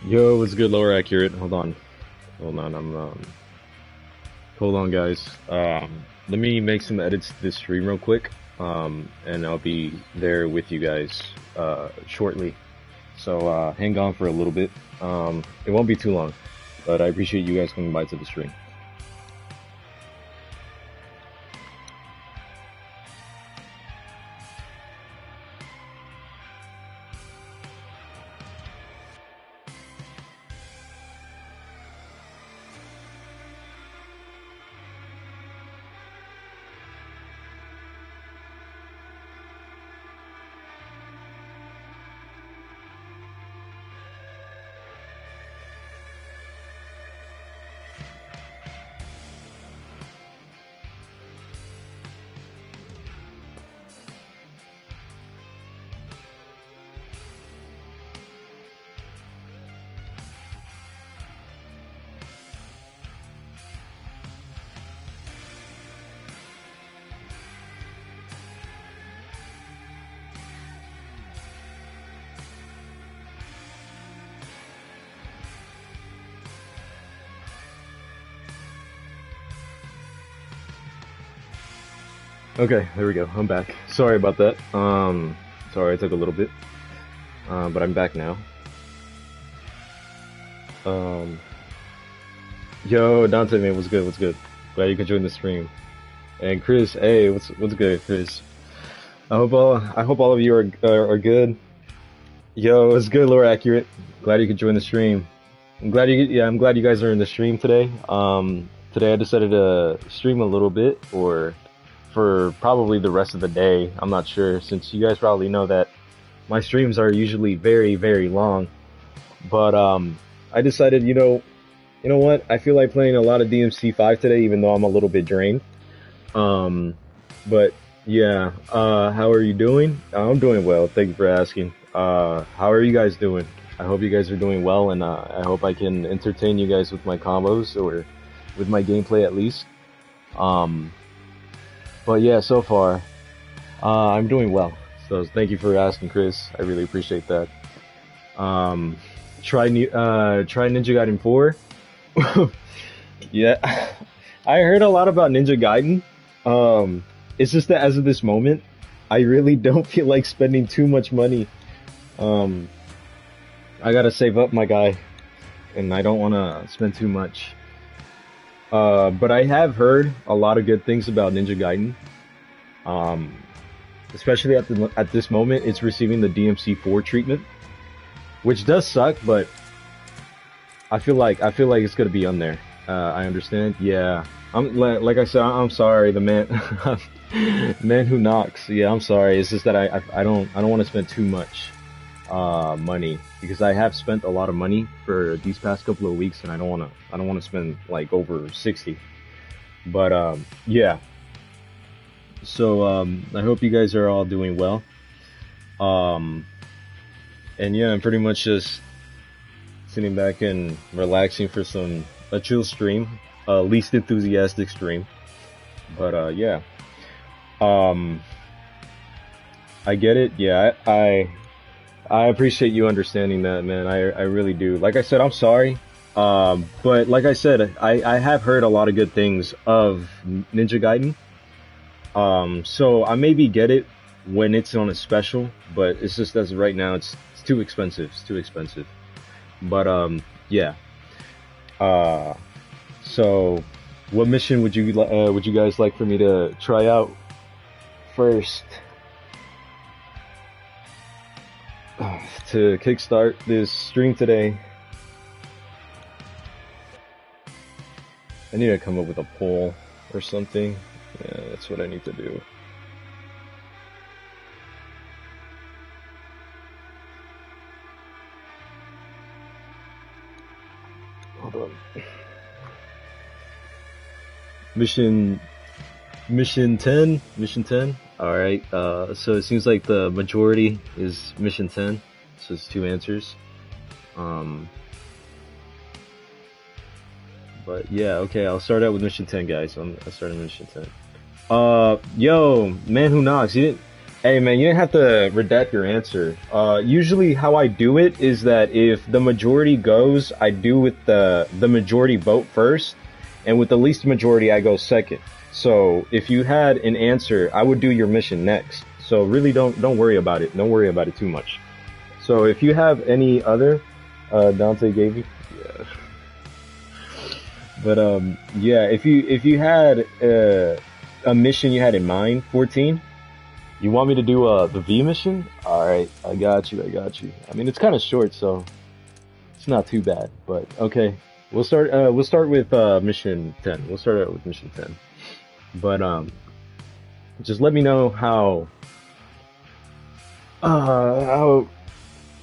Yo, what's good, lower accurate? Hold on, hold on, guys. Let me make some edits to this stream real quick, and I'll be there with you guys, shortly. So, hang on for a little bit. It won't be too long, but I appreciate you guys coming by to the stream. Okay, there we go. I'm back. Sorry about that. Sorry it took a little bit, but I'm back now. Um, Yo, Dante, man, what's good? What's good? Glad you could join the stream. And Chris, hey, what's good, Chris? I hope all of you are good. Yo, it's good, Laura Accurate. Glad you could join the stream. I'm glad you guys are in the stream today. Today I decided to stream a little bit, or for probably the rest of the day. I'm not sure, since you guys probably know that my streams are usually very, very long. But I decided, you know what? I feel like playing a lot of DMC5 today, even though I'm a little bit drained. Um, but yeah, how are you doing? I'm doing well. Thank you for asking. How are you guys doing? I hope you guys are doing well, and I hope I can entertain you guys with my combos, or with my gameplay at least. Um, but yeah, so far, I'm doing well. So thank you for asking, Chris. I really appreciate that. Um, try Ninja Gaiden 4. Yeah, I heard a lot about Ninja Gaiden. It's just that as of this moment, I really don't feel like spending too much money. Um, I gotta save up, my guy, and I don't want to spend too much. But I have heard a lot of good things about Ninja Gaiden. Um, Especially at this moment, it's receiving the DMC4 treatment, which does suck, but I feel like it's gonna be on there. I understand. Yeah, like I said, I'm sorry, the man, man who knocks. Yeah, I'm sorry. It's just that I don't want to spend too much money, because I have spent a lot of money for these past couple of weeks, and I don't want to spend like over 60. But yeah. So I hope you guys are all doing well. Um, and yeah, I'm pretty much just sitting back and relaxing for a chill stream, least enthusiastic stream. But yeah, um, I get it. Yeah, I appreciate you understanding that, man. I really do. Like I said, I'm sorry. But like I said, I have heard a lot of good things of Ninja Gaiden. So I maybe get it when it's on a special, but it's just as right now it's too expensive. It's too expensive. But yeah. Uh, so what mission would you guys like for me to try out first to kickstart this stream today? I need to come up with a poll or something. Yeah, that's what I need to do. Hold on. Mission Mission 10? Mission 10? Alright, so it seems like the majority is Mission 10. So it's two answers. Um, but yeah, okay, I'll start out with Mission 10, guys. I'll start with Mission 10. Yo, man who knocks. You didn't. Hey man, you didn't have to redact your answer. Usually how I do it is that if the majority goes, I do with the majority vote first, and with the least majority I go second. So if you had an answer, I would do your mission next. So really don't worry about it. Don't worry about it too much. So if you have any other, Dante gave you. Yeah. But yeah, if you had a mission you had in mind, 14. You want me to do the V mission? All right, I got you. I got you. I mean, it's kind of short, so it's not too bad. But okay, we'll start. We'll start with mission 10. We'll start out with mission 10. But just let me know how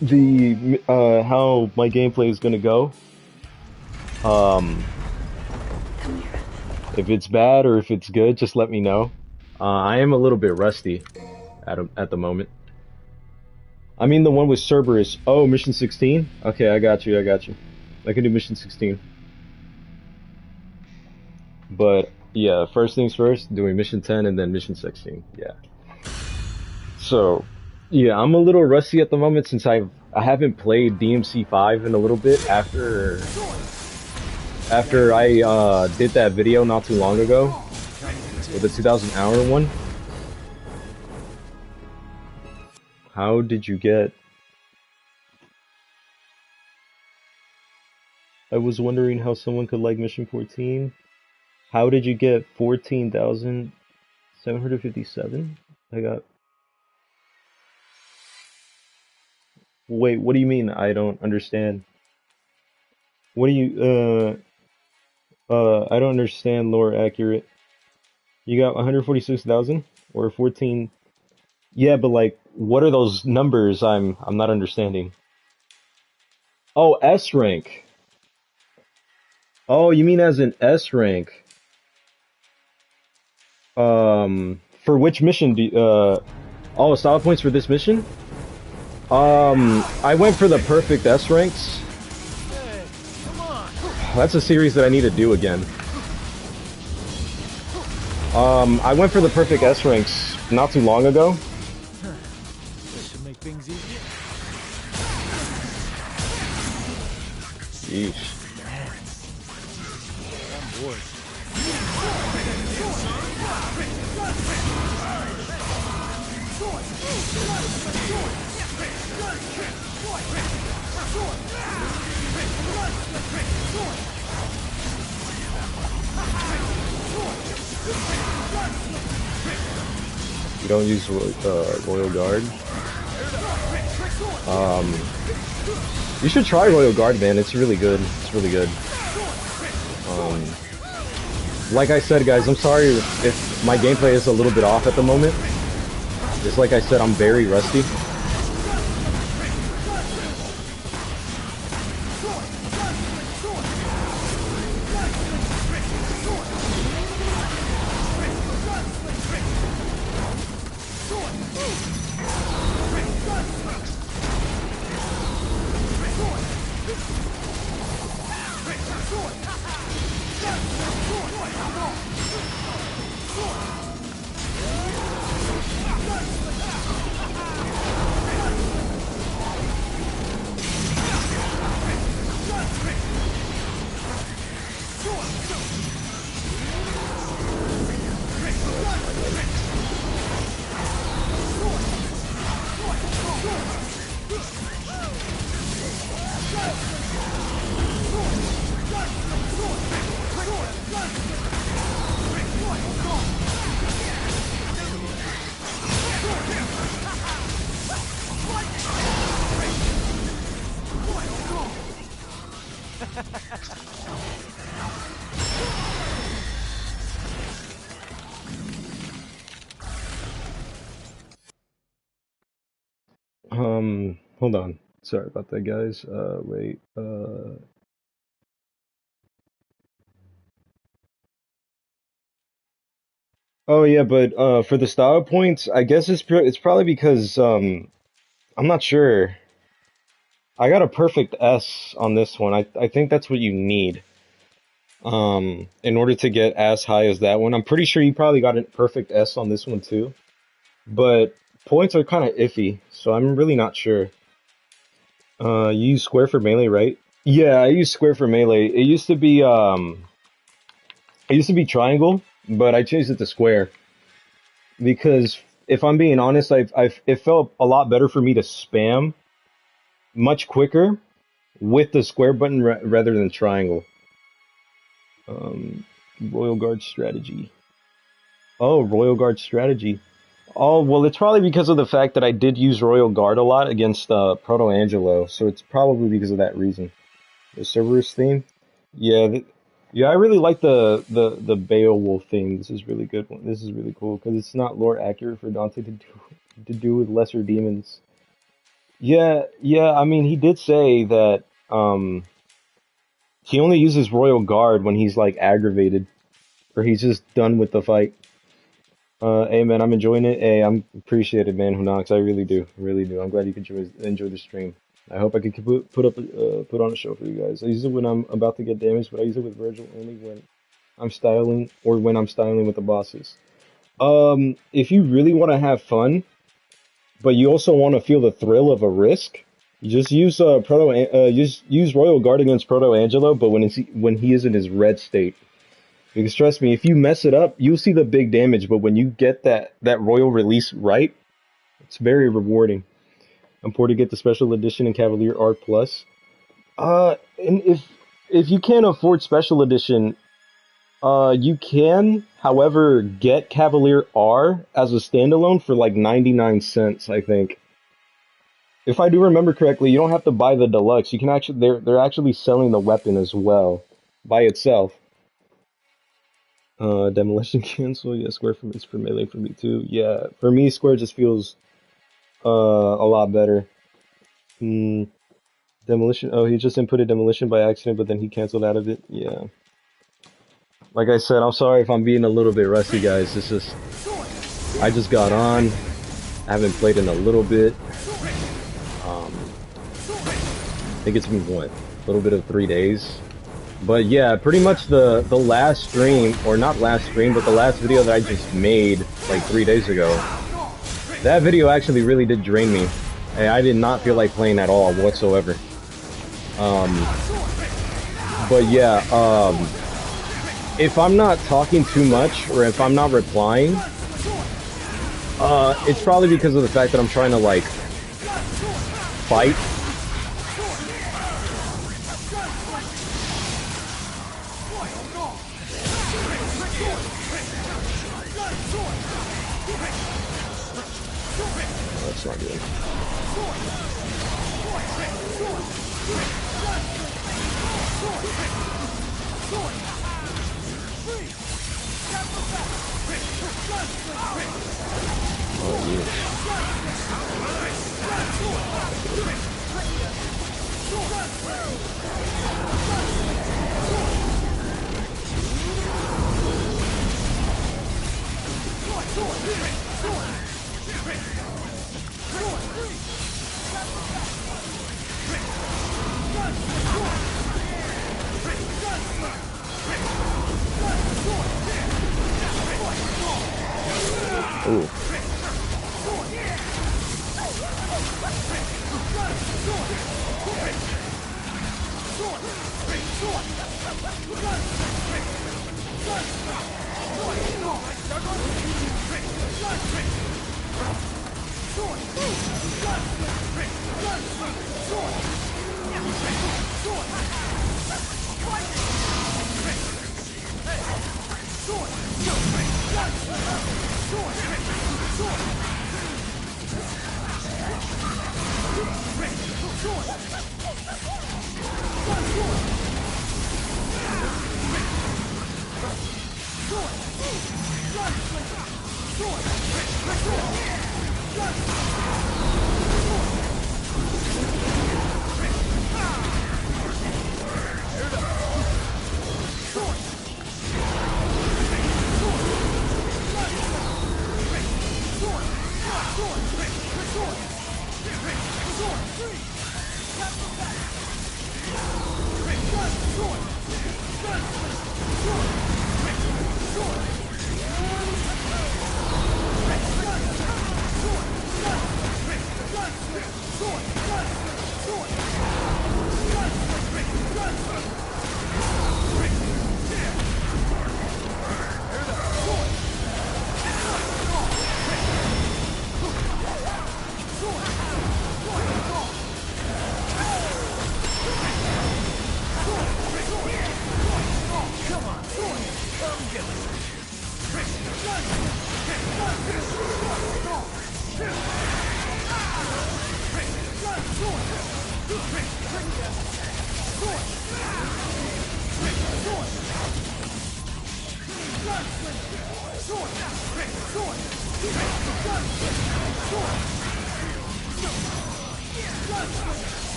the how my gameplay is gonna go. Um, if it's bad or if it's good, just let me know. I am a little bit rusty at the moment. I mean the one with Cerberus. Oh, mission 16? Okay, I got you, I got you. I can do mission 16. But yeah, first things first, doing mission 10 and then mission 16. Yeah. So, yeah, I'm a little rusty at the moment since I haven't played DMC5 in a little bit after I did that video not too long ago with the 2000 hour one. How did you get? I was wondering how someone could like mission 14. How did you get 14,757? I got. Wait, what do you mean? I don't understand. What do you I don't understand lore accurate. You got 146,000 or 14? Yeah, but like what are those numbers? I'm not understanding. Oh, S rank. Oh, you mean as an S rank? For which mission oh, style points for this mission? I went for the perfect S ranks. That's a series that I need to do again. I went for the perfect S ranks not too long ago. This should make things easier. Yeesh. I'm bored. You don't use Royal Guard. You should try Royal Guard, man. It's really good. It's really good. Like I said, guys, I'm sorry if my gameplay is a little bit off at the moment. Just like I said, I'm very rusty. Hold on. Sorry about that, guys. Wait. Oh yeah, but for the style points, I guess it's probably because I'm not sure. I got a perfect S on this one. I think that's what you need in order to get as high as that one. I'm pretty sure you probably got a perfect S on this one too. But Points are kind of iffy, so I'm really not sure. You use square for melee, right? Yeah, I use square for melee. It used to be triangle, but I changed it to square because if I'm being honest, it felt a lot better for me to spam much quicker with the square button rather than triangle. Um, Royal Guard strategy. Oh, Royal Guard strategy. Oh, well, it's probably because of the fact that I did use Royal Guard a lot against Proto Angelo, so it's probably because of that reason. The Cerberus theme? Yeah, yeah, I really like the Beowulf theme. This is really good one. This is really cool because it's not lore accurate for Dante to do with lesser demons. Yeah, yeah. I mean, he did say that he only uses Royal Guard when he's like aggravated or he's just done with the fight. Hey man, I'm enjoying it. Hey, I'm appreciate it, man. Who knocks? I really do, really do. I'm glad you could enjoy the stream. I hope I can put on a show for you guys. I use it when I'm about to get damaged, but I use it with Virgil only when I'm styling or when I'm styling with the bosses. If you really want to have fun, but you also want to feel the thrill of a risk, you just use use Royal Guard against Proto Angelo, but when he is in his red state. Because trust me, if you mess it up, you'll see the big damage, but when you get that royal release right, it's very rewarding. I'm poor to get the special edition and Cavalier R plus. And if you can't afford special edition, you can, however, get Cavalier R as a standalone for like 99 cents, I think. If I do remember correctly, you don't have to buy the deluxe. You can actually they're actually selling the weapon as well by itself. Demolition cancel. Yeah, square it's for melee for me too. Yeah, for me, square just feels a lot better. Demolition. Oh, he just inputted demolition by accident, but then he canceled out of it. Yeah. Like I said, I'm sorry if I'm being a little bit rusty, guys. It's just I just got on. I haven't played in a little bit. I think it's been what, a little bit of 3 days. But yeah, pretty much the last stream, or not last stream, but the last video that I just made like 3 days ago, that video actually really did drain me. I did not feel like playing at all whatsoever. But yeah, if I'm not talking too much, or if I'm not replying, it's probably because of the fact that I'm trying to like fight. That's not good. Oh, yeah. Ooh.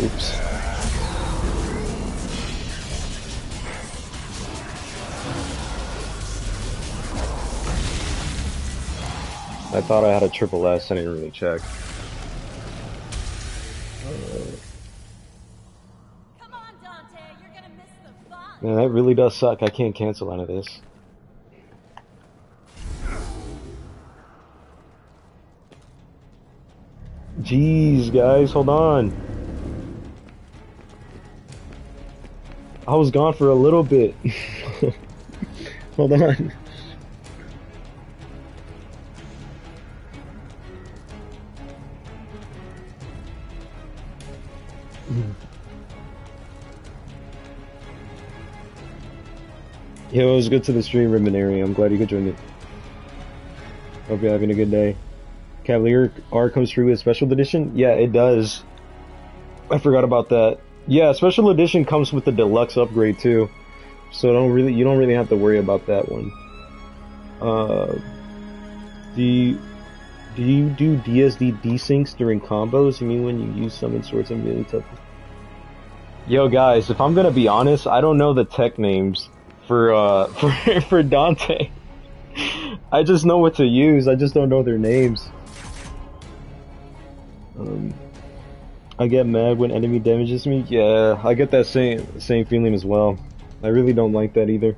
Oops. I thought I had a triple S, I didn't really check. Come on, Dante, you're gonna miss the fun. Man, that really does suck. I can't cancel out of this. Jeez, guys, hold on. I was gone for a little bit. Hold on. Yo, it was good to the stream, Ribbonary. I'm glad you could join it. Hope you're having a good day. Cavalier R comes free with Special Edition? Yeah, it does. I forgot about that. Yeah, Special Edition comes with the deluxe upgrade too. So you don't really have to worry about that one. Do you do DSD desyncs during combos? You mean when you use summon swords and melee tough? Yo guys, if I'm gonna be honest, I don't know the tech names for for Dante. I just know what to use, I just don't know their names. I get mad when enemy damages me. Yeah, I get that same feeling as well. I really don't like that either.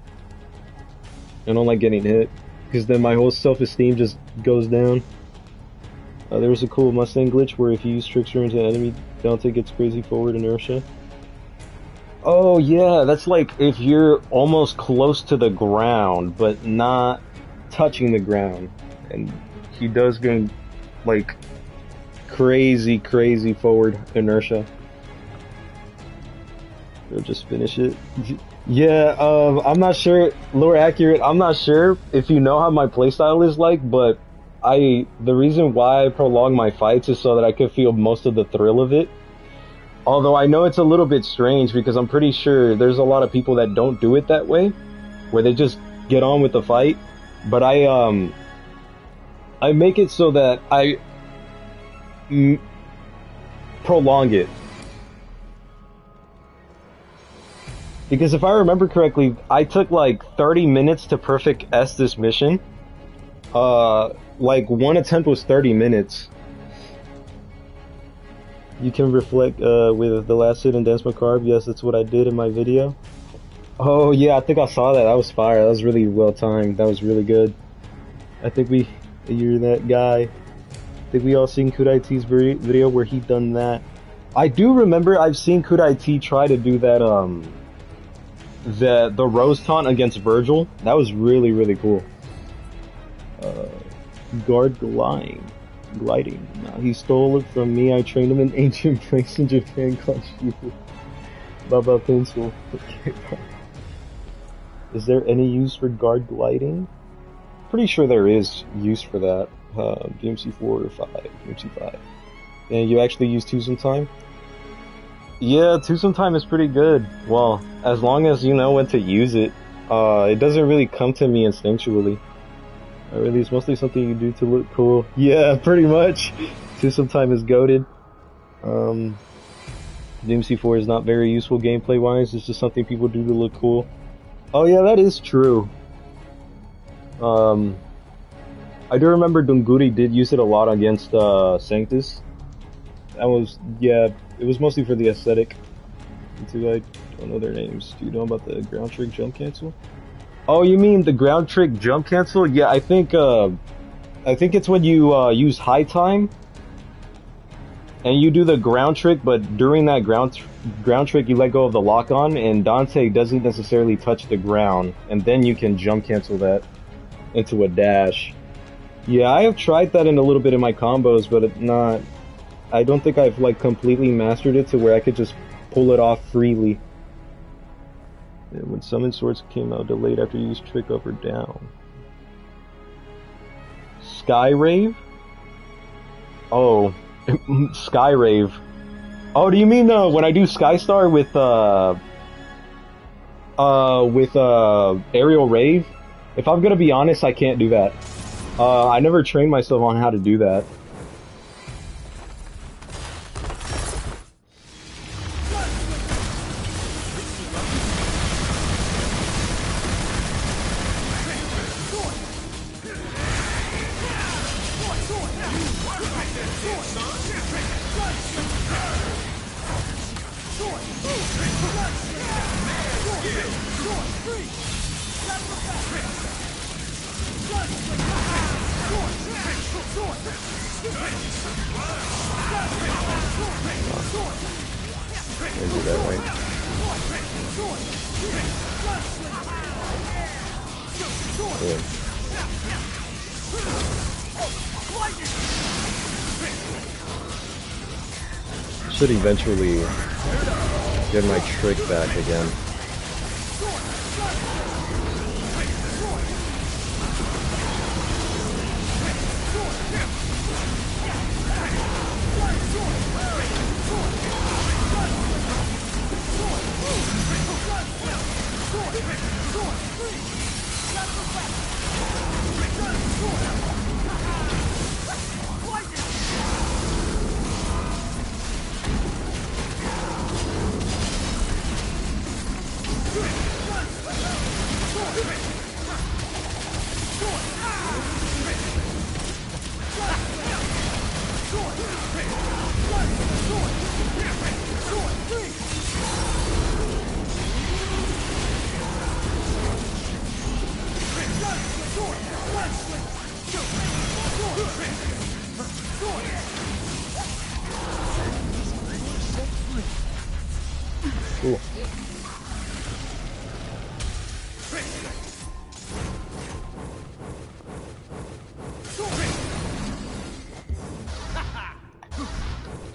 I don't like getting hit, because then my whole self-esteem just goes down. There was a cool Mustang glitch where if you use Trickster into an enemy, Dante gets crazy forward inertia. Oh yeah, that's like if you're almost close to the ground, but not touching the ground. And he does go like crazy forward inertia. We'll just finish it. Yeah, I'm not sure, Lore Accurate, I'm not sure if you know how my playstyle is like, but the reason why I prolong my fights is so that I could feel most of the thrill of it. Although I know it's a little bit strange because I'm pretty sure there's a lot of people that don't do it that way, where they just get on with the fight. But I make it so that I prolong it. Because if I remember correctly, I took like 30 minutes to perfect S this mission. Like one attempt was 30 minutes. You can reflect with the last hit and dance macabre. Yes, that's what I did in my video. Oh yeah, I think I saw that. That was fire. That was really well timed. That was really good. I think you're that guy. I think we all seen Kudai T's video where he done that. I do remember I've seen Kudai T try to do that the Rose Taunt against Virgil. That was really, really cool. Guard gliding. Nah, he stole it from me. I trained him in ancient place in Japan called Shifu. Baba Pencil. Is there any use for guard gliding? Pretty sure there is use for that. DMC 4 or 5. DMC 5. And you actually use Twosome Time? Yeah, Twosome Time is pretty good. Well, as long as you know when to use it. It doesn't really come to me instinctually. Really, it's mostly something you do to look cool. Yeah, pretty much. Twosome Time is goated. DMC 4 is not very useful gameplay wise. It's just something people do to look cool. Oh yeah, that is true. I do remember Dunguri did use it a lot against Sanctus. That was, yeah, it was mostly for the aesthetic. Until I don't know their names. Do you know about the ground trick jump cancel? Oh, you mean the ground trick jump cancel? Yeah, I think it's when you use high time and you do the ground trick, but during that ground trick you let go of the lock on and Dante doesn't necessarily touch the ground, and then you can jump cancel that into a dash. Yeah, I have tried that in a little bit in my combos, but I don't think I've like completely mastered it to where I could just pull it off freely. And when Summon Swords came out delayed after you used trick up or down. Skyrave? Oh, Skyrave. Oh, do you mean when I do Skystar with Aerial Rave? If I'm gonna be honest, I can't do that. I never trained myself on how to do that. Should eventually get my trick back again. Cool.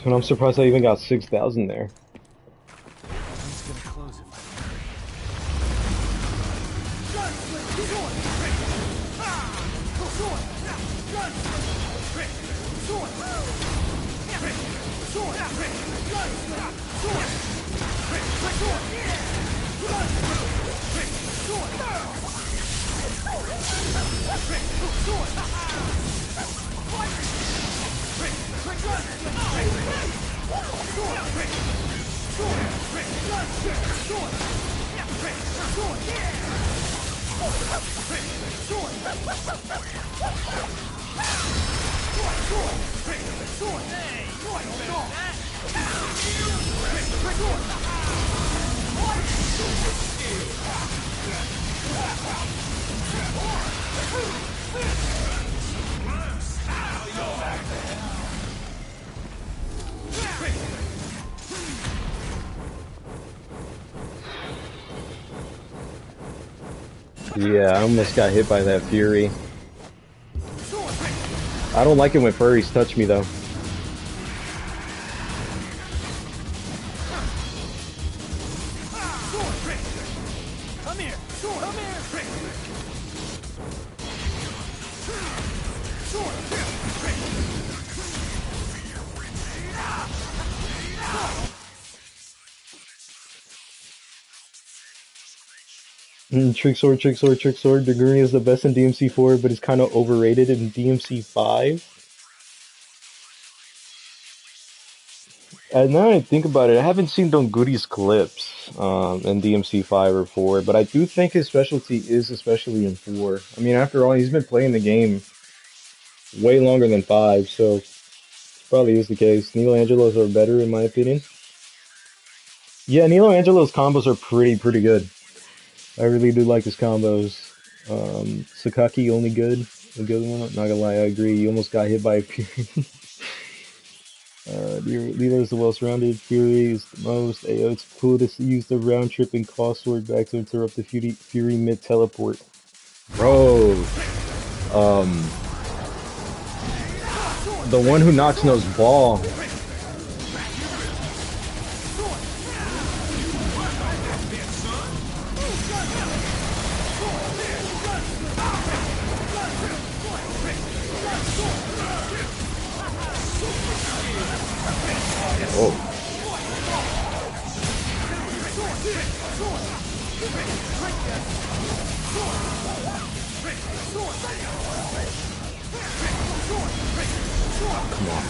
And I'm surprised I even got 6,000 there. Yeah, I almost got hit by that Fury. I don't like it when furries touch me though. Come here! Come here! Trick Sword, Trick Sword, Trick Sword. Doguri is the best in DMC4, but it's kind of overrated in DMC5. And now I think about it, I haven't seen Donguri's clips in DMC5 or 4, but I do think his specialty is especially in 4. I mean, after all, he's been playing the game way longer than 5, so it probably is the case. Nilo Angelos are better in my opinion. Yeah, Nilo Angelos combos are pretty good. I really do like his combos. Sakaki only good, a good one. Not gonna lie, I agree. You almost got hit by a Fury. Lilo is the well-surrounded. Fury is the most. Ayo, it's cool to use the round trip and cross sword back to interrupt the Fury mid teleport. Bro, the one who knocks knows ball. Oh. Come on.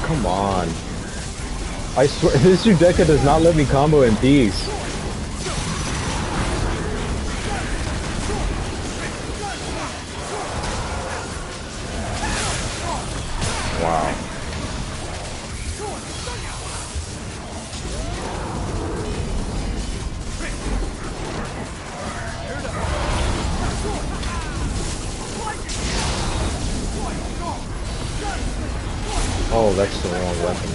Come on. I swear, this Judeka does not let me combo in peace. Wow. Oh, that's the wrong weapon.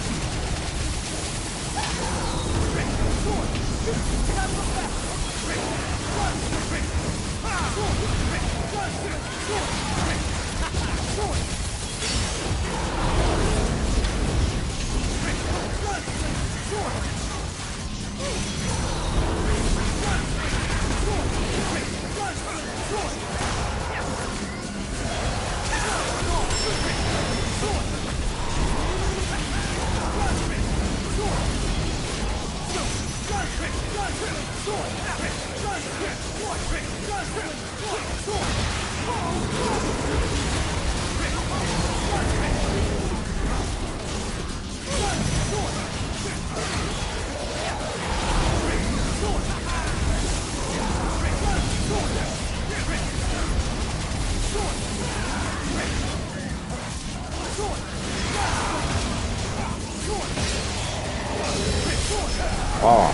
Oh.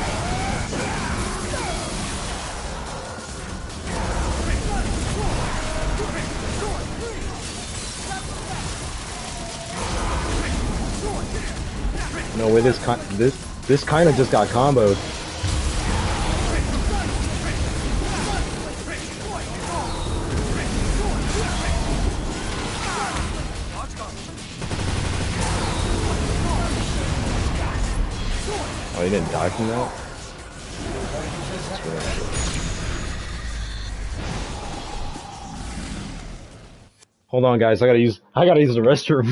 No way, this kind of just got comboed. Oh, he didn't die from that? That's really Hold on, guys. I gotta use the restroom.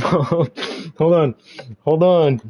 Hold on. Hold on.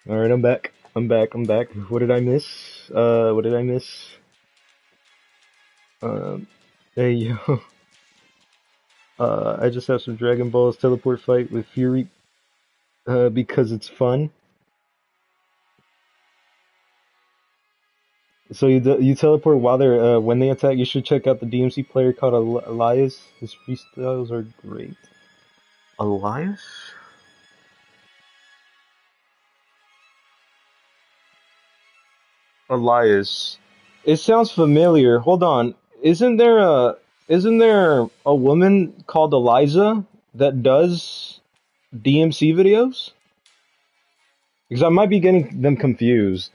All right, I'm back. I'm back. I'm back. What did I miss? What did I miss? Um, hey yo. I just have some Dragon Balls teleport fight with Fury. Because it's fun. So you teleport while they're when they attack. You should check out the DMC player called Elias. His freestyles are great. Elias? Elias. It sounds familiar. Hold on. Isn't there a woman called Eliza that does DMC videos? Because I might be getting them confused.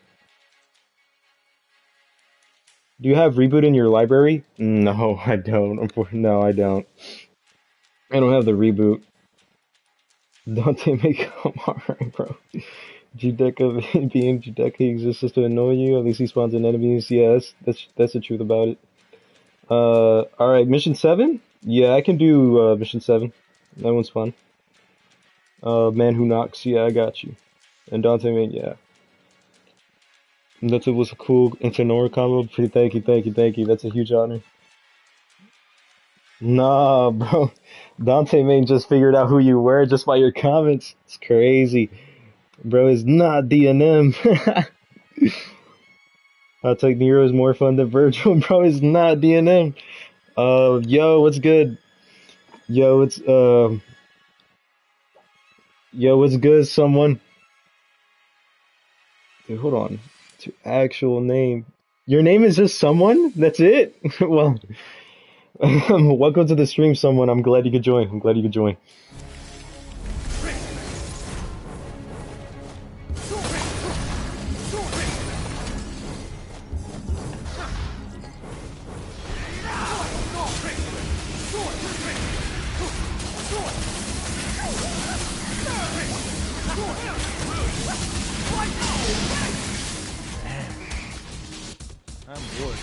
Do you have Reboot in your library? No, I don't. No, I don't. I don't have the Reboot. Dante may come alright, bro. Judeka being Judeka exists just to annoy you. At least he spawns in enemies. Yeah, that's the truth about it. Alright, mission 7? Yeah, I can do mission 7. That one's fun. Man Who Knocks, yeah, I got you. And Dante man, yeah. And that was a cool Infinora combo. Thank you, thank you, thank you. That's a huge honor. Nah, bro. Dante Main just figured out who you were just by your comments. It's crazy. Bro is not DNM. I'll take Nero is more fun than Virgil. Bro is not DNM. Yo, what's good? Yo, yo, what's good, someone? Dude, hold on. To actual name. Your name is just someone? That's it? Well, welcome to the stream, someone. I'm glad you could join. I'm glad you could join. I'm bored.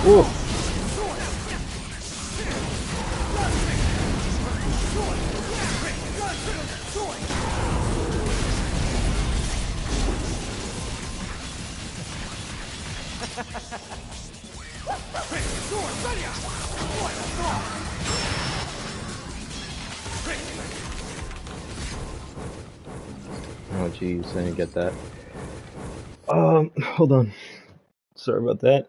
Ooh. Oh jeez, I didn't get that. Hold on. Sorry about that.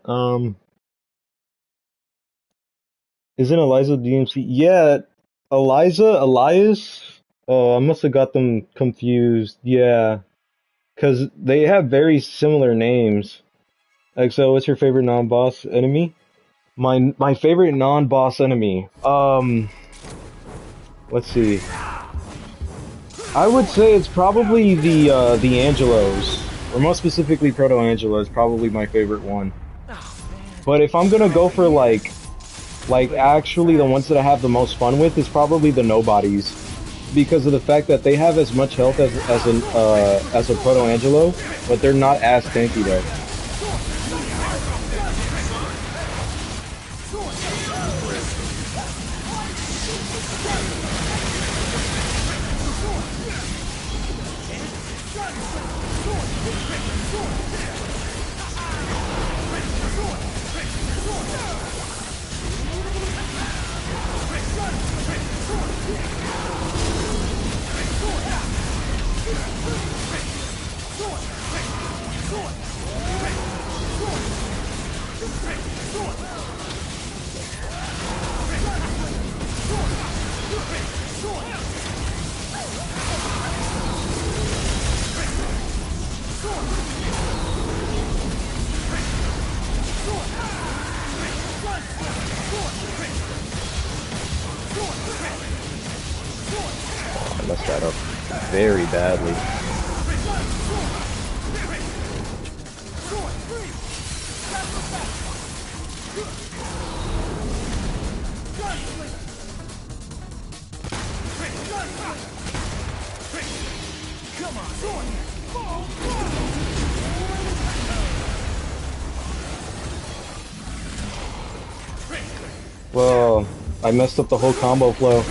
Isn't Eliza DMC? Yeah, Elias. Oh, I must have got them confused. Yeah, because they have very similar names. Like, so what's your favorite non-boss enemy? My favorite non-boss enemy. Let's see. I would say it's probably the Angelos, or more specifically Proto-Angelo is probably my favorite one. But if I'm gonna go for like actually the ones that I have the most fun with is probably the Nobodies, because of the fact that they have as much health as a Proto-Angelo, but they're not as tanky though. I messed that up very badly. Well, I messed up the whole combo flow.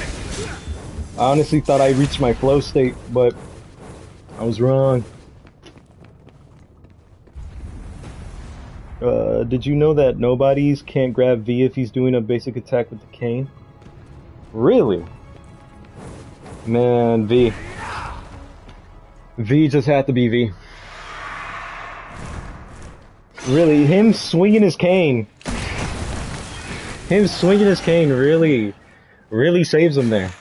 I honestly thought I reached my flow state, but I was wrong. Did you know that Nobodies can't grab V if he's doing a basic attack with the cane? Really? Man, V. V just had to be V. Really, him swinging his cane. Him swinging his cane, really. Really saves him there.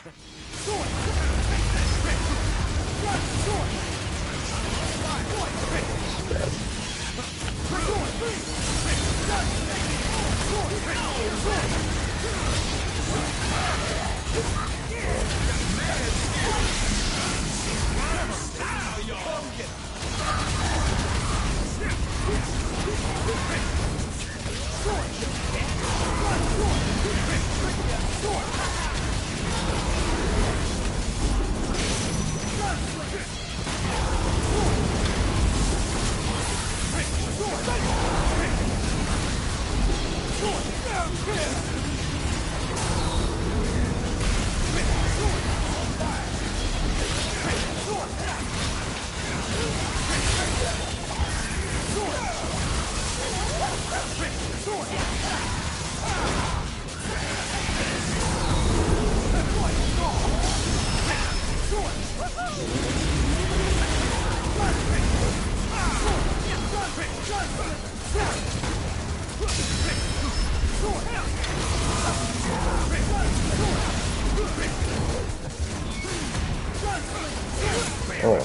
Oh.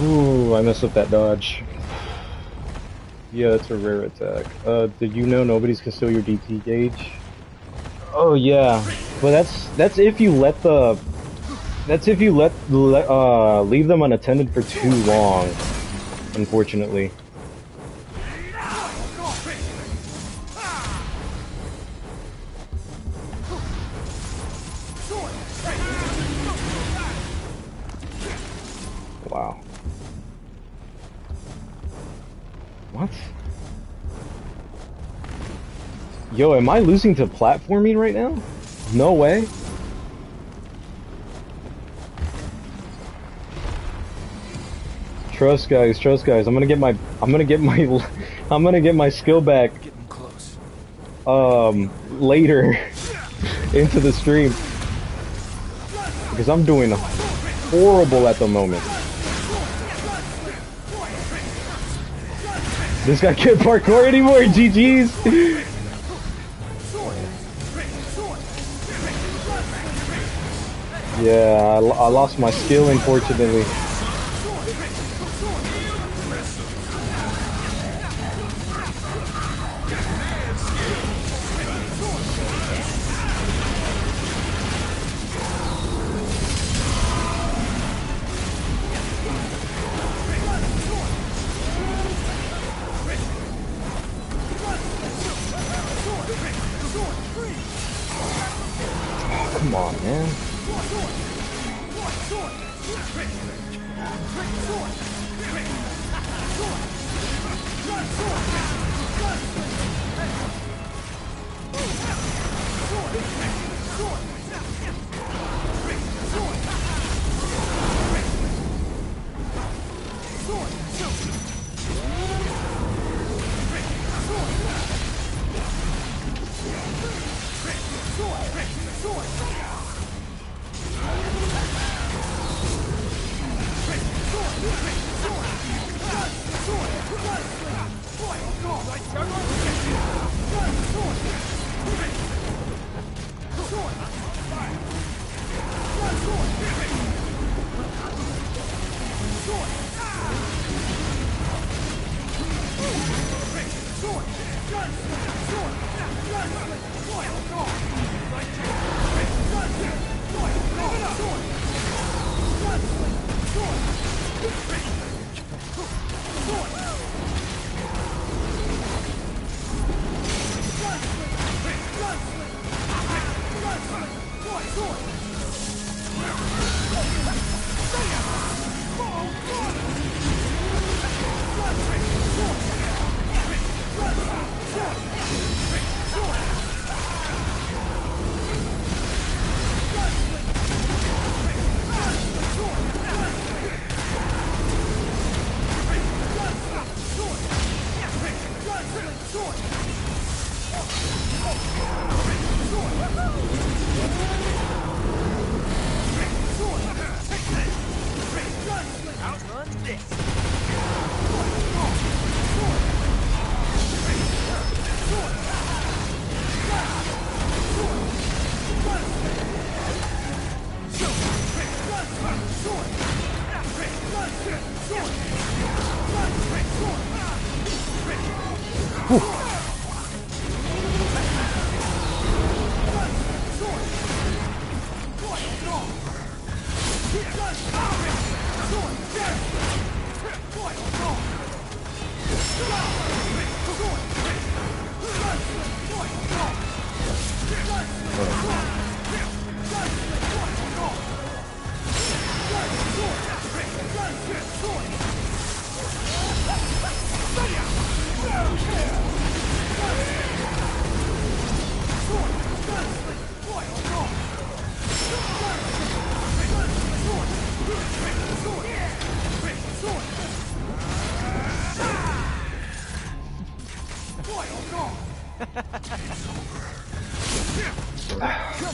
Ooh, I messed up that dodge. Yeah, that's a rare attack. Did you know nobody's can steal your DT gauge? Oh yeah, but that's if you let the leave them unattended for too long. Unfortunately. Wow. What? Yo, am I losing to platforming right now? No way. Trust guys, trust guys. I'm gonna get my skill back Getting close. later into the stream. Because I'm doing horrible at the moment. This guy can't parkour anymore, GG's! Yeah, I lost my skill, unfortunately. Come on, man.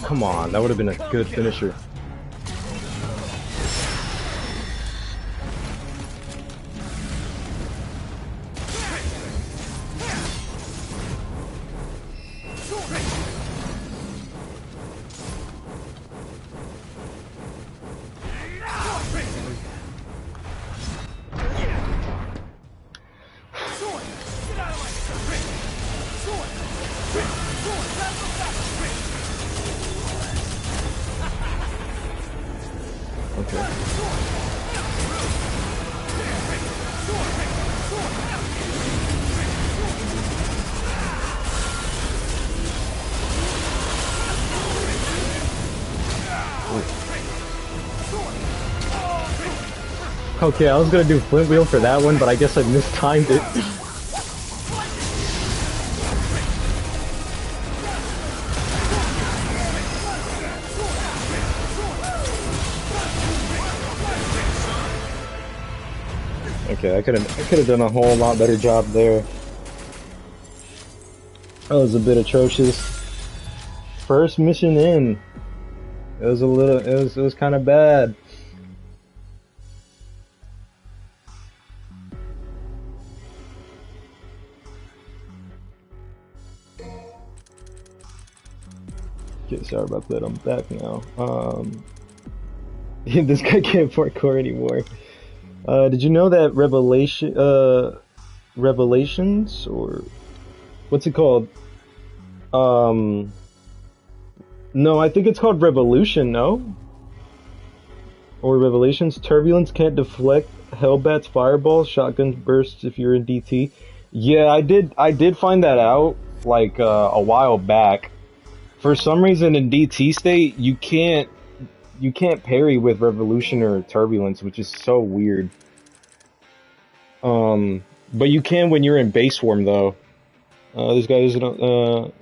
Come on, that would have been a good finisher. Okay, I was gonna do flint wheel for that one, but I guess I mistimed it. Okay, I could have done a whole lot better job there. That was a bit atrocious. First mission in. It was kind of bad. Okay, sorry about that. I'm back now. This guy can't parkour anymore. Did you know that Revelations, or what's it called? No, I think it's called Revolution, no? Or Revelations. Turbulence can't deflect Hellbat's fireballs, shotgun bursts if you're in DT. Yeah, I did find that out, like, a while back. For some reason in DT state, you can't parry with Revolution or Turbulence, which is so weird. But you can when you're in Base Swarm, though. This guy is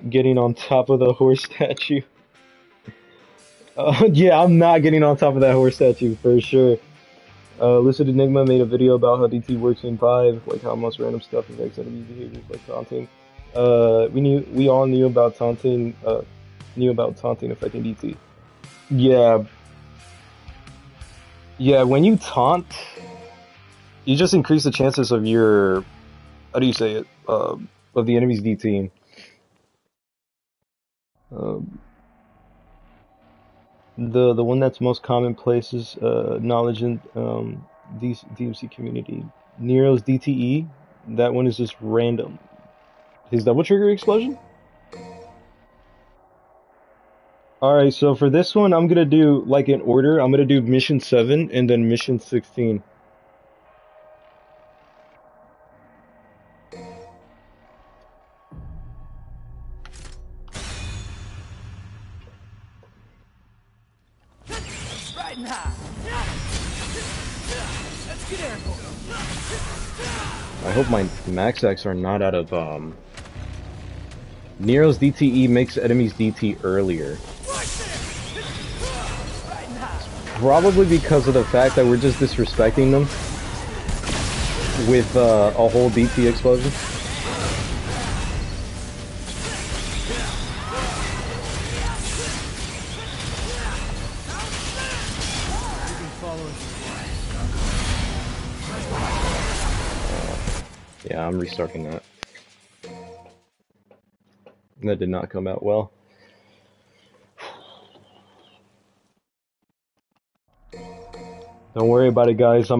getting on top of the horse statue. Yeah, I'm not getting on top of that horse statue, for sure. Lucid Enigma made a video about how DT works in 5, like how most random stuff affects enemy behaviors, like taunting. We all knew about taunting affecting DT. Yeah. Yeah, when you taunt, you just increase the chances of your, how do you say it, of the enemy's DT. The one that's most commonplace is knowledge in DMC community. Nero's DTE, that one is just random. His double trigger explosion? Alright, so for this one, I'm gonna do, like, in order. I'm gonna do mission 7 and then mission 16. Riding high. Let's get airborne. I hope my max X are not out of, Nero's DTE makes enemies DT earlier. Probably because of the fact that we're just disrespecting them with a whole DT explosion. Yeah, I'm restarting that. That did not come out well. Don't worry about it, guys.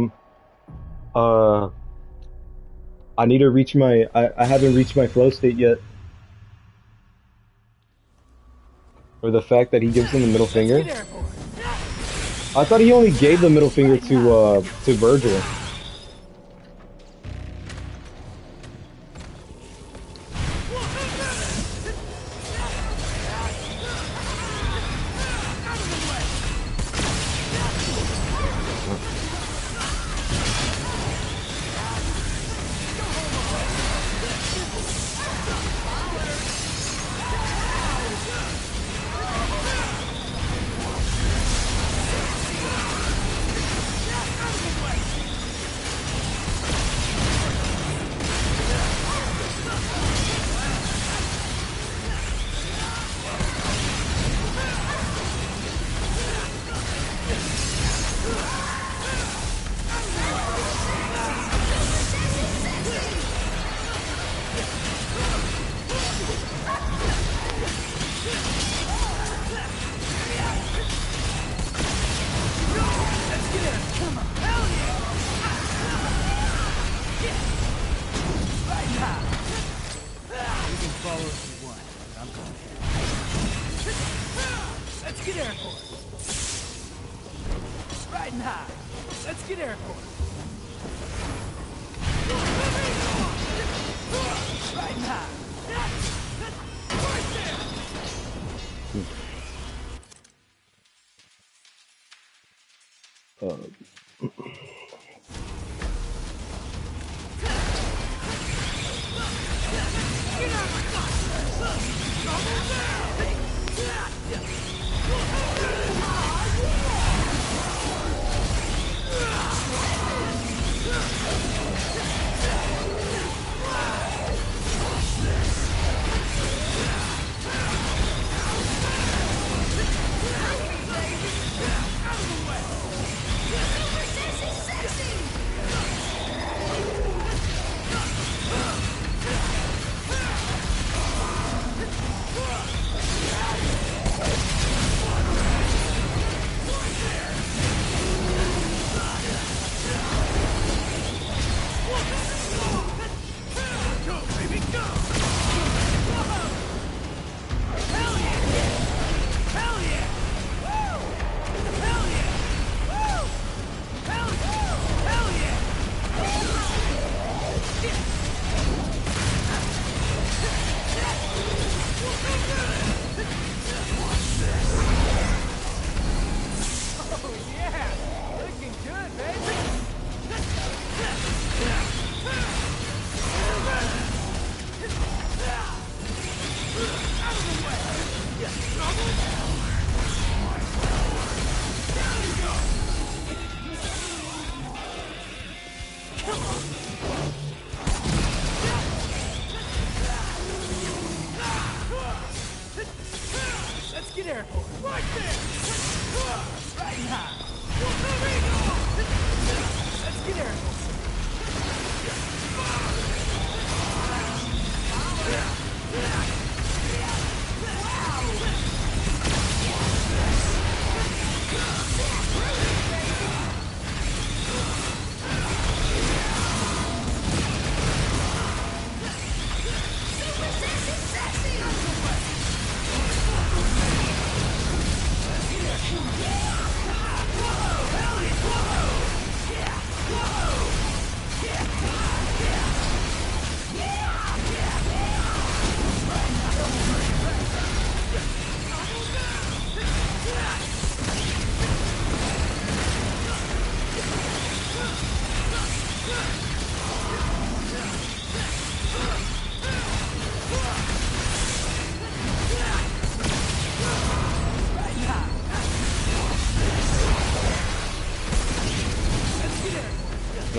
I need to reach my. I haven't reached my flow state yet. Or the fact that he gives him the middle finger. I thought he only gave the middle finger to Virgil.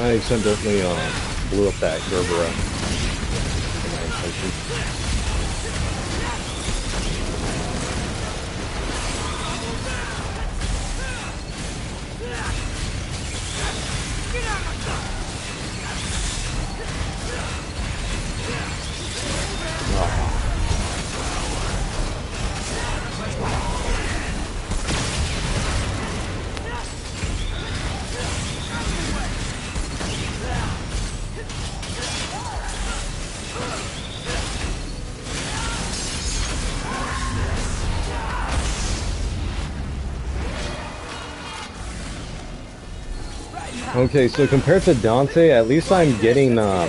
My son definitely blew up that Gerbera. Okay, so compared to Dante, at least I'm getting my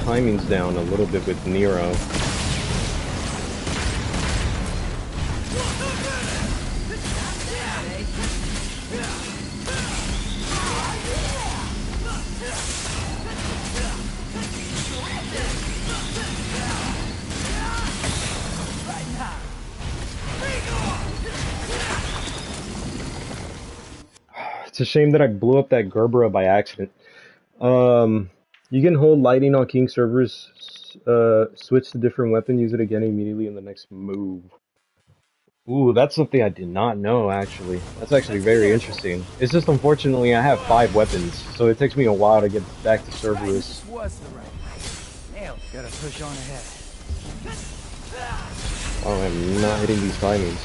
timing's down a little bit with Nero. It's a shame that I blew up that Gerbera by accident. You can hold lighting on King servers, switch to different weapon, use it again immediately in the next move. Ooh, that's something I did not know, actually. That's actually very interesting. It's just unfortunately I have 5 weapons, so it takes me a while to get back to Cerberus. This was the right way. Nailed it. Gotta push on ahead. Oh, I'm not hitting these timings.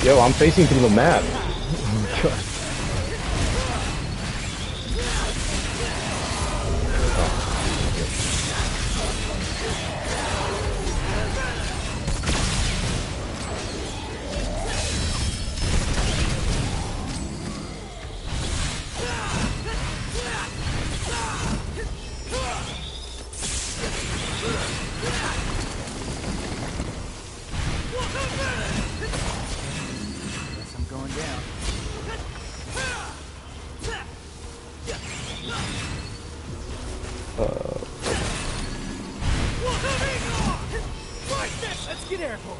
Yo, I'm facing through the map. Guess I'm going down. Let's get airborne.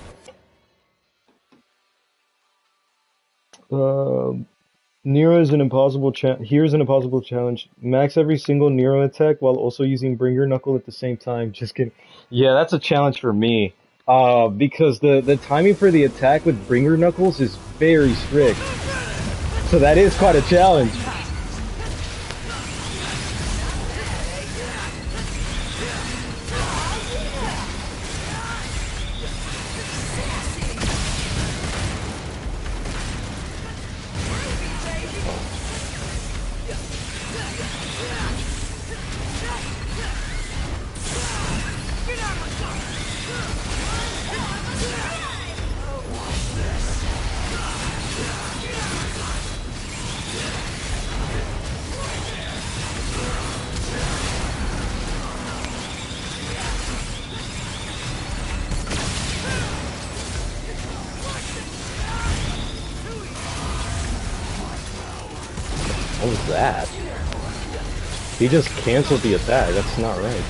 Nero is an impossible here's an impossible challenge. Max every single Nero attack while also using Bringer Knuckle at the same time. Just kidding. Yeah, that's a challenge for me. Because the timing for the attack with Bringer Knuckles is very strict. So that is quite a challenge. What was that? He just canceled the attack. That's not right.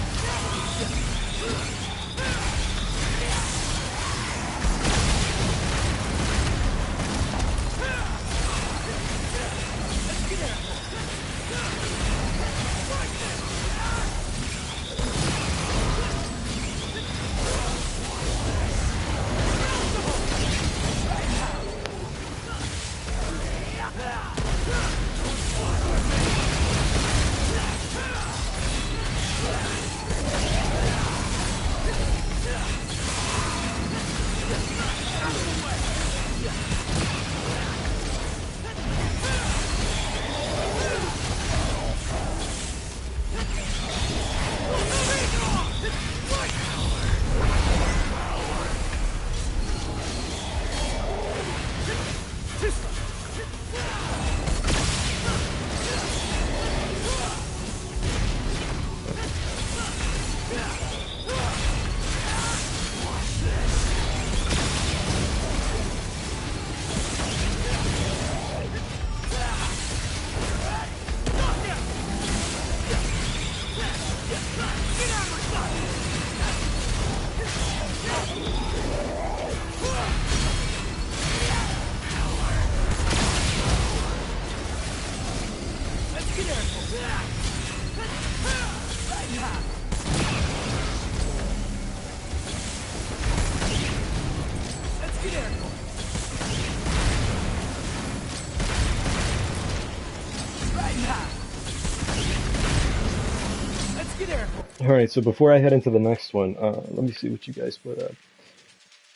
Alright, so before I head into the next one, let me see what you guys put up.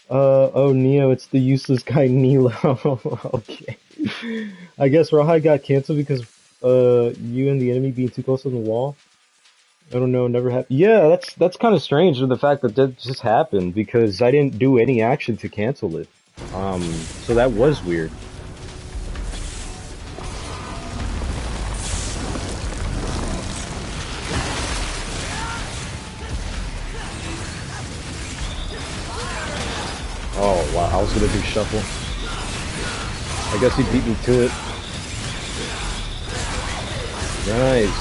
Oh, Neo, it's the useless guy Nilo. Okay. I guess Rawhide got canceled because, you and the enemy being too close on the wall. I don't know, never happened. Yeah, that's kind of strange, the fact that that just happened, because I didn't do any action to cancel it. So that was weird. Oh, wow, I was gonna do shuffle. I guess he beat me to it. Nice.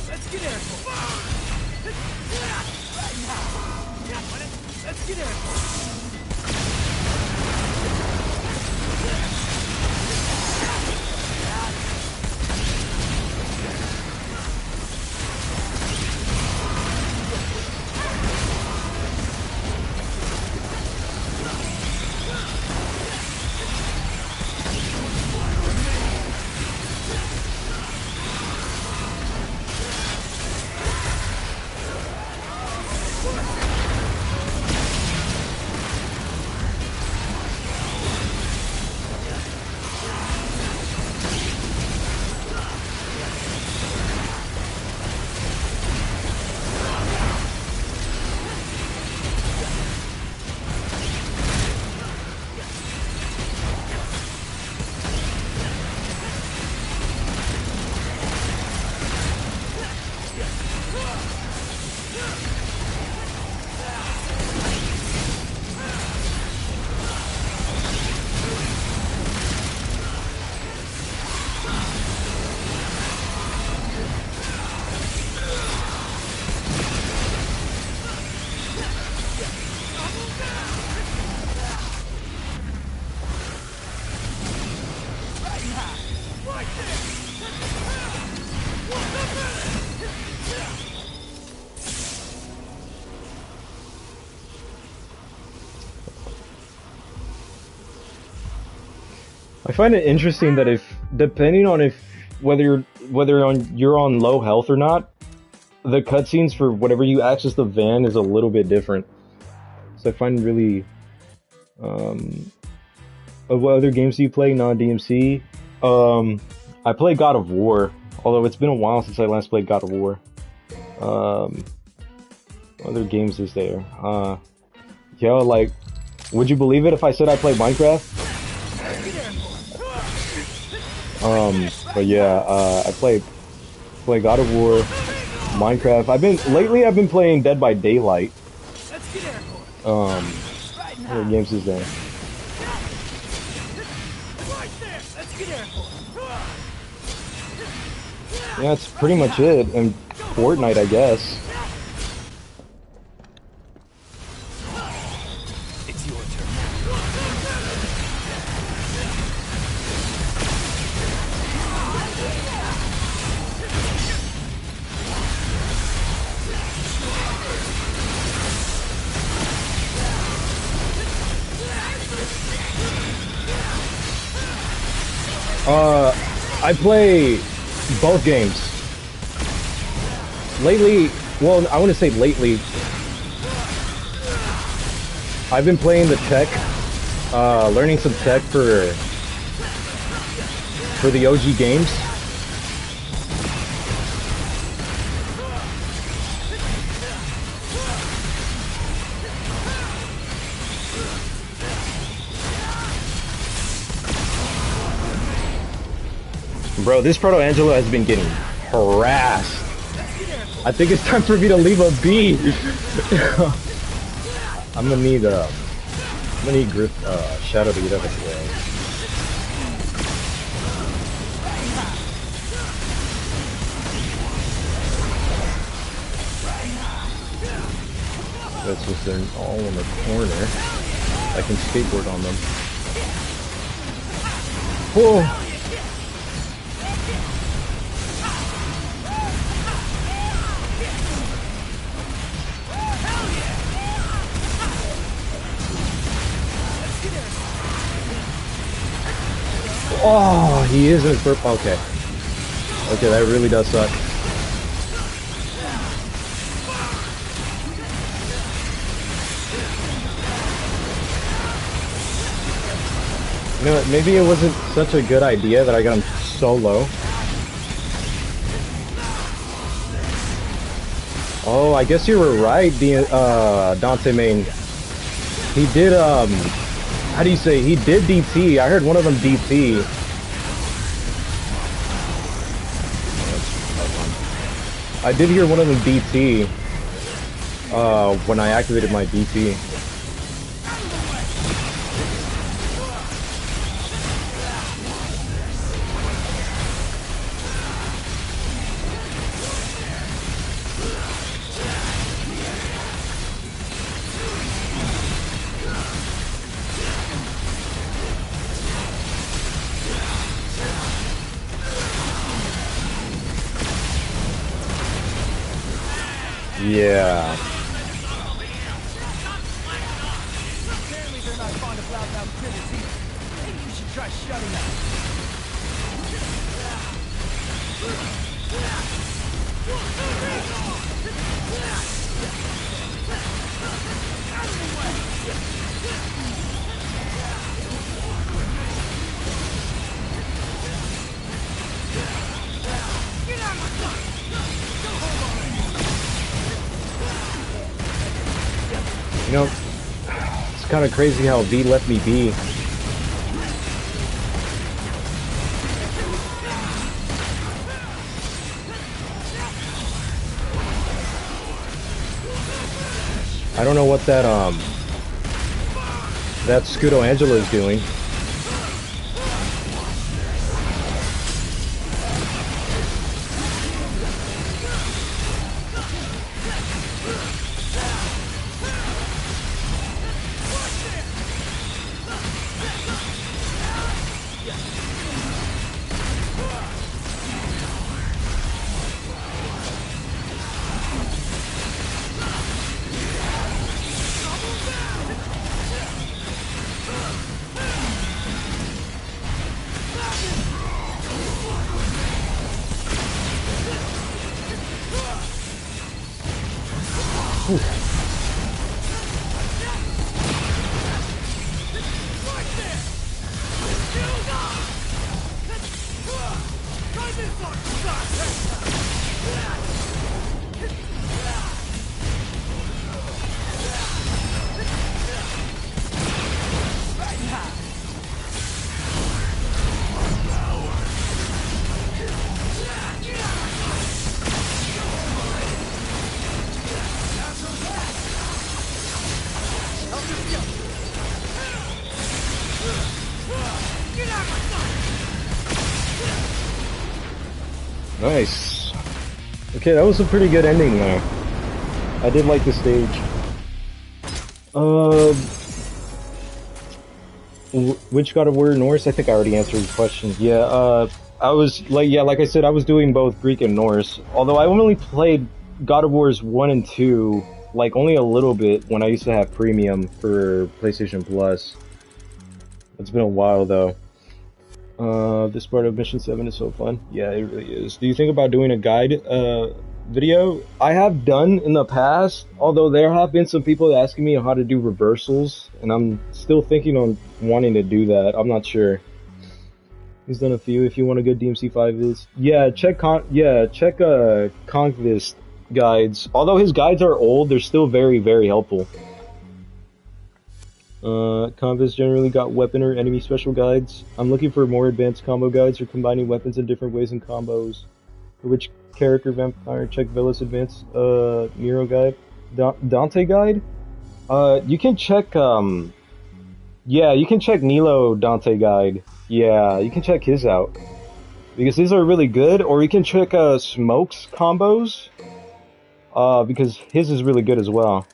Let's get airborne. Let's get airborne. I find it interesting that if, depending on if whether you're on low health or not, the cutscenes for whatever you access the van is a little bit different. So I find really, what other games do you play non-DMC? I play God of War, although it's been a while since I last played God of War. Other games is there? Yeah, like, would you believe it if I said I play Minecraft? But yeah, I play God of War, Minecraft. I've been playing Dead by Daylight. What games is there? Yeah, that's pretty much it. And Fortnite, I guess. It's your turn. I play both games. Lately, well, I want to say lately, I've been playing the tech, learning some tech for the OG games. Bro, this Proto Angelo has been getting harassed. I think it's time for me to leave a B. I'm gonna need Shadow to get up as well. That's just they're all in the corner. I can skateboard on them. Whoa! Oh, he is in his purple. Okay. Okay, that really does suck. You know what, maybe it wasn't such a good idea that I got him so low. Oh, I guess you were right, Dante main. He did, how do you say, he did DT. I heard one of them DT. I did hear one of them DT, when I activated my DT. Yeah. Apparently they're not fond of loud mouth critics either. Maybe you should try shutting up. You know, it's kind of crazy how V left me be. I don't know what that Scudo Angela is doing. Nice. Okay, that was a pretty good ending though. I did like the stage. Which God of War Norse? I think I already answered the question. Yeah, I was like I said, I was doing both Greek and Norse. Although I only played God of Wars 1 and 2, like only a little bit when I used to have premium for PlayStation Plus. It's been a while though. This part of Mission 7 is so fun. Yeah, it really is. Do you think about doing a guide video? I have done in the past, although there have been some people asking me how to do reversals, and I'm still thinking on wanting to do that. I'm not sure. He's done a few. If you want a good DMC5 viz, yeah, check Conquest guides. Although his guides are old, they're still very, very helpful. Conquest generally got weapon or enemy special guides. I'm looking for more advanced combo guides for combining weapons in different ways and combos. For which character vampire? Check Velas Advanced Nero guide. Dante guide? You can check yeah, you can check Nilo Dante guide. Yeah, you can check his out. Because these are really good, or you can check Smokes combos. Because his is really good as well.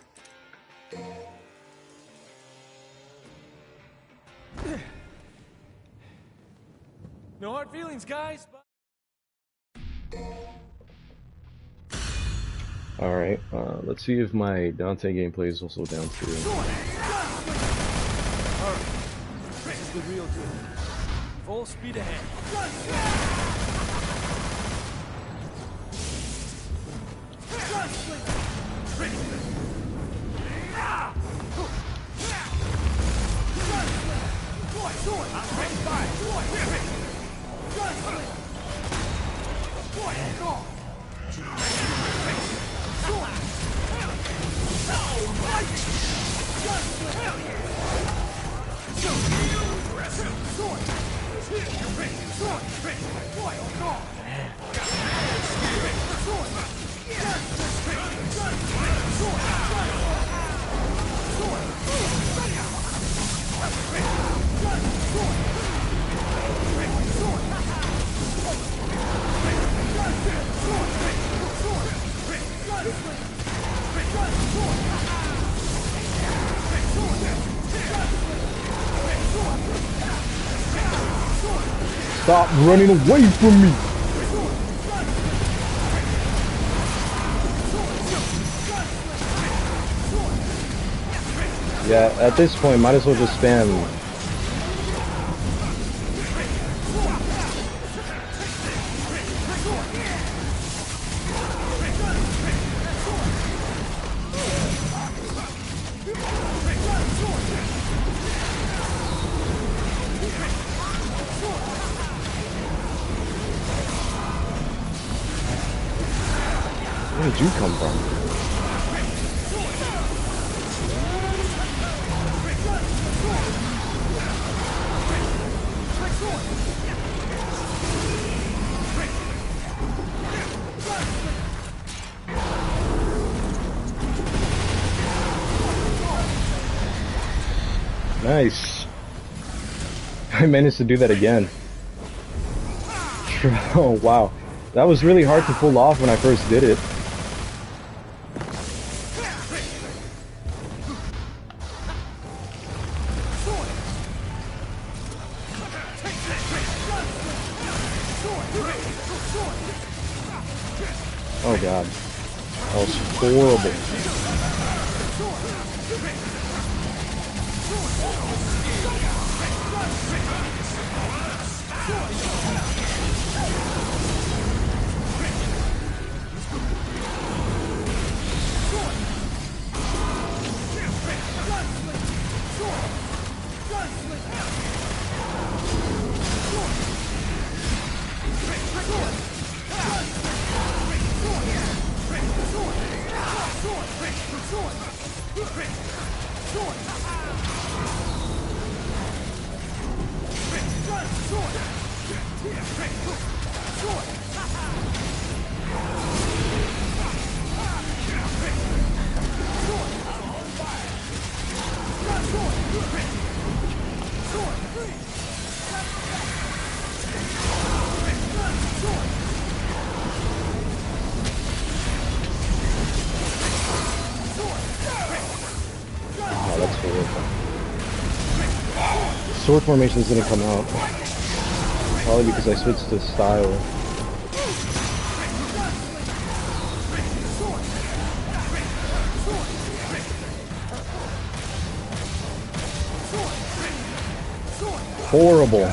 No hard feelings, guys. Alright, let's see if my Dante gameplay is also down too. Alright, this is the real deal. Full speed ahead. Stop running away from me! Yeah, at this point, might as well just spam. Where did you come from? Nice. I managed to do that again. Oh wow. That was really hard to pull off when I first did it. Oh god. That was horrible. Oh, that's horrible. Sword formation's gonna come out. Probably because I switched to style. Horrible.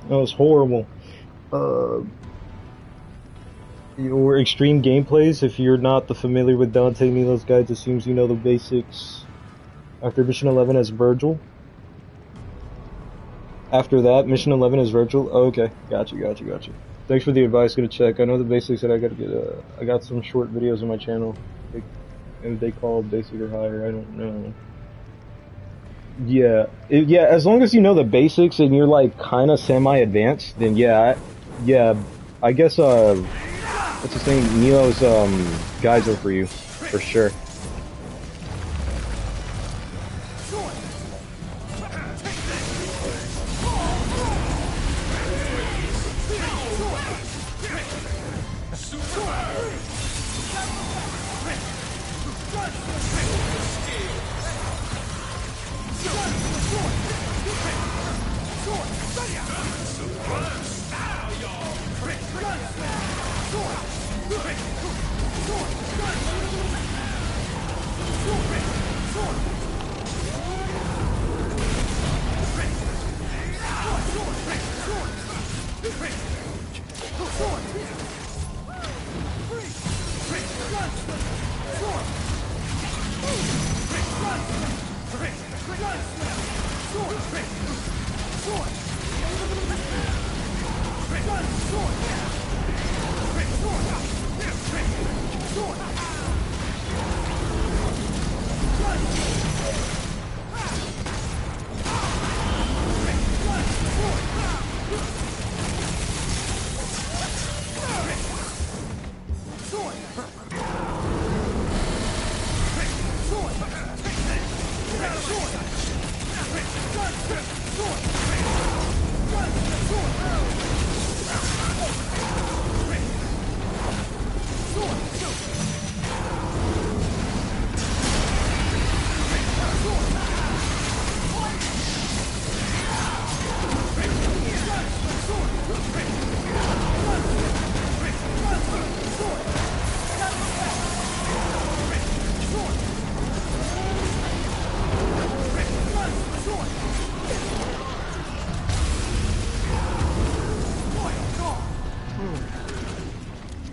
That was horrible. Your extreme gameplays, if you're not familiar with Dante Milo's guides, it seems you know the basics. After Mission 11 as Virgil. After that, Mission 11 is Virgil. Oh, okay, gotcha. Thanks for the advice. Gonna check. I know the basics that I gotta get. I got some short videos on my channel, and they call basic or higher. I don't know. Yeah, yeah. As long as you know the basics and you're like kind of semi-advanced, then yeah. I guess what's his name? Neo's guides are for you, for sure.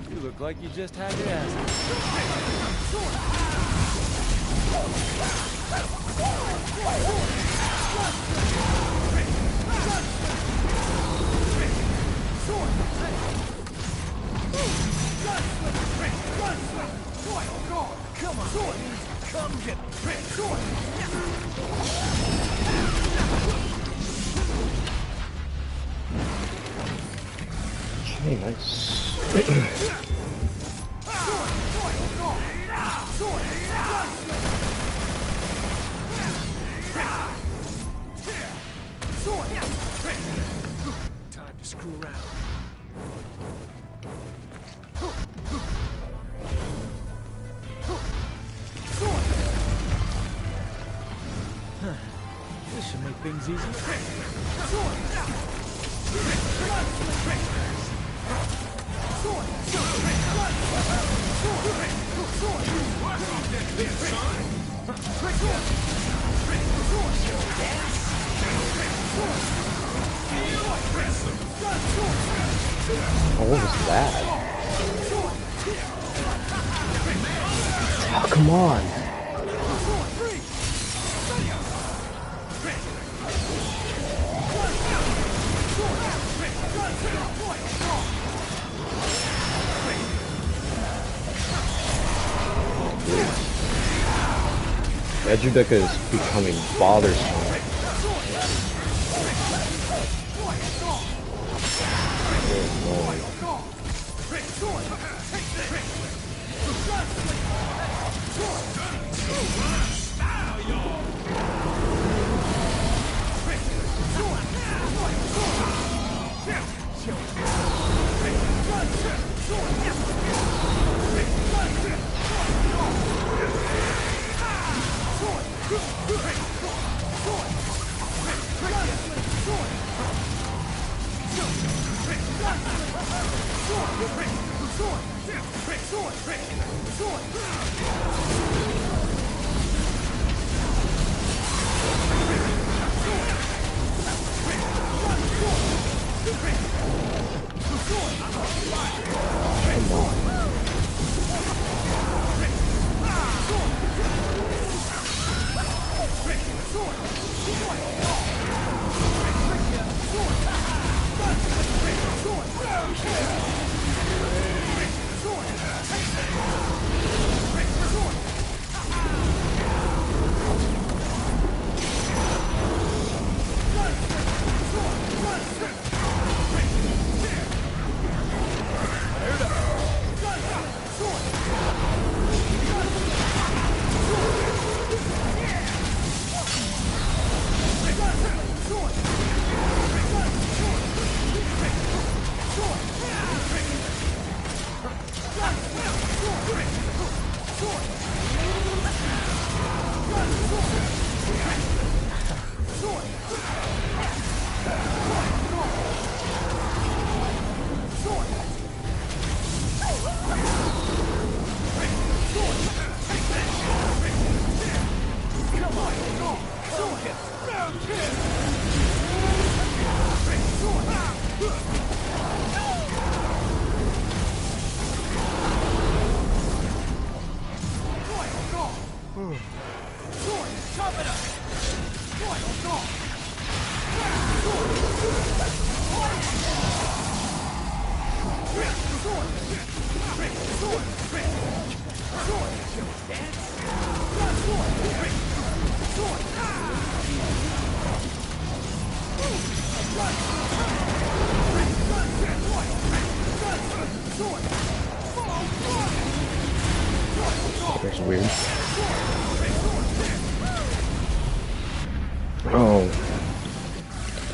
You look like you just had your ass. Come on, come get Okay, nice. time to screw around. This should make things easier. Oh, what was that? Oh, come on. Edudeka is becoming bothersome.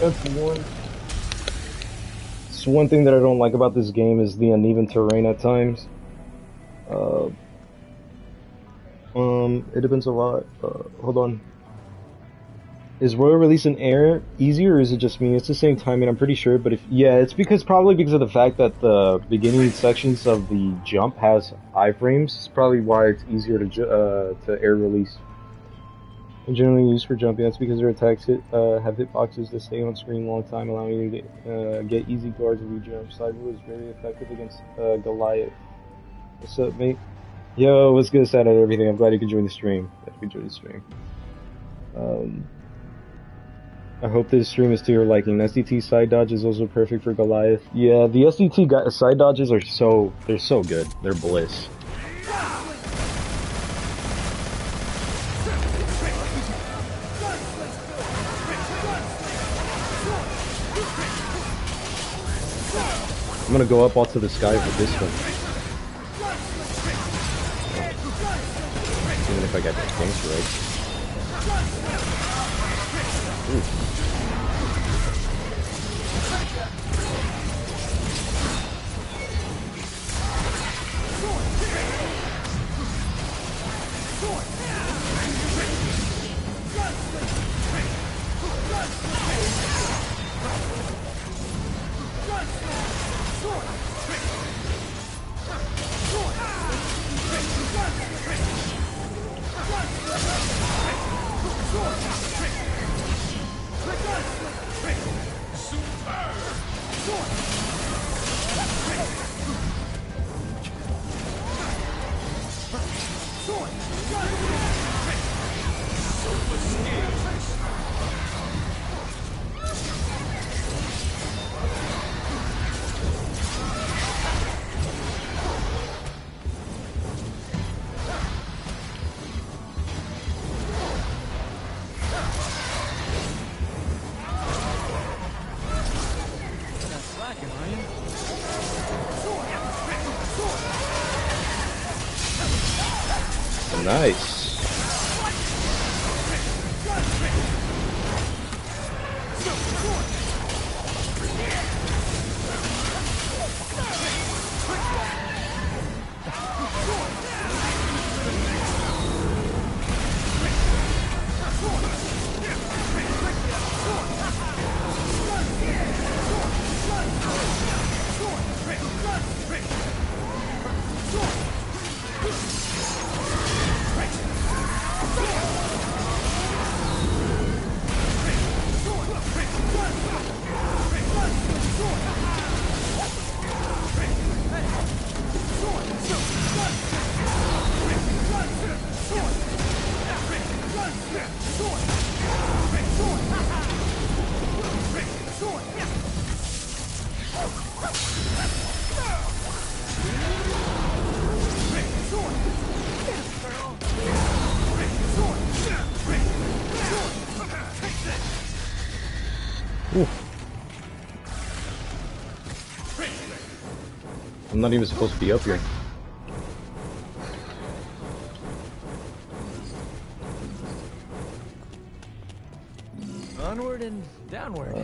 That's one. It's one thing that I don't like about this game is the uneven terrain at times. Uh, it depends a lot. Hold on. Is Royal Release in air easier or is it just me? It's the same timing, I'm pretty sure, but yeah, it's probably because of the fact that the beginning sections of the jump has iframes. It's probably why it's easier to air release. And generally used for jumping, that's because their attacks have hitboxes that stay on screen a long time, allowing you to get easy guards if you jump. Cyber is very effective against Goliath. What's up, mate? Yo, what's good, sad at everything? I'm glad you could join the stream. Glad you could join the stream. I hope this stream is to your liking. SDT side dodge is also perfect for Goliath. Yeah, the SDT side dodges are they're so good. They're bliss. I'm gonna go up all to the sky for this one. Even if I get the things right. Ooh. Nice. I'm not even supposed to be up here. Onward and downward.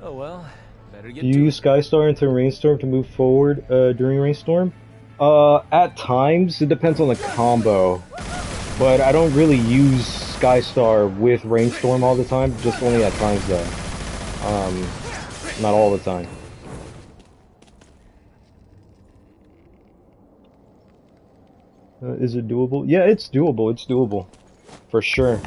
Oh well, better get Do you use Skystar into Rainstorm to move forward during Rainstorm? At times, it depends on the combo. But I don't really use Skystar with Rainstorm all the time, just only at times though. Not all the time. Is it doable? Yeah, it's doable. It's doable. For sure.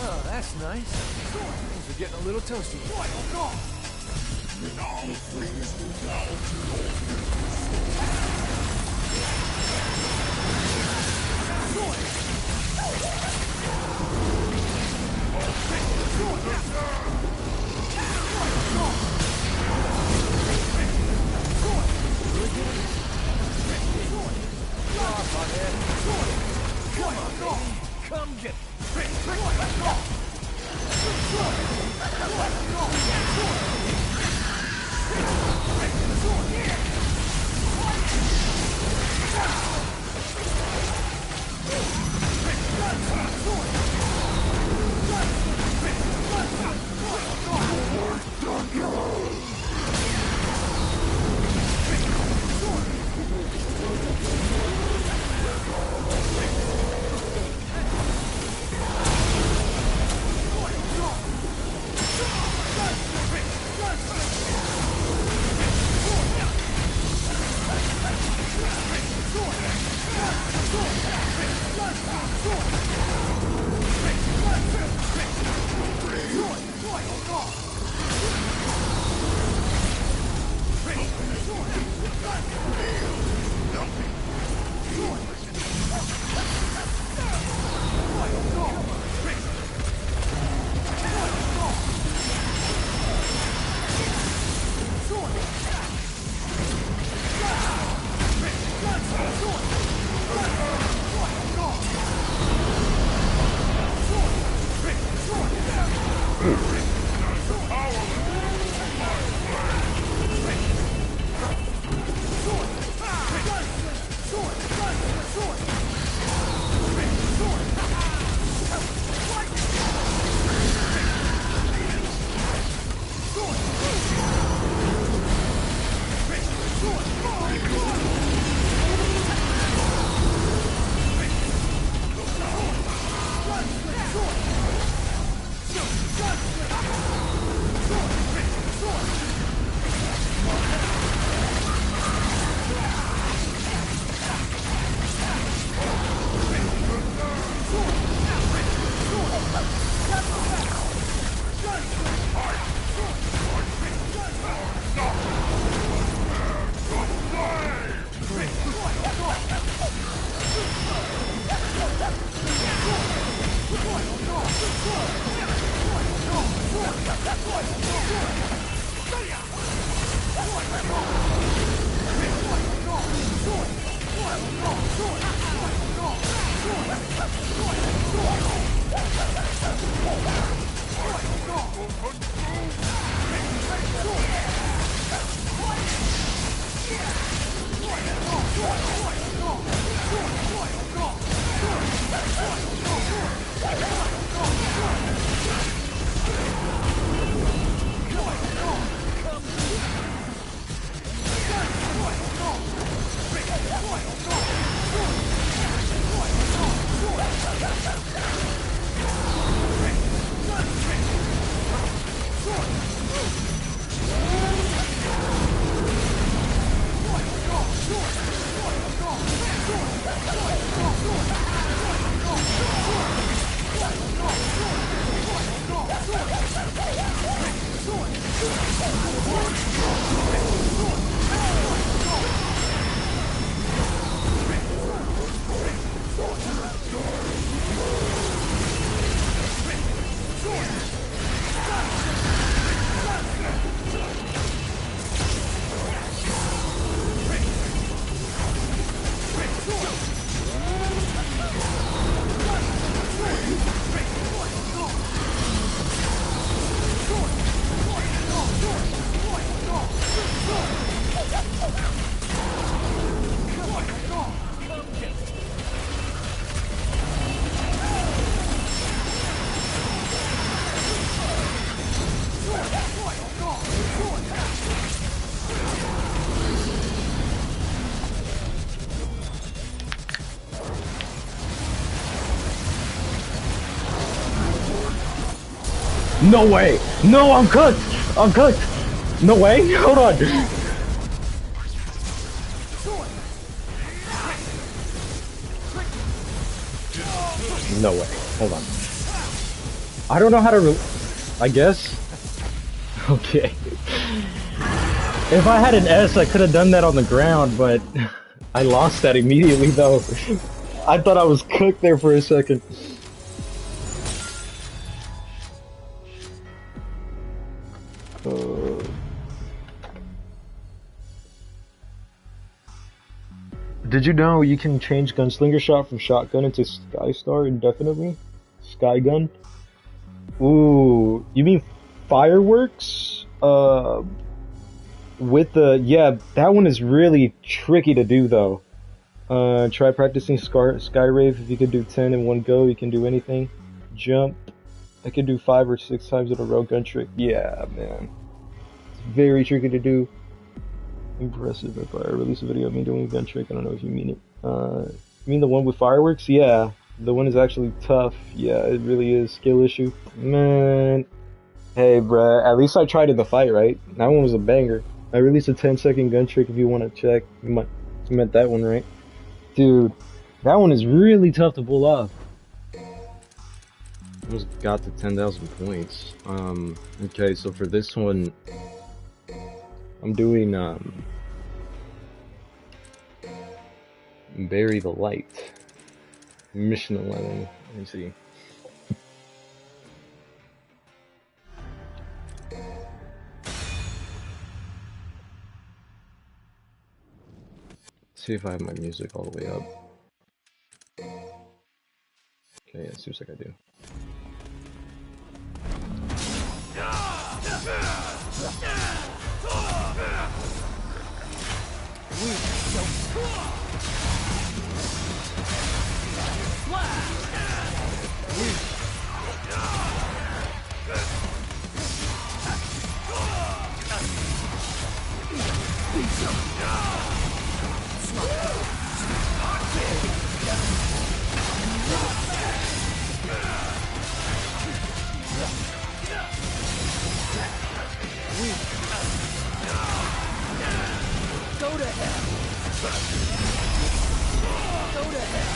Oh, that's nice. Things are getting a little toasty. Come get No way! No, I'm cooked! I'm cooked! No way! Hold on! No way. Hold on. I don't know how to I guess? Okay. If I had an S, I could have done that on the ground, but I lost that immediately, though. I thought I was cooked there for a second. Did you know you can change Gunslinger Shot from shotgun into Skystar indefinitely? Skygun? Ooh, you mean fireworks? With the, yeah, that one is really tricky to do though. Try practicing Skyrave. If you can do 10 in one go, you can do anything. Jump. I can do 5 or 6 times in a row. Gun trick. Yeah, man. It's very tricky to do. Impressive. If I release a video of me doing a gun trick, I don't know if you mean it. You mean the one with fireworks? Yeah. The one is actually tough. Yeah, it really is. Skill issue. Man. Hey, bruh. At least I tried in the fight, right? That one was a banger. I released a 10-second gun trick if you want to check. You meant that one, right? Dude, that one is really tough to pull off. Almost got to 10,000 points. Okay, so for this one, I'm doing, Bury the Light. Mission 11. Let me see. See if I have my music all the way up. Okay, yeah, it seems like I do. Go to hell! Go to hell!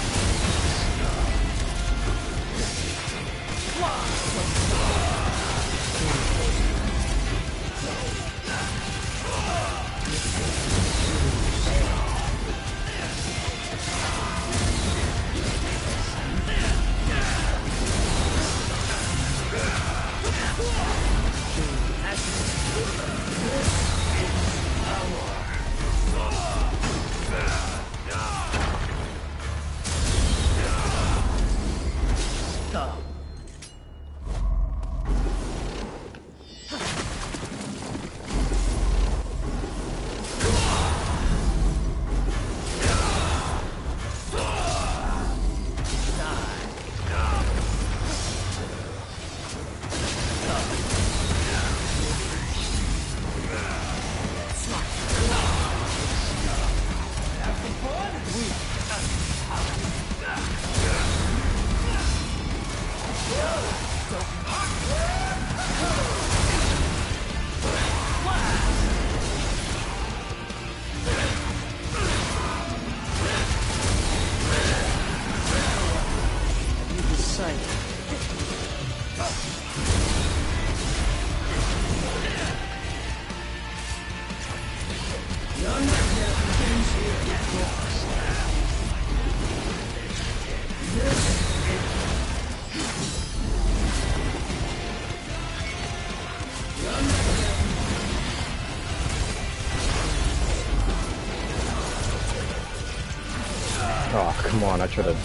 Oh, come on, I tried to...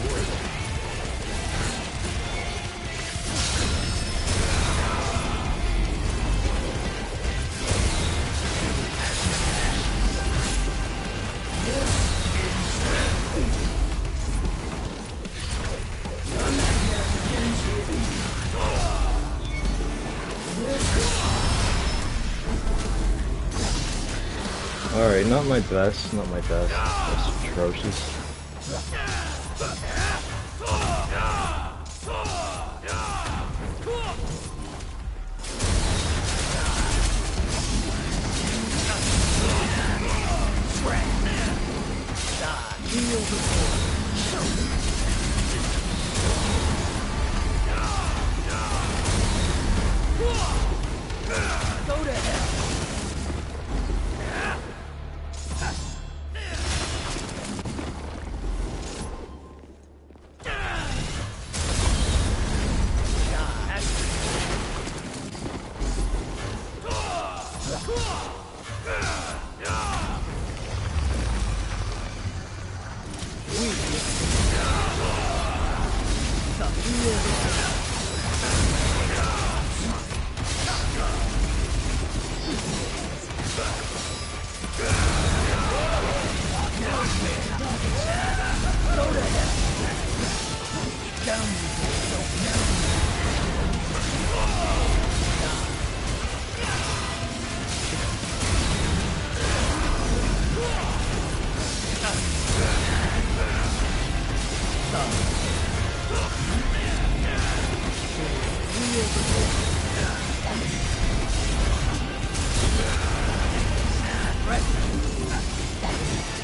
Alright, not my best, not my best. That's atrocious. Go to hell.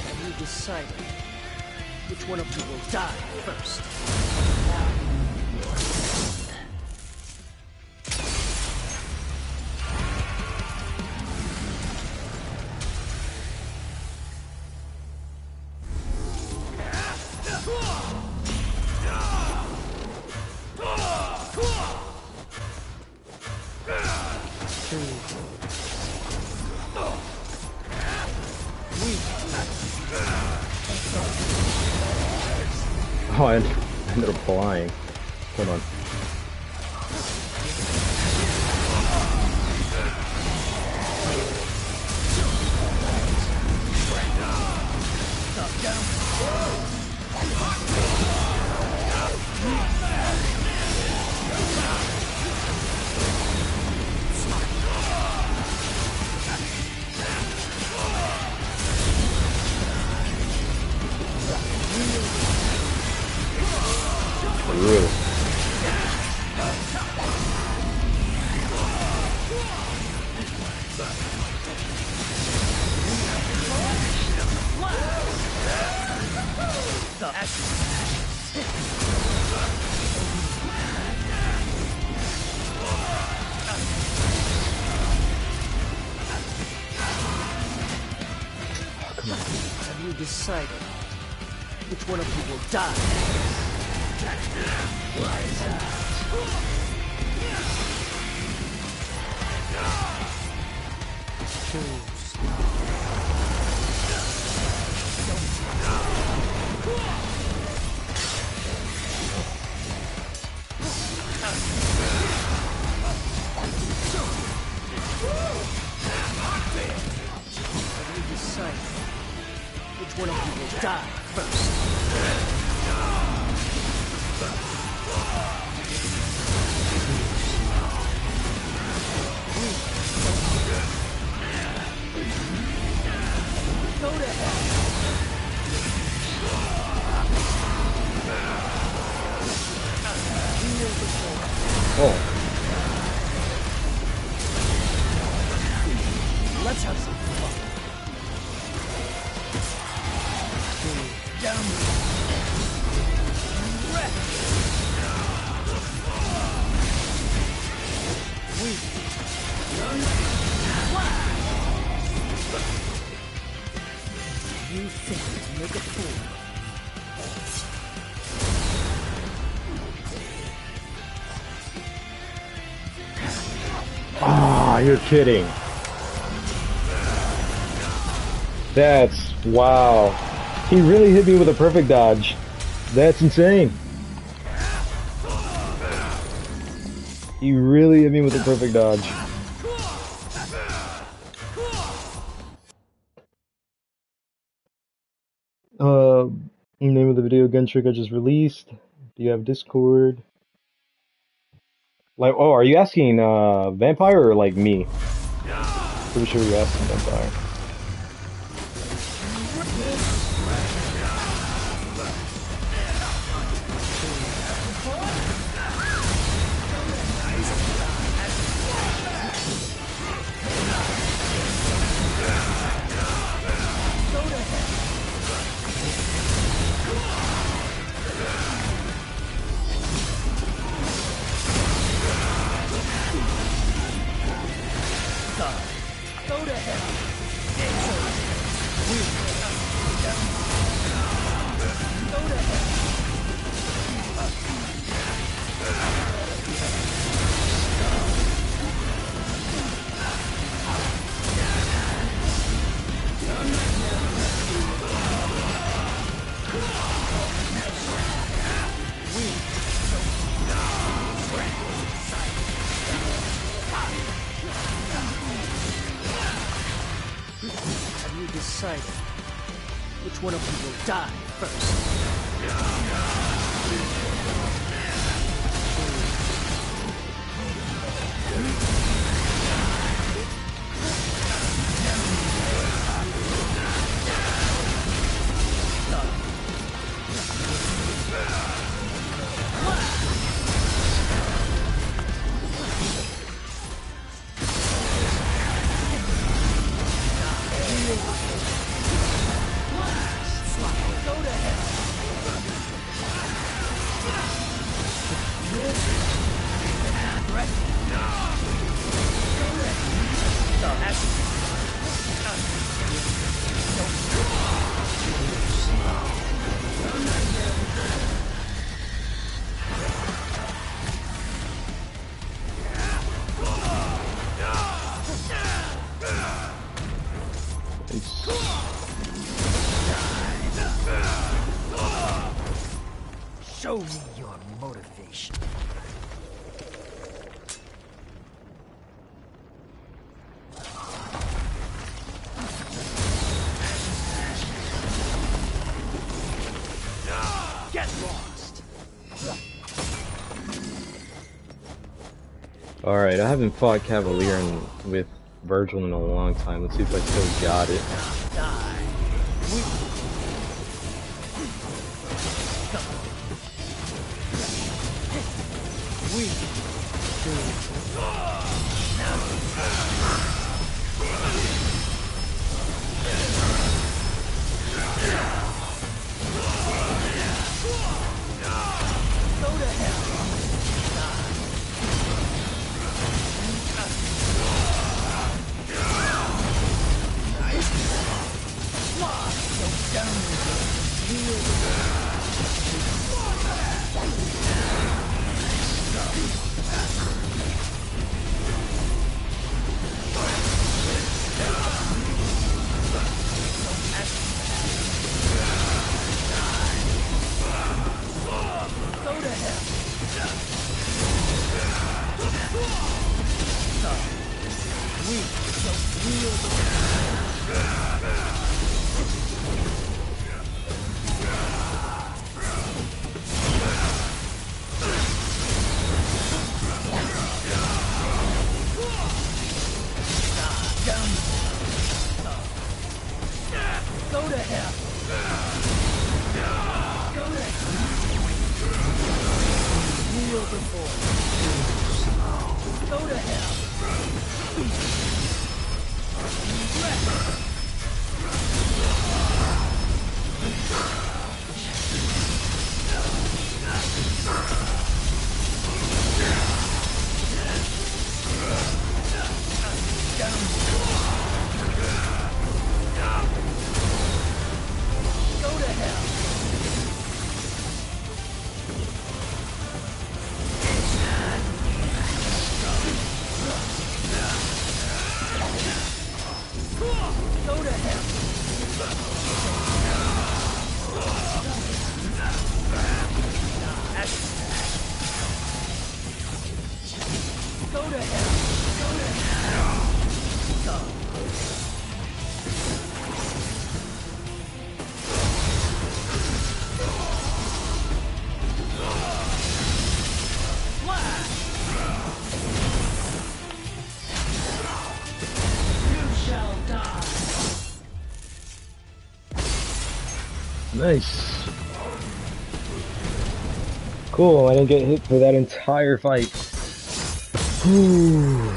Have you decided which one of you will die first? Oh, I ended up flying. Hold on. Really? Have you decided which one of you will die? Have you decided which one of you will die first? Go to hell. Oh. Let's have some fun. Down. You think you can make a fool? Ah, you're kidding. That's wow. He really hit me with a perfect dodge. That's insane. He really hit me with a perfect dodge. Name of the video gun trick I just released. Do you have Discord? Like, oh, are you asking Vampire or like me? Pretty sure you're asking Vampire. decided. Which one of you will die first? Show me your motivation. Get lost. Alright, I haven't fought Cavalier with Virgil in a long time. Let's see if I still got it. Die. Nice. Cool, I didn't get hit for that entire fight. Whew.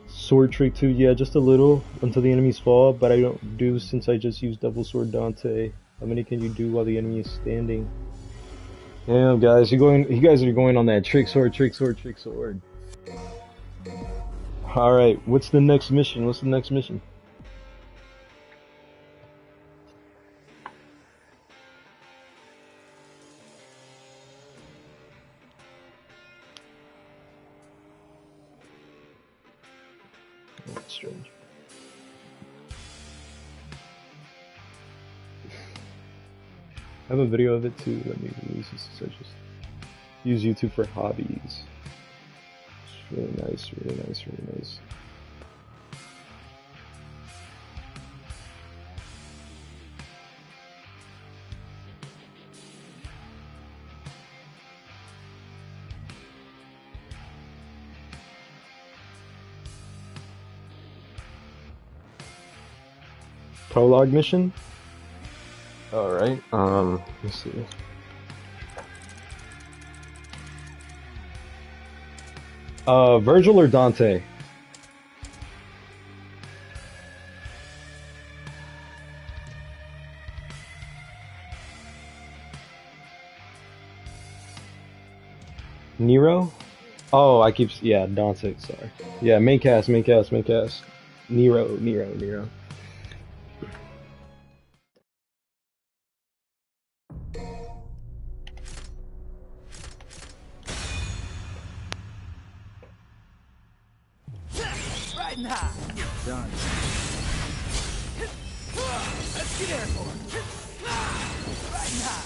Sword trick too, yeah, just a little until the enemies fall, but I don't do since I just use double sword Dante. How many can you do while the enemy is standing? Damn, guys, you guys are going on that trick sword, trick sword, trick sword. All right, what's the next mission? What's the next mission? strange. I have a video of it too. Let me release this searches. Use YouTube for hobbies. It's really nice, really nice, really nice. Prologue mission? Alright, let's see. Virgil or Dante? Nero? Oh, I keep, yeah, Dante, sorry. Yeah, main cast, main cast, main cast. Nero, Nero, Nero. Riding high. Done. Let's get airborne. Riding high.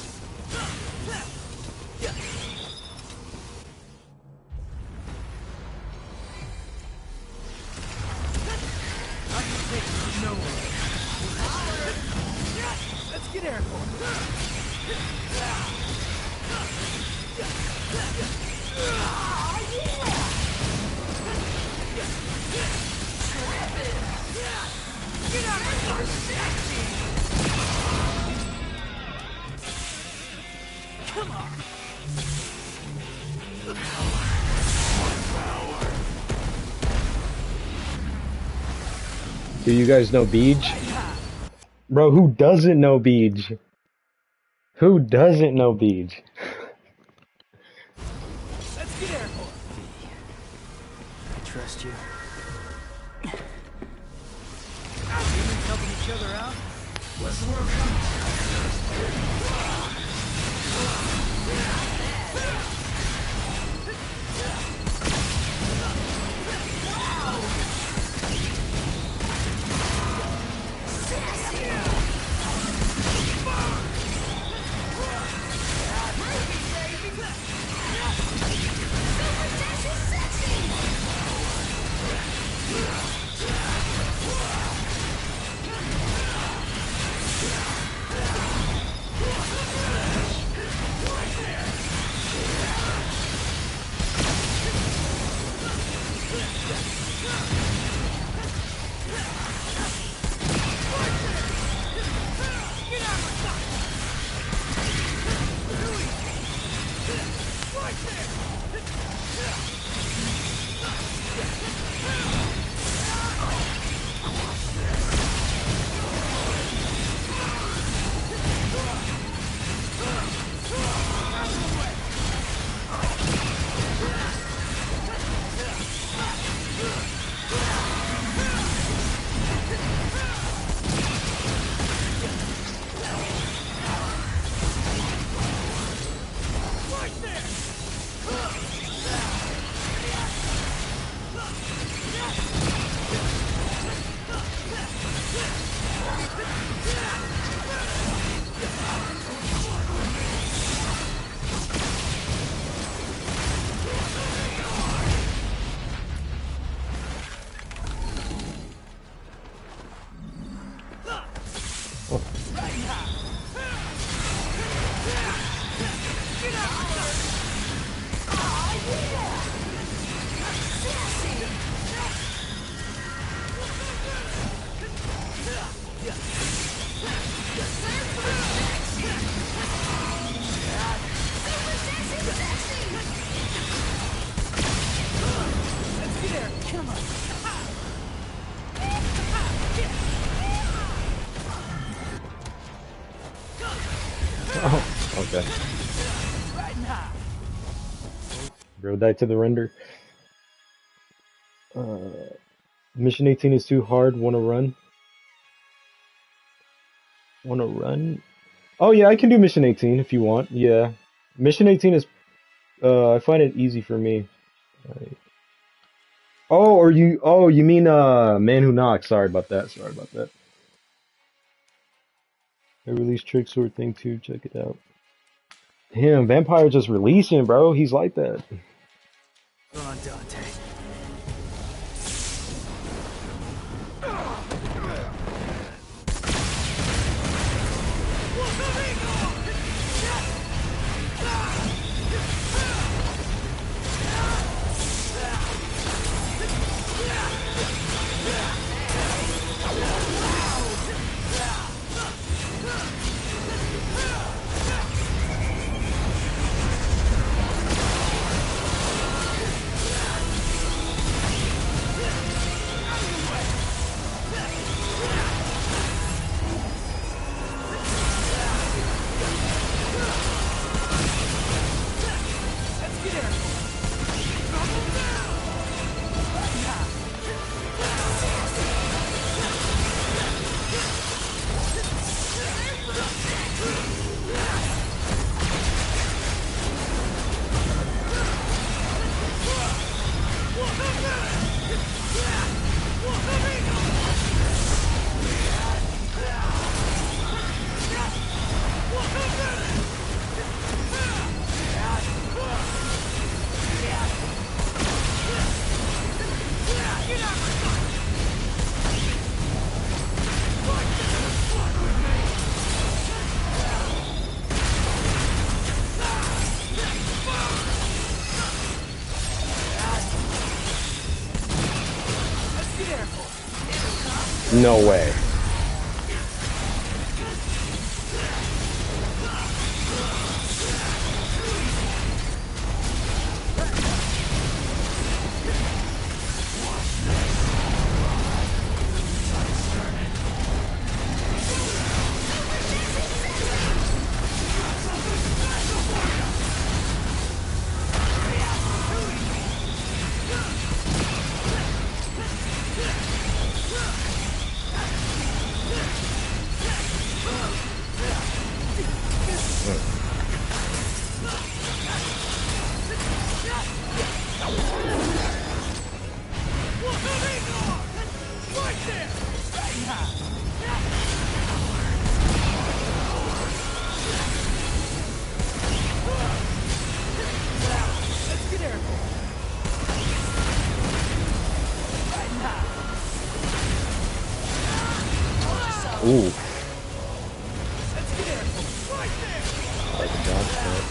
I can take it to nowhere. Let's get airborne. Get out of my section! Come on! Do you guys know Beej? Bro, who doesn't know Beej? Who doesn't know Beej? Let's get airborne! I trust you. Humans helping each other out? What's the world coming? Okay. Bro died to the render. Mission 18 is too hard. Wanna run? Wanna run? Oh yeah, I can do Mission 18 if you want. Yeah. Mission 18 is I find it easy for me. Oh, or you? Oh, you mean Man Who Knocks? Sorry about that. Sorry about that. I released Trick Sword thing too. Check it out. Damn, Vampire just releasing, bro. He's like that. Come on, Dante. No way. Ooh. Like a jump cut.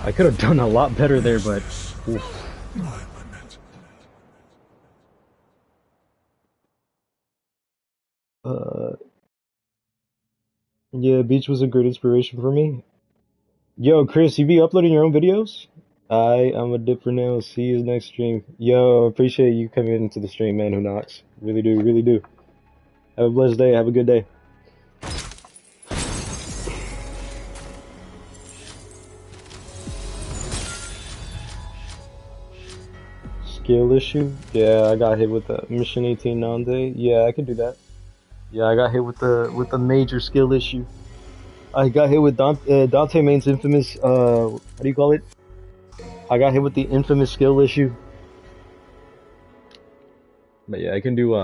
I could have done a lot better there, but oof. Uh, yeah, Beach was a great inspiration for me. Yo, Chris, you be uploading your own videos? I'm a dip for now. See you next stream. Yo, appreciate you coming into the stream, man. Who knocks? Really do, really do. Have a blessed day. Have a good day. Skill issue? Yeah, I got hit with the Mission 18 Nande. Yeah, I can do that. Yeah, I got hit with the major skill issue. I got hit with Dante Main's infamous how do you call it? I got hit with the infamous skill issue. But yeah, I can do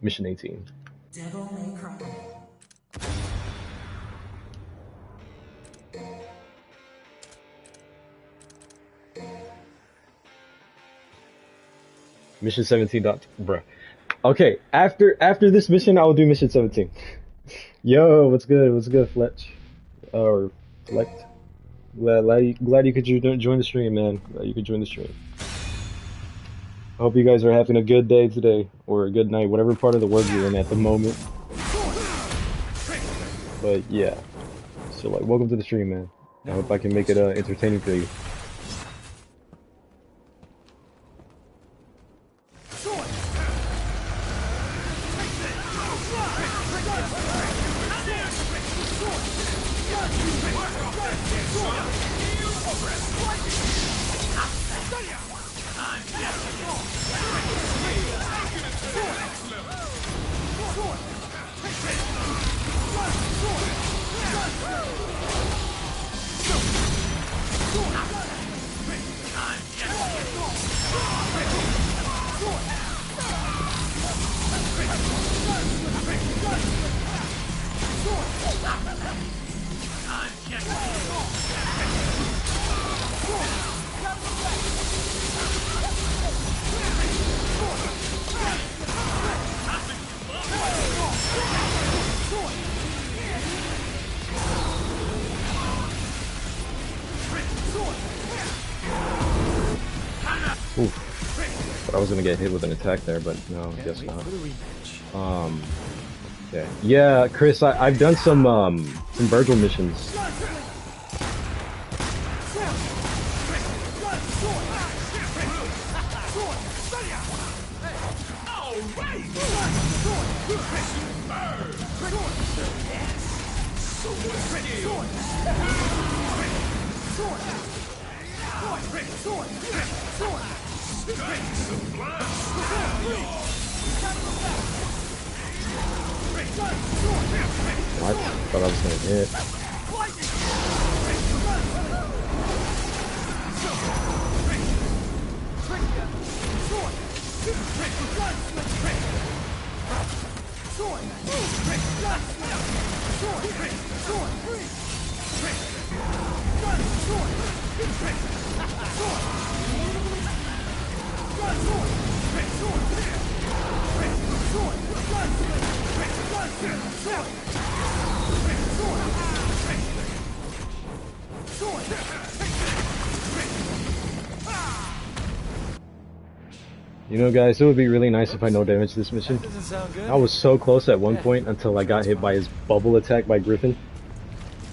Mission 18. Devil May Cry. Mission 17. Bruh. Okay, after this mission, I will do mission 17. Yo, what's good? What's good, Fletch? Or Flecht? Glad you could join the stream, man. Glad you could join the stream. I hope you guys are having a good day today, or a good night, whatever part of the world you're in at the moment. But yeah, so like, welcome to the stream, man. I hope I can make it entertaining for you. But I was gonna get hit with an attack there, but no, I guess not. Yeah, Chris, I've done some Virgil missions. What? Thought I was gonna hit. You know, guys, it would be really nice if I no damage this mission. I was so close at one point until I got hit by his bubble attack by Griffin.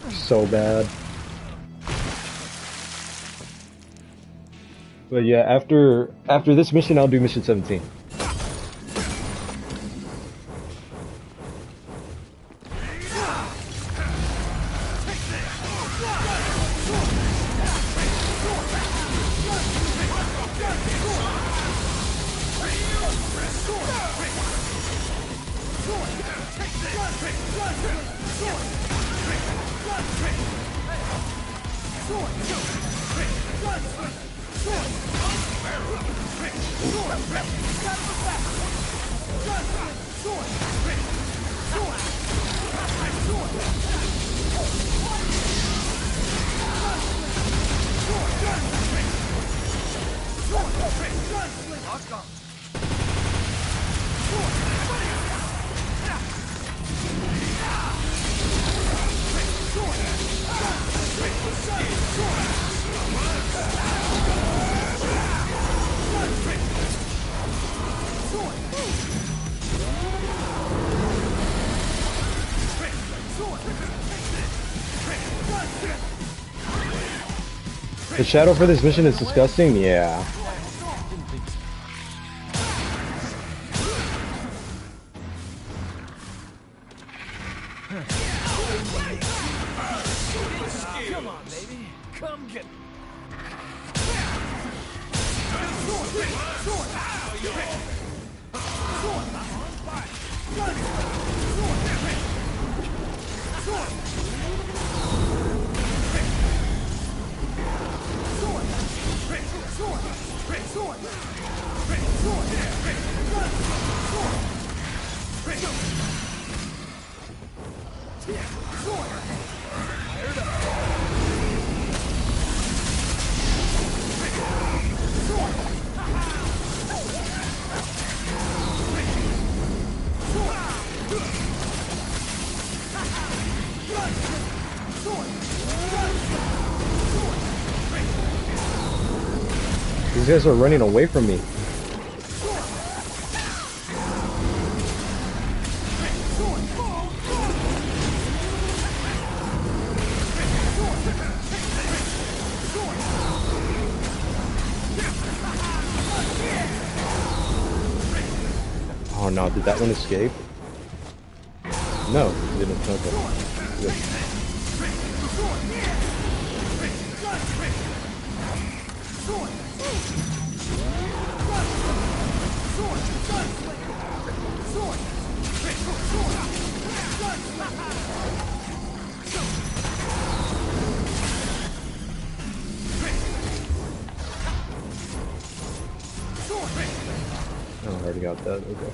So bad. But yeah, after this mission, I'll do mission 17. The shadow for this mission is disgusting? Yeah. Come on, baby. Come get me. These guys are running away from me. Oh no, did that one escape? No, it didn't. Okay. Good. Oh, I already got that. Okay.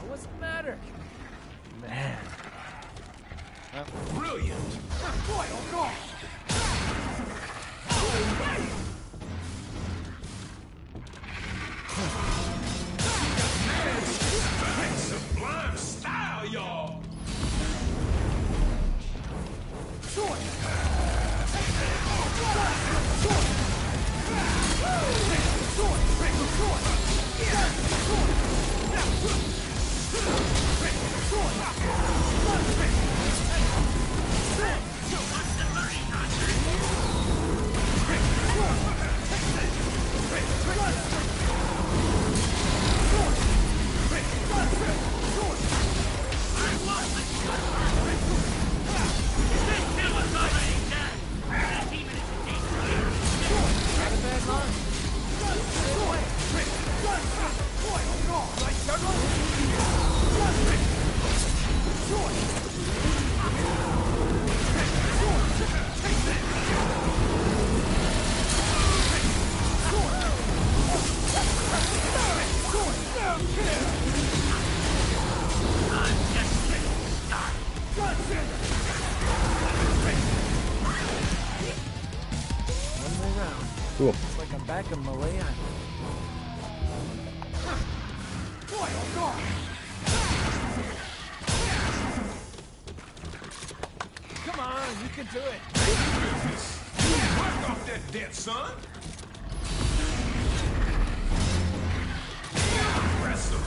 What's the matter? Man. Brilliant! Boy, oh God! Sublime style, y'all! Cool. It's like I'm back in Malay Island. Boy, oh God! Come on, you can do it. Business! You work off that debt, son! Impressive!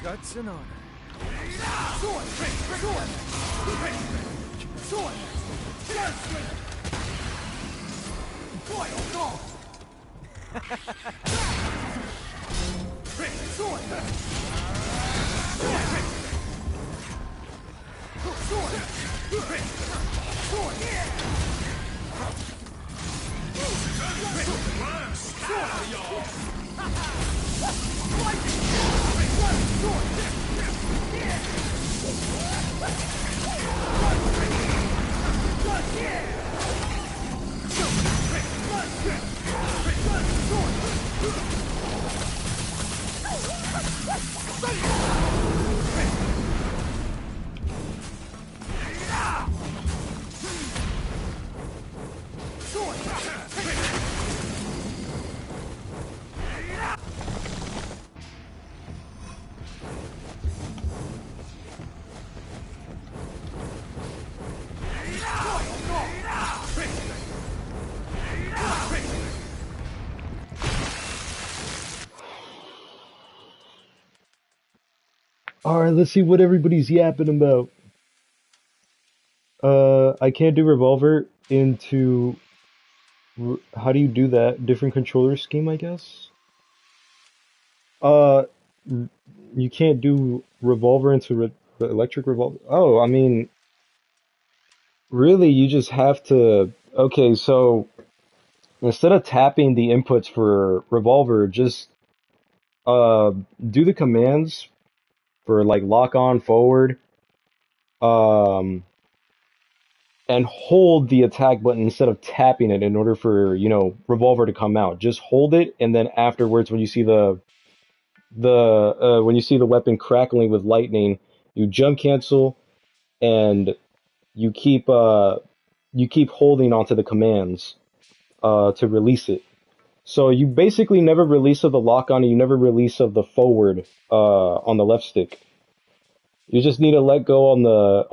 Guts and honor. Sublime style, y'all! Alright, let's see what everybody's yapping about. I can't do revolver into... How do you do that? Different controller scheme, I guess? Uh, you can't do revolver into electric revolver. Oh, I mean, really, you just have to. Okay, so instead of tapping the inputs for revolver, just uh do the commands for like lock on forward, um, and hold the attack button instead of tapping it in order for, revolver to come out. Just hold it, and then afterwards, when you see the weapon crackling with lightning, you jump cancel and you keep uh you keep holding onto the commands to release it. So you basically never release of the lock on and you never release of the forward on the left stick. You just need to let go on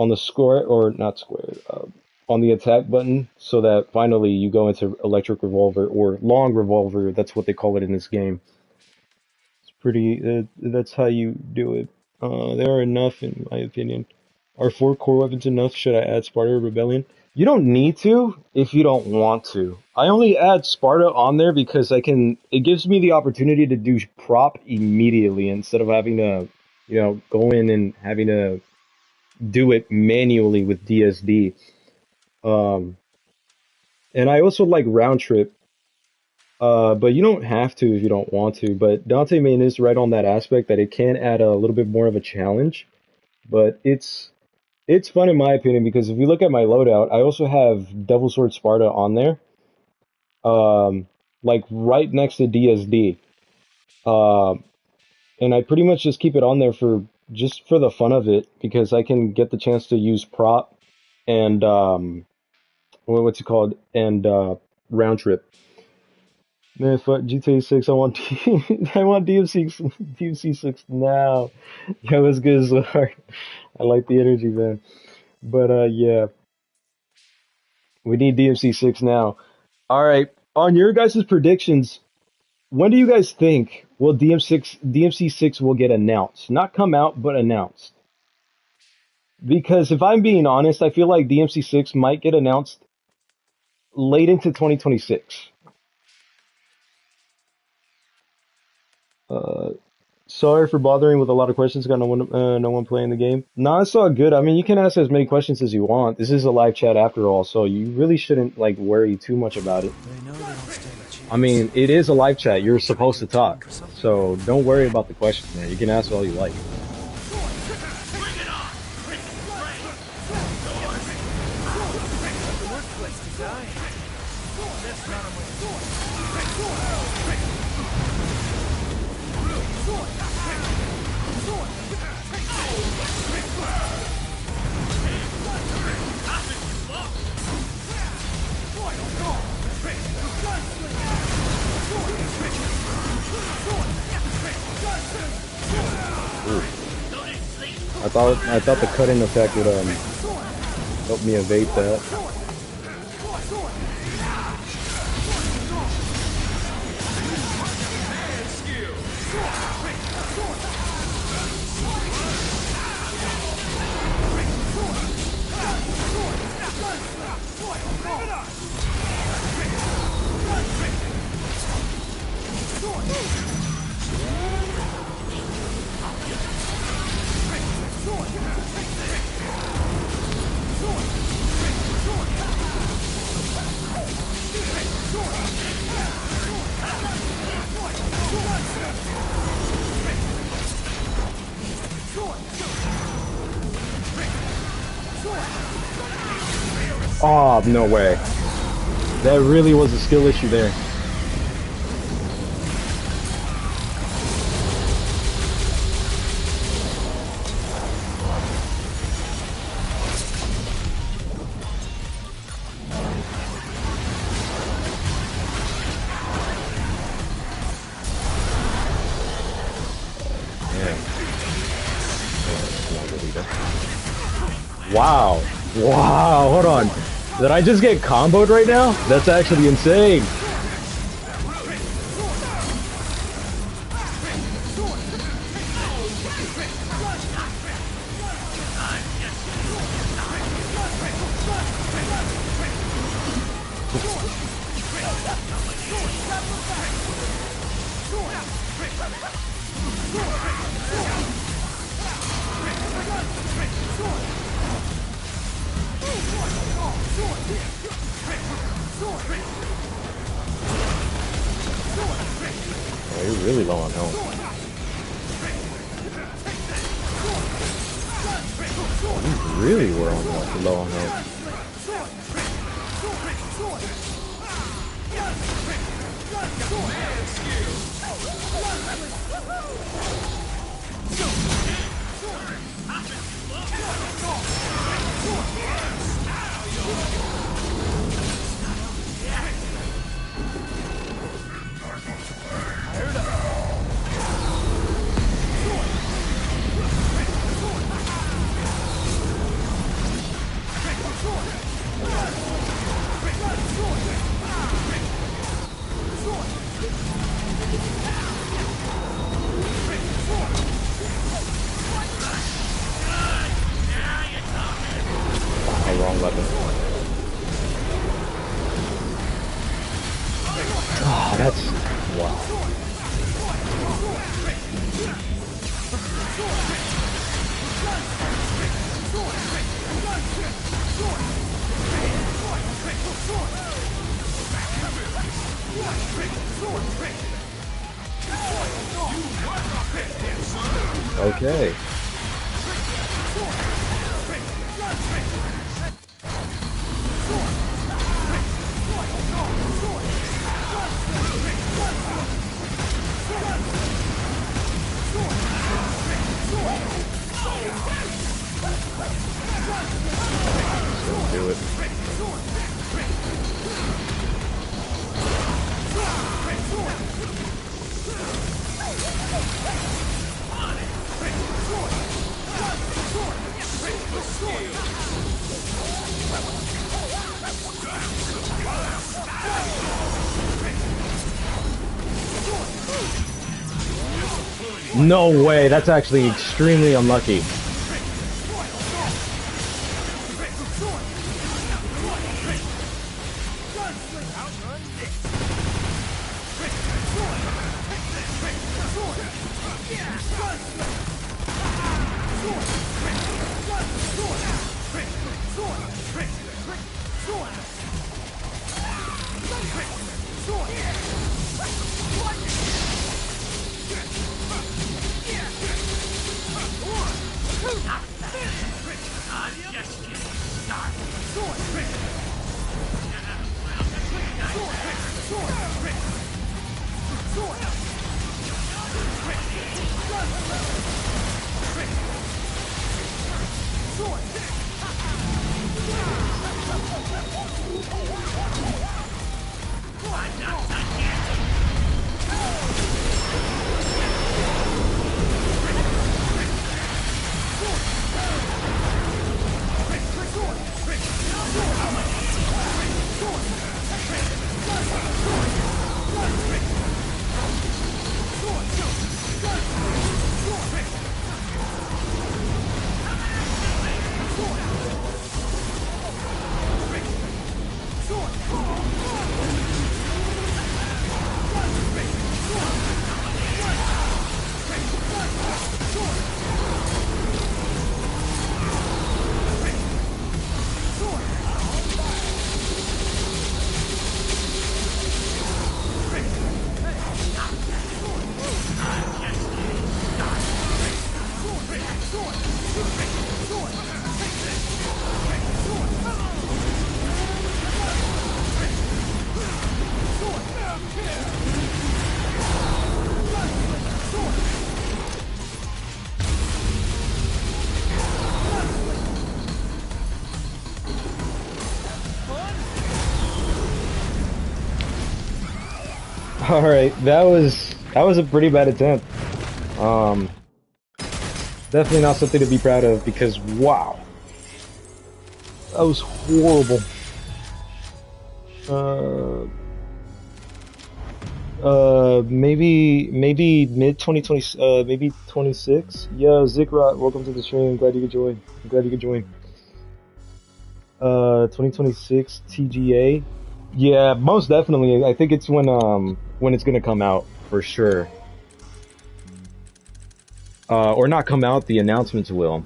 the square or not square on the attack button so that finally you go into electric revolver or long revolver. That's what they call it in this game. That's how you do it. There are enough, in my opinion. Are 4 core weapons enough? Should I add Sparta or Rebellion? You don't need to if you don't want to. I only add Sparta on there because it gives me the opportunity to do prop immediately instead of having to, go in and having to do it manually with DSD. Um, and I also like round trip. But you don't have to if you don't want to. But Dante Main is right on that aspect that it can add a little bit more of a challenge. But it's fun in my opinion because if you look at my loadout, I also have Devil Sword Sparta on there, like right next to DSD. Um, and I pretty much just keep it on there for just for the fun of it because I can get the chance to use prop and what's it called and round trip. Man, fuck GTA 6. I want I want DMC 6 now. Yo, it's good as hard. I like the energy, man. But yeah, we need DMC 6 now. All right, on your guys' predictions, when do you guys think will DMC 6 will get announced? Not come out, but announced. Because if I'm being honest, I feel like DMC 6 might get announced late into 2026. Uh, Sorry for bothering with a lot of questions. Got no one playing the game. No, it's all good. I mean, you can ask as many questions as you want. This is a live chat after all, so you really shouldn't like worry too much about it. I mean, it is a live chat. You're supposed to talk, so don't worry about the questions, man. You can ask all you like. I thought the cut-in effect would help me evade that. Oh, no way. That really was a skill issue there. Wow. Wow, hold on. Did I just get comboed right now? That's actually insane. Oh, you're really low on health. You really were on low on health. Wrong weapon. Oh, that's wow. Okay. Let's do it. No way, that's actually extremely unlucky. All right, that was a pretty bad attempt. Definitely not something to be proud of because wow, that was horrible. Maybe mid 2020, maybe 26. Yeah, Zikrot, welcome to the stream. Glad you could join. I'm glad you could join. 2026 TGA. Yeah, most definitely. I think it's when it's gonna come out. for sure. Or not come out, the announcements will.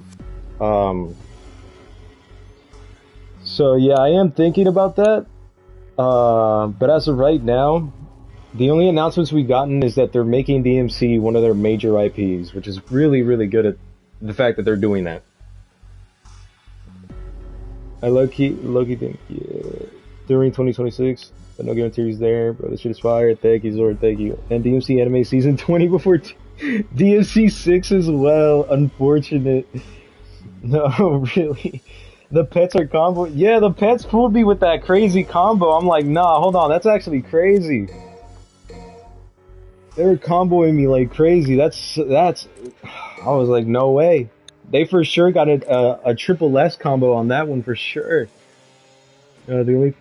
So yeah, I am thinking about that. But as of right now, the only announcements we've gotten is that they're making DMC one of their major IPs, which is really, really good at the fact that they're doing that. I low-key think, yeah, during 2026, but no guarantees there, bro. This shit is fire. Thank you, Zord. Thank you. And DMC Anime Season 20 before DMC 6 as well. Unfortunate. No, really. The pets are combo. Yeah, the pets fooled me with that crazy combo. I'm like, nah, hold on. That's actually crazy. They were comboing me like crazy. That's. I was like, no way. They for sure got a triple S combo on that one for sure. The only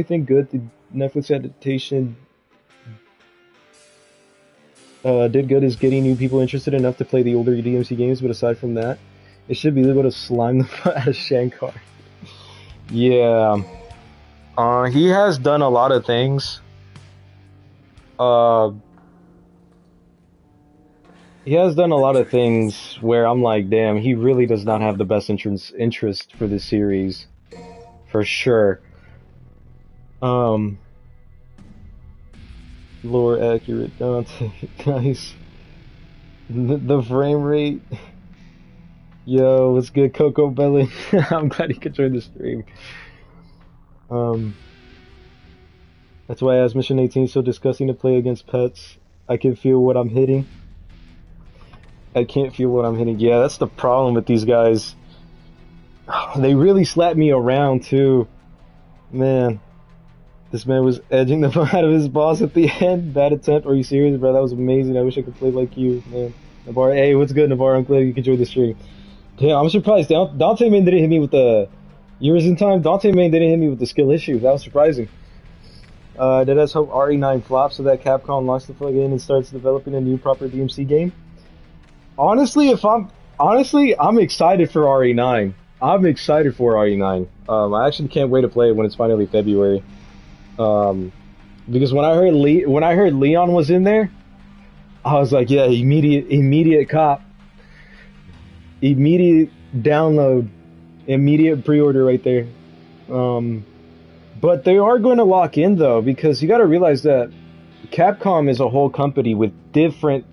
thing good the Netflix adaptation did good is getting new people interested enough to play the older DMC games. But aside from that, it should be able to slime the fuck out of Shankar. Yeah, he has done a lot of things. He has done a lot of things where I'm like, damn, he really does not have the best interest for this series, for sure. Lore accurate, Dante, nice. The frame rate. Yo, what's good, Coco Belly? I'm glad you could join the stream. That's why I asked Mission 18 so disgusting to play against pets. I can feel what I'm hitting. I can't feel what I'm hitting. Yeah, that's the problem with these guys. They really slapped me around too. Man. This man was edging the fuck out of his boss at the end. Bad attempt. Are you serious, bro? That was amazing. I wish I could play like you, man. Navarre, hey, what's good, Navarre? I'm glad you could join the stream. Damn, I'm surprised. Dante Main didn't hit me with the... Years in time, Dante Main didn't hit me with the skill issue. That was surprising. Let's hope RE9 flops so that Capcom locks the fuck in and starts developing a new proper DMC game. Honestly, I'm excited for RE9. I'm excited for RE9. I actually can't wait to play it when it's finally February. Because when I heard Leon was in there, I was like, yeah, immediate cop, immediate download, immediate pre-order right there. But they are going to lock in though, because you got to realize that Capcom is a whole company with different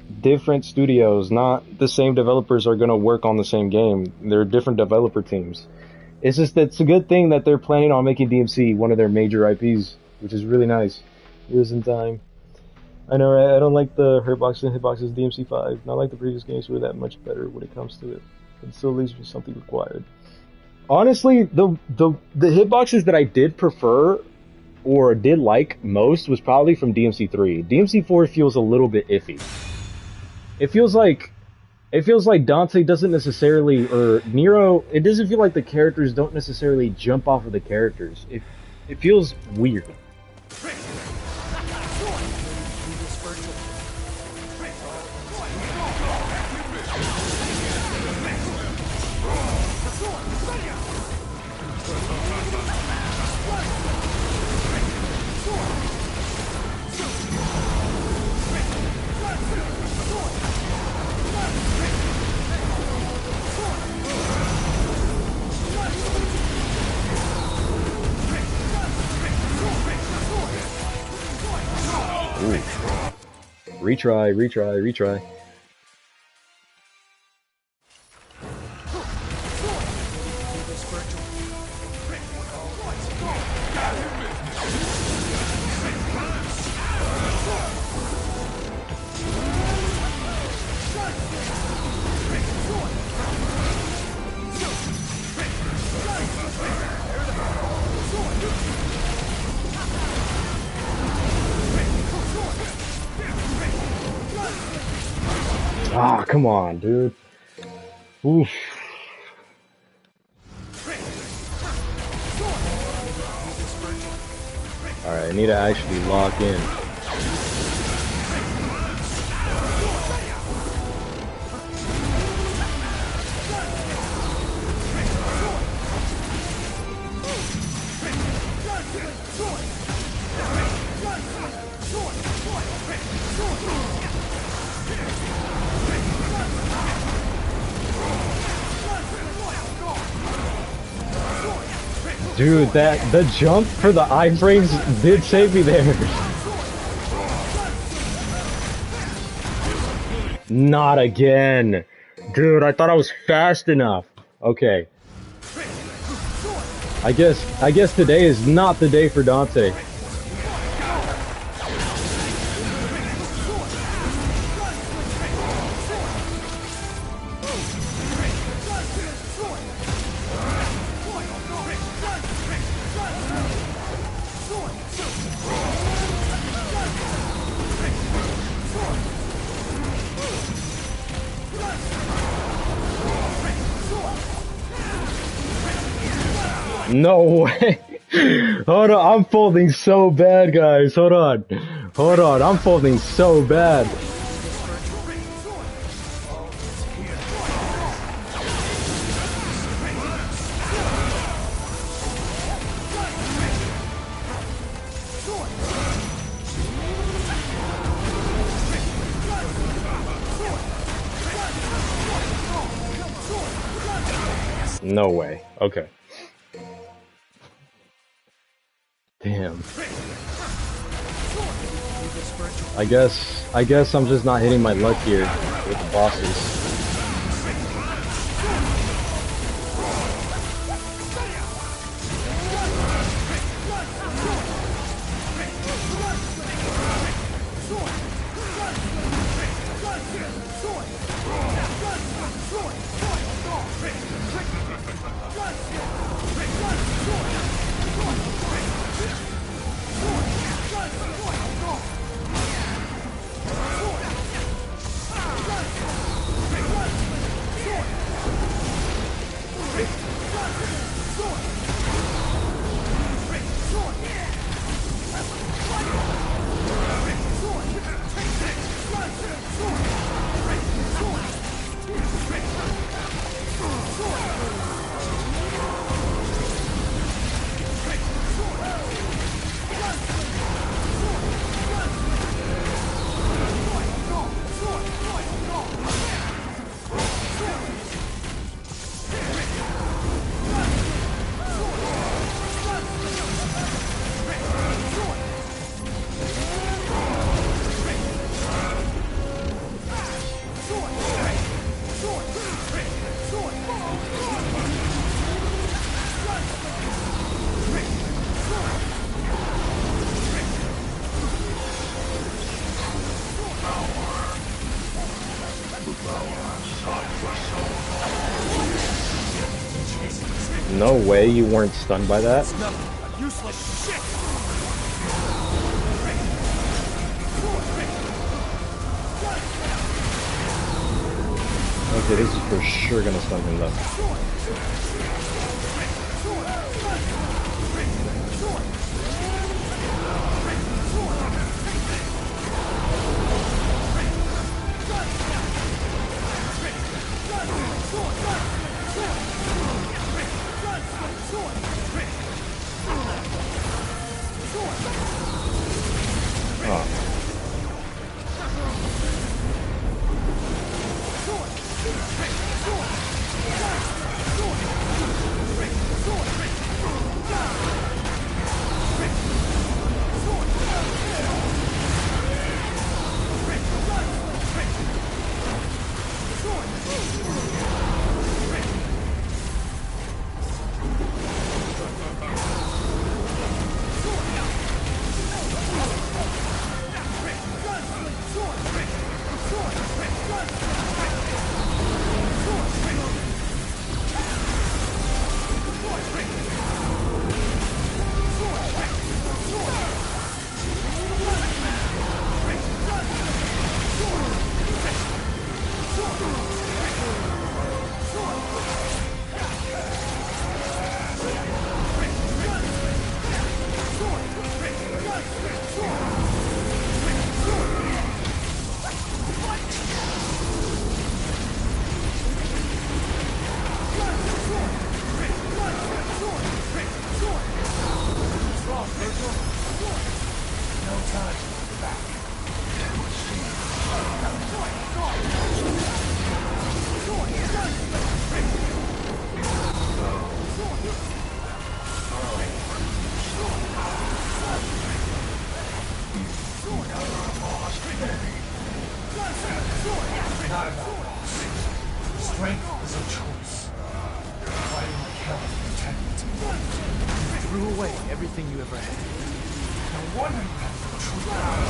studios. Not the same developers are going to work on the same game. They're different developer teams. It's just that it's a good thing that they're planning on making DMC one of their major IPs, which is really nice. Years in time. I know, right? I don't like the Hurtbox and Hitbox's DMC5. Not like the previous games were that much better when it comes to it. But it still leaves me something required. Honestly, the hitboxes that I did prefer or did like most was probably from DMC3. DMC4 feels a little bit iffy. It feels like Dante doesn't necessarily, or Nero, it doesn't feel like the characters don't necessarily jump off of the characters. It feels weird. Retry. Ah, come on, dude. Oof. Alright, I need to actually lock in. Dude, the jump for the iframes did save me there. Not again. Dude, I thought I was fast enough. Okay. I guess today is not the day for Dante. No way. Hold on, I'm folding so bad, guys. Hold on. Hold on, I'm folding so bad. No way. Okay. Damn. I guess I'm just not hitting my luck here with the bosses. No way you weren't stunned by that. Useless shit. Okay, this is for sure gonna stun him though. Not about loss. Strength is a choice. Fighting like hell to protect it. You threw away everything you ever had. No wonder you have no true power.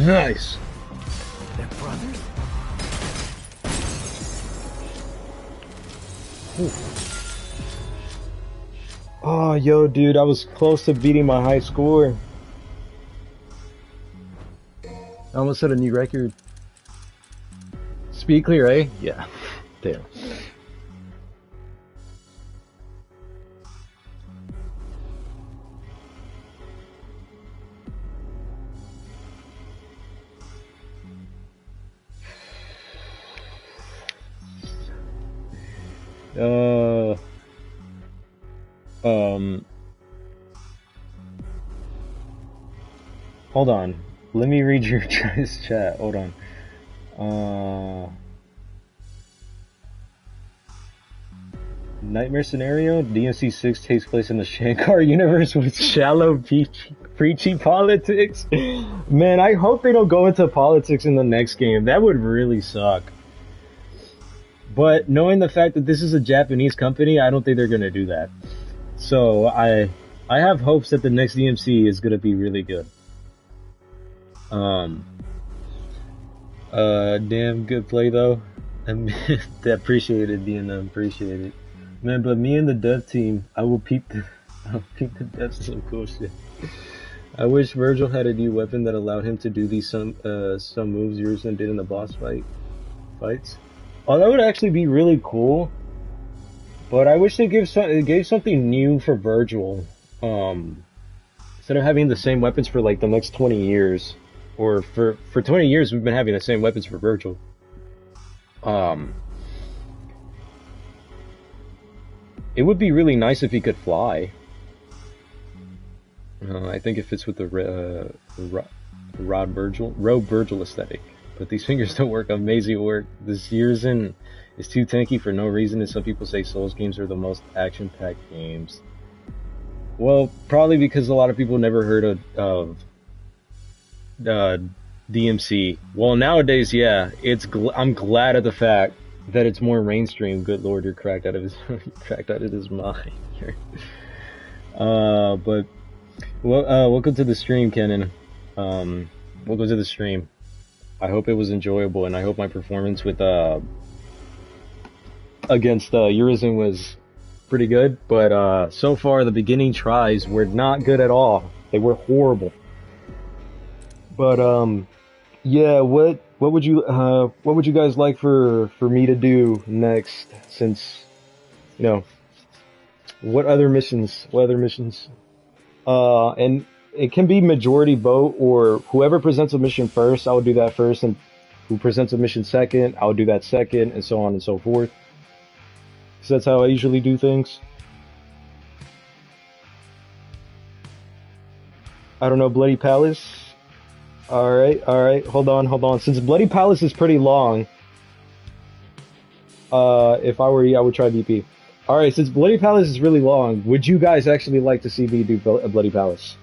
Nice. They're brothers? Oh, yo, dude, I was close to beating my high score. I almost set a new record. Speed clear, eh? Yeah. Damn. Hold on. Let me read your guys' chat. Hold on. Nightmare scenario? DMC 6 takes place in the Shankar universe with shallow, preachy politics. Man, I hope they don't go into politics in the next game. That would really suck. But knowing the fact that this is a Japanese company, I don't think they're gonna do that. So I have hopes that the next DMC is gonna be really good. Damn good play though. Appreciate it, DNM, appreciate it. Man, but me and the dev team, I'll peep the devs some cool shit. I wish Virgil had a new weapon that allowed him to do these some moves Yurisen did in the boss fights. Oh, that would actually be really cool. But I wish they gave something new for Virgil. Instead of having the same weapons for like the next 20 years. Or for 20 years we've been having the same weapons for Virgil. It would be really nice if he could fly. I think it fits with the Rob Virgil aesthetic. But these fingers don't work amazing work. This Yurisen is too tanky for no reason, and some people say Souls games are the most action-packed games. Well, probably because a lot of people never heard of DMC. Well, nowadays, yeah, I'm glad at the fact that it's more mainstream. Good lord, you're cracked out of his mind here. But welcome to the stream, Kenan. Welcome to the stream. I hope it was enjoyable, and I hope my performance with against Urizen was pretty good. But so far the beginning tries were not good at all. They were horrible. But yeah, what would you guys like for me to do next? Since you know, what other missions? And it can be majority vote, or whoever presents a mission first, I would do that first, and who presents a mission second, I would do that second, and so on and so forth. So that's how I usually do things. I don't know, Bloody Palace. Alright, hold on. Since Bloody Palace is pretty long, if I were you, I would try VP. Alright, since Bloody Palace is really long, would you guys actually like to see me do Bloody Palace?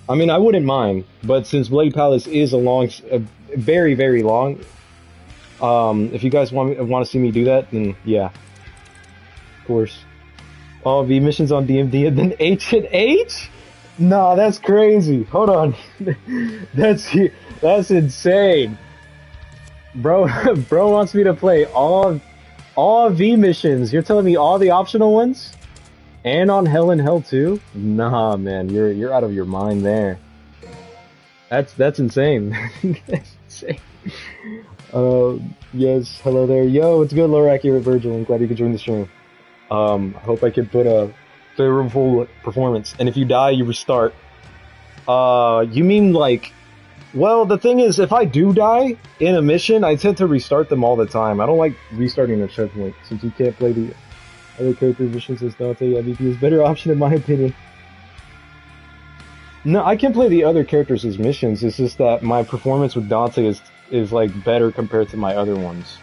I mean, I wouldn't mind, but since Bloody Palace is very, very long, if you guys want to see me do that, then yeah, of course. Oh, V missions on DMD and then H&H? Nah, that's crazy. Hold on. That's insane. Bro wants me to play all V missions. You're telling me all the optional ones? And on Hell in Hell too? Nah, man, you're out of your mind there. That's insane. That's insane. Yes, hello there. Yo, it's good, Lore Accurate Virgil. I'm glad you could join the stream. I hope I could put a favorable performance. And if you die, you restart. You mean like... Well, the thing is, if I do die in a mission, I tend to restart them all the time. I don't like restarting a checkpoint, since you can't play the other character missions as Dante. MVP is a better option in my opinion. No, I can play the other characters as missions. It's just that my performance with Dante is like better compared to my other ones.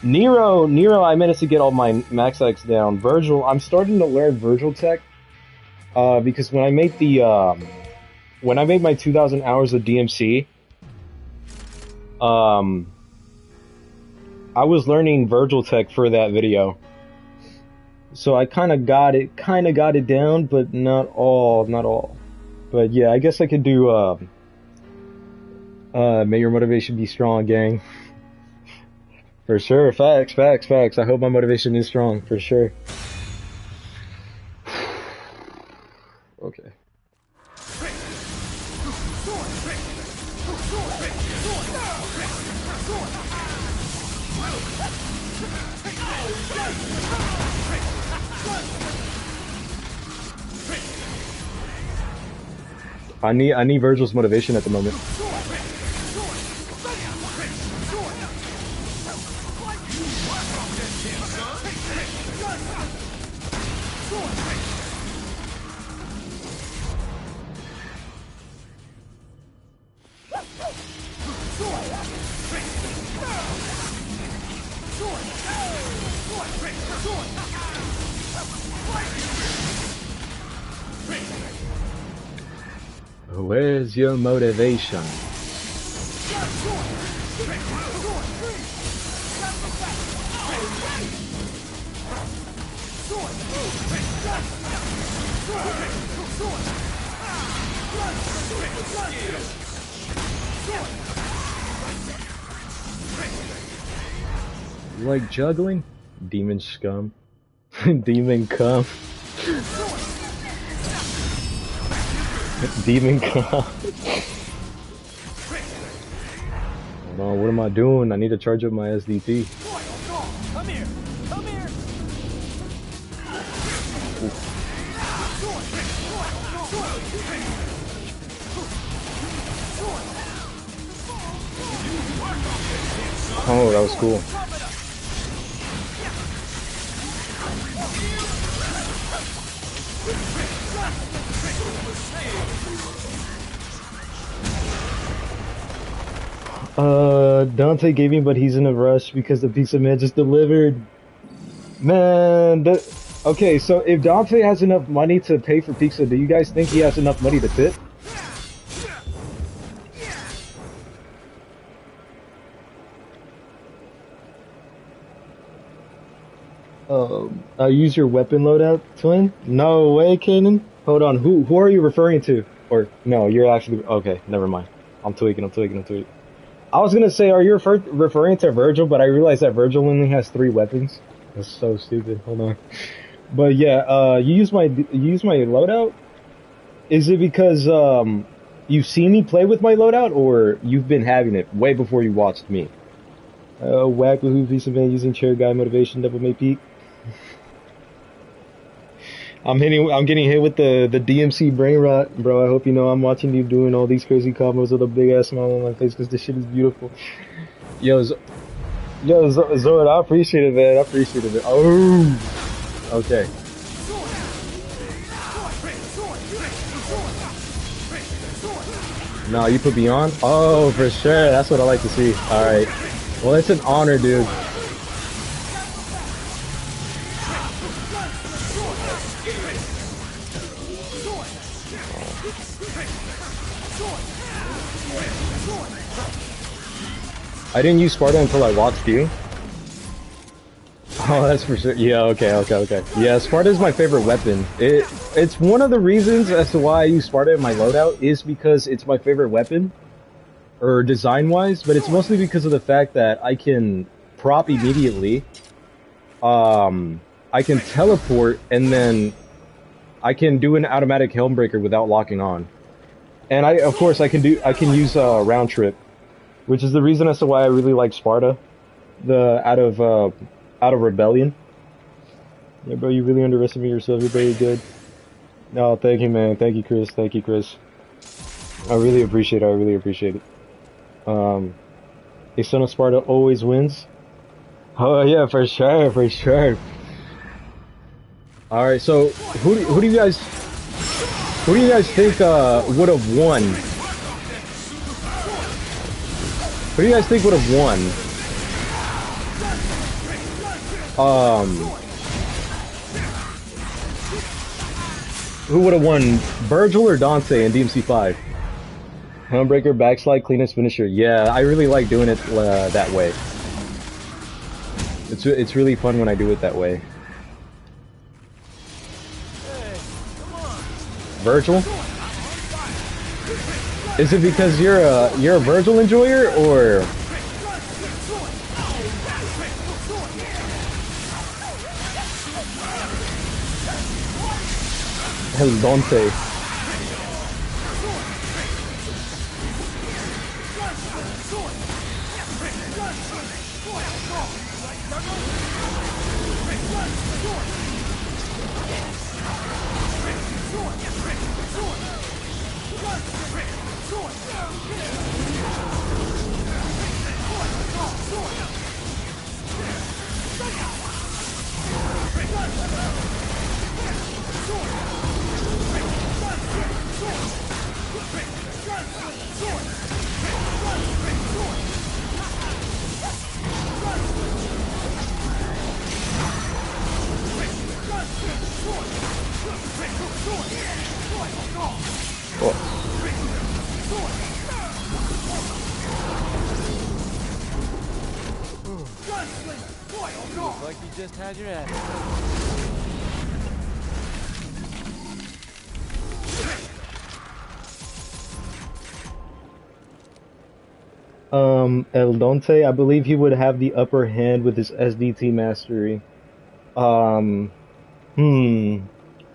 Nero, I managed to get all my max X down. Virgil, I'm starting to learn Virgil tech, because when I made my 2,000 hours of DMC, I was learning Virgil tech for that video. So I kind of got it down, but not all. But yeah, I guess I could do, may your motivation be strong, gang. For sure, facts. I hope my motivation is strong, for sure. Okay. I need Virgil's motivation at the moment. Where's your motivation? You like juggling? Demon scum. Demon cum. Demon cum. Hold on, what am I doing? I need to charge up my SDP. Come here. Oh, that was cool. Dante gave me, but he's in a rush because the pizza man just delivered. Man, okay, so if Dante has enough money to pay for pizza, do you guys think he has enough money to tip? Use your weapon loadout, twin? No way, Kanan. Hold on, who are you referring to? Or, no, you're actually, okay, never mind. I'm tweaking. I was gonna say, are you referring to Virgil? But I realized that Virgil only has 3 weapons. That's so stupid. Hold on. But yeah, you use my loadout. Is it because you've seen me play with my loadout, or you've been having it way before you watched me? Whack woohoo piece of man using chair guy motivation double may peak. I'm getting hit with the DMC brain rot, bro. I hope you know I'm watching you doing all these crazy combos with a big ass smile on my face because this shit is beautiful. Yo, Zord, I appreciate it, man. I appreciate it. Oh, okay. No, you put Beyond? Oh, for sure. That's what I like to see. All right. Well, it's an honor, dude. I didn't use Sparta until I watched you. Oh, that's for sure. Yeah, okay. Yeah, Sparta is my favorite weapon. It's one of the reasons as to why I use Sparta in my loadout is because it's my favorite weapon, or design-wise, but it's mostly because of the fact that I can prop immediately, I can teleport, and then I can do an automatic helm breaker without locking on. And of course, I can use round trip, which is the reason as to why I really like Sparta, out of Rebellion. Yeah, bro, you really underestimate yourself. You're very good. No, thank you, man. Thank you, Chris. Thank you, Chris. I really appreciate it. I really appreciate it. A son of Sparta always wins. Oh yeah, for sure, for sure. All right, so who do you guys think would have won? Who do you guys think would have won? Who would have won, Virgil or Dante in DMC5? Handbreaker, backslide, cleanest finisher. Yeah, I really like doing it that way. It's really fun when I do it that way. Virgil? Is it because you're a Virgil enjoyer, or? Hell, Dante. Like you just had your ass. El Dante, I believe he would have the upper hand with his SDT mastery. I'm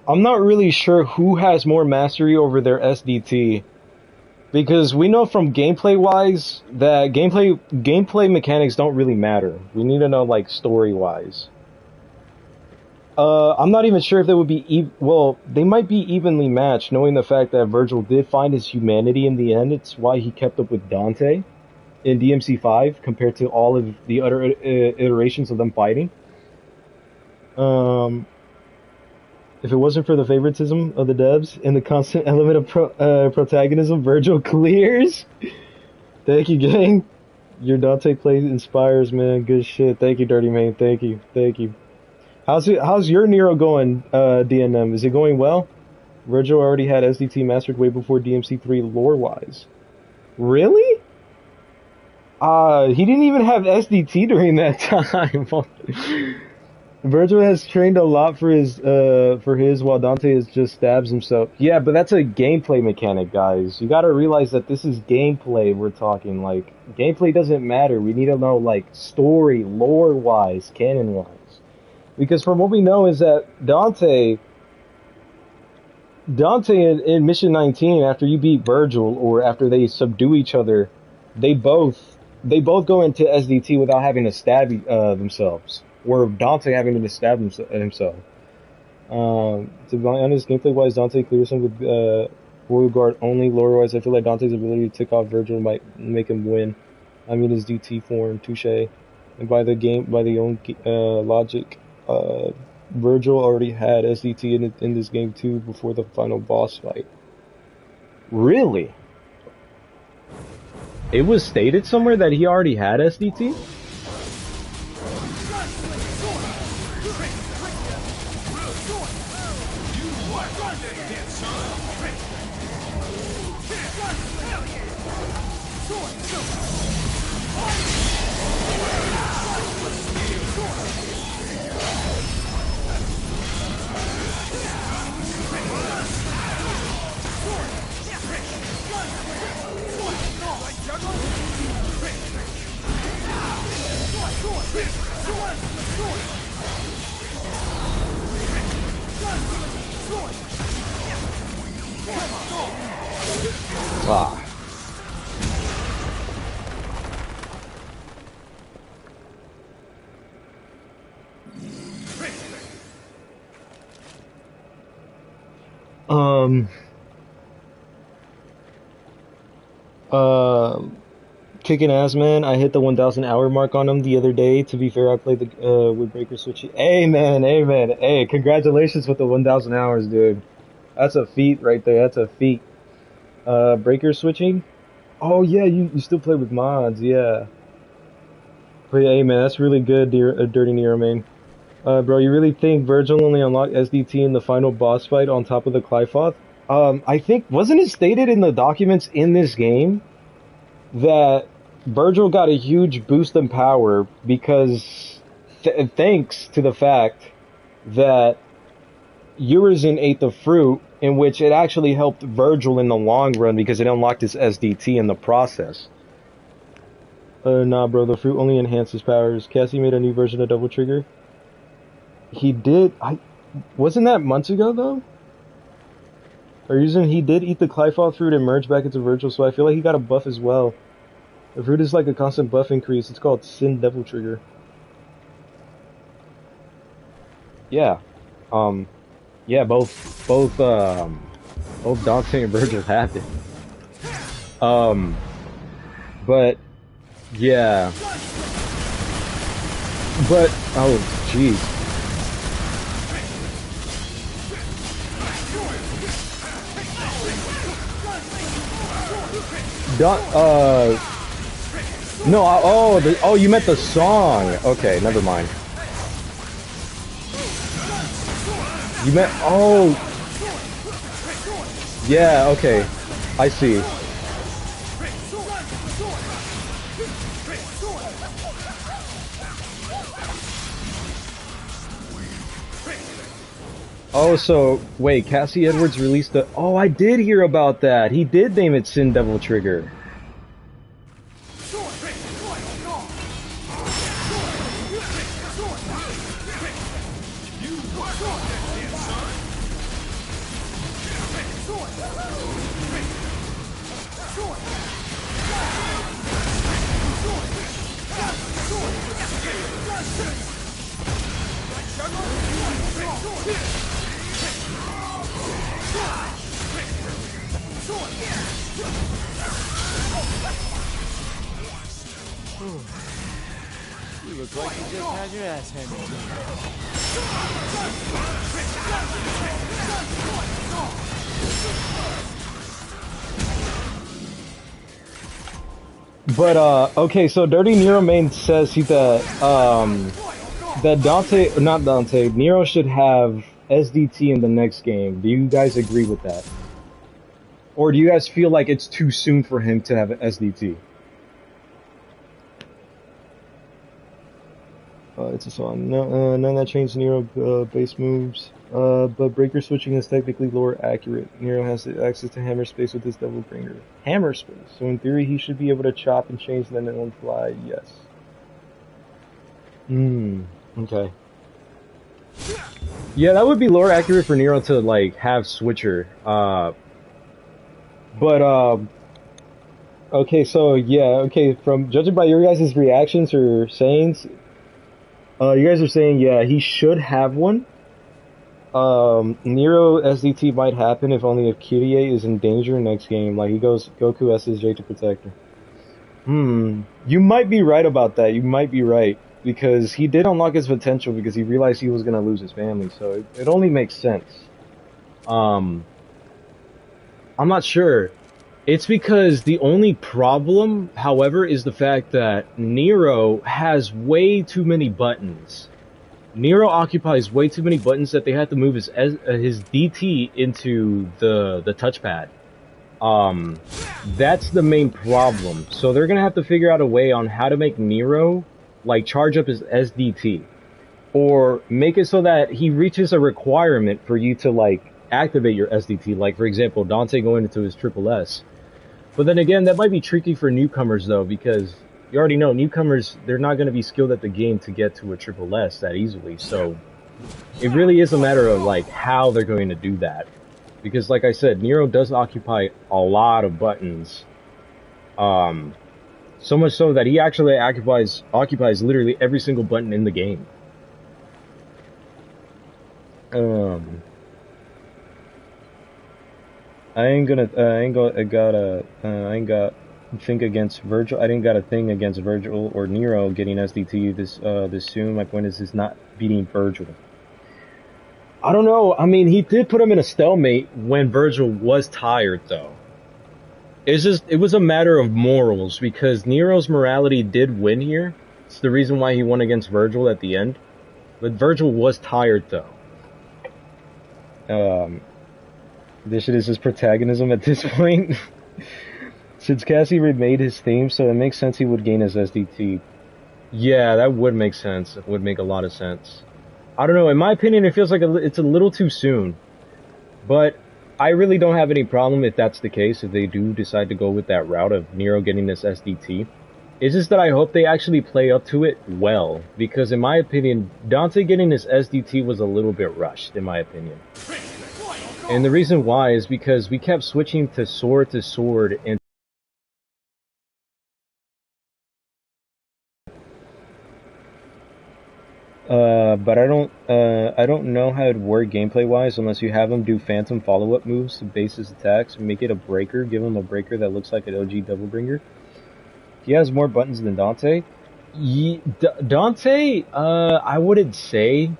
not really sure who has more mastery over their SDT, because we know from gameplay wise that gameplay mechanics don't really matter. We need to know like story wise. I'm not even sure if they would be well, they might be evenly matched, knowing the fact that Virgil did find his humanity in the end. It's why he kept up with Dante in DMC5 compared to all of the other iterations of them fighting. If it wasn't for the favoritism of the devs and the constant element of protagonism, Virgil clears. Thank you, gang. Your Dante play inspires, man. Good shit. Thank you, Dirty Man. Thank you. Thank you. How's your Nero going, DNM? Is it going well? Virgil already had SDT mastered way before DMC3 lore-wise. Really? He didn't even have SDT during that time. Virgil has trained a lot for his while Dante is just stabs himself. Yeah, but that's a gameplay mechanic, guys. You gotta realize that this is gameplay we're talking. Like, gameplay doesn't matter. We need to know, like, story, lore-wise, canon-wise. Because from what we know is that Dante in Mission 19, after you beat Virgil, or after they subdue each other, they both go into SDT without having to stab themselves. Or Dante having to stab himself. To be honest, gameplay-wise, Dante clears him with Royal Guard only. Lore-wise, I feel like Dante's ability to tick off Virgil might make him win. I mean, his DT form, touche. And by the own logic, Virgil already had SDT in this game too before the final boss fight. Really? It was stated somewhere that he already had SDT? Ah. Kicking ass, man. I hit the 1,000 hour mark on him the other day. To be fair, I played with Breaker Switchy. Amen, amen. Hey, congratulations with the 1,000 hours, dude. That's a feat right there. That's a feat. Breaker switching? Oh yeah, you still play with mods, yeah. But hey man, that's really good, Dirty Nero main. Bro, you really think Virgil only unlocked SDT in the final boss fight on top of the Qliphotht? I think, wasn't it stated in the documents in this game that Virgil got a huge boost in power because thanks to the fact that Urizen ate the fruit, in which it actually helped Virgil in the long run because it unlocked his SDT in the process. Nah, bro, the fruit only enhances powers. Cassie made a new version of Double Trigger. He did. Wasn't that months ago though? Or using he did eat the Qliphotht fruit and merge back into Virgil, so I feel like he got a buff as well. The fruit is like a constant buff increase. It's called Sin Devil Trigger. Yeah. Yeah, both Dante and Virgil have it. But yeah. But oh jeez. No, oh, you meant the song. Okay, never mind. You meant, oh. Yeah, okay. I see. Oh, so, wait, Cassie Edwards released the... Oh, I did hear about that. He did name it Sin Devil Trigger. You look like you just had your ass handed to you. But okay, so Dirty Nero main says that Nero should have SDT in the next game. Do you guys agree with that? Or do you guys feel like it's too soon for him to have SDT? It's a song. No, none that changed Nero base moves. But breaker switching is technically lore accurate. Nero has access to hammer space with his double bringer. Hammer space. So in theory, he should be able to chop and change them in one fly. Yes. Okay. Yeah, that would be lore accurate for Nero to like have switcher. Okay, so yeah, okay, from judging by your guys' reactions or sayings, you guys are saying, yeah, he should have one. Nero SDT might happen if only if Kyrie is in danger next game, like he goes Goku SSJ to protect her. You might be right about that, you might be right, because he did unlock his potential because he realized he was gonna lose his family, so it only makes sense. I'm not sure. It's because the only problem, however, is the fact that Nero has way too many buttons. Nero occupies way too many buttons that they have to move his DT into the touchpad. That's the main problem. So they're gonna have to figure out a way on how to make Nero like charge up his SDT, or make it so that he reaches a requirement for you to like activate your SDT. Like for example, Dante going into his triple S. But then again, that might be tricky for newcomers though, because you already know newcomers, they're not going to be skilled at the game to get to a triple S that easily. So it really is a matter of like how they're going to do that. Because like I said, Nero does occupy a lot of buttons. So much so that he actually occupies literally every single button in the game. I ain't got think against Virgil. I didn't got a thing against Virgil or Nero getting SDT this soon. My point is not beating Virgil. I don't know. I mean, he did put him in a stalemate when Virgil was tired, though. It was a matter of morals, because Nero's morality did win here. It's the reason why he won against Virgil at the end. But Virgil was tired, though. This shit is his protagonism at this point. Since Cassie remade his theme, so it makes sense he would gain his SDT. Yeah, that would make sense. It would make a lot of sense. I don't know, in my opinion, it feels like it's a little too soon. But I really don't have any problem if that's the case, if they do decide to go with that route of Nero getting this SDT. It's just that I hope they actually play up to it well, because in my opinion, Dante getting this SDT was a little bit rushed, in my opinion. And the reason why is because we kept switching to sword, and but I don't know how it'd work gameplay wise unless you have him do phantom follow-up moves to base his attacks, make it a breaker, give him a breaker that looks like an OG double bringer. He has more buttons than Dante. Dante, I wouldn't say.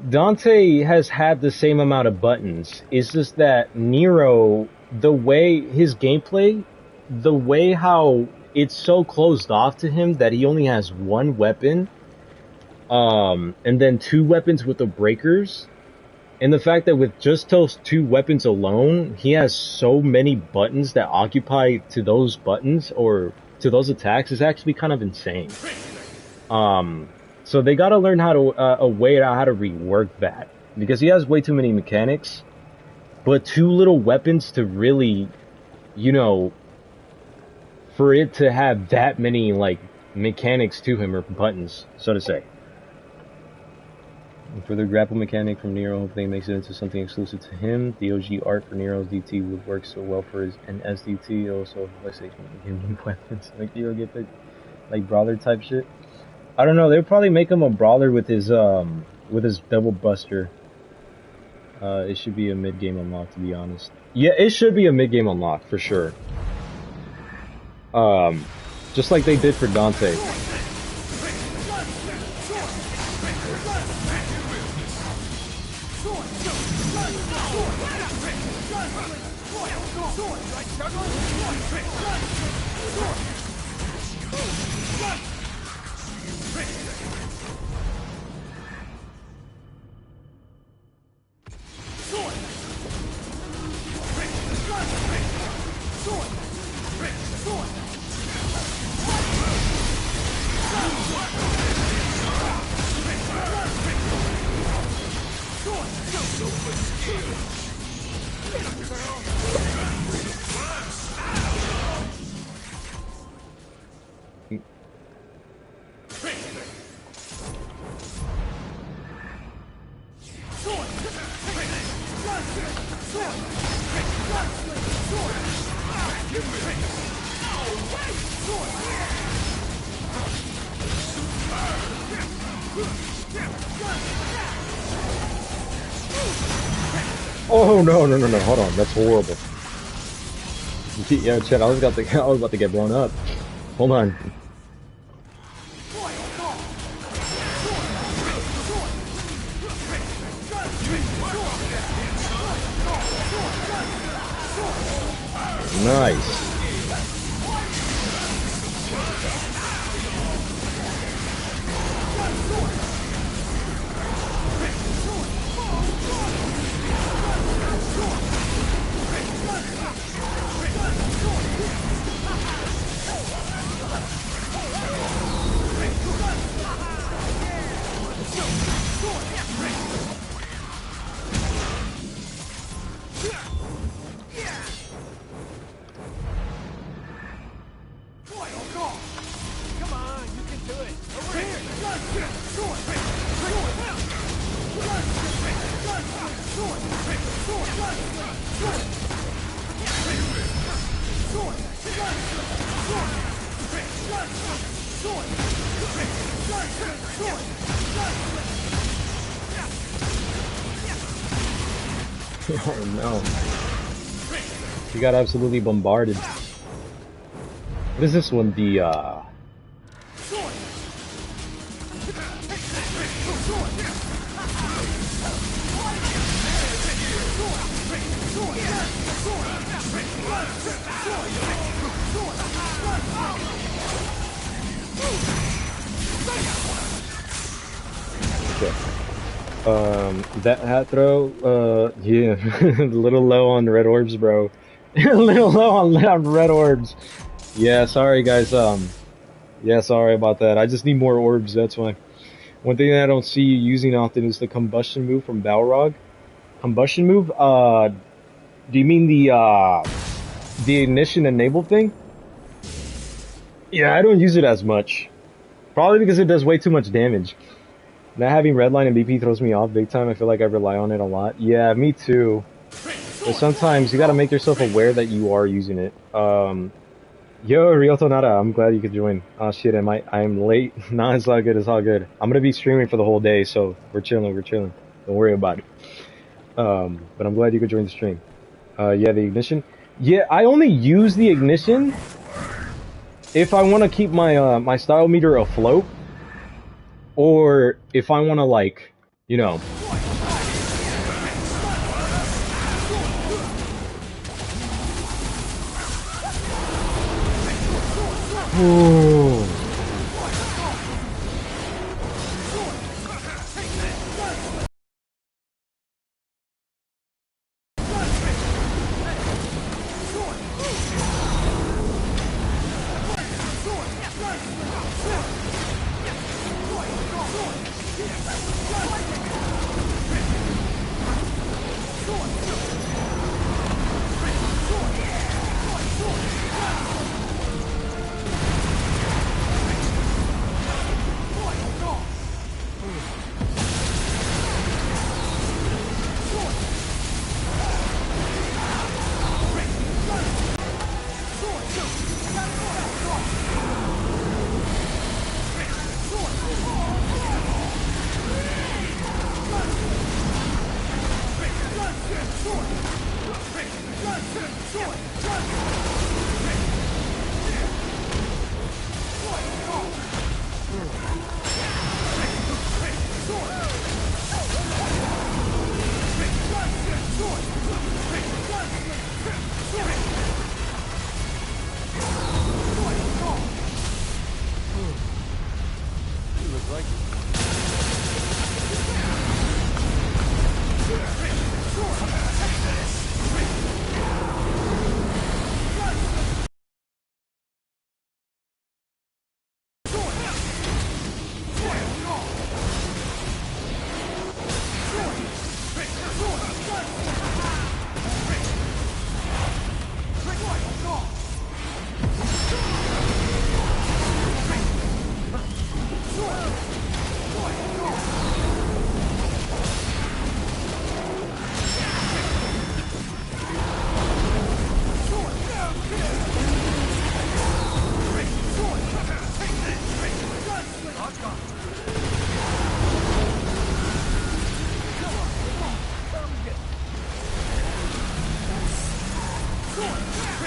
Dante has had the same amount of buttons. It's just that Nero, the way his gameplay, the way how it's so closed off to him that he only has one weapon, and then two weapons with the breakers, and the fact that with just those two weapons alone, he has so many buttons that occupy to those buttons or to those attacks is actually kind of insane. So they gotta learn how to a way out how to rework that, because he has way too many mechanics, but too little weapons to really, you know, for it to have that many like mechanics to him, or buttons, so to say. For the grapple mechanic from Nero, hopefully makes it into something exclusive to him. The OG art for Nero's DT would work so well for his an SDT. Also, let's say give him weapons like Nero get the like brawler type shit. I don't know. They'll probably make him a brawler with his double buster. It should be a mid game unlock, to be honest. Yeah, it should be a mid game unlock for sure. Just like they did for Dante. Oh no, no, no, no! Hold on, that's horrible. Yeah, Chad, I was about to, I was about to get blown up. Hold on. Nice. Come on, you can do it. Over here. Oh no. He got absolutely bombarded. What is this one? The that hat throw, yeah, a little low on red orbs, bro. A little low on red orbs. Yeah, sorry guys. Yeah, sorry about that. I just need more orbs. That's why. One thing that I don't see you using often is the combustion move from Balrog. Combustion move? Do you mean the ignition enable thing? Yeah, I don't use it as much. Probably because it does way too much damage. Not having redline and BP throws me off big time. I feel like I rely on it a lot. Yeah, me too. But sometimes you gotta make yourself aware that you are using it. Yo, Ryoto Nara, I'm glad you could join. Oh shit, I'm late. Nah, it's all good, it's all good. I'm gonna be streaming for the whole day, so we're chilling, we're chilling. Don't worry about it. But I'm glad you could join the stream. Yeah, the ignition. Yeah, I only use the ignition if I want to keep my my style meter afloat, or if I want to, like, you know. Ooh.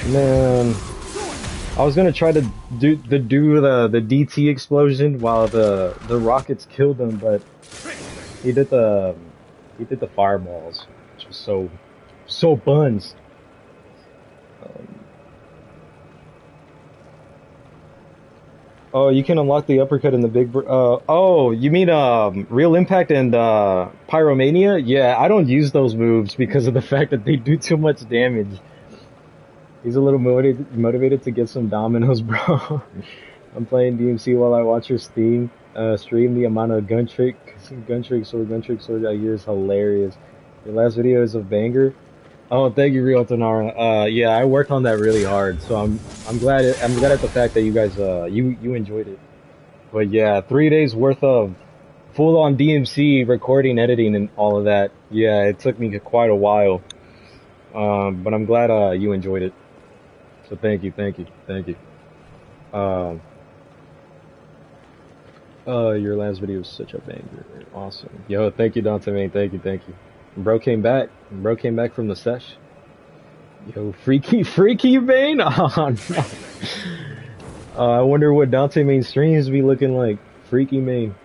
Man, I was gonna try to do the DT explosion while the rockets killed him, but he did the fireballs, which was so buns. Um, oh, you can unlock the uppercut in the oh, you mean Real Impact and Pyromania? Yeah, I don't use those moves because of the fact that they do too much damage. He's a little motivated to get some dominoes, bro. I'm playing DMC while I watch your stream. The amount of gun trick sword I hear is hilarious. Your last video is a banger. Oh, thank you, Rio Tonara. Yeah, I worked on that really hard, so I'm glad at the fact that you guys you enjoyed it. But yeah, 3 days worth of full on DMC recording, editing, and all of that. Yeah, it took me quite a while. But I'm glad you enjoyed it. So thank you, thank you, thank you. Um, your last video was such a banger. Awesome. Yo, thank you, Dante, man. Thank you, thank you. Bro came back. Bro came back from the sesh. Yo, freaky Bane? Oh, no. I wonder what Dante main streams be looking like. Freaky main.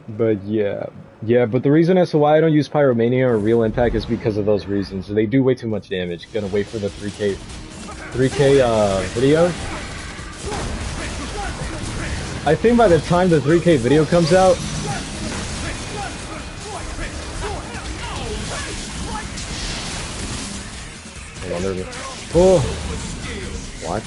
But yeah. Yeah, but the reason as to why I don't use Pyromania or Real Impact is because of those reasons. They do way too much damage. Gonna wait for the 3K video. I think by the time the 3K video comes out, hold on, there we go. Oh, what?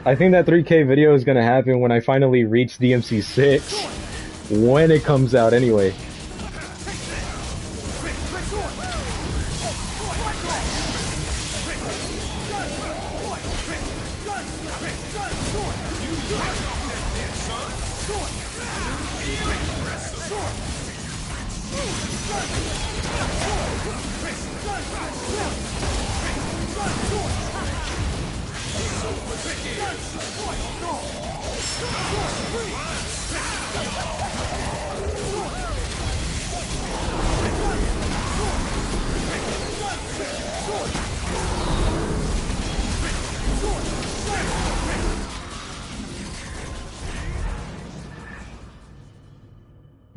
I think that 3K video is gonna happen when I finally reach DMC 6, when it comes out anyway.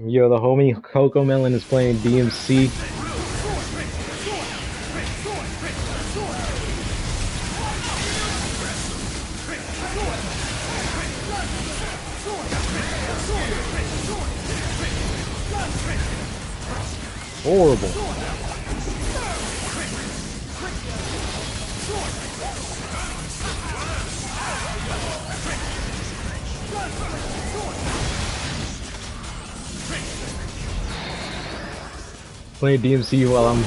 Yo, the homie Coco Melon is playing DMC. Horrible. Playing DMC while I'm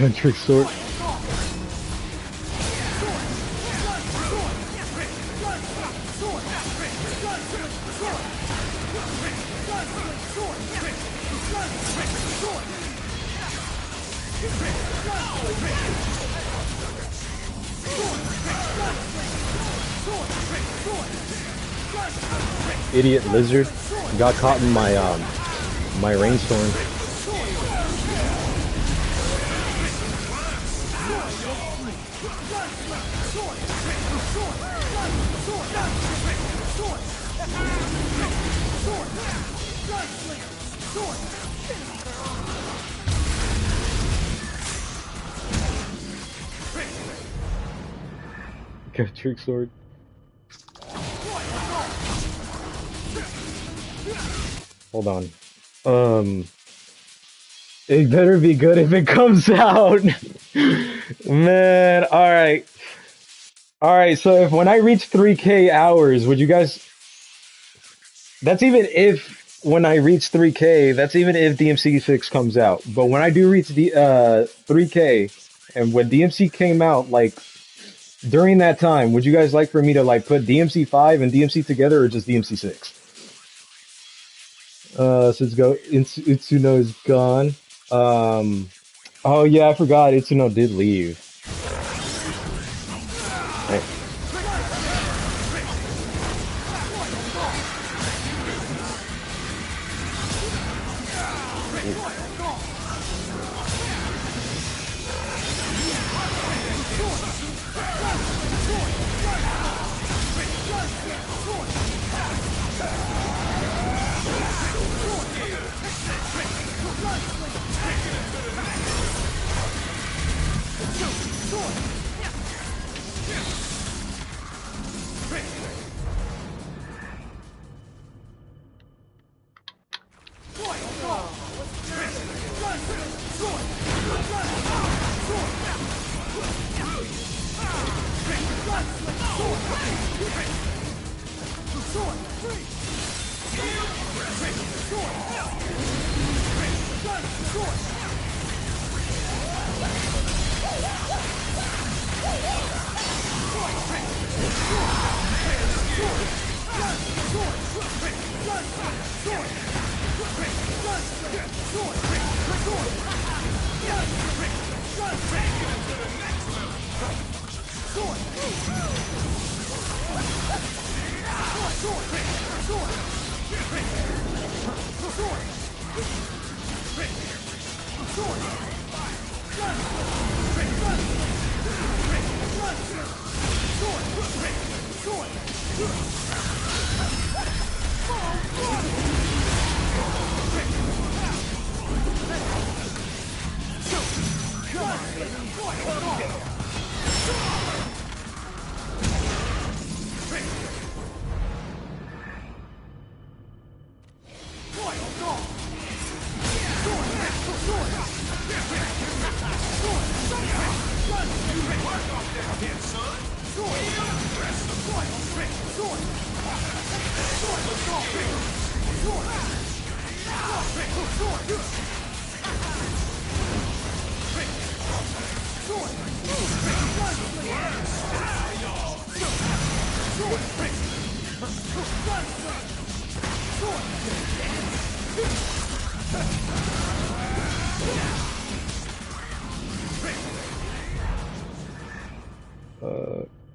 country sort. Idiot lizard got caught in my my rainstorm. Got trick sword. Hold on. Um, it better be good if it comes out. Man, all right. All right, so if when I reach 3K hours, would you guys that's even if when I reach 3K, that's even if DMC6 comes out. But when I do reach the 3K and when DMC came out like during that time, would you guys like for me to like put DMC5 and DMC together or just DMC6? Since Itsuno is gone. Um, oh yeah, I forgot Itsuno did leave. Hey.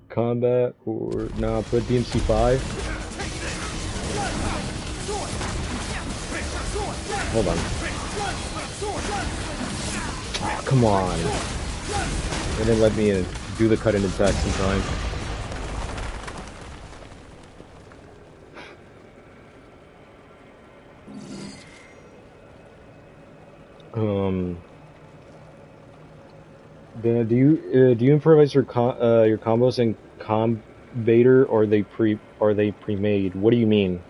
Combat or nah, put DMC5. Hold on. Oh, come on. They didn't let me do the cut-in attacks in time. Do you improvise your combos in Combator or they pre-made? What do you mean?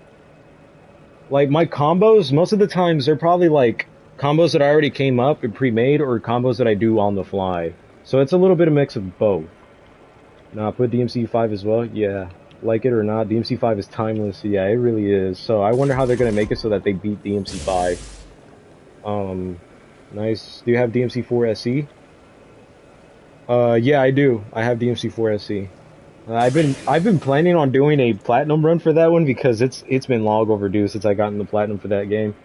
Like my combos, most of the times they're probably like combos that I already came up and pre-made or combos that I do on the fly. So it's a little bit of mix of both. Nah, put DMC5 as well. Yeah, like it or not, DMC5 is timeless. Yeah, it really is. So I wonder how they're gonna make it so that they beat DMC5. Nice. Do you have DMC4 SC? Yeah, I do. I have DMC4 SC. I've been planning on doing a platinum run for that one because it's been long overdue since I got in the platinum for that game.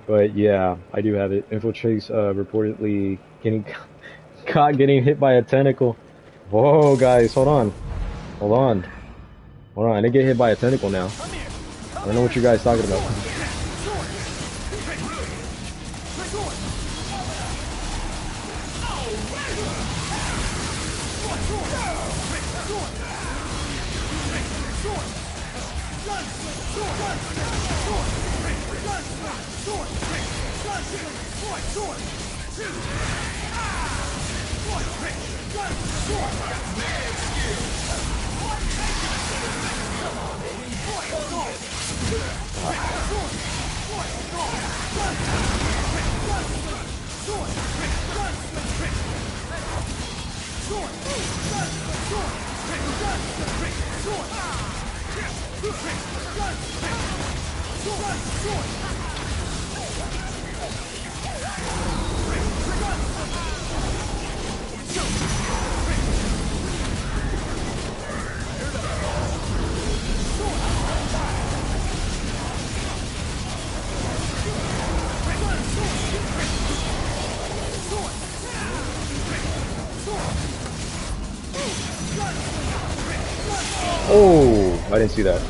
But yeah, I do have it. Infiltrates reportedly getting caught getting hit by a tentacle. Whoa, guys, hold on. Hold on. Hold on, I didn't get hit by a tentacle now. I don't know what you guys talking about. Oh, I didn't see that.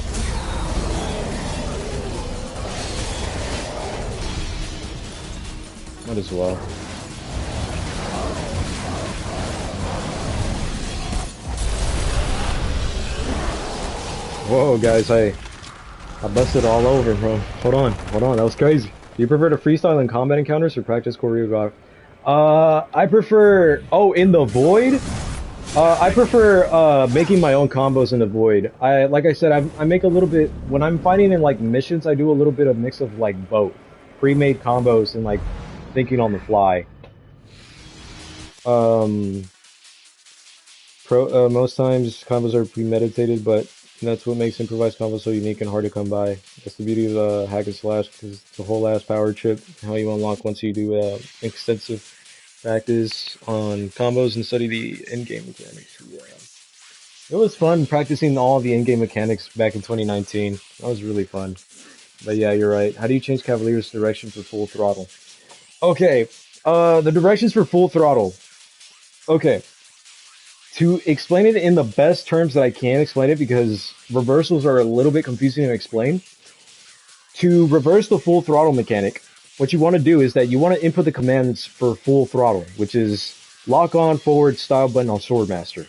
Might as well. Whoa, guys, I busted all over, bro. Hold on, that was crazy. Do you prefer to freestyle in combat encounters or practice choreograph? I prefer, oh, in the void? I prefer making my own combos in the void. Like I said, I make a little bit when I'm fighting in like missions. I do a little bit of mix of like both pre-made combos and like thinking on the fly. Most times combos are premeditated, but that's what makes improvised combos so unique and hard to come by. That's the beauty of hack and slash, because it's a whole ass power trip. How you unlock once you do extensive practice on combos and study the in-game mechanics. Yeah. It was fun practicing all the in-game mechanics back in 2019. That was really fun. But yeah, you're right. How do you change Cavalier's direction for full throttle? Okay, the directions for full throttle. Okay. To explain it in the best terms that I can explain it, because reversals are a little bit confusing to explain. To reverse the full throttle mechanic, what you want to do is that you want to input the commands for full throttle, which is lock on, forward, style button on Swordmaster.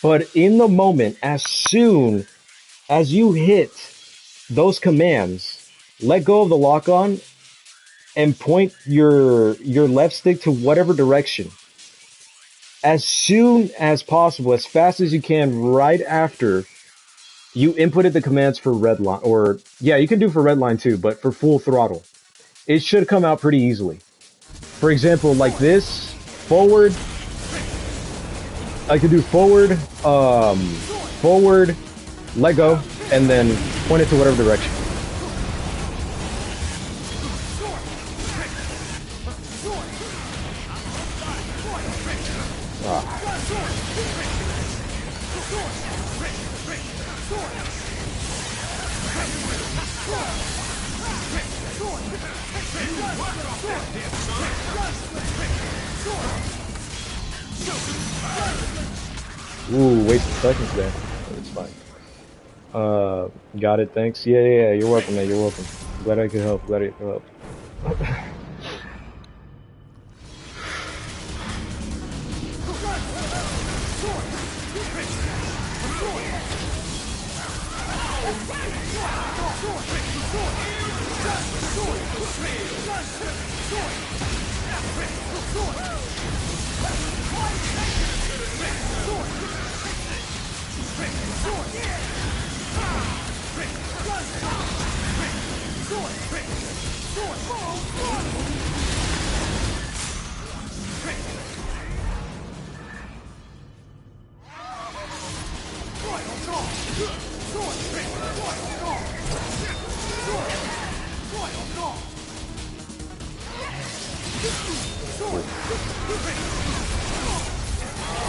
But in the moment, as soon as you hit those commands, let go of the lock on and point your left stick to whatever direction. As soon as possible, as fast as you can, right after you inputted the commands for redline, or yeah, you can do for redline too, but for full throttle, it should come out pretty easily. For example, like this, forward, I could do forward, forward, let go, and then point it to whatever direction. Ooh, wasted seconds there. But it's fine. Got it, thanks. Yeah, you're welcome, man, you're welcome. Glad I could help,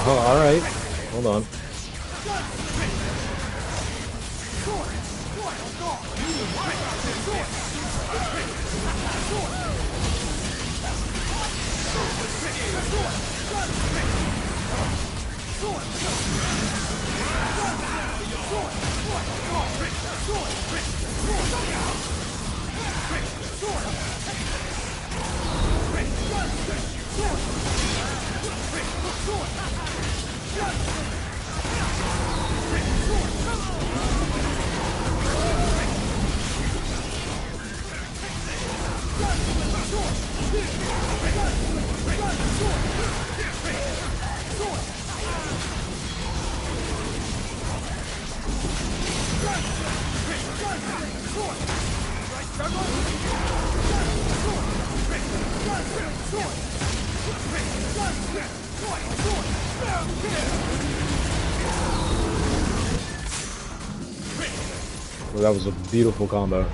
Oh, alright. Hold on. That was a beautiful combo.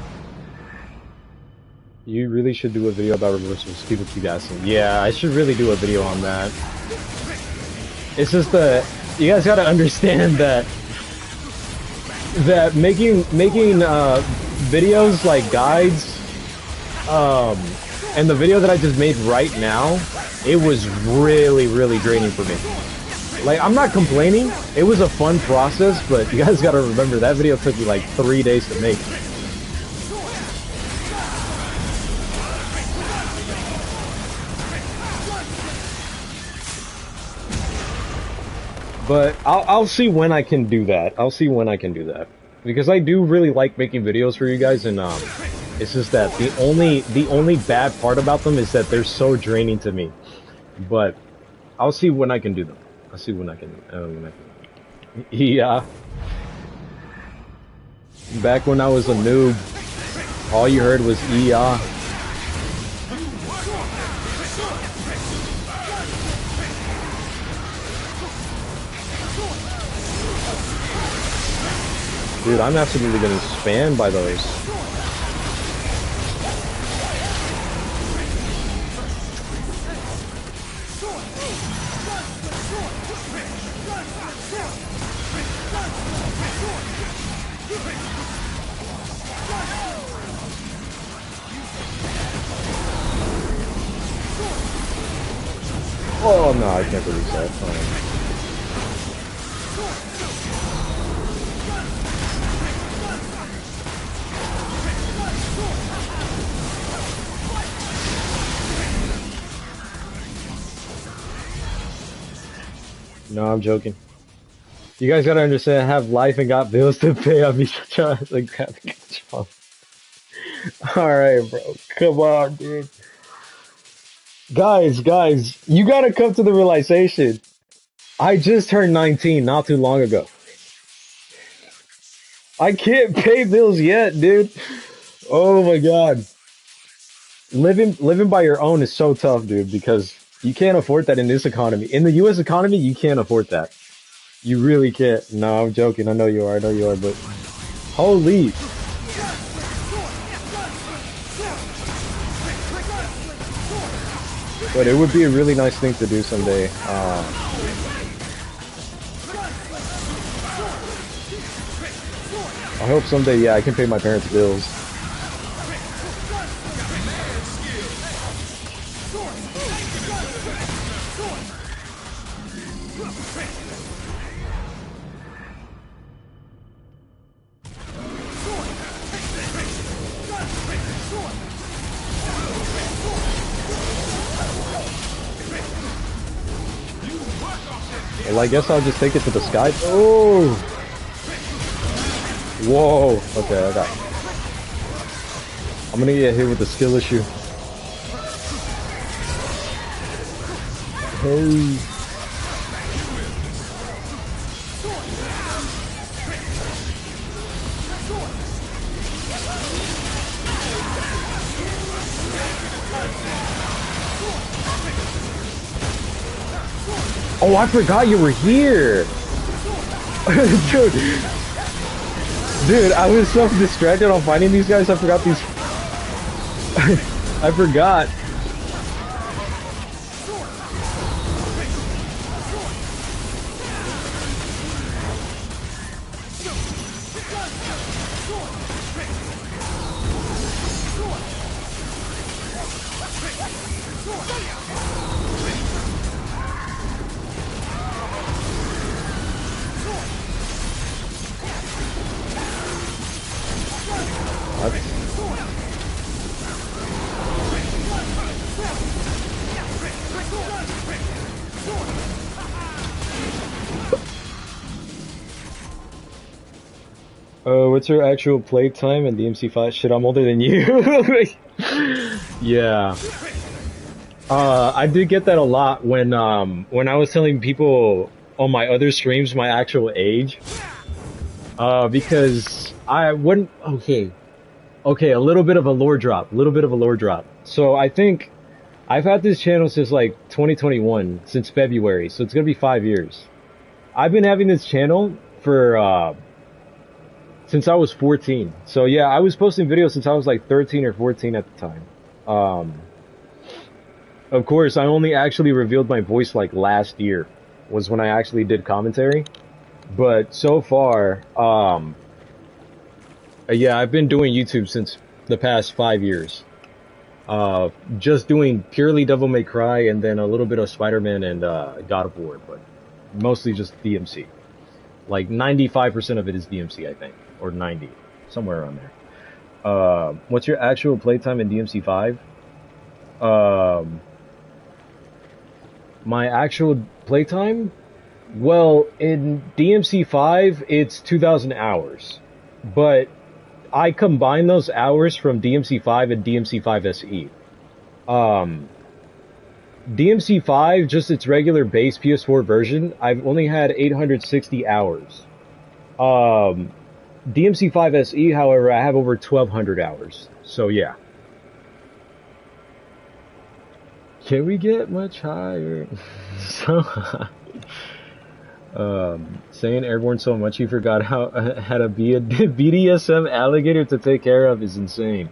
You really should do a video about reversals. People keep asking. Yeah, I should really do a video on that. It's just that you guys gotta understand that making videos like guides, and the video that I just made right now, it was really draining for me. Like, I'm not complaining. It was a fun process, but you guys gotta remember that video took me like 3 days to make. But I'll see when I can do that. I'll see when I can do that, because I do really like making videos for you guys, and it's just that the only bad part about them is that they're so draining to me. But I'll see when I can do them. I'll see when I can. Yeah. Back when I was a noob, all you heard was yeah. Dude, I'm absolutely getting spammed by those. Oh no, I can't release that. No, I'm joking. You guys gotta understand, I have life and got bills to pay. I'll be trying to grab the control. Alright, bro. Come on, dude. Guys, you gotta come to the realization. I just turned 19 not too long ago. I can't pay bills yet, dude. Oh my god. Living by your own is so tough, dude, because you can't afford that in this economy. In the US economy, you can't afford that. You really can't. No, I'm joking. I know you are, but holy. But it would be a really nice thing to do someday. I hope someday, yeah, I can pay my parents' bills. Well, I guess I'll just take it to the sky. Oh! Whoa! Okay, I got it. I'm gonna get hit with the skill issue. Hey! Oh, I forgot you were here! Dude, I was so distracted on finding these guys, I forgot these... I forgot. What's your actual play time in DMC5? Shit, I'm older than you. Yeah. I did get that a lot when I was telling people on my other streams my actual age. Because I wouldn't... Okay, a little bit of a lore drop. So I think I've had this channel since like 2021, since February, so it's gonna be 5 years. I've been having this channel for since I was 14. So yeah, I was posting videos since I was like 13 or 14 at the time. Of course, I only actually revealed my voice like last year was when I actually did commentary. But so far, yeah, I've been doing YouTube since the past 5 years. Just doing purely Devil May Cry and then a little bit of Spider-Man and God of War, but mostly just DMC. Like 95% of it is DMC, I think, or 90, somewhere around there. What's your actual playtime in DMC 5? My actual playtime? Well, in DMC 5, it's 2,000 hours. But I combine those hours from DMC 5 and DMC 5 SE. DMC 5, just its regular base PS4 version, I've only had 860 hours. DMC 5 SE, however, I have over 1,200 hours. So yeah. Can we get much higher? So high. Saying airborne so much you forgot how to be a BDSM alligator to take care of is insane.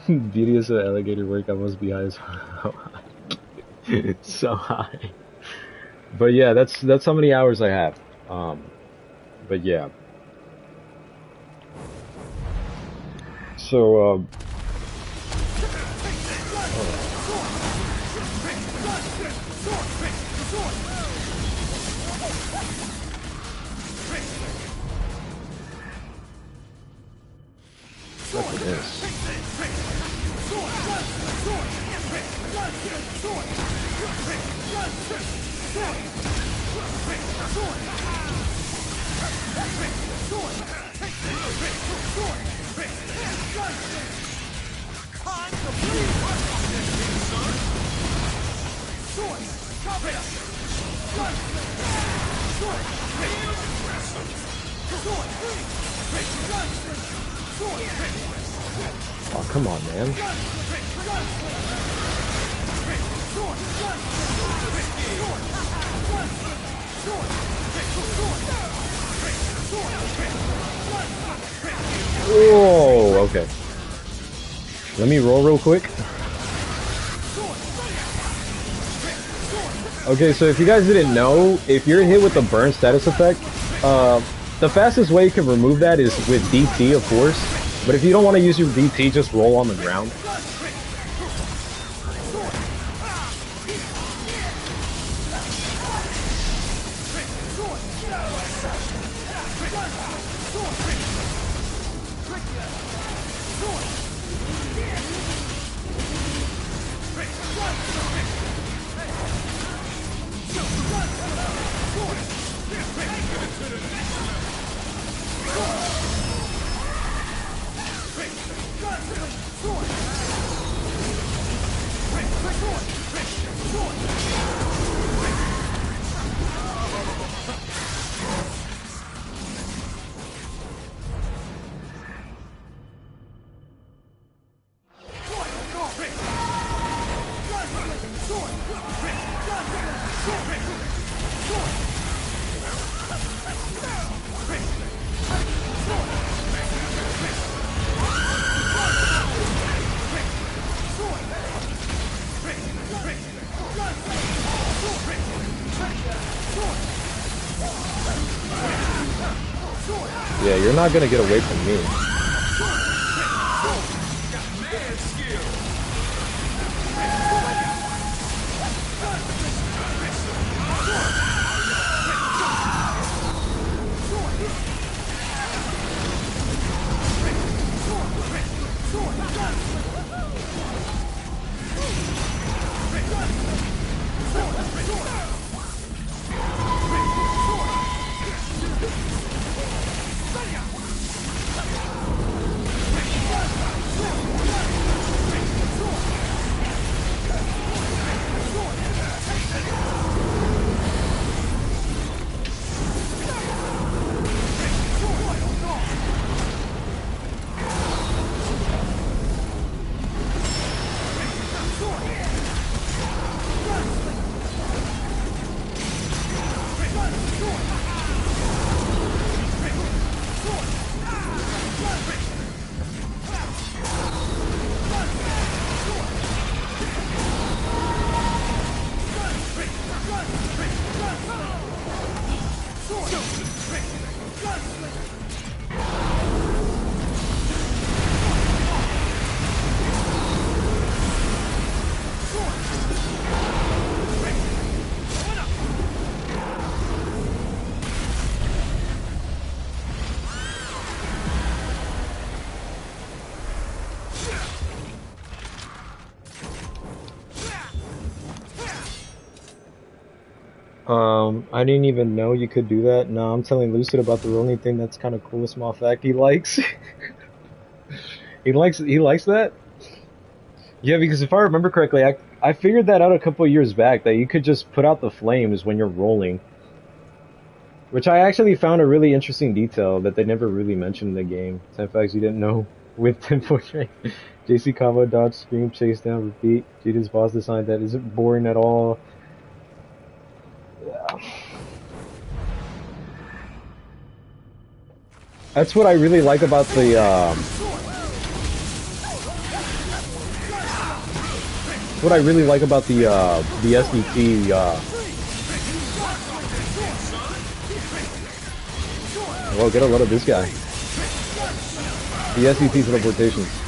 BDSM alligator work, I must be high as hell. So high. But yeah, that's how many hours I have. But yeah. So look at this. Oh, come on, man. Whoa, okay. Let me roll real quick. Okay, so if you guys didn't know, if you're hit with the burn status effect, the fastest way you can remove that is with DT, of course. But if you don't want to use your DT, just roll on the ground. Yeah, you're not gonna get away from me. I didn't even know you could do that. No, I'm telling Lucid about the rolling thing. That's kind of cool. A small fact he likes. He likes that. Yeah, because if I remember correctly, I figured that out a couple of years back that you could just put out the flames when you're rolling, which I actually found a really interesting detail that they never really mentioned in the game. 10 facts you didn't know with 10-point JC combo, dodge, scream, chase down, repeat. Jita's boss design that isn't boring at all. That's what I really like about the SDT. Well, get a load of this guy. The SDT teleportations.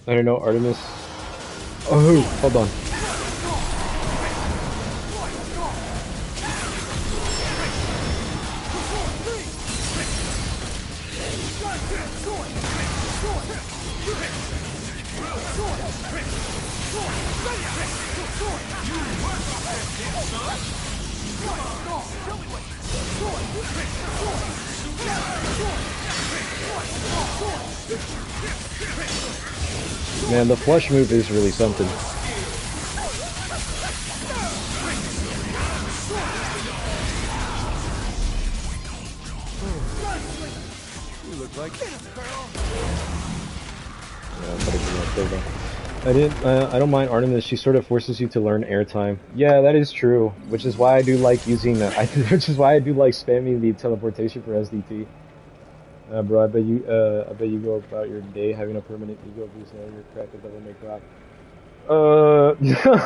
I don't know, Artemis. Oh, hold on. Man, the flush move is really something. You look like I don't mind Artemis. She sort of forces you to learn airtime. Yeah, that is true. Which is why I do like using that. Which is why I do like spamming the teleportation for SDT. Bro, I bet you go about your day having a permanent ego boost. Now you're cracked at Devil May Cry.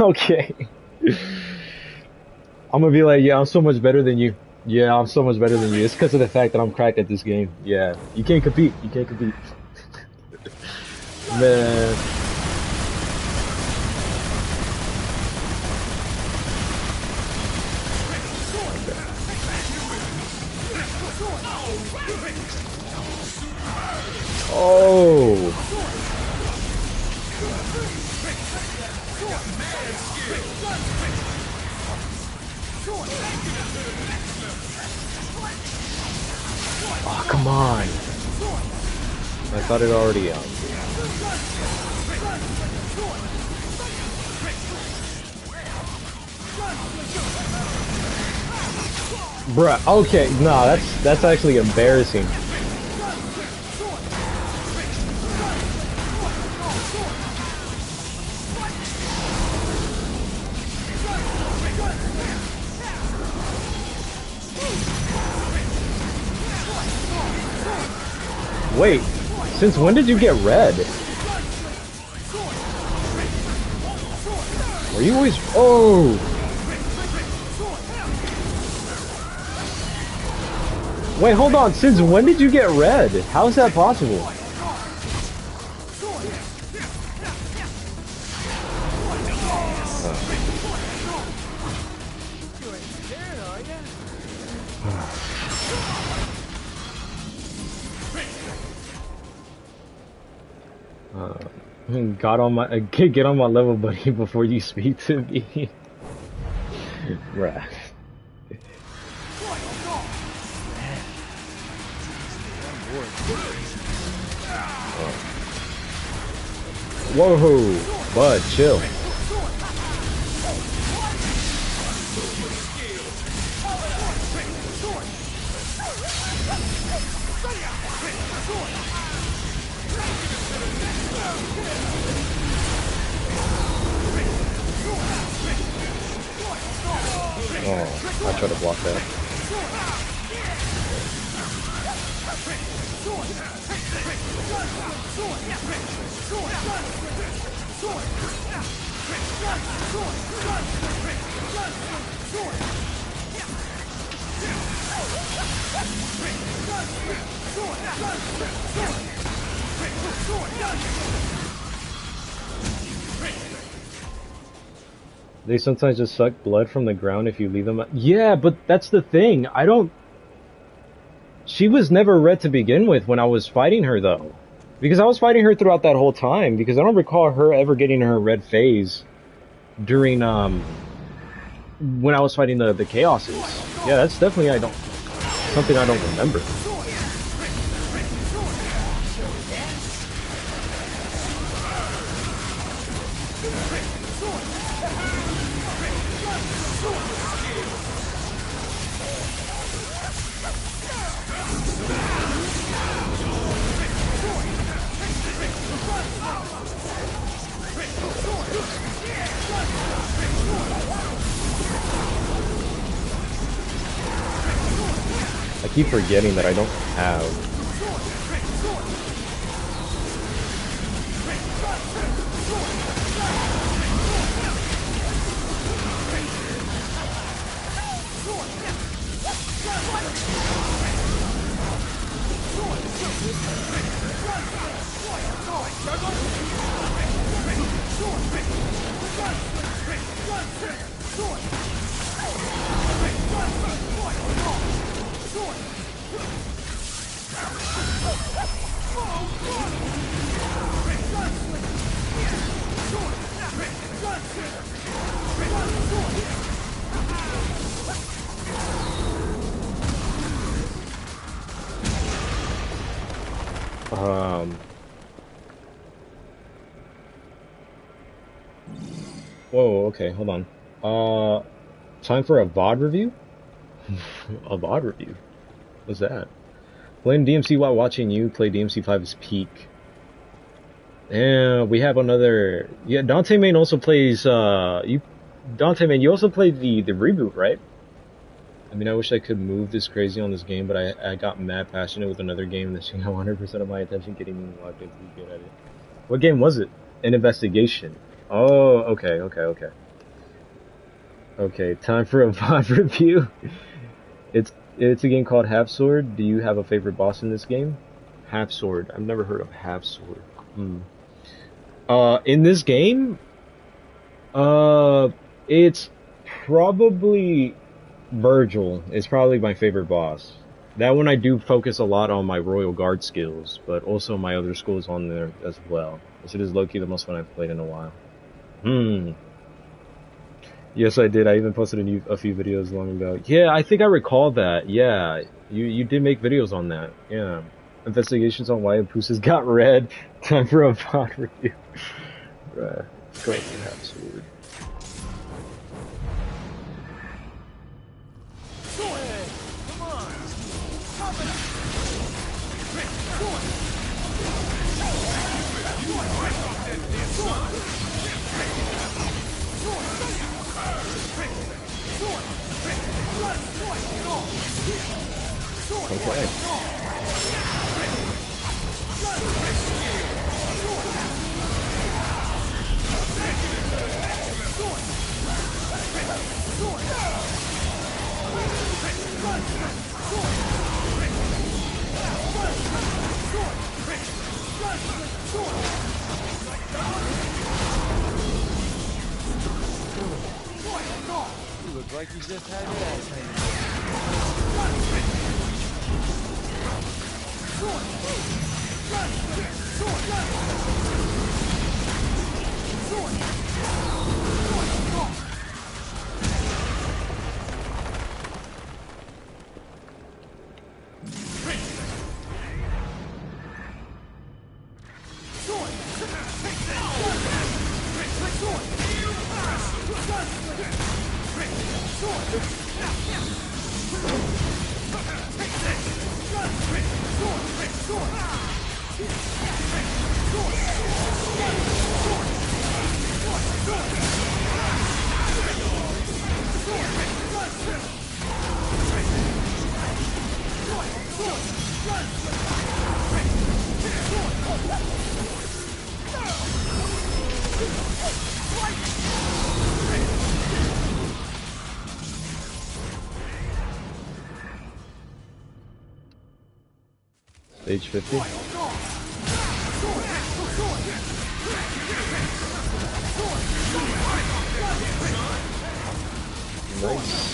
Okay. I'm gonna be like, yeah, I'm so much better than you. Yeah, I'm so much better than you. It's because of the fact that I'm cracked at this game. Yeah, you can't compete. You can't compete. Man. Oh. Oh, come on. I thought it already out. Bruh, okay, nah, that's actually embarrassing. Wait, since when did you get red? Are you always... Oh! Wait, hold on, since when did you get red? How is that possible? Get on my level, buddy, before you speak to me. Right. Whoa, bud, chill. Oh, I tried to block that. They sometimes just suck blood from the ground if you leave them. Yeah, but that's the thing. I don't. She was never red to begin with when I was fighting her, though. Because I was fighting her throughout that whole time. Because I don't recall her ever getting her red phase during, when I was fighting the Chaoses. Yeah, that's definitely something I don't remember. I keep forgetting that I don't have. Whoa, okay, hold on. Time for a VOD review? A VOD review? What's that? Playing DMC while watching you play DMC 5's peak. And we have another. Yeah, Dante Main also plays. Dante Main, you also played the reboot, right? I mean, I wish I could move this crazy on this game, but I got mad passionate with another game that's 100% of my attention getting me locked into be good at it. What game was it? An Investigation. Oh, okay. Okay, time for a VOD review. It's a game called Half Sword. Do you have a favorite boss in this game? Half Sword. I've never heard of Half Sword. In this game, it's probably Virgil. It's probably my favorite boss. That one I do focus a lot on my Royal Guard skills, but also my other skills on there as well. It is low-key the most fun I've played in a while. Yes, I did. I even posted a few videos long ago. Yeah, I think I recall that. Yeah, you did make videos on that. Yeah. Investigations on why Pussas got red. Time for a VOD review. Right. Great to have sword. Okay. You look like you just had your ass handed. Stage 50. Nice.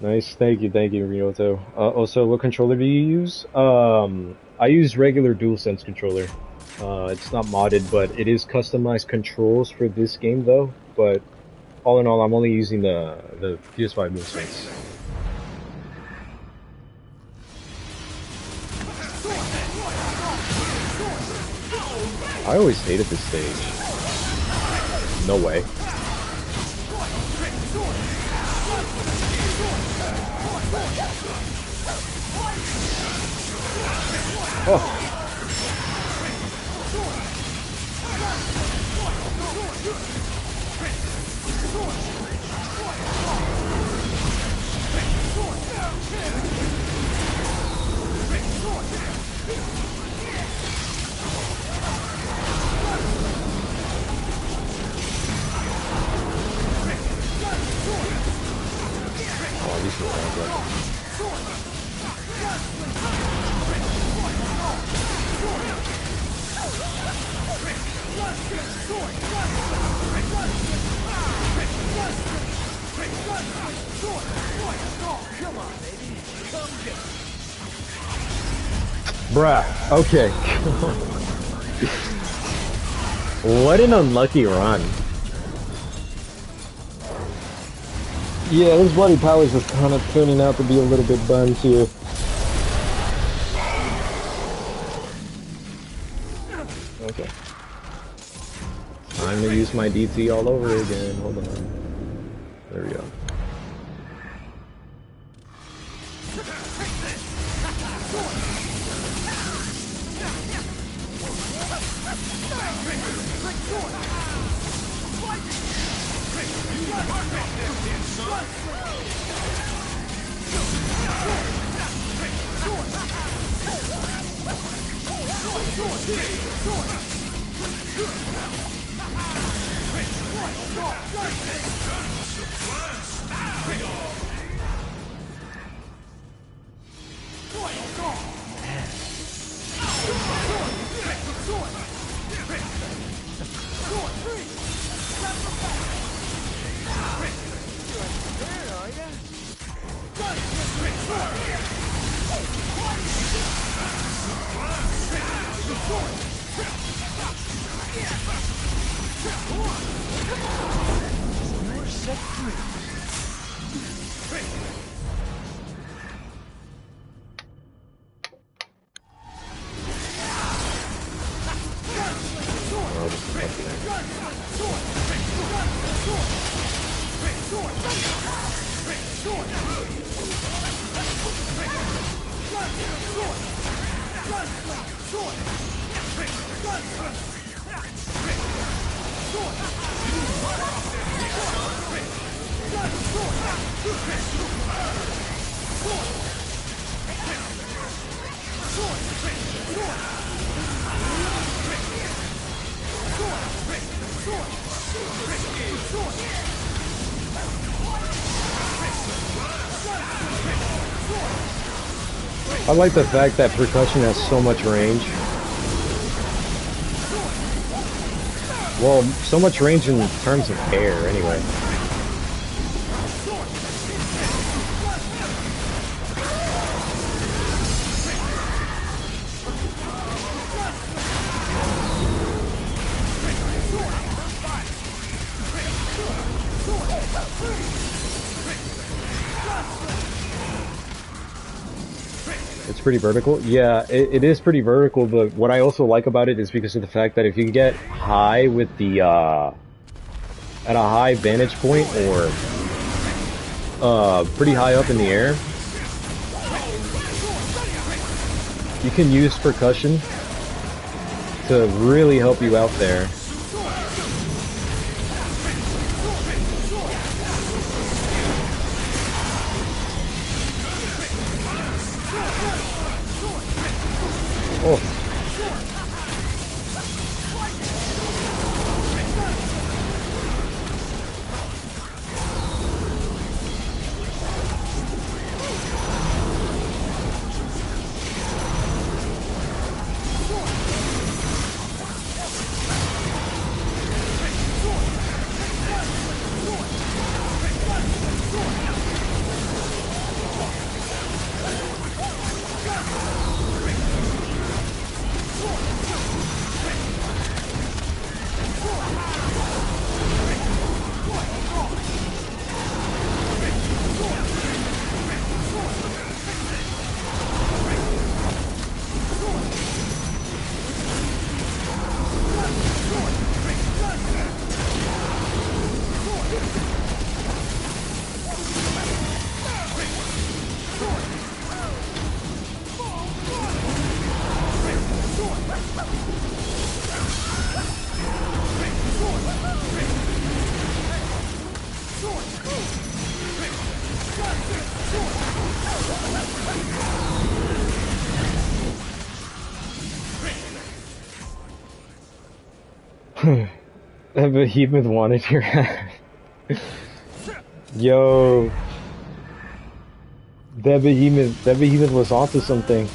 Nice, thank you, Ryoto. Also, what controller do you use? I use regular DualSense controller. It's not modded, but it is customized controls for this game though. But all in all, I'm only using the PS5 DualSense. I always hated this stage. No way. Oh. Oh, these are bruh, okay. What an unlucky run. Yeah, this Bloody Palace is kind of turning out to be a little bit buns here. Okay. Time to use my DT all over again. Hold on. There we go. I like the fact that percussion has so much range. Well, so much range in terms of air, anyway. Pretty vertical. Yeah, it is pretty vertical, but what I also like about it is because of the fact that if you get high with the at a high vantage point, or pretty high up in the air, you can use percussion to really help you out there. Oh. That behemoth wanted your ass. Yo. That behemoth was onto something.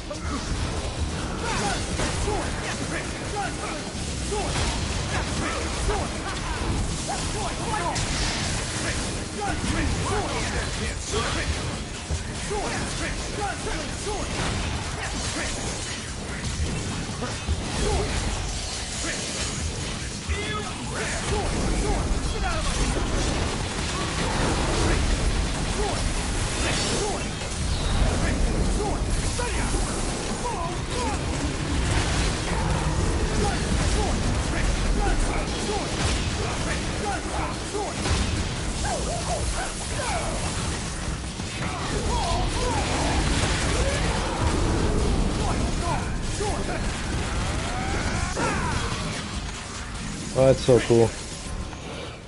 Oh, that's so cool.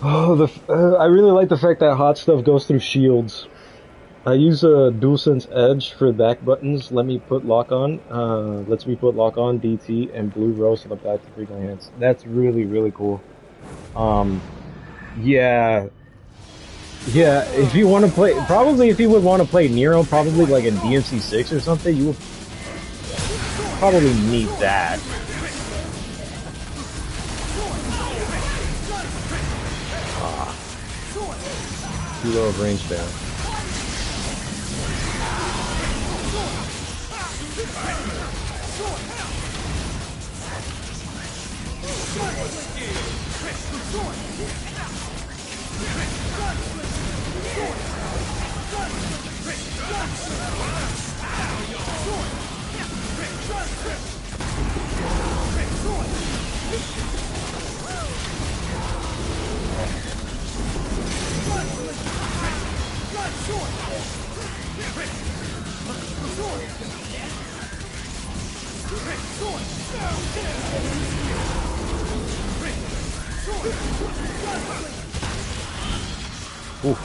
Oh, I really like the fact that hot stuff goes through shields. I use a DualSense Edge for back buttons. Lets me put lock on, DT, and blue rose on the back to free my hands. That's really, really cool. Yeah. Yeah, if you want to play, probably if you would want to play Nero, probably like in DMC6 or something, you would probably need that. Too low of range there. Ooh.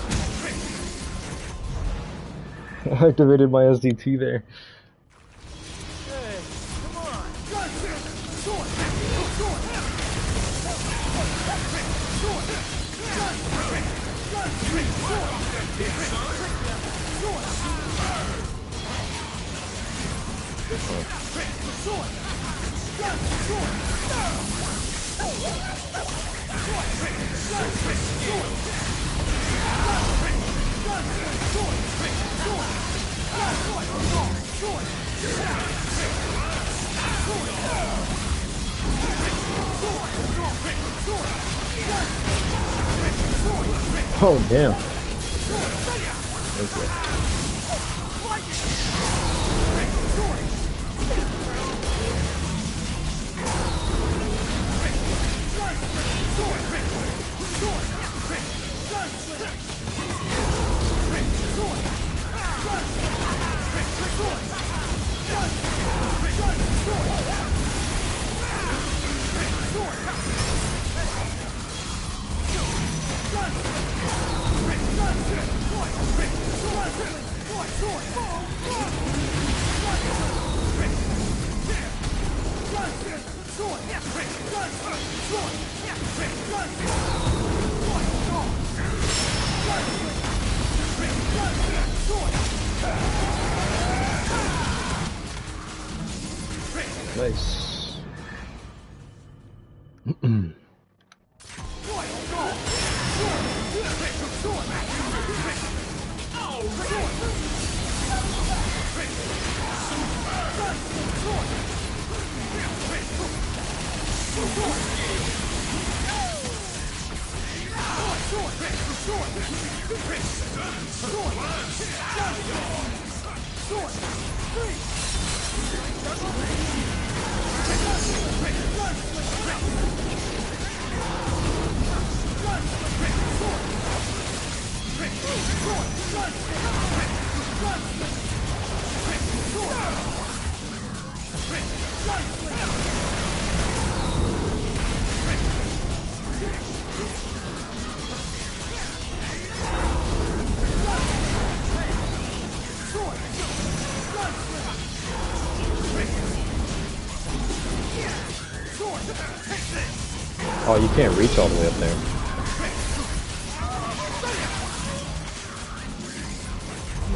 I activated my SDT there. Oh, damn. Okay. Nice. Oh, you can't reach all the way up there.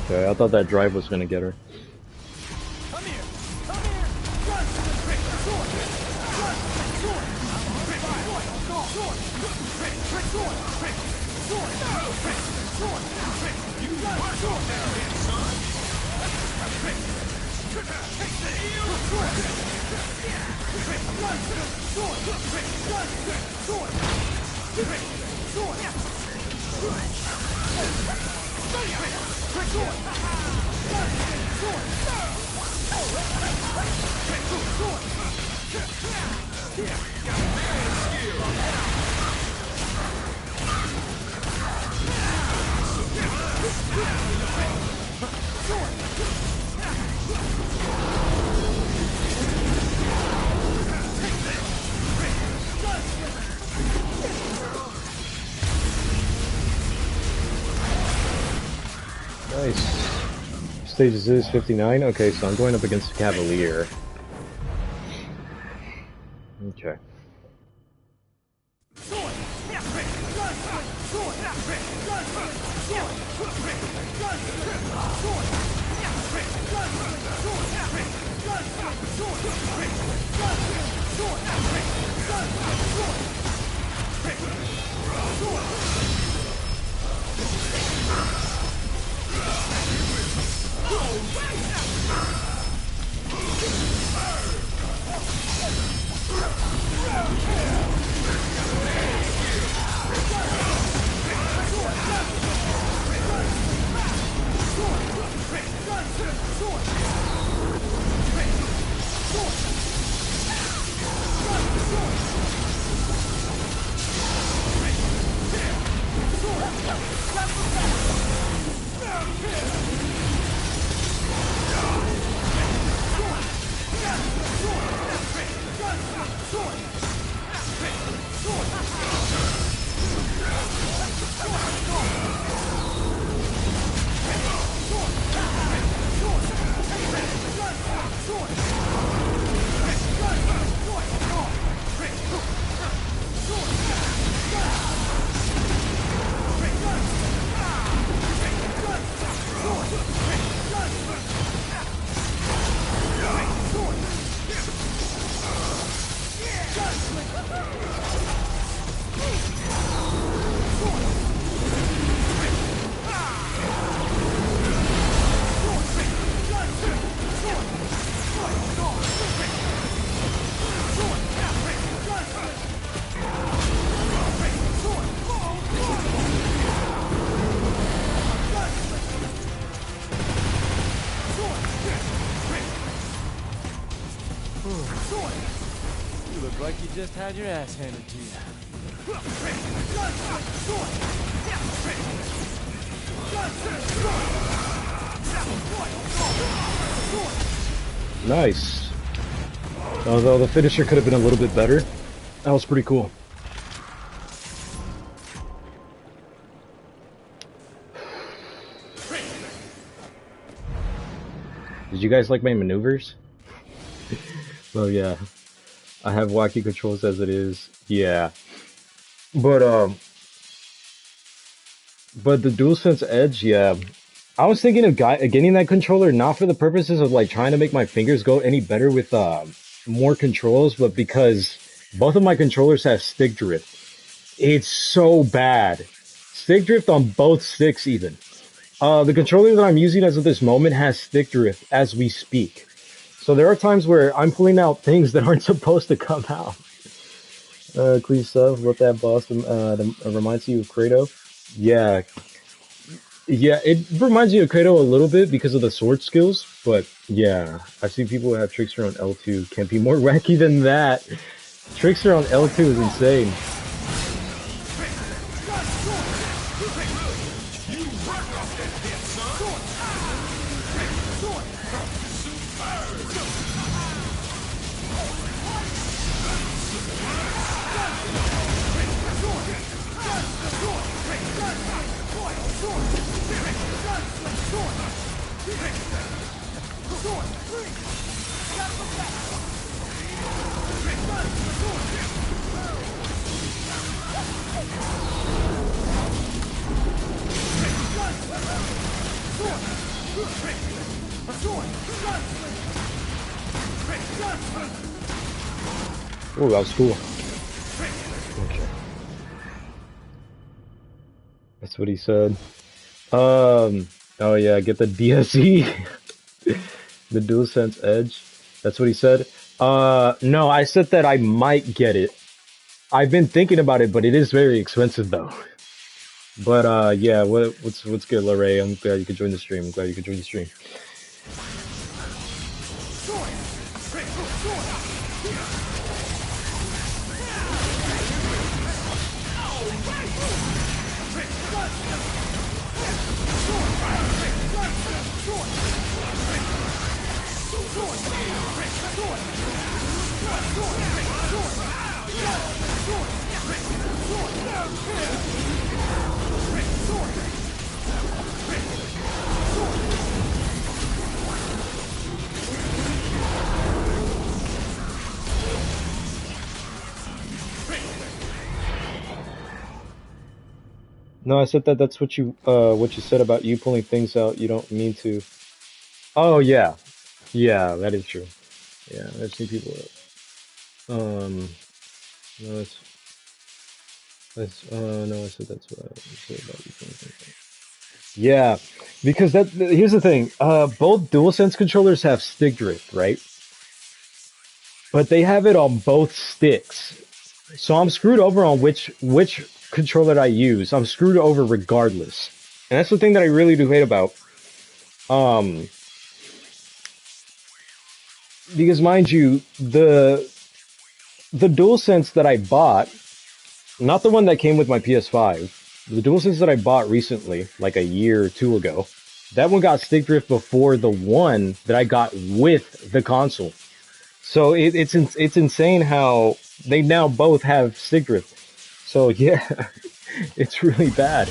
Okay, I thought that drive was gonna get her. Come here! Come here! Run! Sword! Run! Sword! Sword! Sword! Sword! You run! Sword! Nice. Stages is 59. Okay, so I'm going up against the Cavalier. Okay. You look like you just had your ass handed to you. Nice. Although the finisher could have been a little bit better. That was pretty cool. Did you guys like my maneuvers? Well, yeah. I have wacky controls as it is. Yeah. But the DualSense Edge, yeah. I was thinking of getting that controller not for the purposes of like trying to make my fingers go any better with more controls, but because both of my controllers have stick drift. It's so bad. Stick drift on both sticks even. The controller that I'm using as of this moment has stick drift as we speak. So there are times where I'm pulling out things that aren't supposed to come out. Clean stuff. What that boss reminds you of Kratos? Yeah, yeah. It reminds you of Kratos a little bit because of the sword skills, but yeah, I've seen people who have Trickster on L2 can't be more wacky than that. Trickster on L2 is insane. Oh, that was cool. Okay. That's what he said. Oh yeah, get the DSE, the DualSense Edge. That's what he said. No, I said that I might get it. I've been thinking about it, but it is very expensive though. But yeah, what's good, Larray? I'm glad you could join the stream. I'm glad you could join the stream. No, I said that that's what you said about you pulling things out you don't mean to. Oh yeah. Yeah, that is true. Yeah, I've seen people no no, I said that's what I said about you pulling things out. Yeah, because here's the thing. Both DualSense controllers have stick drift, right? But they have it on both sticks. So I'm screwed over on which controller I use. I'm screwed over regardless. And that's the thing that I really do hate about. Because mind you, the DualSense that I bought, not the one that came with my PS5, the DualSense that I bought recently, like a year or two ago, that one got stick drift before the one that I got with the console. So it's insane how they now both have stick drift. So yeah, it's really bad.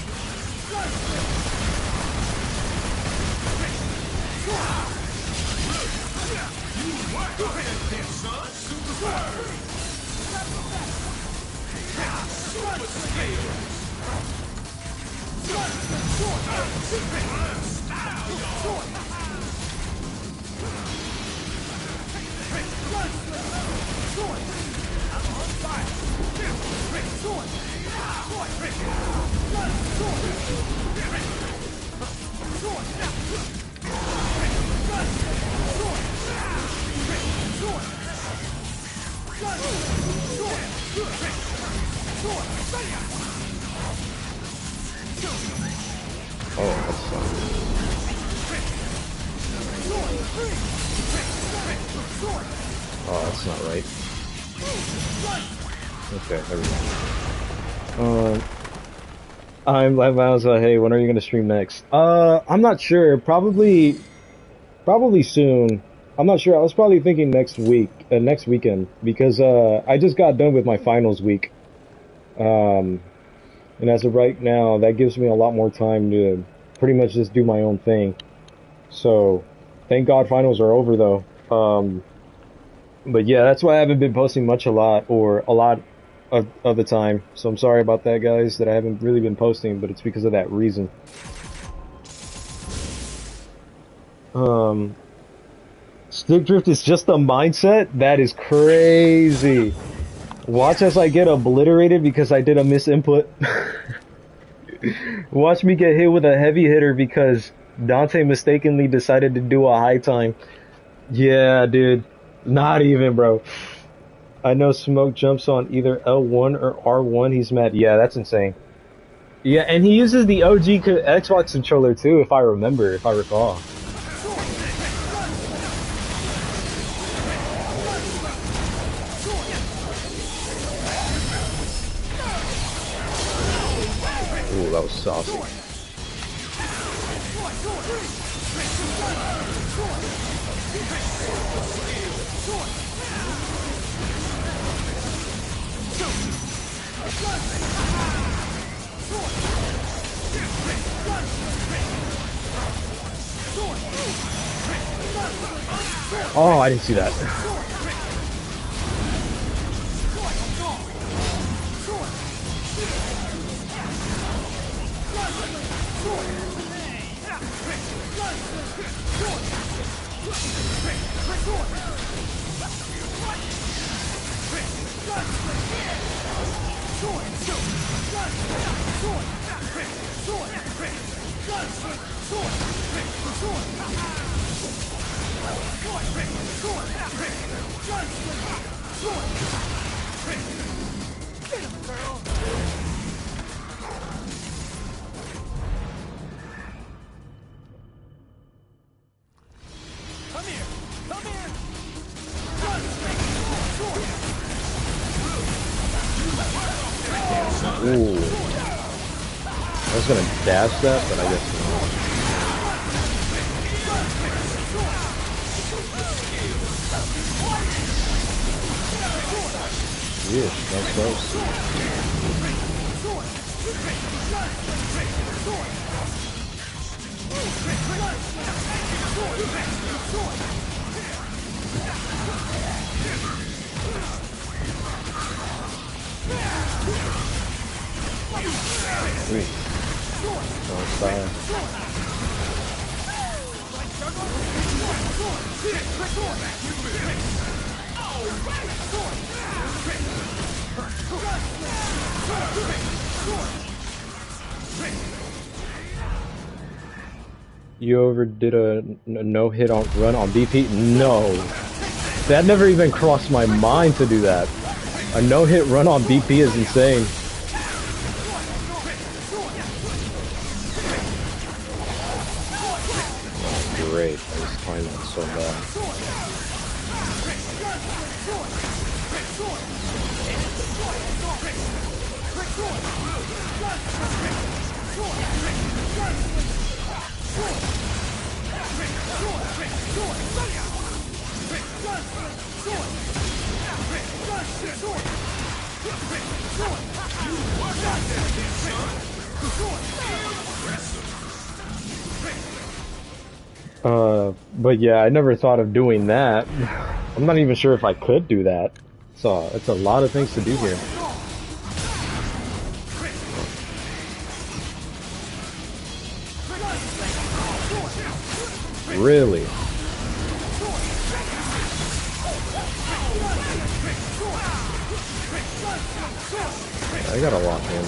Oh, that sucks. Oh, that's not right. Okay, there we go. I'm Live Miles. Hey, when are you gonna stream next? I'm not sure. Probably soon. I'm not sure. I was probably thinking next weekend, because I just got done with my finals week. And as of right now, that gives me a lot more time to pretty much just do my own thing. So, thank God finals are over though. But yeah, that's why I haven't been posting a lot of the time. So I'm sorry about that, guys, that I haven't really been posting, but it's because of that reason. Stick drift is just a mindset? That is crazy. Watch as I get obliterated because I did a misinput. Watch me get hit with a heavy hitter because Dante mistakenly decided to do a high time. Yeah, dude. Not even, bro. I know Smoke jumps on either L1 or R1. He's mad. Yeah, that's insane. Yeah, and he uses the OG Xbox controller too, if I remember, if I recall. Ooh, that was saucy. Oh, I didn't see that. Come here! Come here! Ooh. I was gonna dash that, but I guess not. Yeesh, that was close. Sweet. Don't style. You ever did a no-hit on run on BP? No. That never even crossed my mind to do that. A no-hit run on BP is insane. Great. I was timing that so bad. But yeah, I never thought of doing that. I'm not even sure if I could do that. So it's a lot of things to do here. Really? I gotta lock in.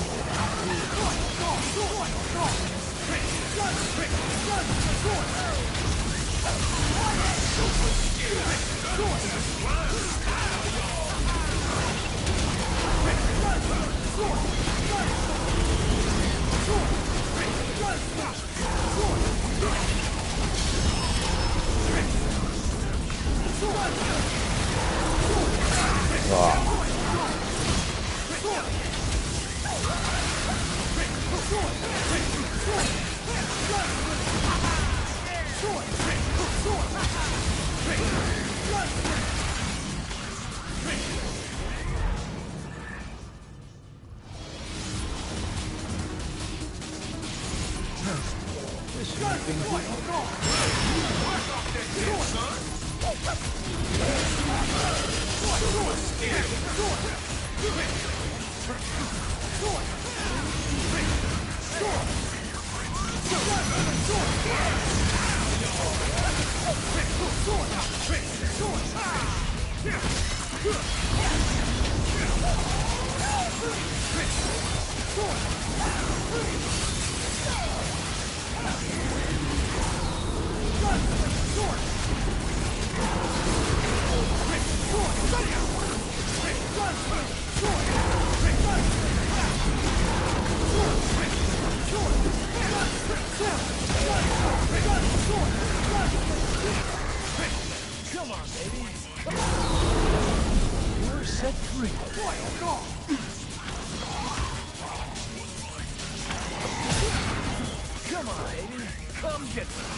baby. Come get some.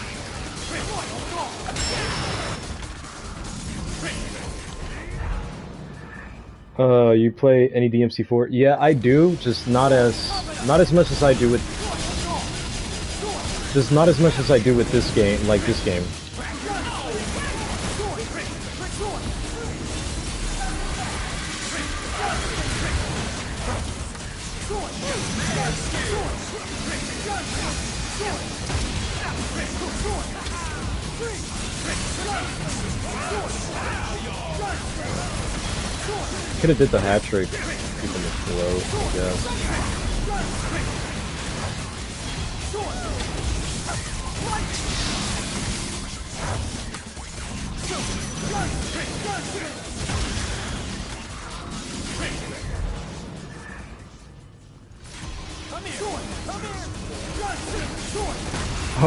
You play any DMC4? Yeah, I do, just not as much as I do with this game, like this game. Could have did the hat trick, keeping it slow, I guess.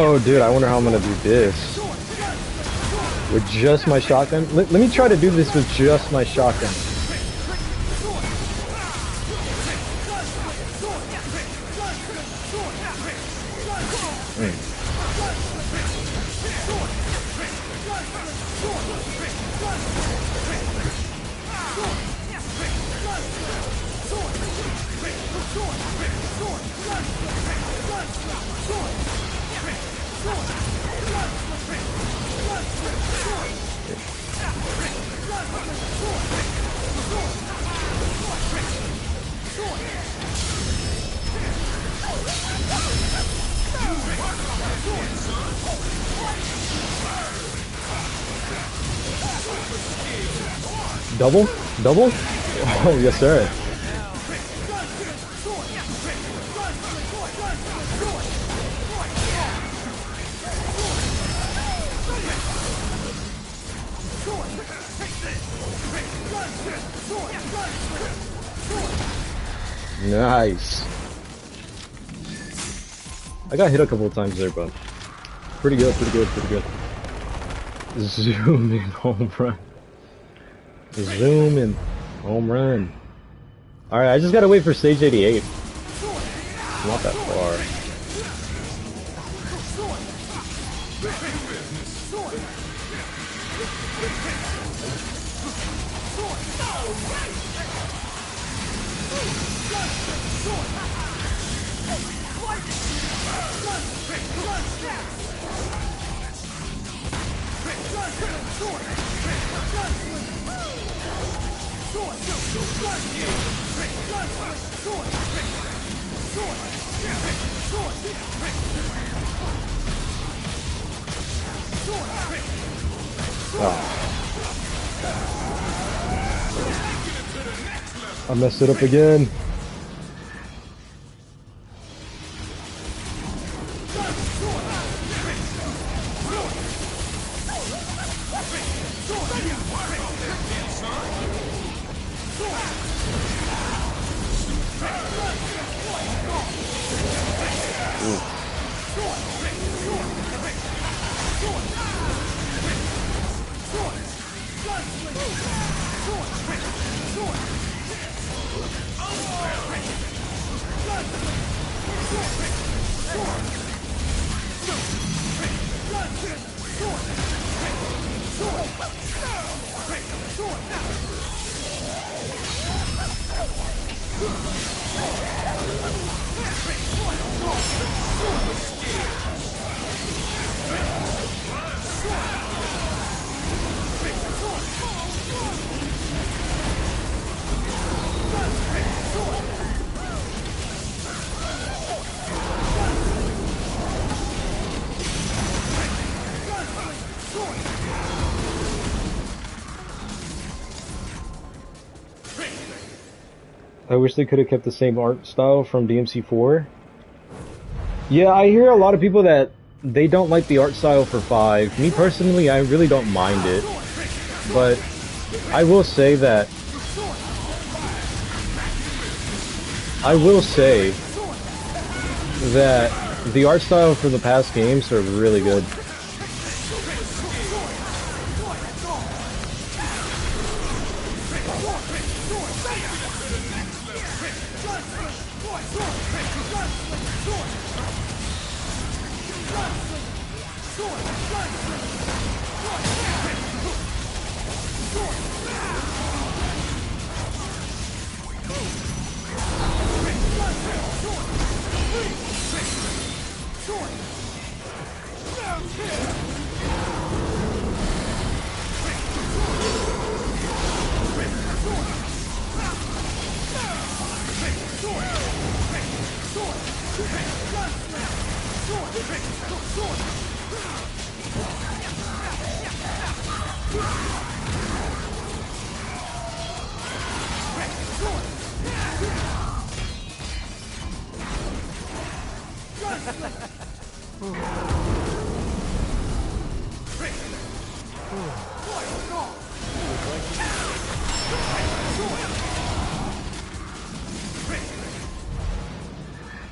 Oh, dude, I wonder how I'm gonna do this. With just my shotgun? Let me try to do this with just my shotgun. Double? Double? Oh, yes, sir. Nice. I got hit a couple of times there, but pretty good, pretty good, pretty good. Zoom in, home run. Zoom in, home run. Alright, I just gotta wait for stage 88. It's not that far. I messed it up again. I wish they could have kept the same art style from DMC4. Yeah, I hear a lot of people that they don't like the art style for 5. Me personally, I really don't mind it. But I will say that the art style for the past games are really good.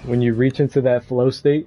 When you reach into that flow state,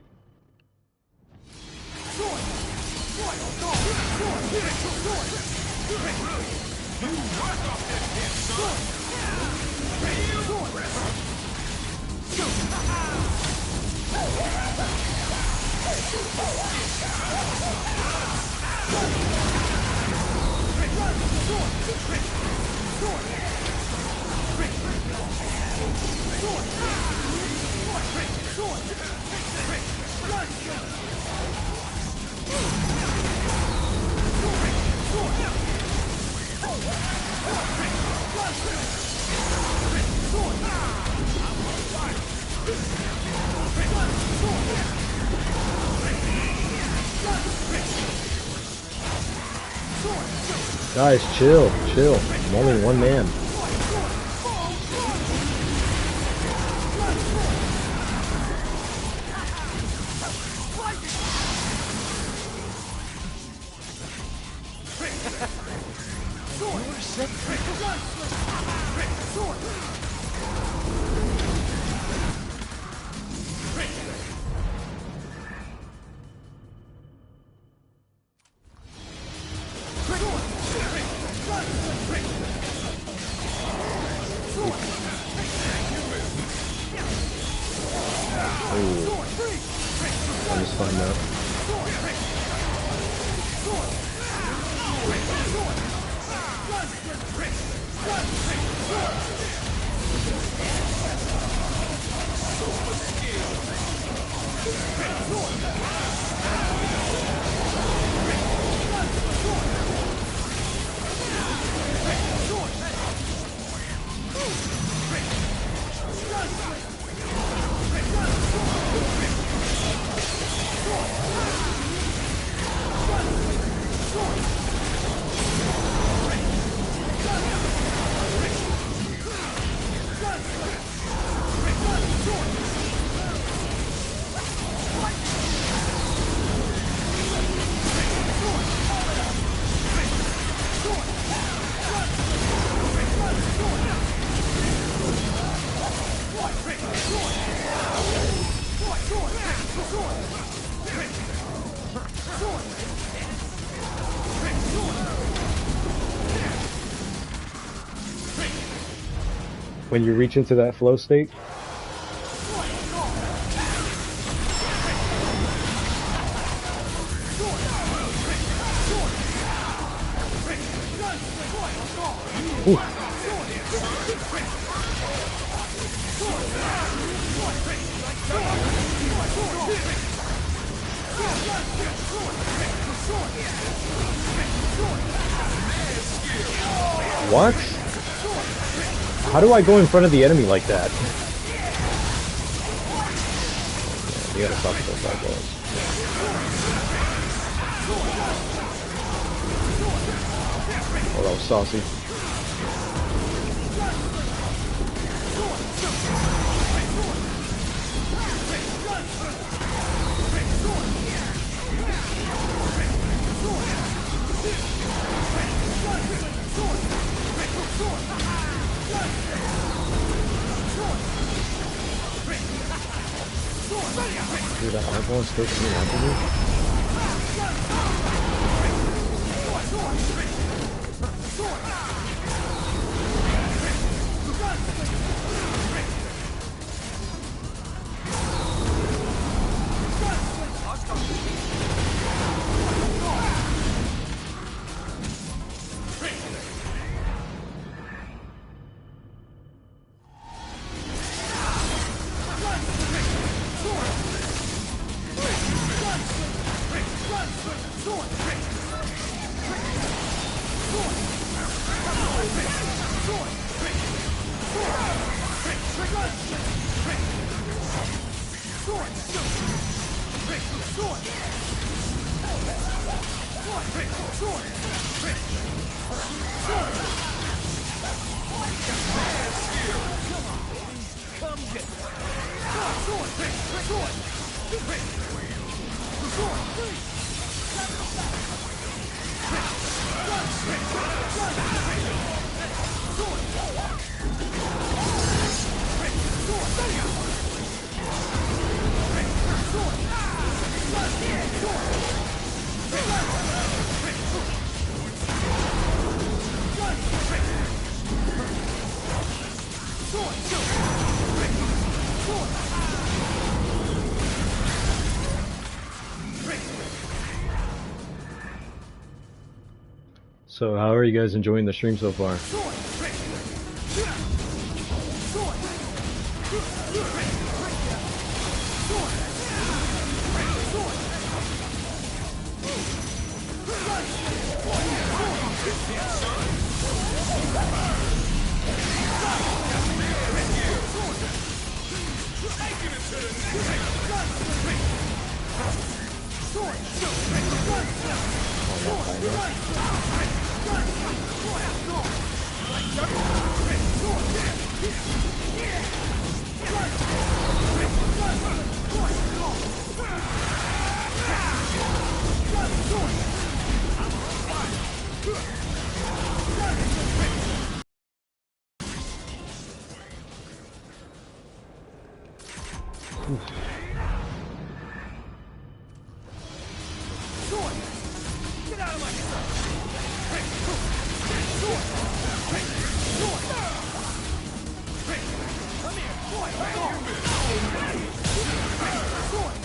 guys, chill, chill. I'm only one man. I just find out. When you reach into that flow state, ooh. What? How do I go in front of the enemy like that? You gotta stop those eyeballs. Oh, that was saucy. Dude, that eyeball is still coming after me? So how are you guys enjoying the stream so far?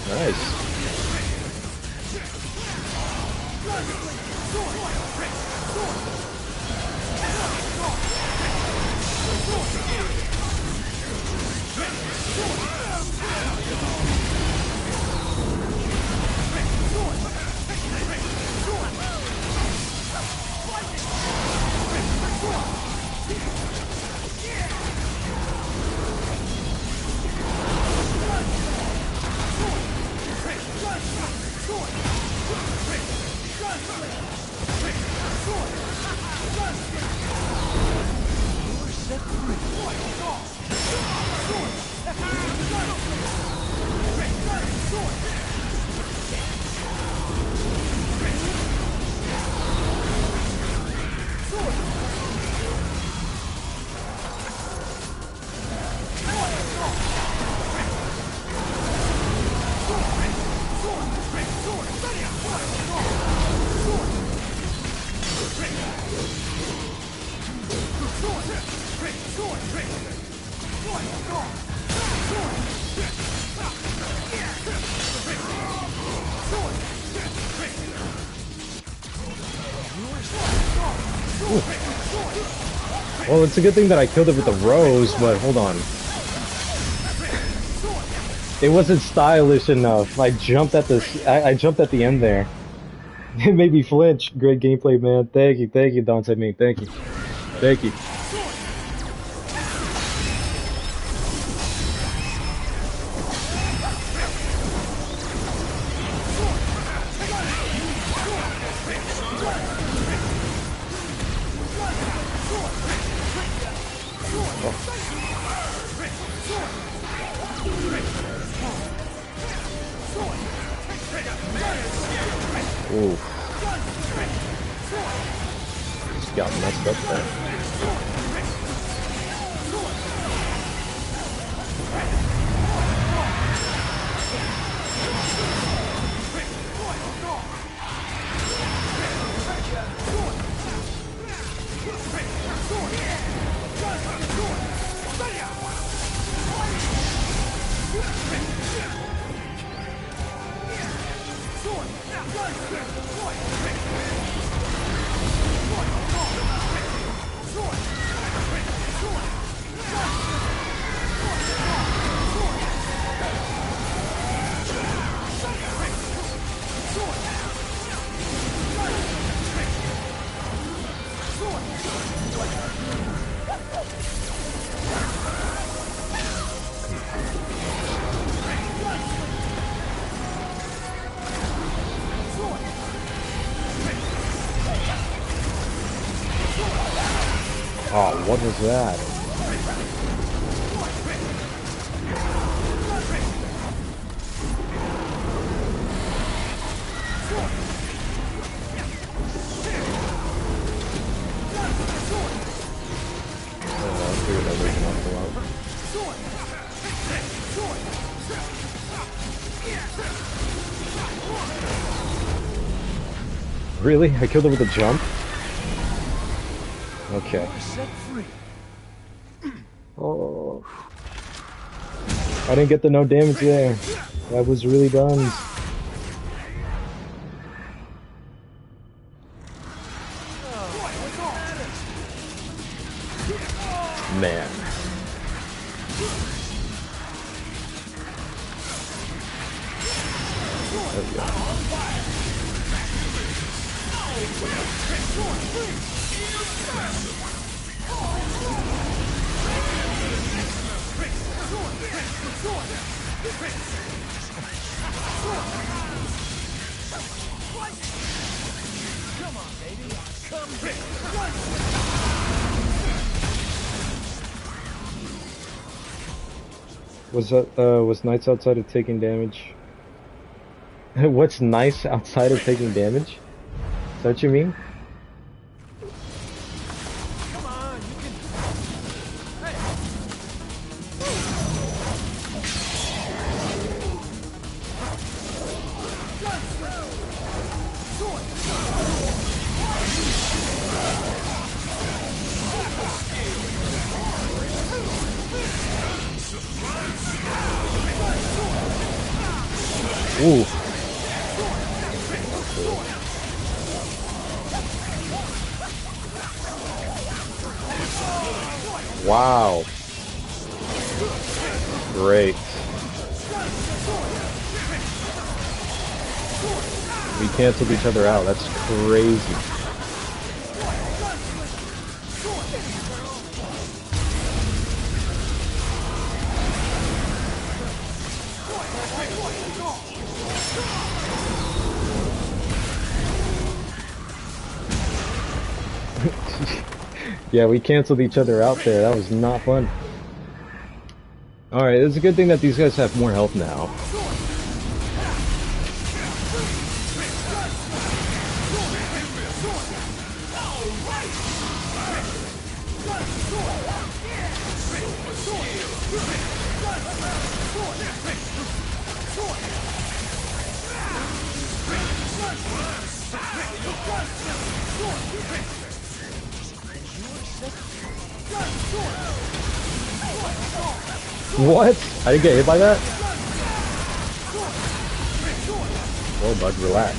Nice. Well, it's a good thing that I killed it with the rose, but hold on. It wasn't stylish enough. I jumped at the end there. It made me flinch. Great gameplay, man. Thank you, Dante Ming. Thank you. Thank you. Ooh. Just got messed up there. Oh, what was that? I figured that was not pull out. Really? I killed him with a jump? Okay. Set free. Oh. I didn't get the no damage there. That was really done. Man. There we go. Come on, baby. Come here. Was Knights outside of taking damage? What's nice outside of taking damage? Is that what you mean? Come on, you can. Hey. Ooh. Wow. Great. We canceled each other out. That's crazy. Yeah, we canceled each other out there. That was not fun. Alright, it's a good thing that these guys have more health now. What? I didn't get hit by that? Whoa, bud, relax.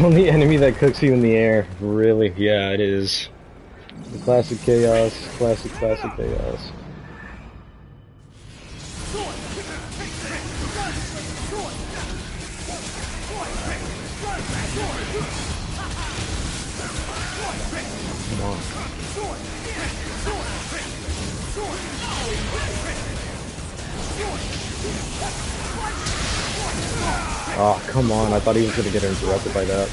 Only enemy that cooks you in the air. Really? Yeah, it is. The classic chaos. Classic chaos. Come on. Oh, come on. I thought he was going to get interrupted by that.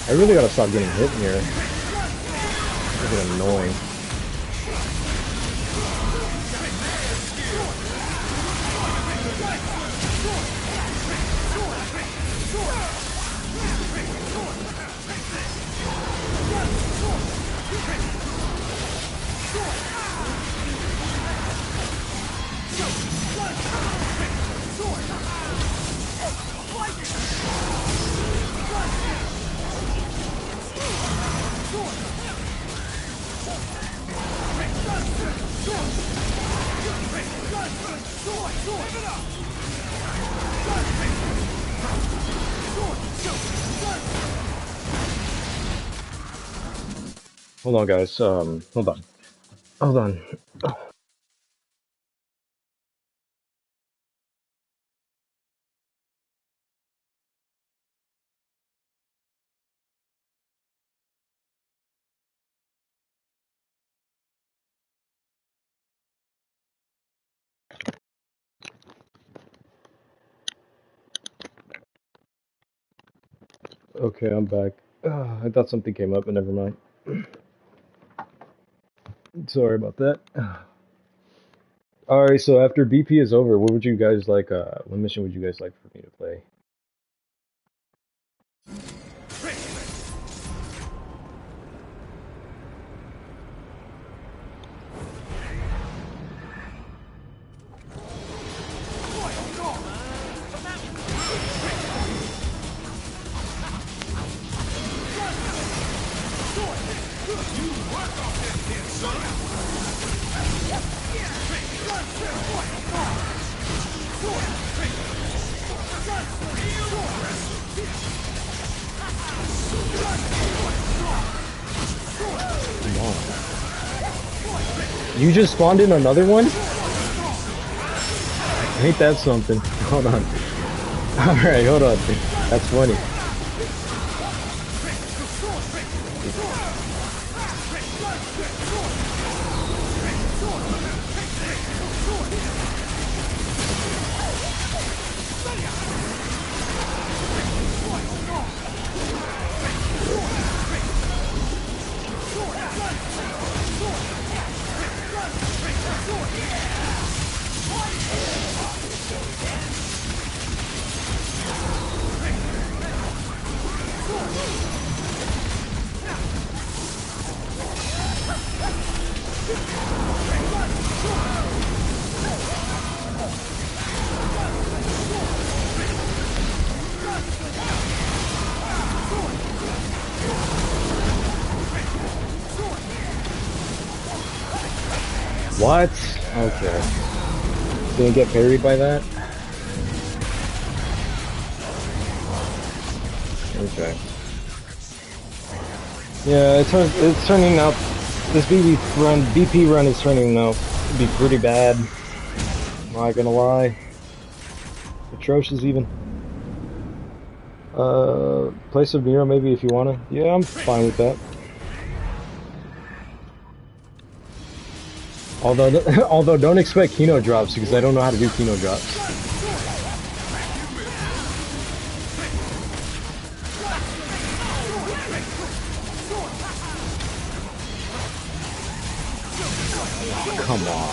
I really got to stop getting hit in here. It's getting annoying. Hold on, guys. Hold on. Hold on. Okay, I'm back. I thought something came up, but never mind. Sorry about that. Alright, so after BP is over, what would you guys like, what mission would you guys like for me to play? Come on. You just spawned in another one? Ain't that something? Hold on. Alright, hold on. That's funny. What? Okay. Didn't get parried by that? Okay. Yeah, it's turning out, this BP run is turning out to be pretty bad. Not gonna lie. Atrocious even. Play Sub-Nero maybe if you wanna. Yeah, I'm fine with that. Although don't expect Kino drops because I don't know how to do Kino drops. Come on.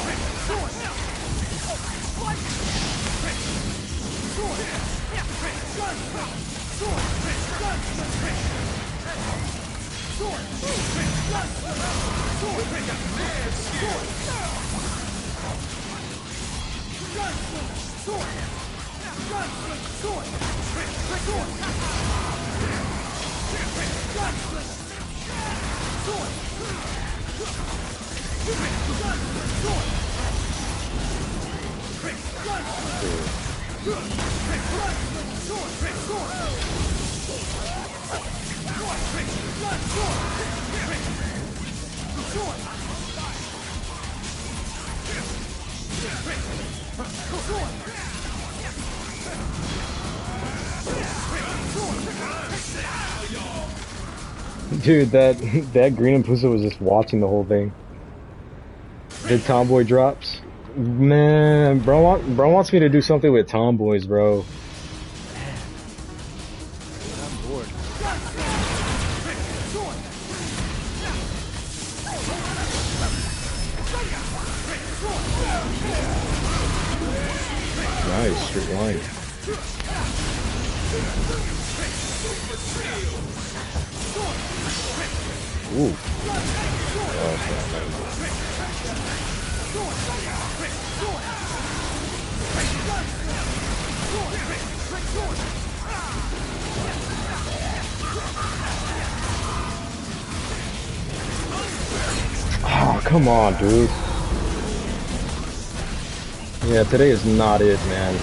Dude, that that Green Impusa was just watching the whole thing. The Tomboy drops. Man, bro wants me to do something with Tomboys, bro. I'm bored. Nice, straight line. Ooh. Oh, come on, dude. Yeah, today is not it, man.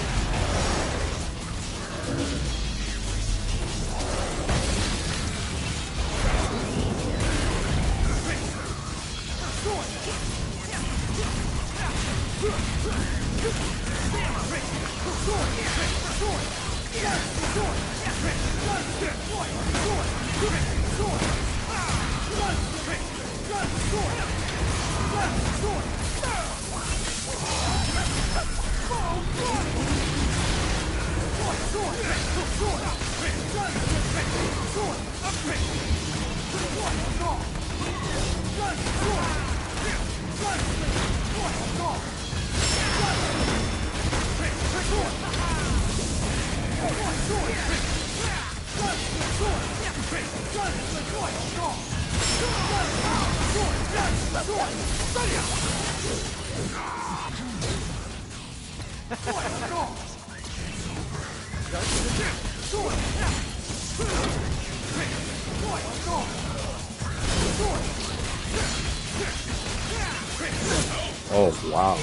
Oh, wow.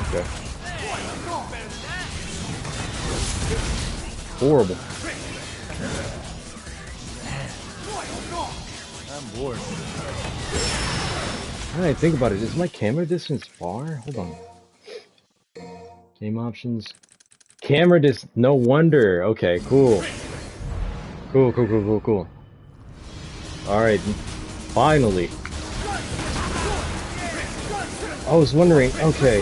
Okay. Horrible. I'm bored. Now that I think about it, is my camera distance far? Hold on. Game options. Camera distance. No wonder. Okay, cool. Cool. Alright. Finally. I was wondering, okay.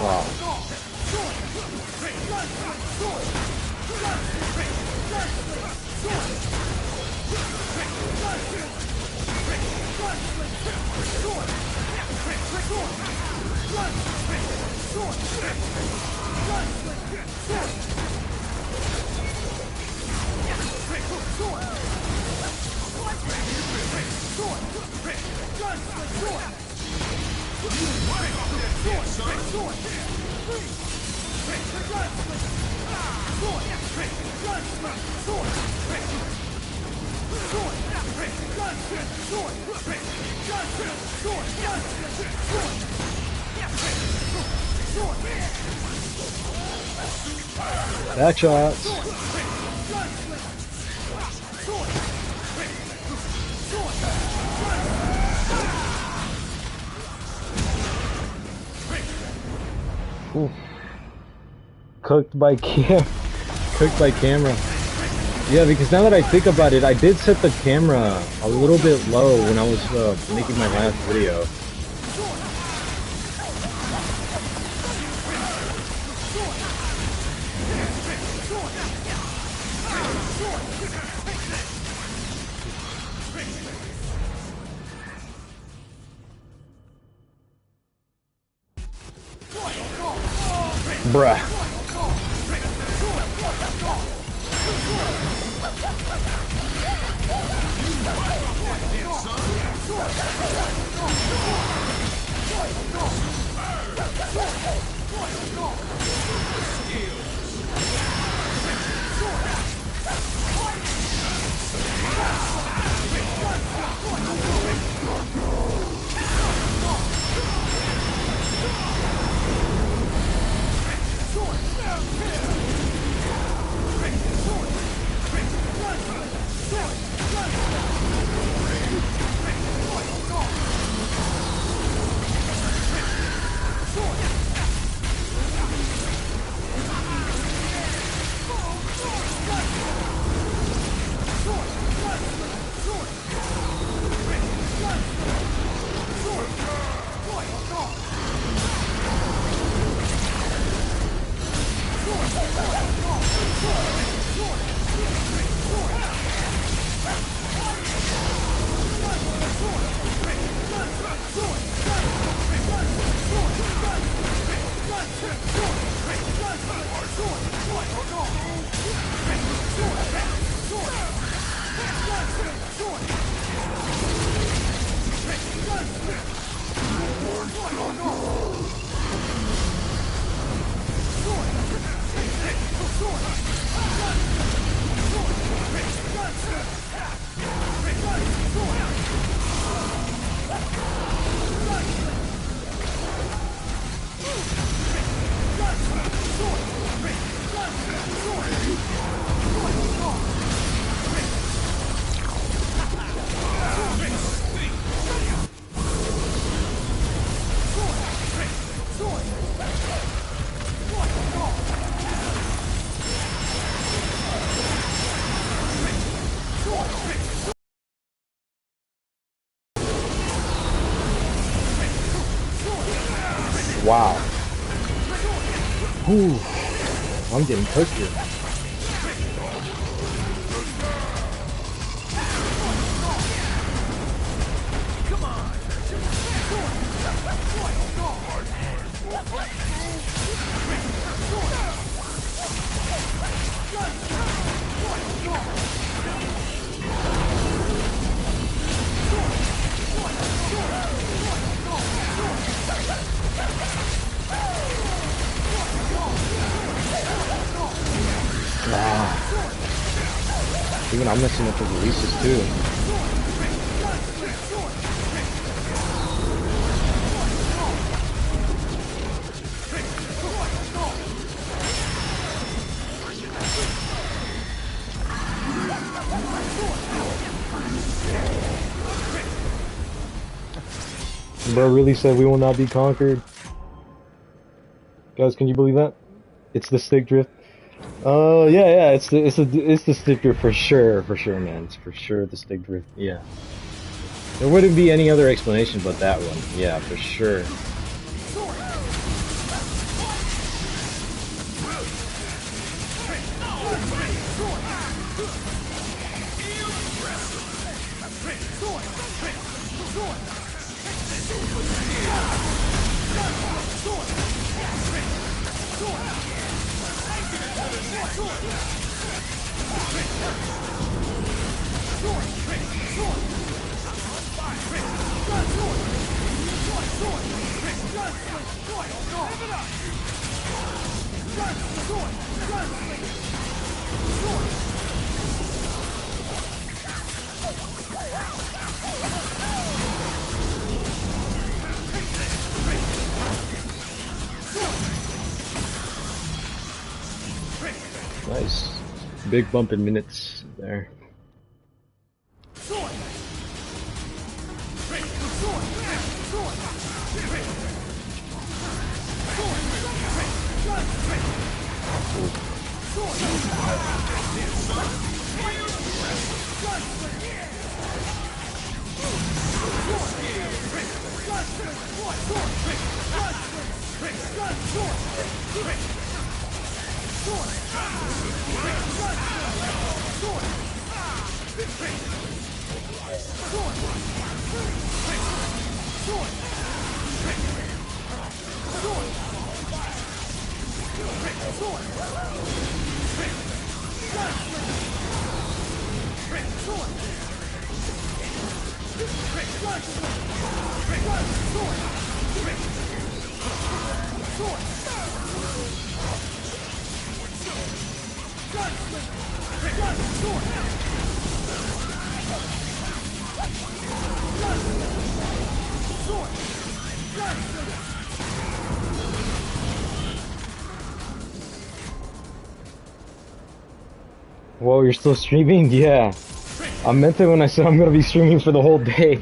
Wow. Back shots. Ooh. Cooked by camera. Yeah, because now that I think about it, I did set the camera a little bit low when I was making my last video. Bruh. Wow. Whew. I'm getting cooked here. Even I'm messing up the releases too. Bro really said we will not be conquered. Guys, can you believe that? It's the stick drift. Yeah, it's the stick drift for sure, man. It's for sure the stick drift. Yeah. There wouldn't be any other explanation but that one. Yeah, for sure. Nice. Big bump in minutes there. Whoa, you're still streaming? Yeah. I meant it when I said I'm gonna be streaming for the whole day.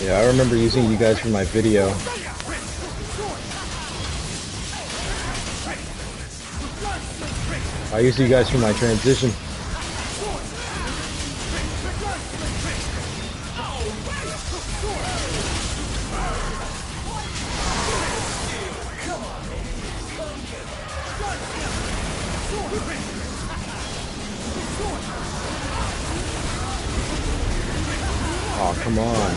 Yeah, I remember using you guys for my video. I used you guys for my transition. Oh, come on.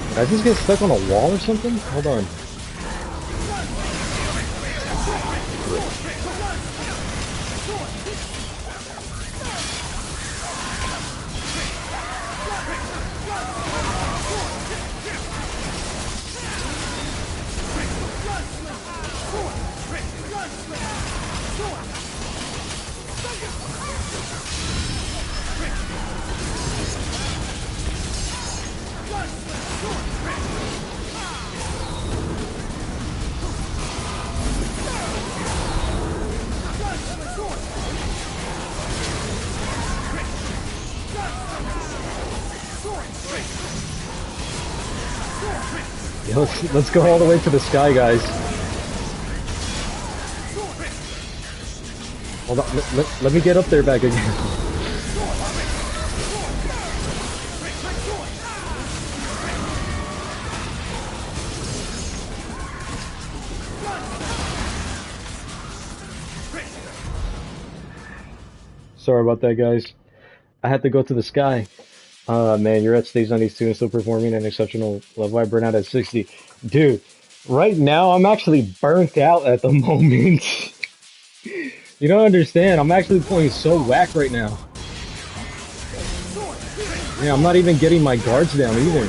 Did I just get stuck on a wall or something? Hold on. Yo, let's go all the way to the sky, guys. Hold on, let me get up there back again. Sorry about that, guys. I had to go to the sky. Man, you're at stage 92 and still performing at an exceptional level. I burn out at 60. Dude, right now I'm actually burnt out at the moment. You don't understand. I'm actually playing so whack right now. Yeah, I'm not even getting my guards down either.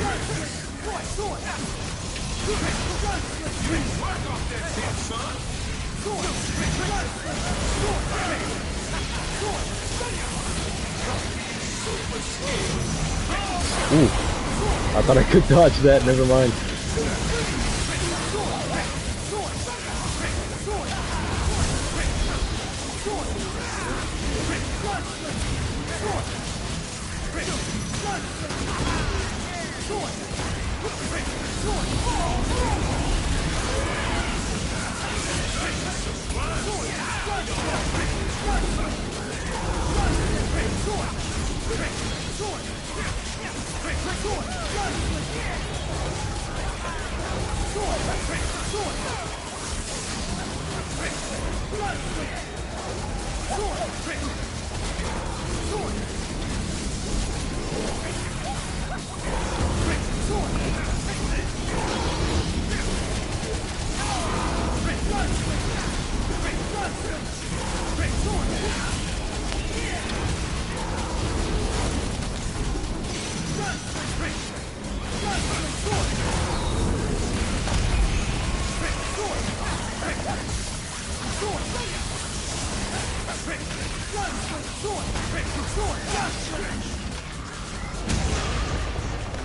Ooh, I thought I could dodge that, never mind.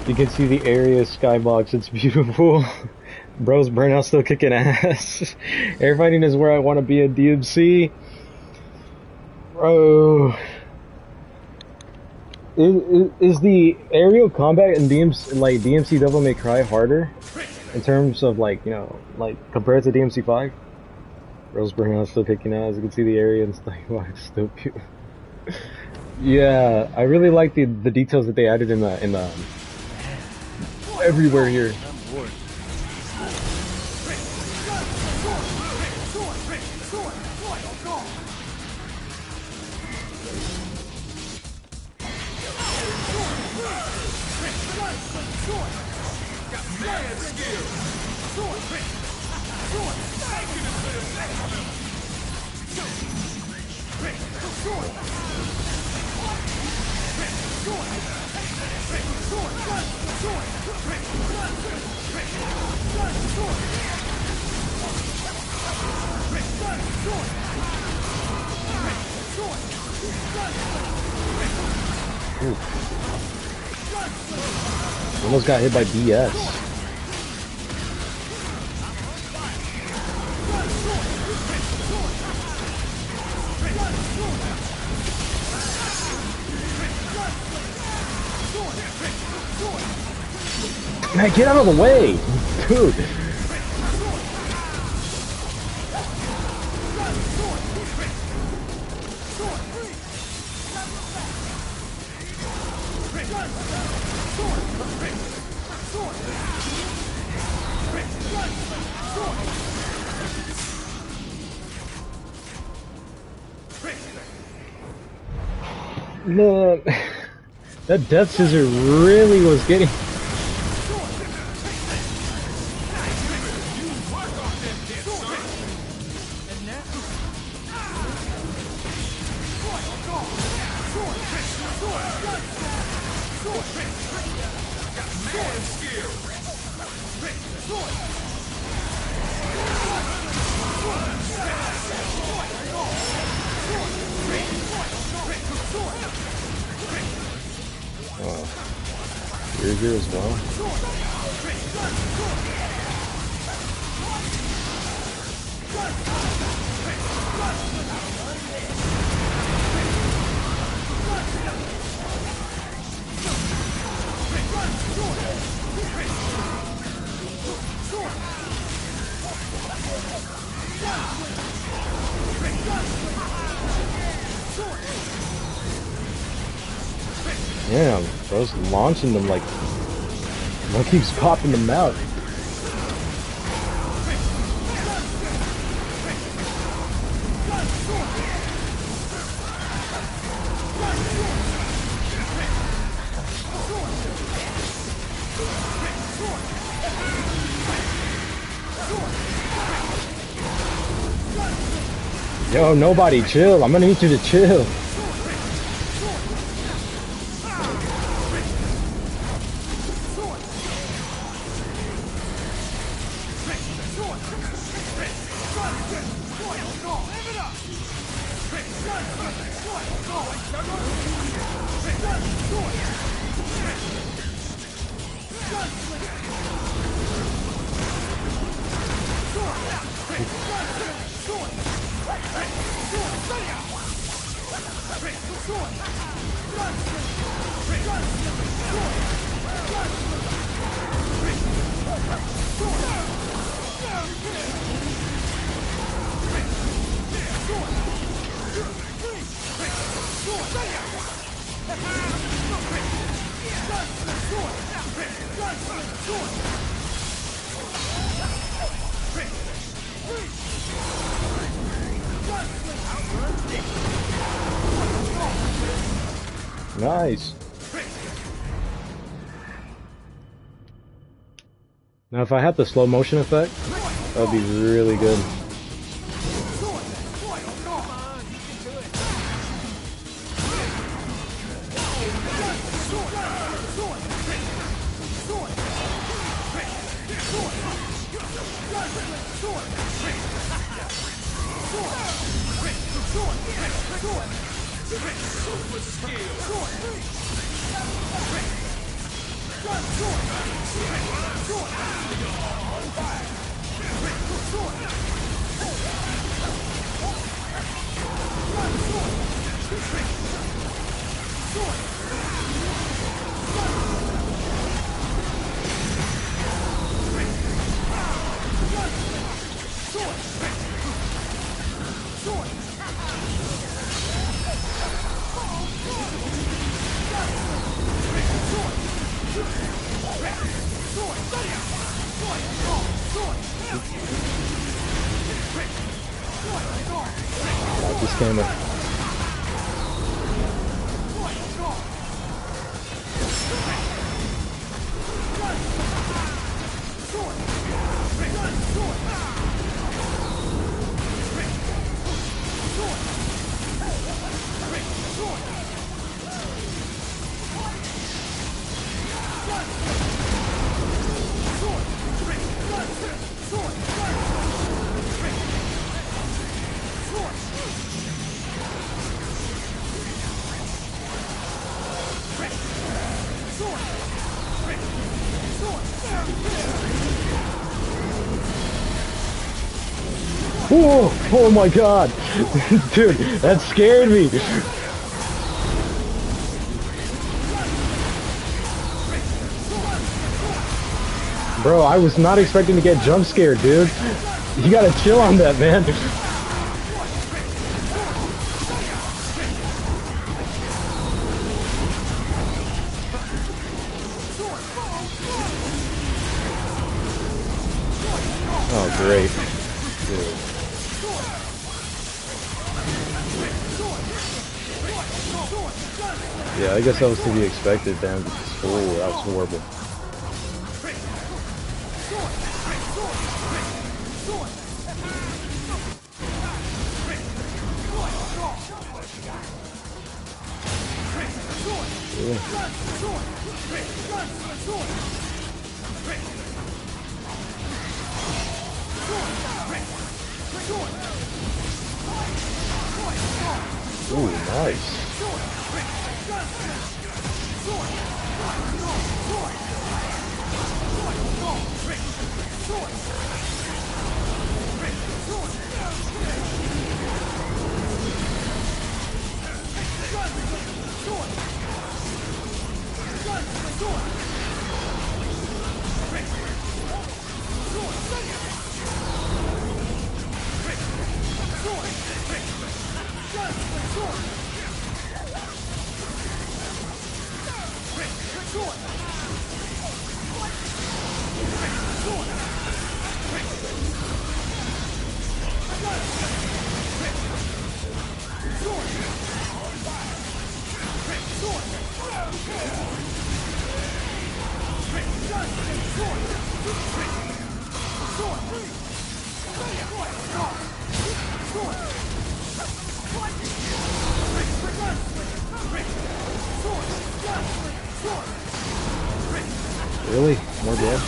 You can see the area skybox, it's beautiful. Bro's burnout still kicking ass. Air fighting is where I want to be at DMC. Bro. is the aerial combat in DMC Devil May Cry harder in terms of like, you know, like compared to DMC 5? Rose Burnout still kicking out, as you can see the area and stuff. Wow, it's still cute. Yeah, I really like the details that they added in the everywhere here. Ooh. Almost got hit by BS. Man, get out of the way! Dude! Man, that Death Scissor really was getting... You're here as well. Damn, bro's launching them like keeps popping them out. Yo, nobody chill. I'm gonna need you to chill. Nice. Now if I had the slow motion effect, that would be really good. camera. Whoa! Oh my god! Dude, that scared me! Bro, I was not expecting to get jump scared, dude. You gotta chill on that, man. Oh, great. Dude. Yeah, I guess that was to be expected, damn. Oh, that was horrible. Ooh, nice. Really? More dead?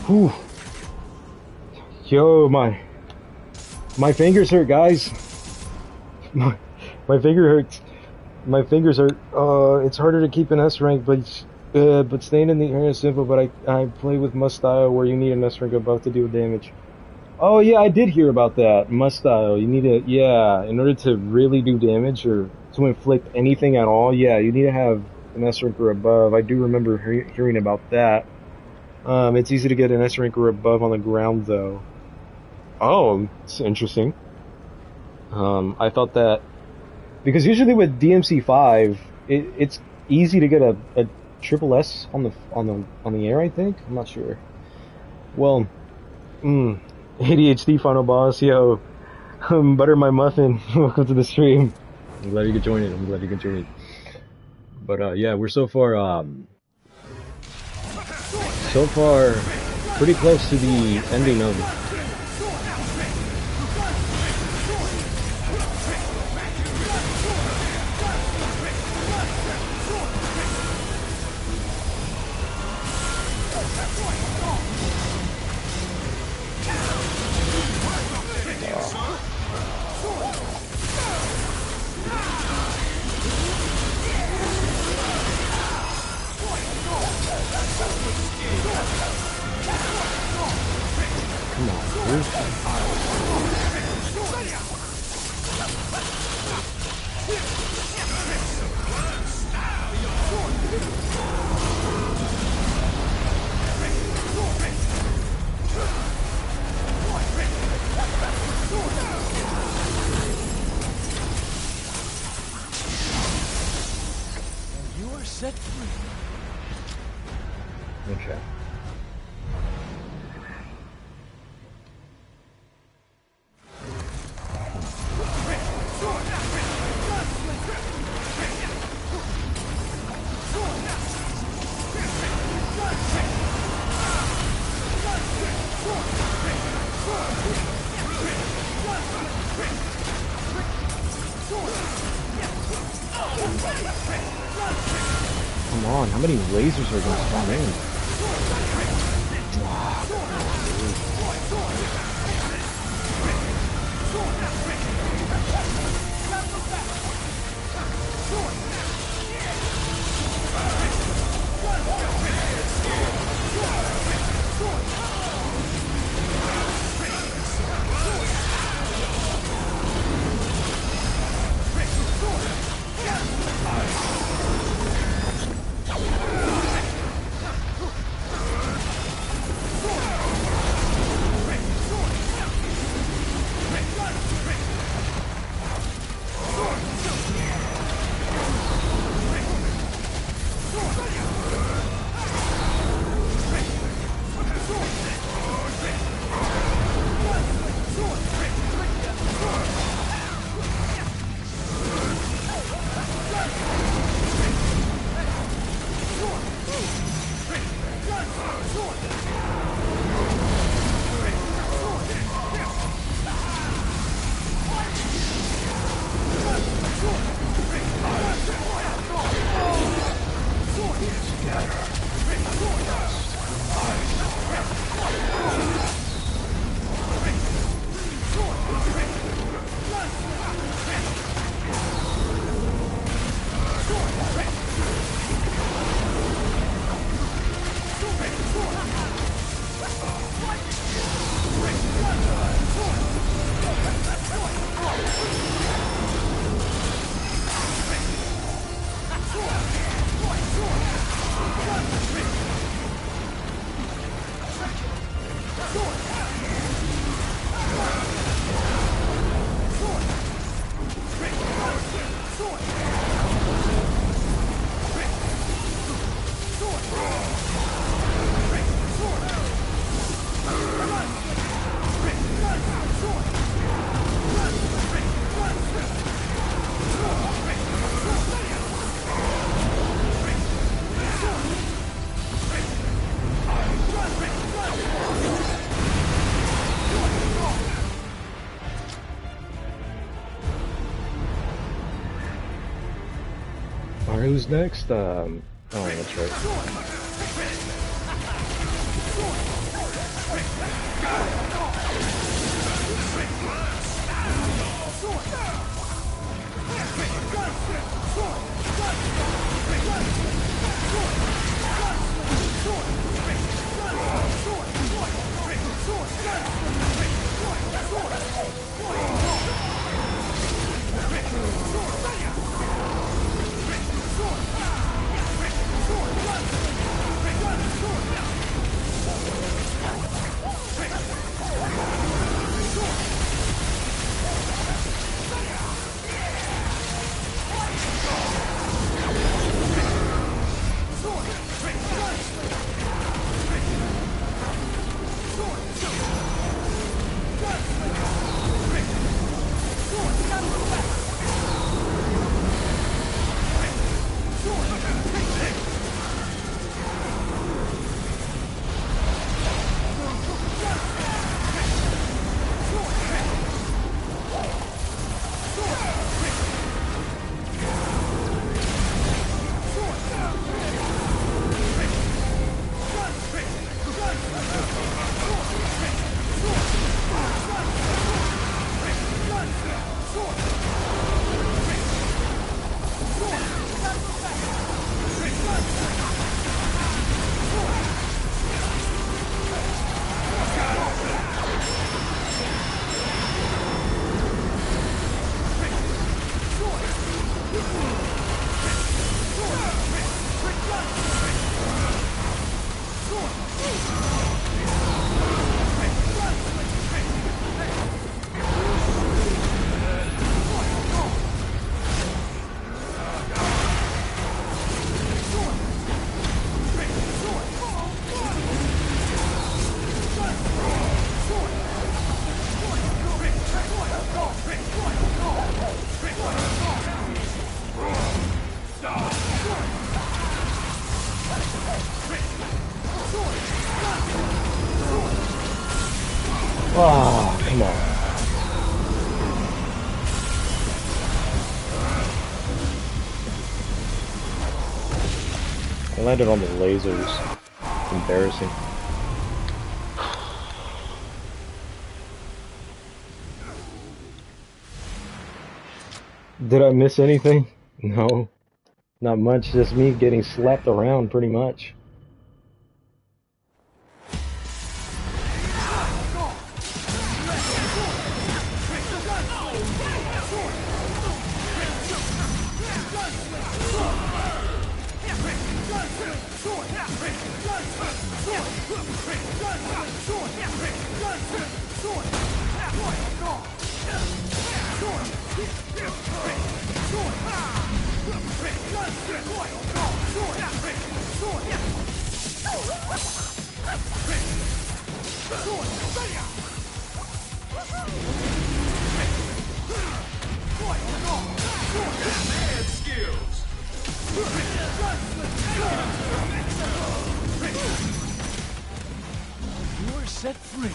Whew. Yo, my fingers hurt, guys. My finger hurts. My fingers hurt. It's harder to keep an S rank, but staying in the area is simple. But I play with Must Style, where you need an S rank above to deal damage. Oh yeah, I did hear about that. Must Style. You need to, yeah, in order to really do damage or to inflict anything at all. Yeah, you need to have an S rank or above. I do remember hearing about that. It's easy to get an S rank or above on the ground, though. Oh, it's interesting. I thought that because usually with DMC5, it's easy to get a triple S on the air. I think, I'm not sure. Well, ADHD final boss, yo, butter my muffin. Welcome to the stream. I'm glad you could join it. But yeah, we're so far pretty close to the ending of set free. Okay. Come on, how many lasers are going to spawn in? Alright, who's next? Oh, that's right. landed on the lasers. Embarrassing. Did I miss anything? No. Not much, just me getting slapped around pretty much. You're set free.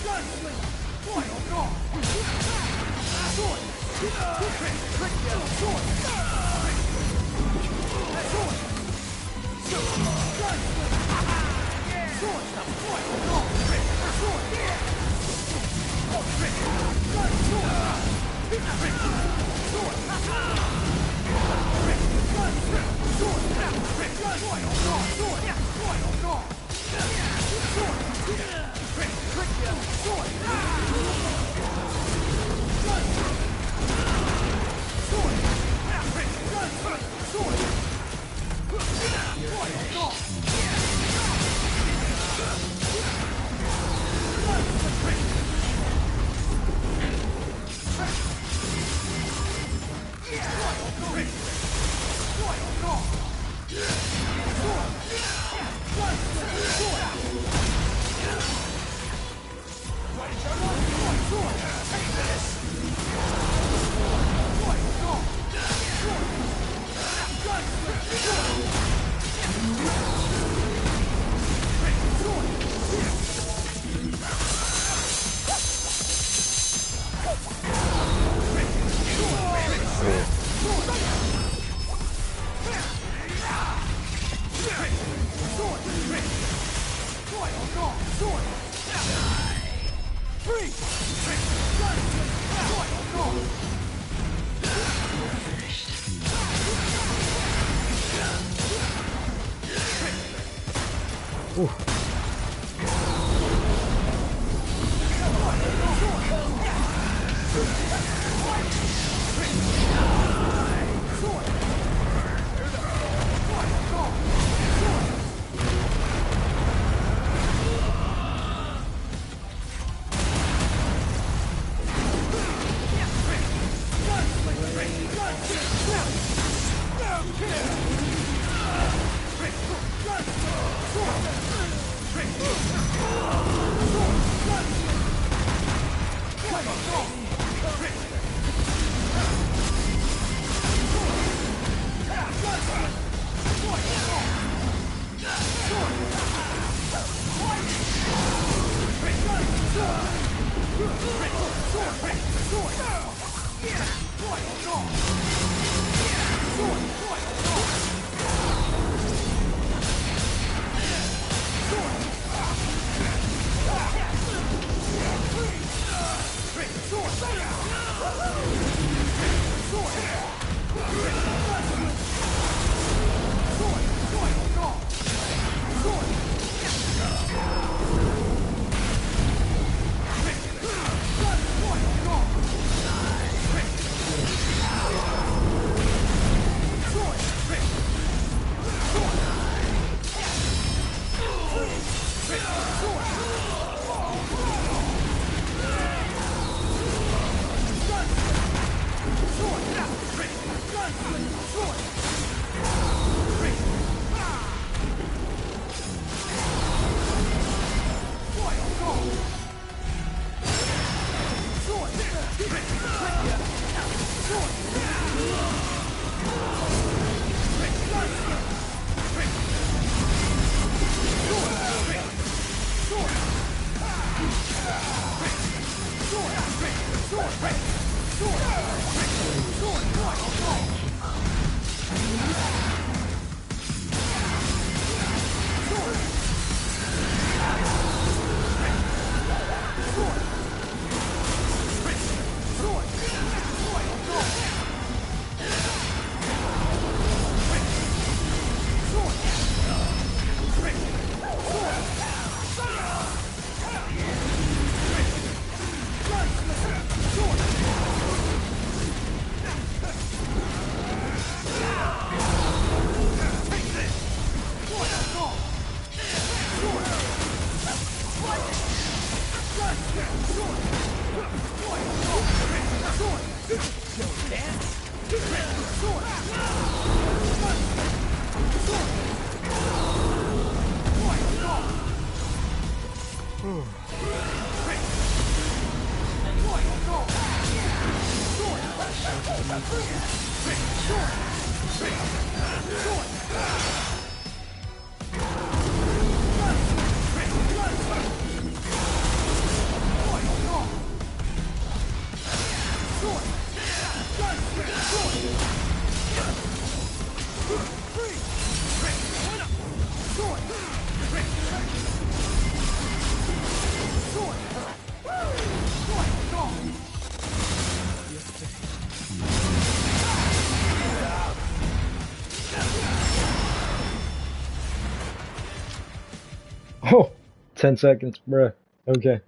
Oh, 10 seconds, bruh. Okay.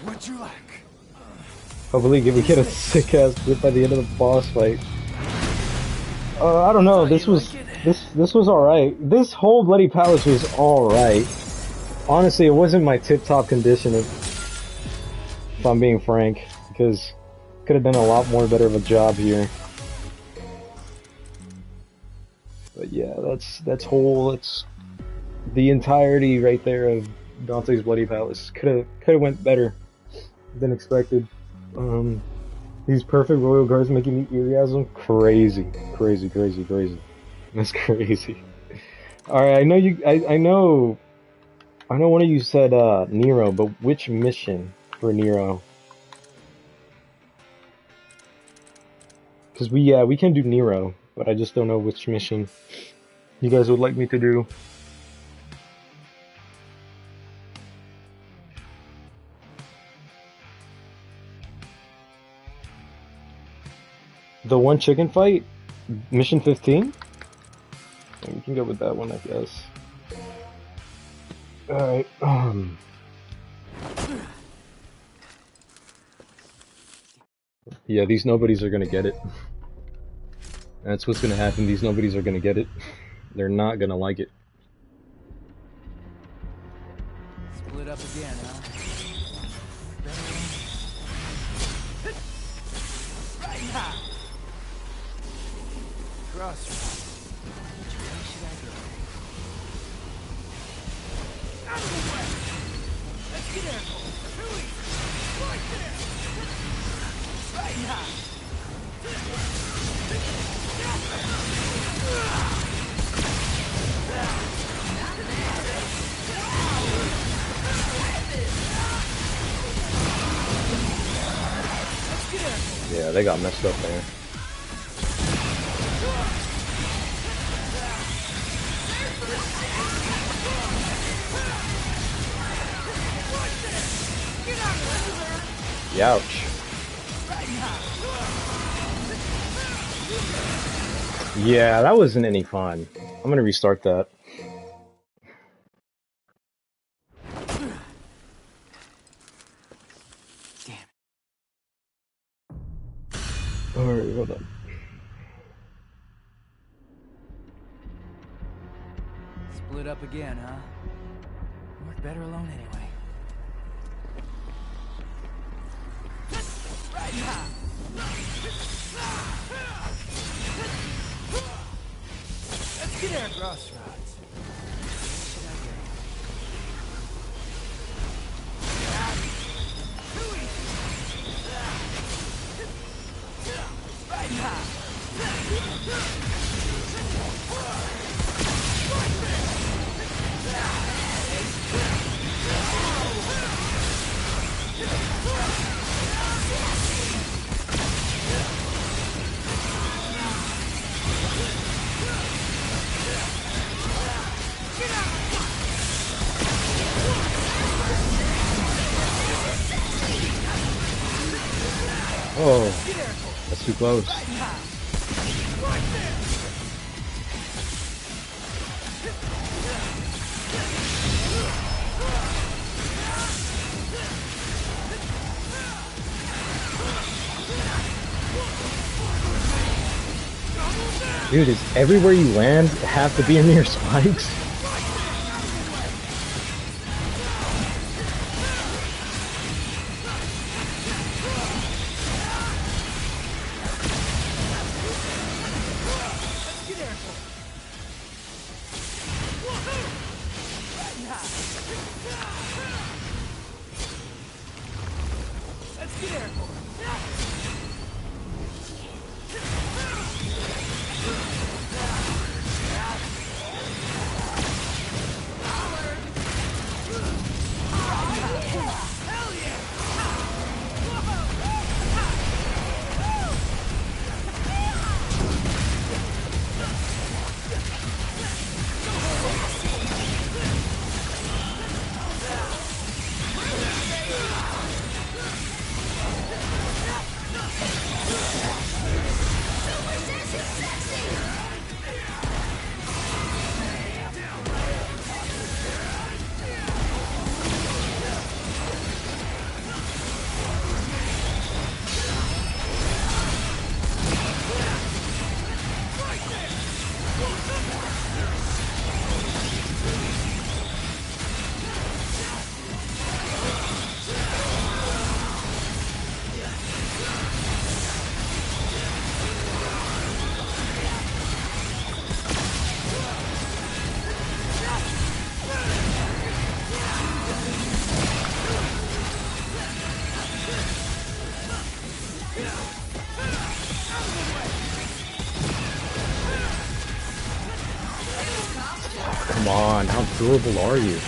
What'd you like? Hopefully we get a sick ass grip by the end of the boss fight. I don't know, this was alright. This whole Bloody Palace was alright. Honestly, it wasn't my tip-top condition if I'm being frank, because could have done a lot more better of a job here. But yeah, that's the entirety right there of Dante's Bloody Palace. Could have went better than expected. These perfect royal guards making me eargasm, crazy. That's crazy. All right, I know one of you said Nero, but which mission for Nero? Because we can do Nero, but I just don't know which mission you guys would like me to do. The one chicken fight? Mission 15? We can go with that one, I guess. Alright, yeah, these nobodies are gonna get it. That's what's gonna happen, these nobodies are gonna get it. They're not gonna like it. Split up again, huh? Right now. Crossroads. Which way should I go? Out of the way! Let's get there! Too easy! Right there! Right now! Yeah, they got messed up there. Ouch. Yeah, that wasn't any fun. I'm gonna restart that. Damn. Alright, hold on. Split up again, huh? Work better alone anyway. Right now. Let's get there, Crossroads. Should I go? Too easy. Right now. Oh, that's too close. Dude, is everywhere you land have to be near spikes? come on. How durable are you?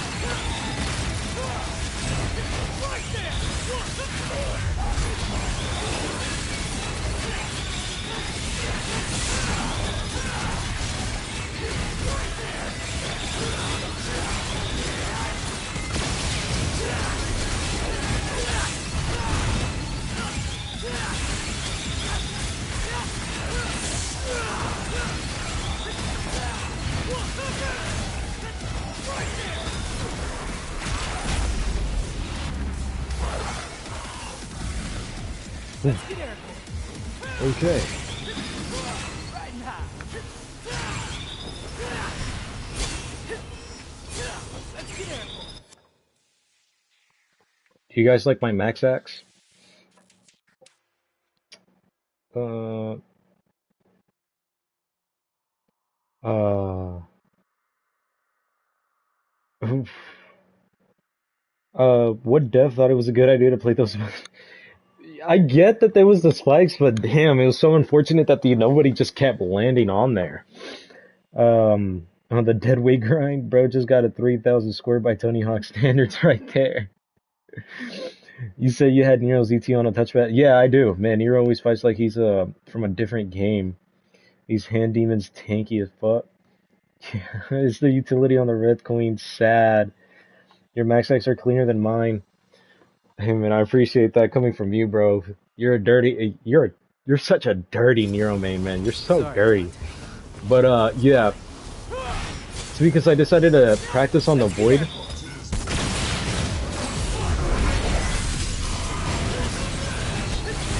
Okay. Riding high. Let's get airborne. Do you guys like my max axe? Uh, uh, what dev thought it was a good idea to play those? I get that there was the spikes, but damn, it was so unfortunate that nobody just kept landing on there. On the dead weight grind, bro just got a 3,000 square by Tony Hawk standards right there. You say you had Nero's ET on a touchpad? Yeah, I do. Man, Nero always fights like he's from a different game. These hand demons tanky as fuck. Yeah, it's the utility on the Red Queen. Sad. Your max X are cleaner than mine. Hey man, I appreciate that coming from you, bro. You're a dirty. You're such a dirty Nero main, man. You're so Sorry, dirty. But yeah. It's because I decided to practice on the Void.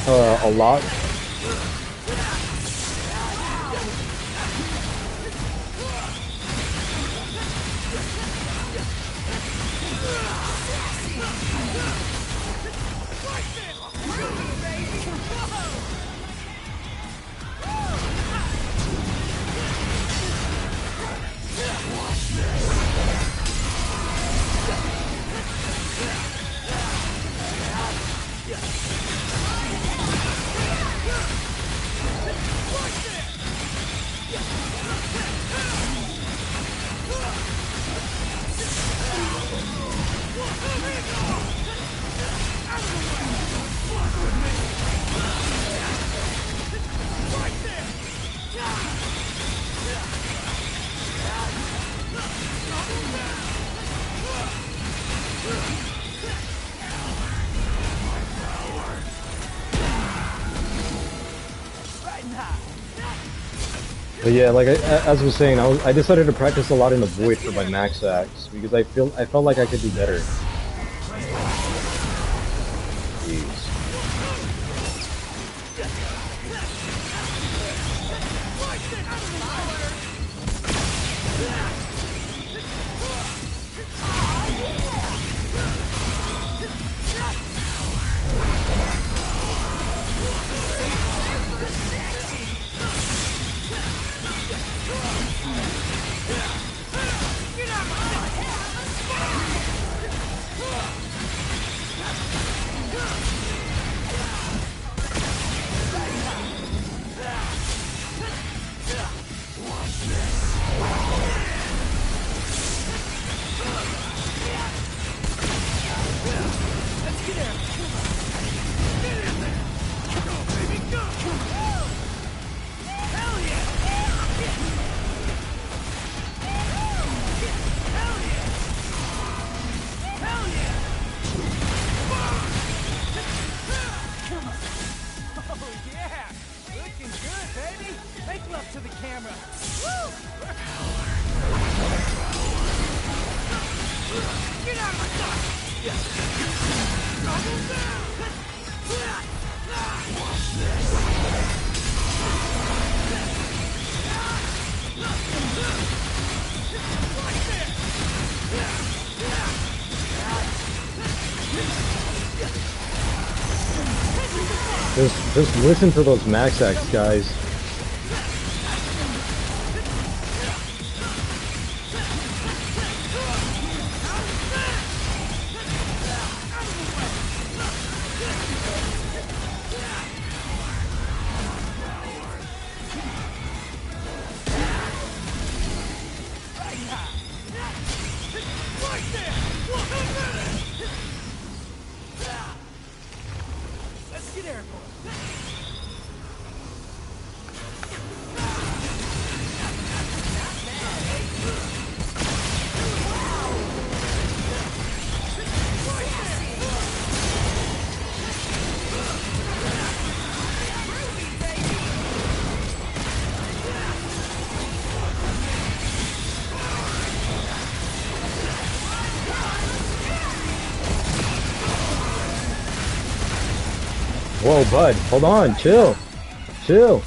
A lot. But yeah, like as I was saying, I decided to practice a lot in the Void for my max axe because I felt like I could do better. Jeez. Just listen to those max axe guys. Whoa, bud, hold on, chill. Chill.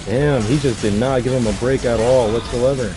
Damn, he just did not give him a break at all whatsoever.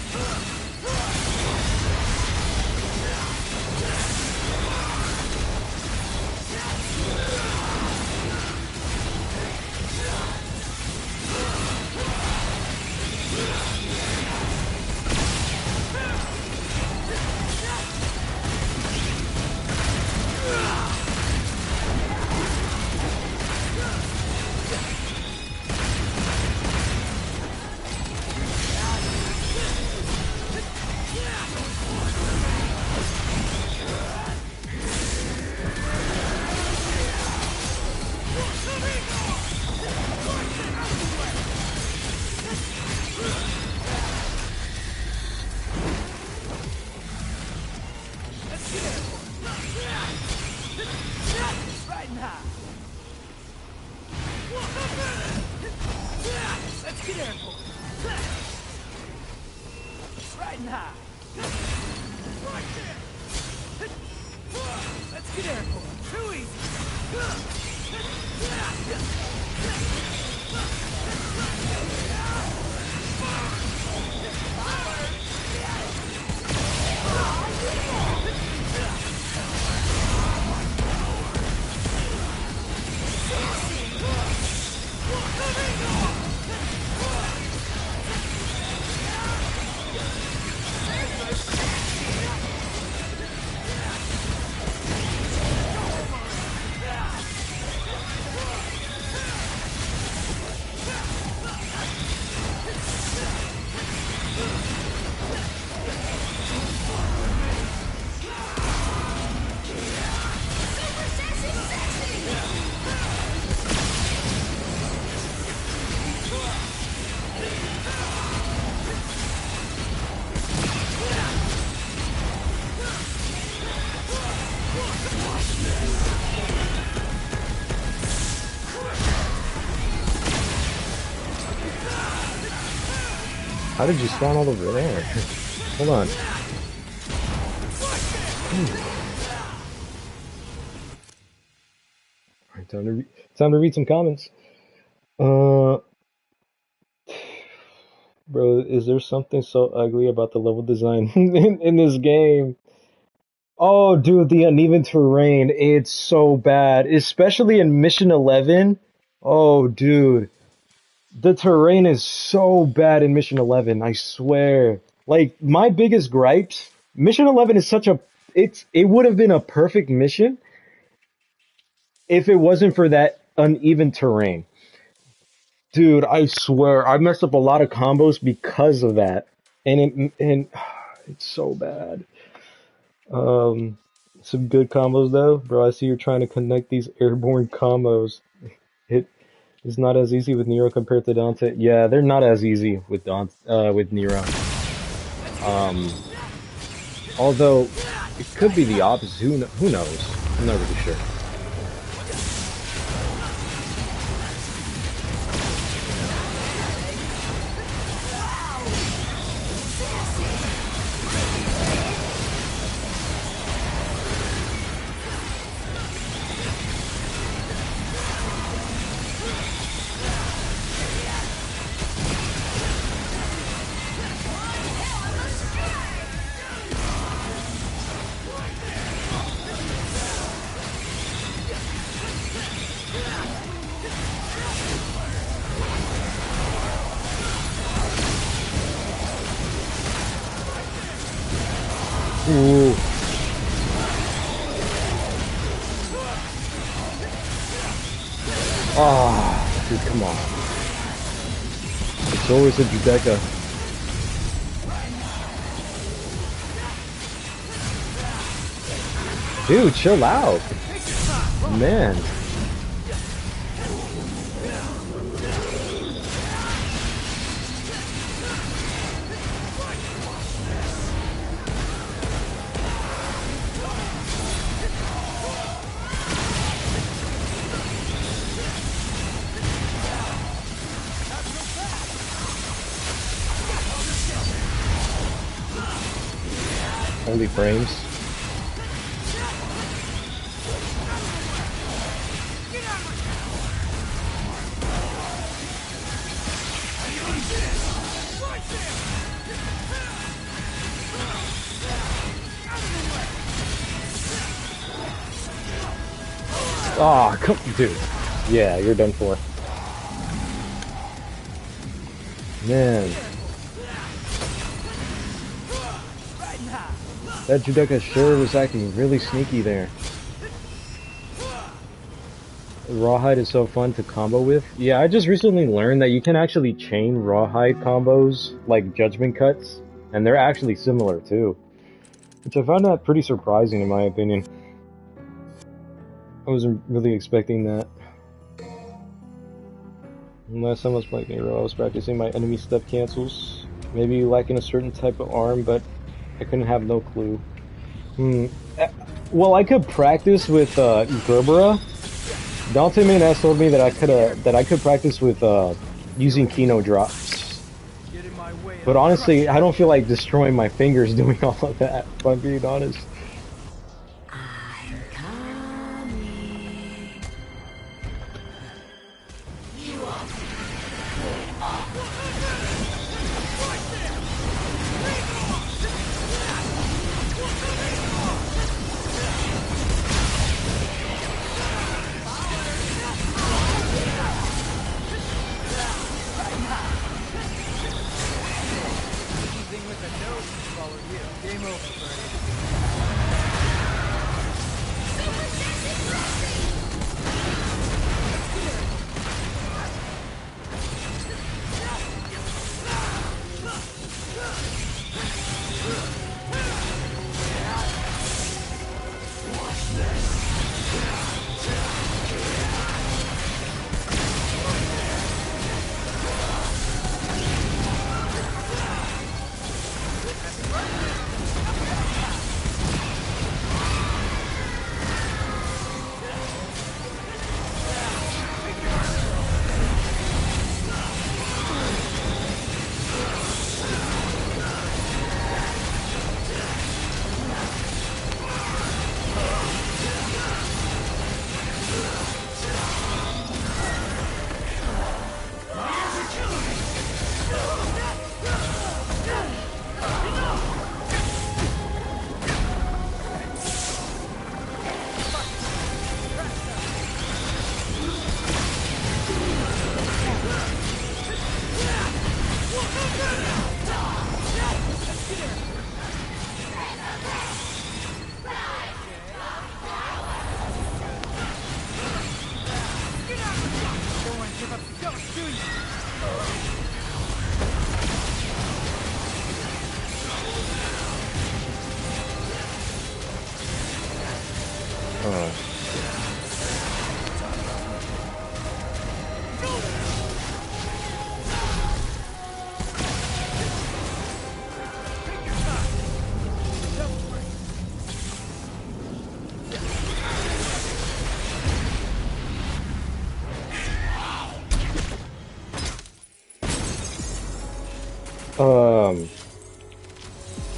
Riding high. Let's get airborne. Riding high. Right there. Let's get airborne. Too easy. How did you spawn all over there? Hold on. Alright, time to read some comments. Bro, is there something so ugly about the level design in this game? Oh, dude, the uneven terrain, it's so bad, especially in Mission 11. Oh, dude. The terrain is so bad in Mission 11, I swear. Like, my biggest gripes, Mission 11 is such a, it would have been a perfect mission if it wasn't for that uneven terrain. Dude, I swear, I messed up a lot of combos because of that. And it's so bad. Some good combos though. Bro, I see you're trying to connect these airborne combos. It is not as easy with Nero compared to Dante. Yeah, they're not as easy with with Nero. Although it could be the opposite. Who knows? I'm not really sure. Ooh. Ah, dude, come on. It's always a Judeka. Dude, chill out. Man. Only frames. Ah, come, dude. Yeah, you're done for. Man. That Judeka sure was acting really sneaky there. Rawhide is so fun to combo with. Yeah, I just recently learned that you can actually chain Rawhide combos, like Judgment Cuts, and they're actually similar too. Which I found that pretty surprising in my opinion. I wasn't really expecting that. Last time I was playing Nero, I was practicing my enemy step cancels. Maybe lacking a certain type of arm, but I couldn't have no clue. Well, I could practice with Gerbera. Dante Maynes told me that I could practice with using Kino drops. But honestly, I don't feel like destroying my fingers doing all of that, if I'm being honest.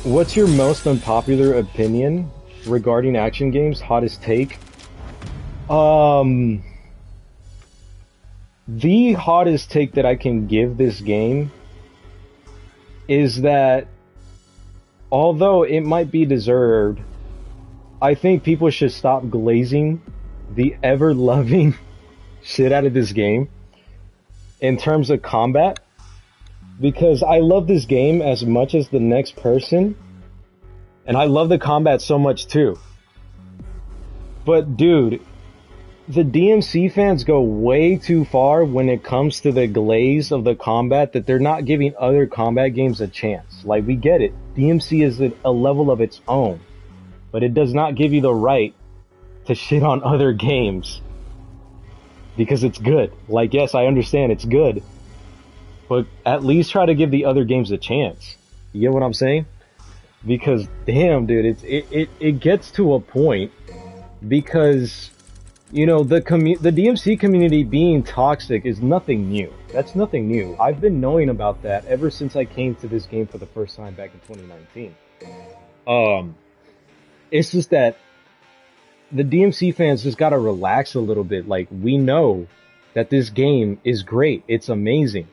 What's your most unpopular opinion regarding action games? Hottest take? The hottest take that I can give this game is that although it might be deserved, I think people should stop glazing the ever-loving shit out of this game in terms of combat. Because I love this game as much as the next person, and I love the combat so much too. But dude, the DMC fans go way too far when it comes to the glaze of the combat that they're not giving other combat games a chance. Like, we get it. DMC is a level of its own. but it does not give you the right to shit on other games because it's good. Like, yes, I understand it's good, but at least try to give the other games a chance. You get what I'm saying? Because damn, dude, it gets to a point because, you know, the DMC community being toxic is nothing new. That's nothing new. I've been knowing about that ever since I came to this game for the first time back in 2019. It's just that the DMC fans just gotta relax a little bit. Like, we know that this game is great. It's amazing.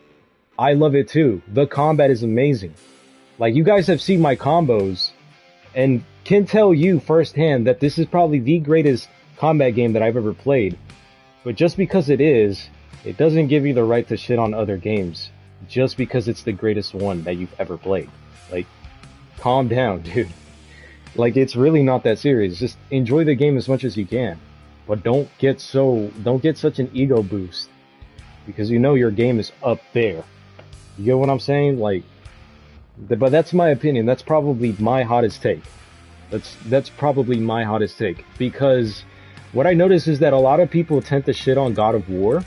I love it too. The combat is amazing. Like, you guys have seen my combos and can tell you firsthand that this is probably the greatest combat game that I've ever played. But just because it is, it doesn't give you the right to shit on other games just because it's the greatest one that you've ever played. Like, calm down, dude. Like, it's really not that serious. Just enjoy the game as much as you can. But don't get such an ego boost because you know your game is up there. You get what I'm saying? Like, but that's my opinion. That's probably my hottest take. That's probably my hottest take, because what I notice is that a lot of people tend to shit on God of War,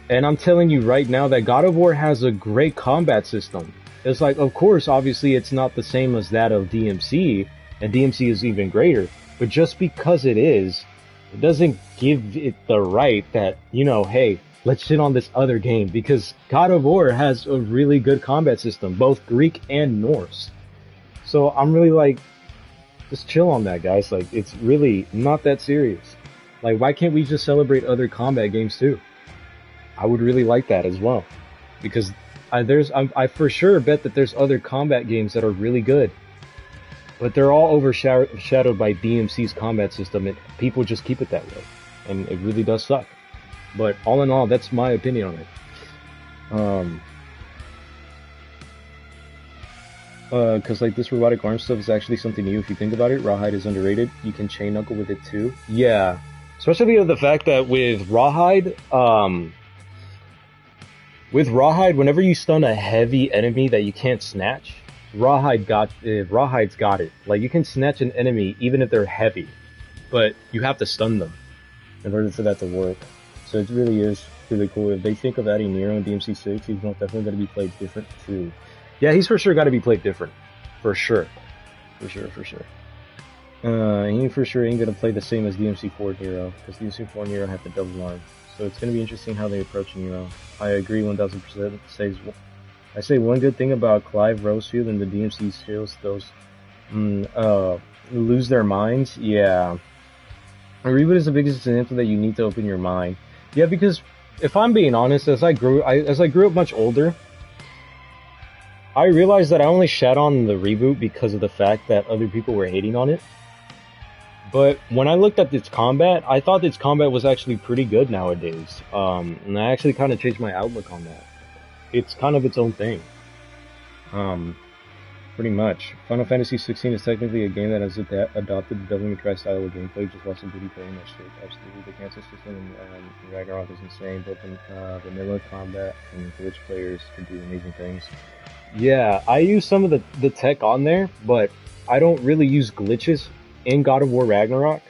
and I'm telling you right now that God of War has a great combat system. It's like, of course, obviously it's not the same as that of DMC, and DMC is even greater, but just because it is, it doesn't give it the right that, you know, hey, let's shit on this other game, because God of War has a really good combat system, both Greek and Norse. So I'm really like, just chill on that, guys. Like, it's really not that serious. Like, why can't we just celebrate other combat games too? I would really like that as well, because I for sure bet that there's other combat games that are really good, but they're all overshadowed by DMC's combat system, and people just keep it that way, and it really does suck. But all in all, that's my opinion on it. Cause like this robotic arm stuff is actually something new if you think about it. Rawhide is underrated. You can chain knuckle with it too. Yeah. Especially the fact that with Rawhide, whenever you stun a heavy enemy that you can't snatch, Rawhide's got it. Like, you can snatch an enemy even if they're heavy, but you have to stun them in order for that to work. So it really is really cool. If they think of adding Nero in DMC6, he's most definitely going to be played different too. Yeah, he's for sure got to be played different. For sure. For sure. He for sure ain't going to play the same as DMC4 Nero, because DMC4 Nero had the double arm. So it's going to be interesting how they approach Nero. I agree 1000%. I say one good thing about Clive Rosefield and the DMC skills, those lose their minds. Yeah. A reboot is the biggest example that you need to open your mind. Yeah, because if I'm being honest, as I grew up much older, I realized that I only shat on the reboot because of the fact that other people were hating on it. But when I looked at its combat, I thought its combat was actually pretty good nowadays. And I actually kind of changed my outlook on that. It's kind of its own thing. Pretty much. Final Fantasy 16 is technically a game that has adopted the Devil May Cry style of gameplay, just watch the booty playing that shit. Absolutely, the cancel system in Ragnarok is insane, both in vanilla combat and Glitch players can do amazing things. Yeah, I use some of the tech on there, but I don't really use glitches in God of War Ragnarok.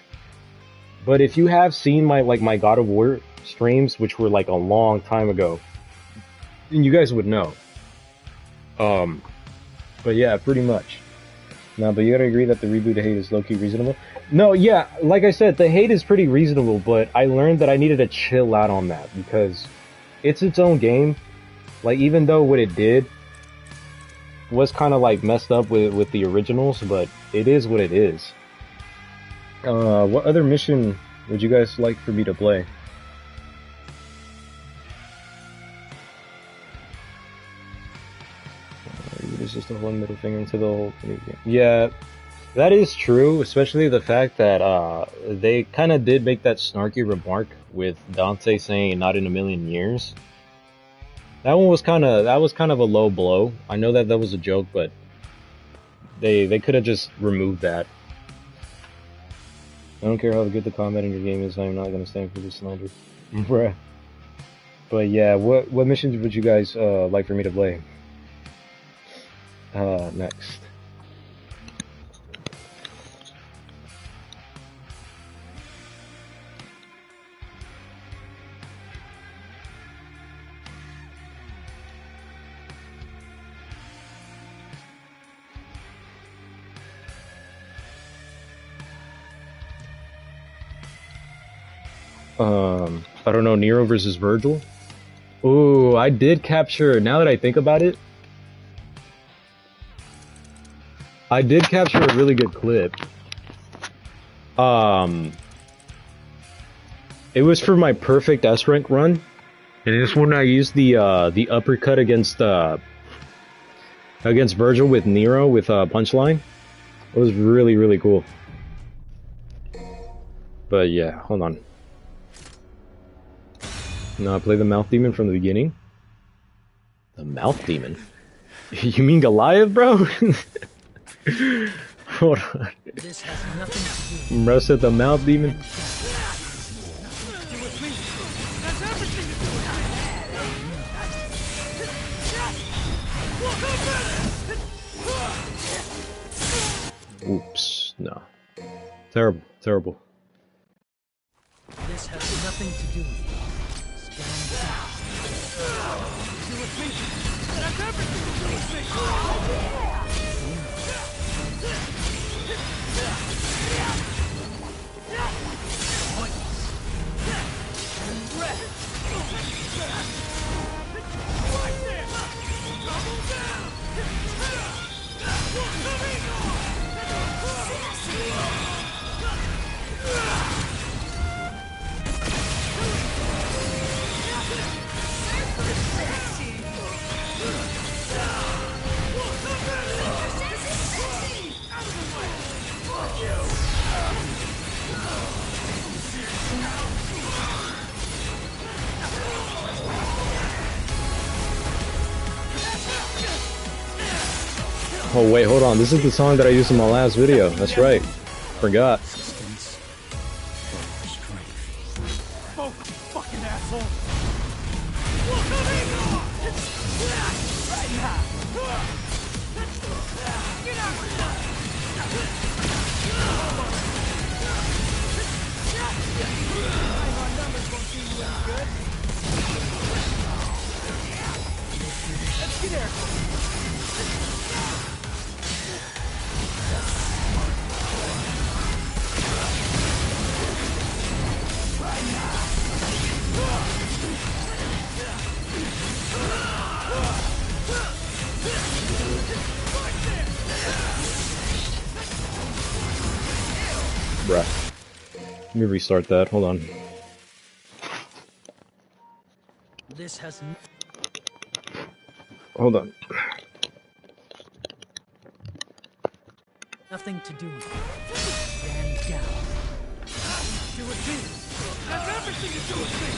But if you have seen my God of War streams, which were like a long time ago, then you guys would know. But yeah, pretty much. No, but you gotta agree that the reboot hate is low-key reasonable. No, yeah, like I said, the hate is pretty reasonable, but I learned that I needed to chill out on that, because it's its own game. Like, even though what it did was kind of like messed up with the originals, but it is what it is. What other mission would you guys like for me to play? It's just a whole middle finger into the whole thing. Yeah, that is true, especially the fact that they kind of did make that snarky remark with Dante saying not in a million years. That was kind of a low blow. I know that was a joke, but they could have just removed that. I don't care how good the combat in your game is, I'm not gonna stand for this slander. Bruh. But yeah, what missions would you guys like for me to play? Next. I don't know, Nero versus Virgil. Ooh, I did capture, now that I think about it, I did capture a really good clip. It was for my perfect S rank run, and this one I used the uppercut against Virgil with Nero with punchline. It was really, really cool. But yeah, hold on. No, I play the Mouth Demon from the beginning. The Mouth Demon? You mean Goliath, bro? Hold on. This has nothing to do. Bro said the Mouth Demon. Do with me. That's everything to do with me. Oops, no. Terrible, terrible. This has nothing to do with you. Stand down. Do with me. That's everything to do with me. Right there. Double down. Oh wait, hold on. This is the song that I used in my last video. That's right. Forgot. Oh, fucking asshole. Get out. Let's get there. Bruh. Let me restart that. Hold on. This has Hold on. nothing to do with you. Stand down. Do with me. That's everything to do with me.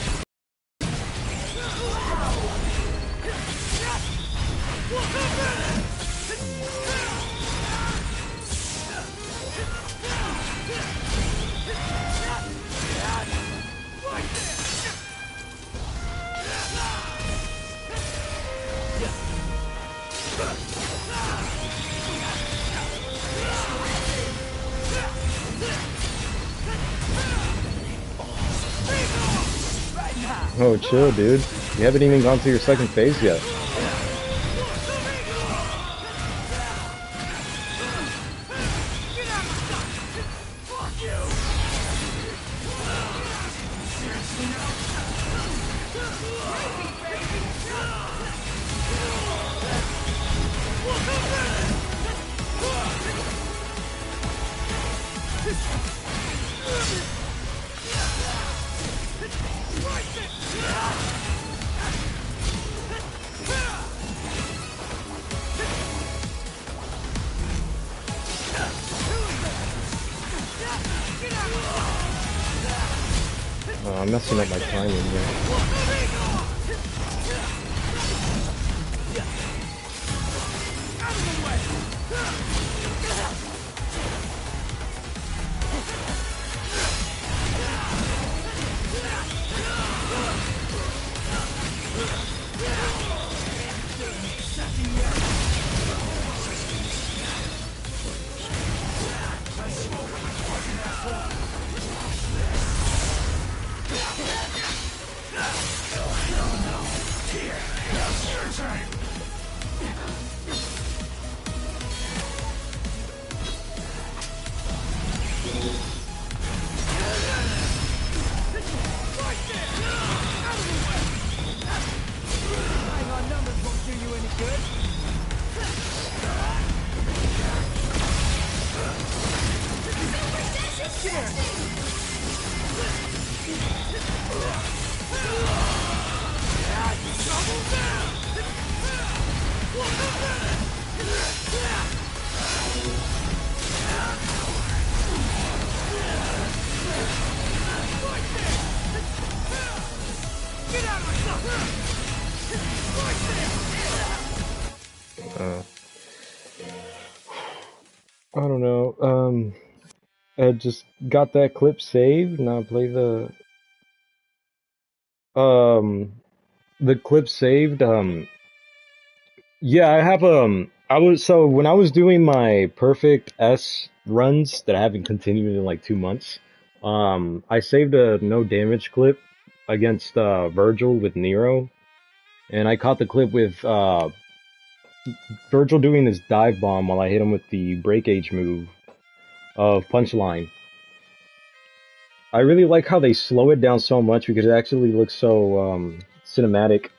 Oh, chill, dude. You haven't even gone through your second phase yet. Oh, I'm messing up my timing here. I don't know. I just got that clip saved. Now play um the clip saved. Yeah, I have I was so when I was doing my perfect S runs that I haven't continued in like 2 months. I saved a no damage clip against Virgil with Nero, and I caught the clip with Virgil doing his dive bomb while I hit him with the break age move of Punchline. I really like how they slow it down so much because it actually looks so cinematic.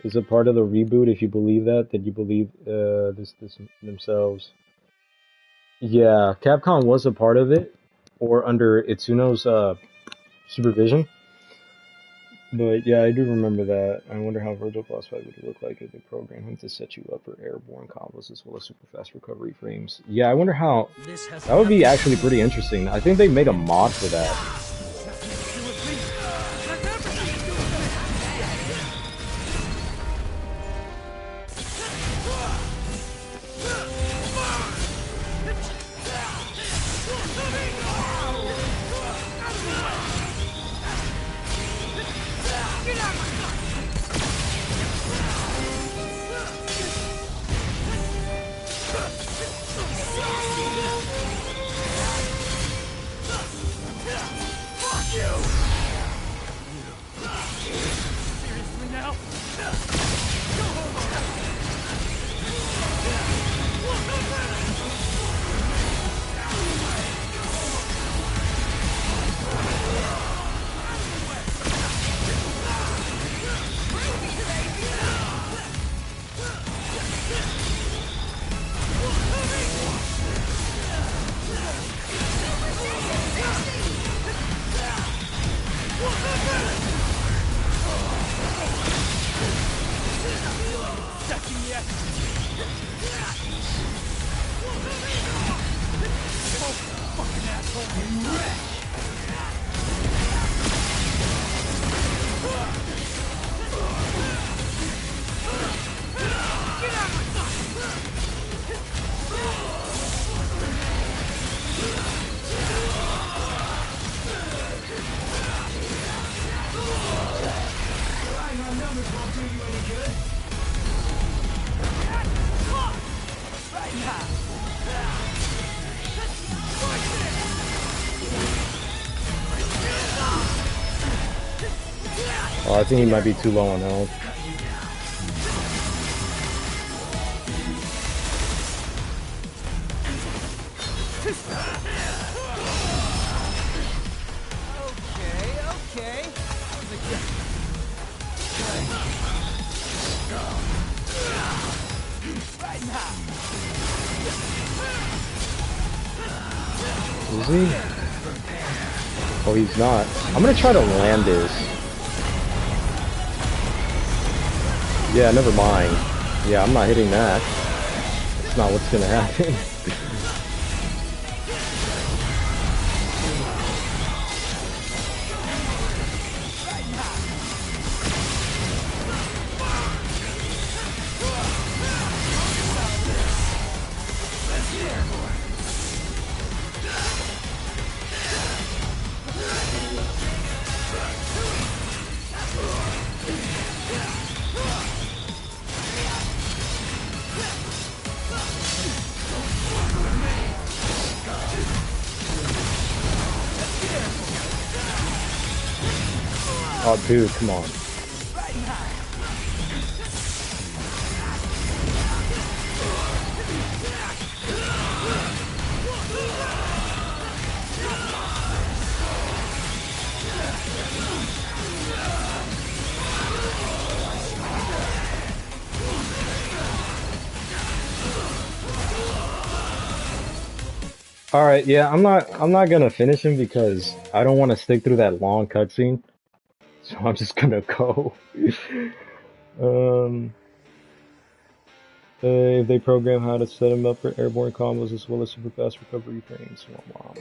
Is a part of the reboot if you believe that you believe this themselves. Yeah, Capcom was a part of it, or under Itsuno's supervision. But yeah, I do remember that. I wonder how Virgil boss fight would look like if they programmed him to set you up for airborne combos as well as super fast recovery frames. Yeah, I wonder how This has that would be nothing actually pretty interesting. I think they made a mod for that. to do with me. It has everything to do with me. Seriously now? Second yet? Oh, fucking asshole. Oh, I think he might be too low on health. Okay. How's it get? Right now. Is he? Oh, he's not. I'm gonna try to land this. Yeah, never mind. Yeah, I'm not hitting that. That's not what's gonna happen. Oh, dude, come on. All right, yeah, I'm not gonna finish him because I don't want to stick through that long cutscene. So I'm just gonna go. um, if they program how to set him up for airborne combos as well as super fast recovery frames. Wah, wah.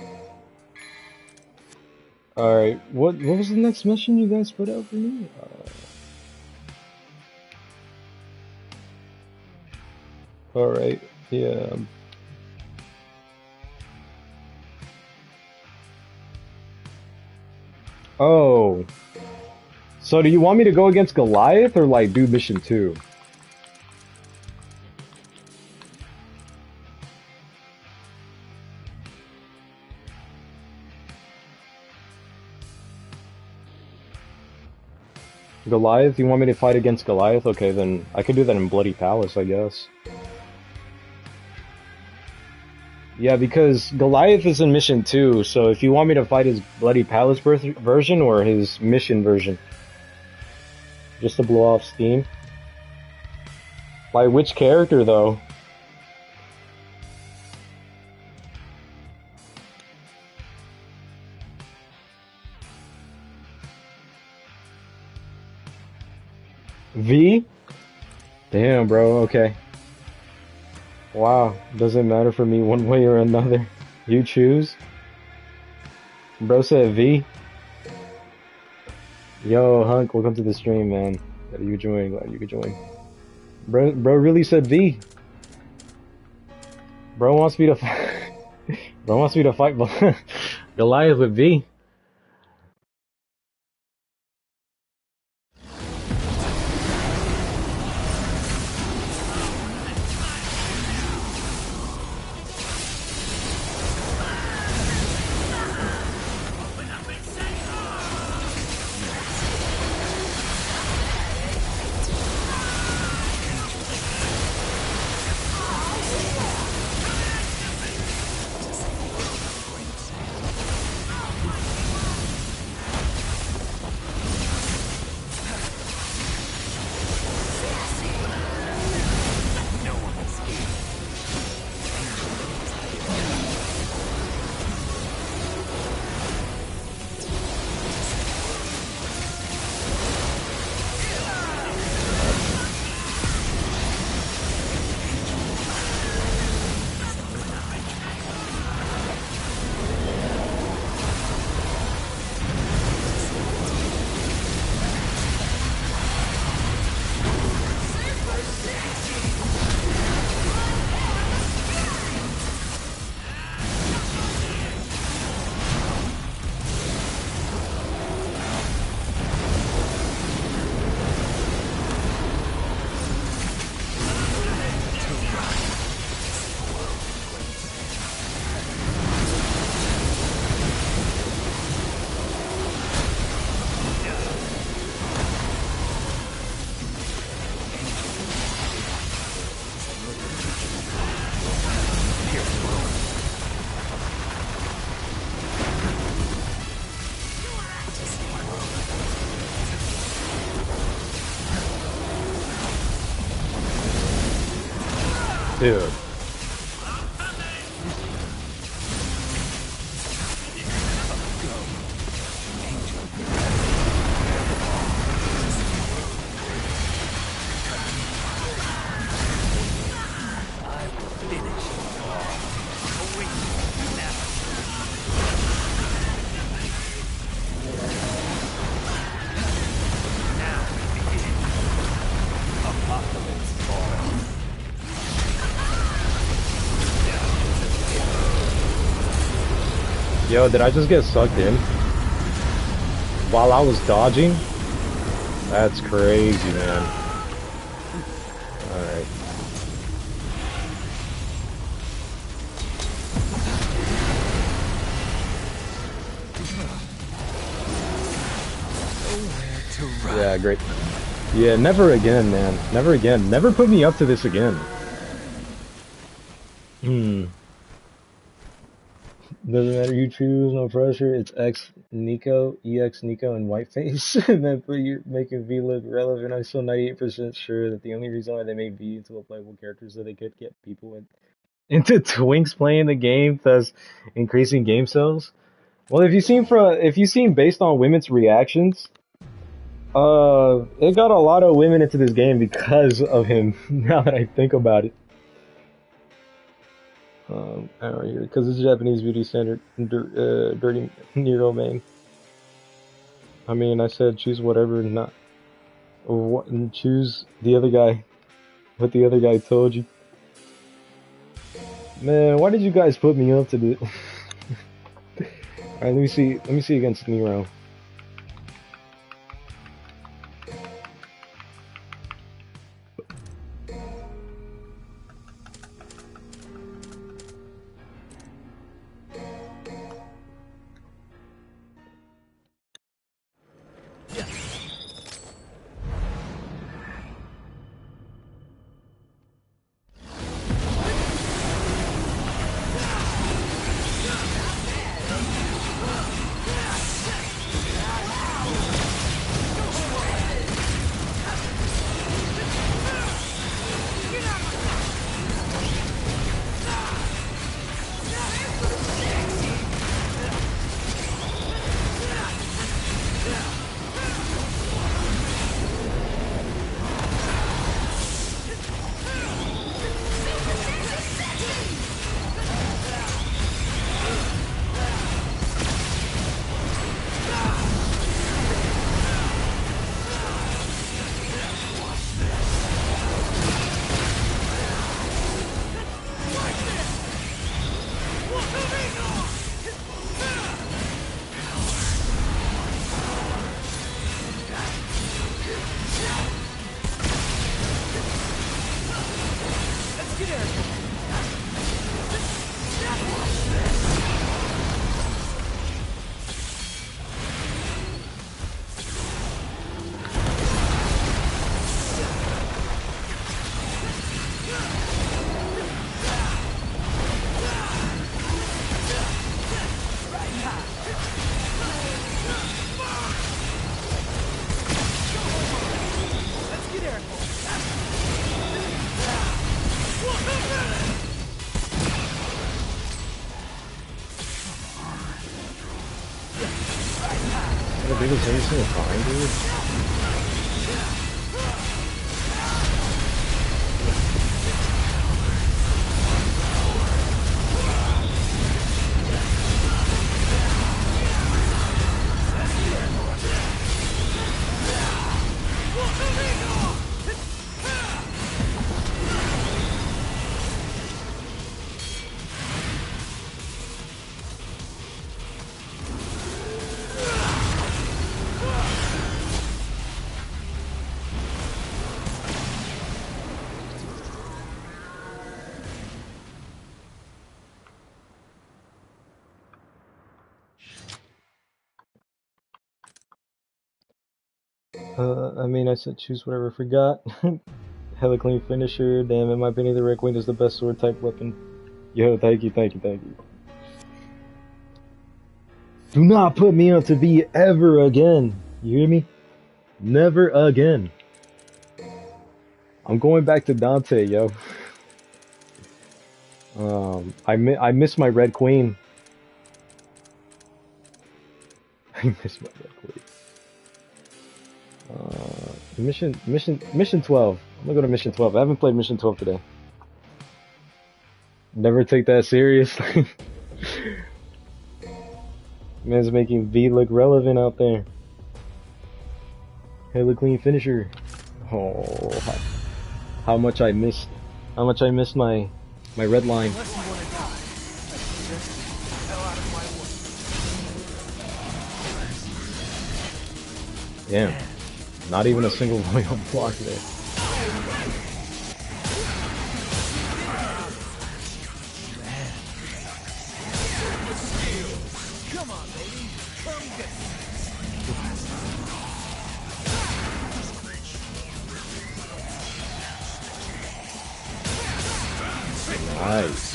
All right, what was the next mission you guys put out for me? All right, yeah. Oh, so do you want me to go against Goliath or like do mission two? Goliath? You want me to fight against Goliath? Okay, then I could do that in Bloody Palace, I guess. Yeah, because Goliath is in mission 2, so if you want me to fight his Bloody Palace version or his mission version, just to blow off steam. Like, which character, though? V? Damn, bro, okay. Wow, doesn't matter for me one way or another. You choose? Bro said V. Yo, Hunk, welcome to the stream, man. Glad you joined, glad you could join. Bro really said V. Bro wants me to fight. Bro wants me to fight Goliath with V. Dude. Yo, did I just get sucked in? While I was dodging? That's crazy, man. Alright. Yeah, great. Yeah, never again, man. Never again. Never put me up to this again. Hmm. Doesn't matter, you choose, no pressure. It's X Nico, EX Nico, and Whiteface. And then put you making V look relevant. I'm still 98% sure that the only reason why they made V into a playable character is so they could get people into Twinks playing the game, thus increasing game sales. Well, if you've seen based on women's reactions, it got a lot of women into this game because of him. Now that I think about it, because it's Japanese beauty standard, dirty Nero main. I mean, I said choose whatever, not what, and choose the other guy. What the other guy told you. Man, why did you guys put me up to this? Alright, let me see. Let me see against Nero. What the biggest ace in the fine, dude? I mean, I said choose whatever. Forgot. Hella clean finisher. Damn, in my opinion, the Red Queen is the best sword type weapon. Yo, thank you, thank you, thank you. Do not put me on to V ever again. You hear me? Never again. I'm going back to Dante, yo. I miss my Red Queen. I miss my Red Queen. Mission 12. I'm gonna go to mission 12. I haven't played mission 12 today. Never take that seriously. Man's making V look relevant out there. Hella clean finisher. Oh, how much I missed my red line. Unless you want to die. Just hell out of my way. Damn. Not even a single royal block there. Come on, baby. Come get me. Nice.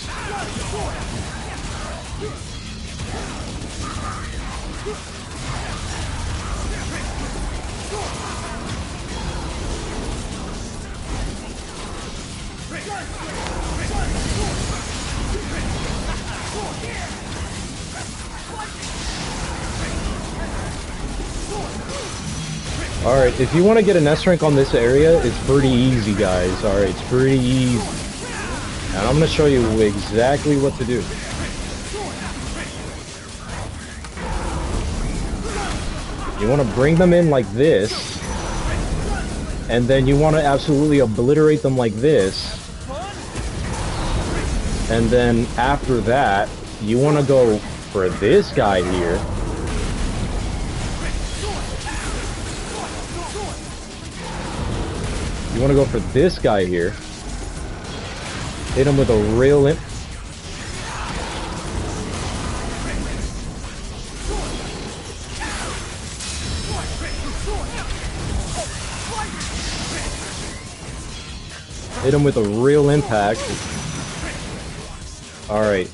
Alright, if you want to get an S rank on this area, it's pretty easy, guys. Alright, it's pretty easy. And I'm going to show you exactly what to do. You want to bring them in like this. And then you want to absolutely obliterate them like this. And then after that, you want to go for this guy here. You want to go for this guy here. Hit him with a real imp. Hit him with a real impact. Alright.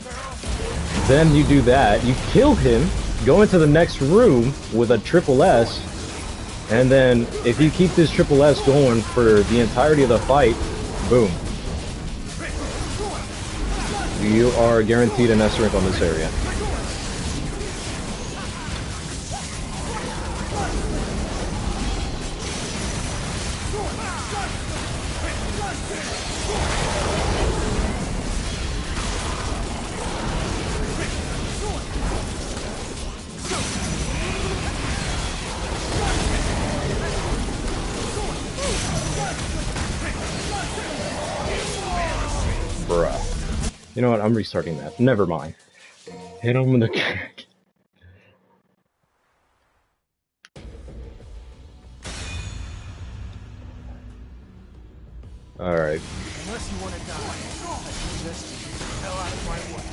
Then you do that. You kill him. Go into the next room with a triple S. And then if you keep this triple S going for the entirety of the fight, boom. You are guaranteed an S rank on this area. Bruh. You know what? I'm restarting that. Never mind. Hit him with the kick. Alright. Unless you want to die, I suggest you get the hell out of my way.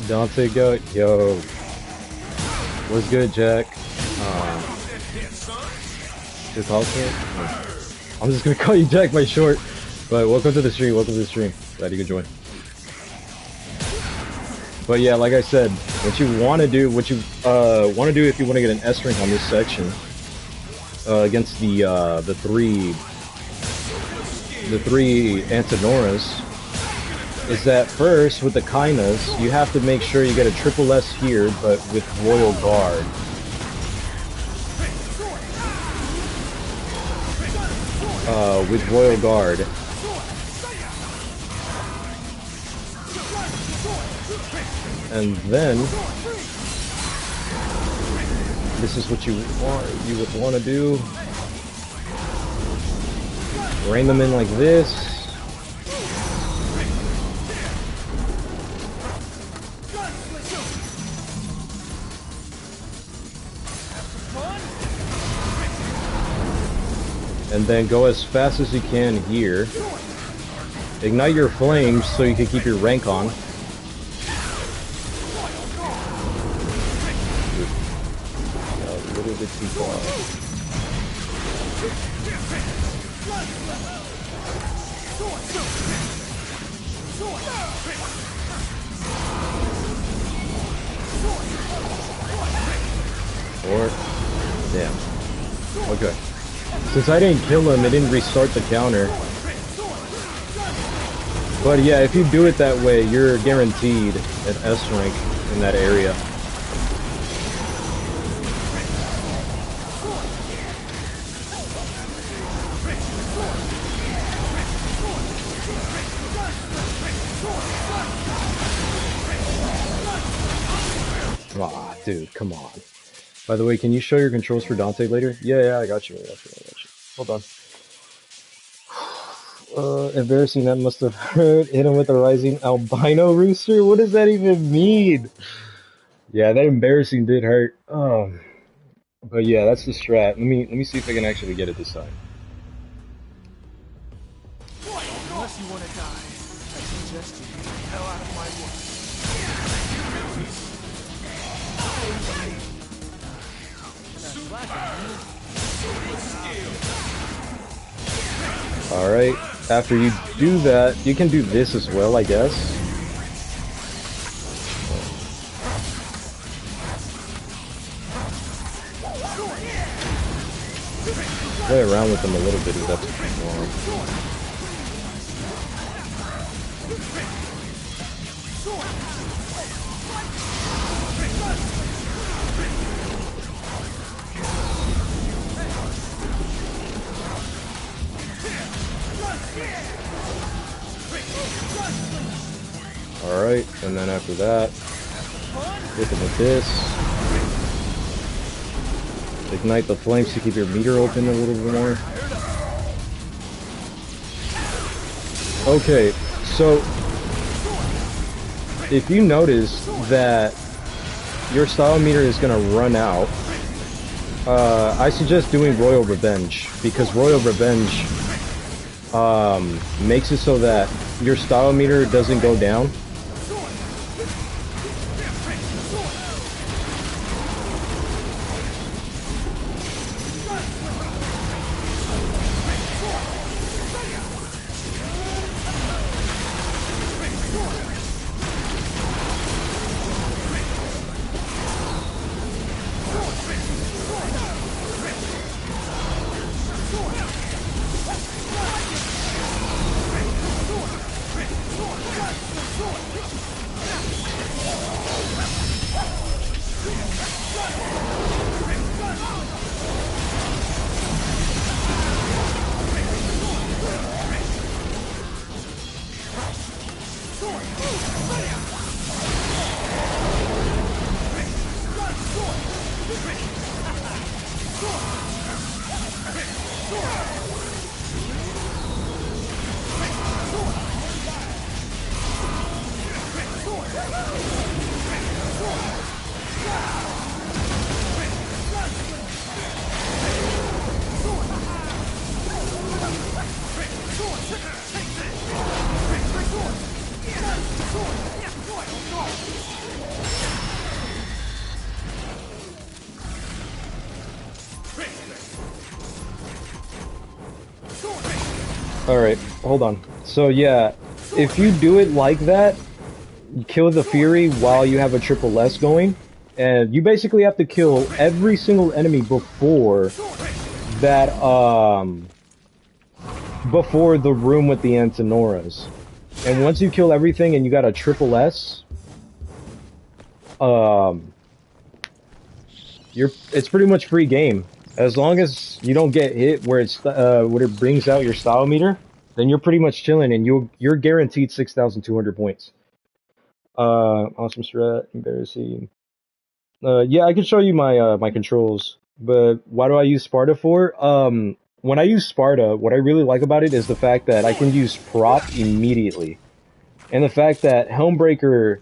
Dante Goat, yo. What's good, Jack? Good call, sir? I'm just gonna call you Jack by short. But welcome to the stream, welcome to the stream. Glad you could join. But yeah, like I said, what you want to do, if you want to get an S rank on this section, against the three Antinoras, is that first with the Kainas, you have to make sure you get a triple S here, but with Royal Guard. With Royal Guard. And then this is what you would want to do. Rain them in like this. And then go as fast as you can here. Ignite your flames so you can keep your rank on. A little bit too far. Or, damn. Okay. Since I didn't kill him, it didn't restart the counter. But yeah, if you do it that way, you're guaranteed an S rank in that area. Ah, dude, come on. By the way, can you show your controls for Dante later? Yeah, I got you. Hold on. Embarrassing, that must have hurt. Hit him with a rising albino rooster? What does that even mean? Yeah, that embarrassing did hurt. But yeah, that's the strat. Let me see if I can actually get it this time. Unless you want to die, I suggest you get the hell out of my way. Alright, after you do that, you can do this as well, I guess. Play around with them a little bit if that's what you want. Alright, and then after that, hit them with this. Ignite the flames to keep your meter open a little bit more. Okay, so if you notice that your style meter is gonna run out, I suggest doing Royal Revenge, because Royal Revenge makes it so that your style meter doesn't go down. Alright, hold on. So yeah, if you do it like that, you kill the Fury while you have a triple S going, and you basically have to kill every single enemy before that, before the room with the Antinoras. And once you kill everything and you got a triple S, it's pretty much free game. As long as you don't get hit where it brings out your style meter, then you're pretty much chilling, and you're guaranteed 6,200 points. Awesome strat, embarrassing. Yeah, I can show you my my controls, but why do I use Sparta for? When I use Sparta, what I really like about it is the fact that I can use prop immediately, and the fact that Helmbreaker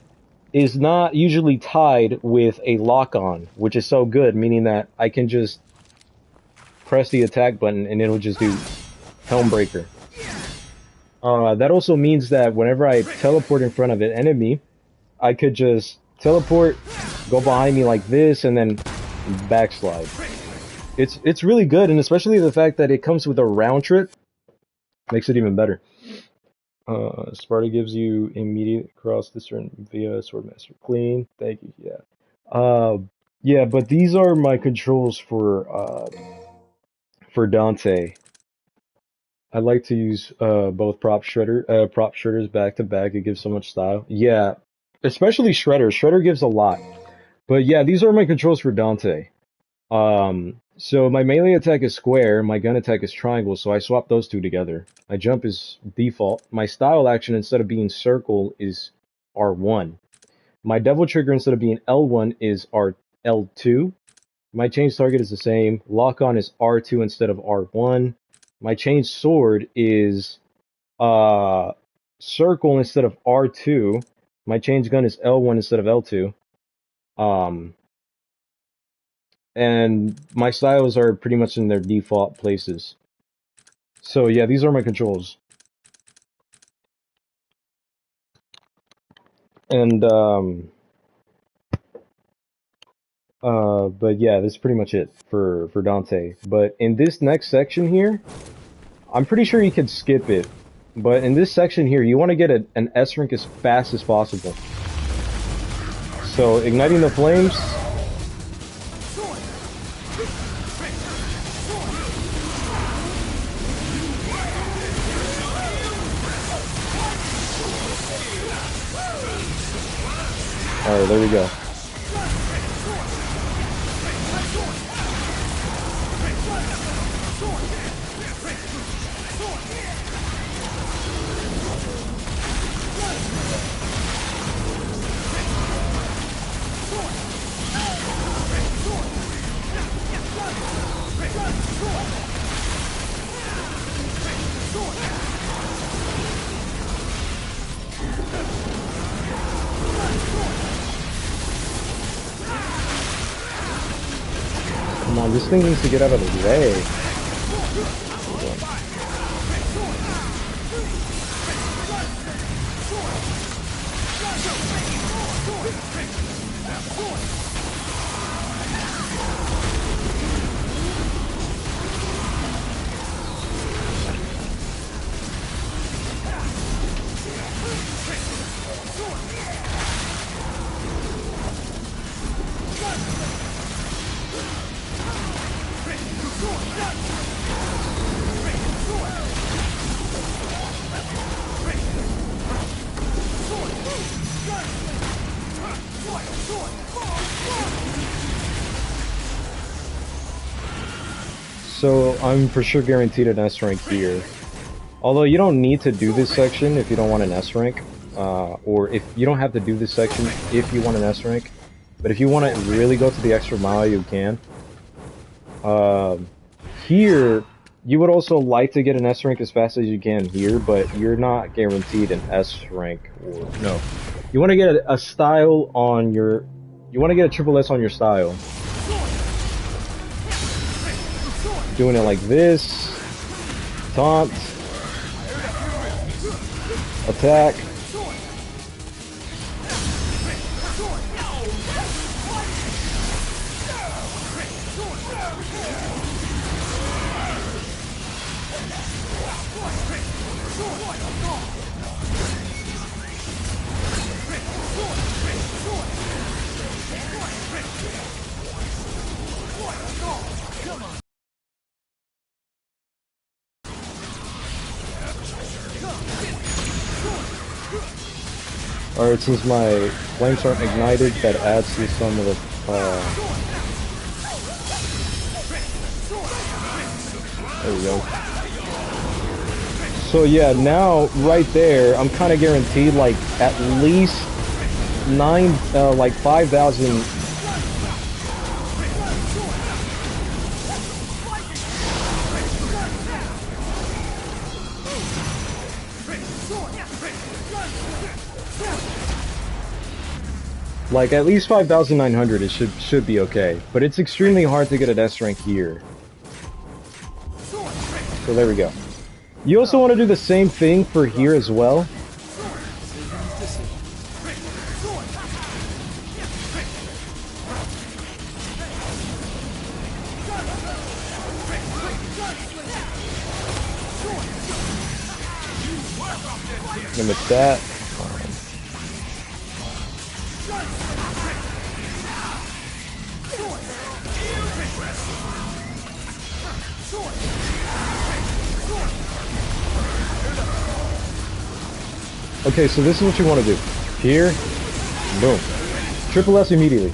is not usually tied with a lock-on, which is so good, meaning that I can just press the attack button and it'll just do Helmbreaker. That also means that whenever I teleport in front of an enemy, I could just teleport, go behind me like this, and then backslide. It's really good, and especially the fact that it comes with a round trip makes it even better. Sparta gives you immediate cross discern via Swordmaster Clean. Thank you. Yeah. Yeah, but these are my controls for Dante. I like to use both prop shredders back to back. It gives so much style. Yeah, especially Shredder. Shredder gives a lot. But yeah, these are my controls for Dante. So my melee attack is square, my gun attack is triangle, so I swap those two together. My jump is default. My style action, instead of being circle, is R1. My devil trigger, instead of being L1, is L2. My change target is the same. Lock on is R2 instead of R1. My change sword is circle instead of R2. My change gun is L1 instead of L2. And my styles are pretty much in their default places. So yeah, these are my controls. And but yeah, that's pretty much it for Dante. But in this next section here, I'm pretty sure you could skip it. But in this section here, you want to get an S rank as fast as possible. So igniting the flames. Alright, there we go. Come on, this thing needs to get out of the way. So I'm for sure guaranteed an S rank here. Although you don't need to do this section if you don't want an S rank, or if you don't have to do this section if you want an S rank. But if you want to really go to the extra mile, you can. Here, you would also like to get an S rank as fast as you can here, but you're not guaranteed an S rank. Or no, you want to get a style on your. You want to get a triple S on your style. Doing it like this. Taunt. Attack. Alright, since my flames aren't ignited, that adds to some of the, there we go. So yeah, now, right there, I'm kind of guaranteed, like, at least 5,000... Like, at least 5,900, it should be okay. But it's extremely hard to get an S rank here. So there we go. You also want to do the same thing for here as well. Limit that. Okay, so this is what you want to do. Here, boom. Triple S immediately.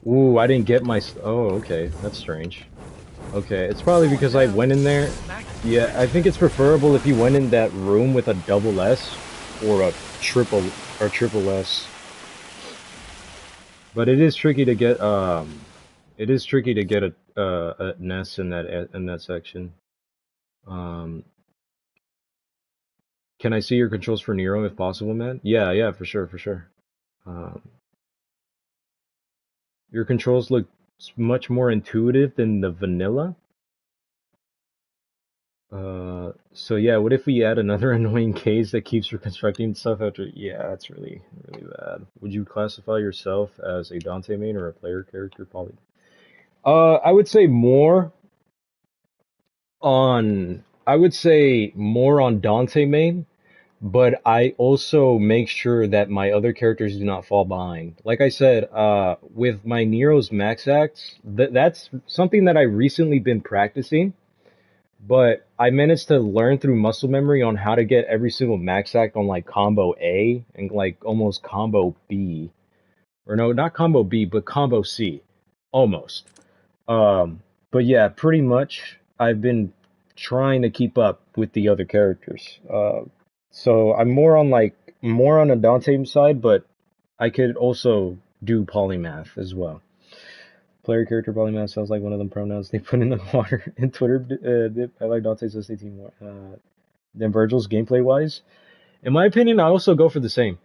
Ooh, I didn't get my... Oh, okay. That's strange. Okay, it's probably because I went in there Yeah, I think it's preferable if you went in that room with a double S or a triple triple S. But it is tricky to get a nest in that section. Um, can I see your controls for Nero if possible, man? Yeah, yeah, for sure, for sure. Um, your controls look much more intuitive than the vanilla. So yeah, what if we add another annoying case that keeps reconstructing stuff after? Yeah, that's really, really bad. Would you classify yourself as a Dante main or a player character, Poly? I would say more on Dante main, but I also make sure that my other characters do not fall behind. Like I said, with my Nero's Max Acts, that's something that I recently been practicing, but I managed to learn through muscle memory on how to get every single Max Act on like combo A and like almost combo B. Or no, not combo B, but combo C. Almost. Um, but yeah, pretty much I've been trying to keep up with the other characters. So I'm more on a Dante side, but I could also do polymath as well. Player character polymath sounds like one of them pronouns they put in the water in Twitter. I like Dante's SAT more than Virgil's gameplay wise. In my opinion, I also go for the same.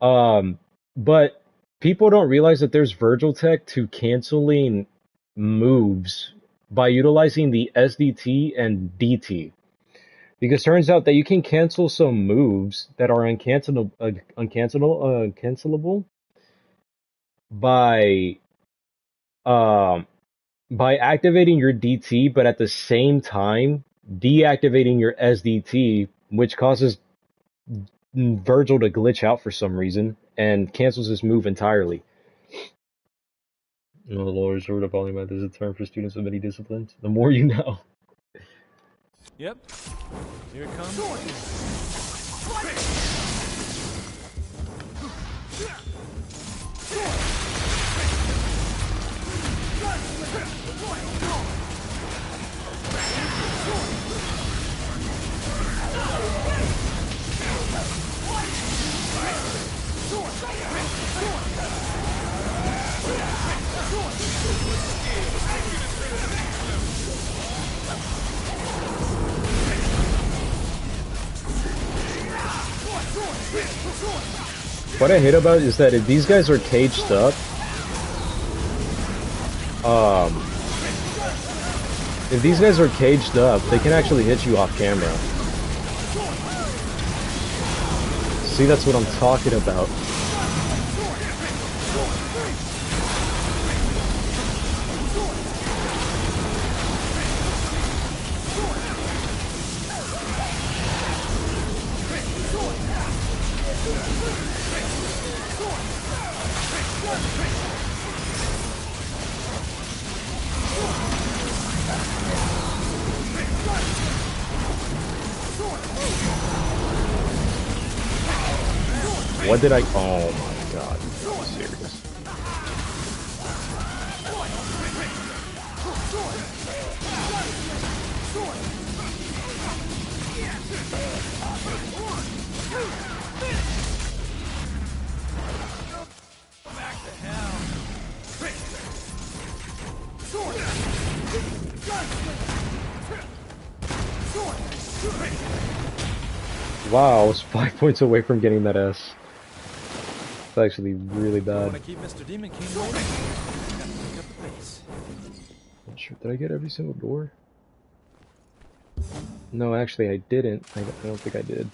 Um, but people don't realize that there's Virgil tech to canceling moves by utilizing the SDT and DT. Because turns out that you can cancel some moves that are uncancelable by um by activating your DT, but at the same time deactivating your SDT, which causes Virgil to glitch out for some reason and cancels his move entirely. No, the lower sort of polymath is a term for students of many disciplines. The more you know. Yep. Here it comes. What I hate about it is that if these guys are caged up, they can actually hit you off camera. See, that's what I'm talking about. What did I? Oh my god, are you serious? Wow, I was 5 points away from getting that S. It's actually really bad. Want to keep Mr. Demon King waiting? Gotta pick up the pace. Not sure. Did I get every single door? No, actually, I didn't. I don't think I did.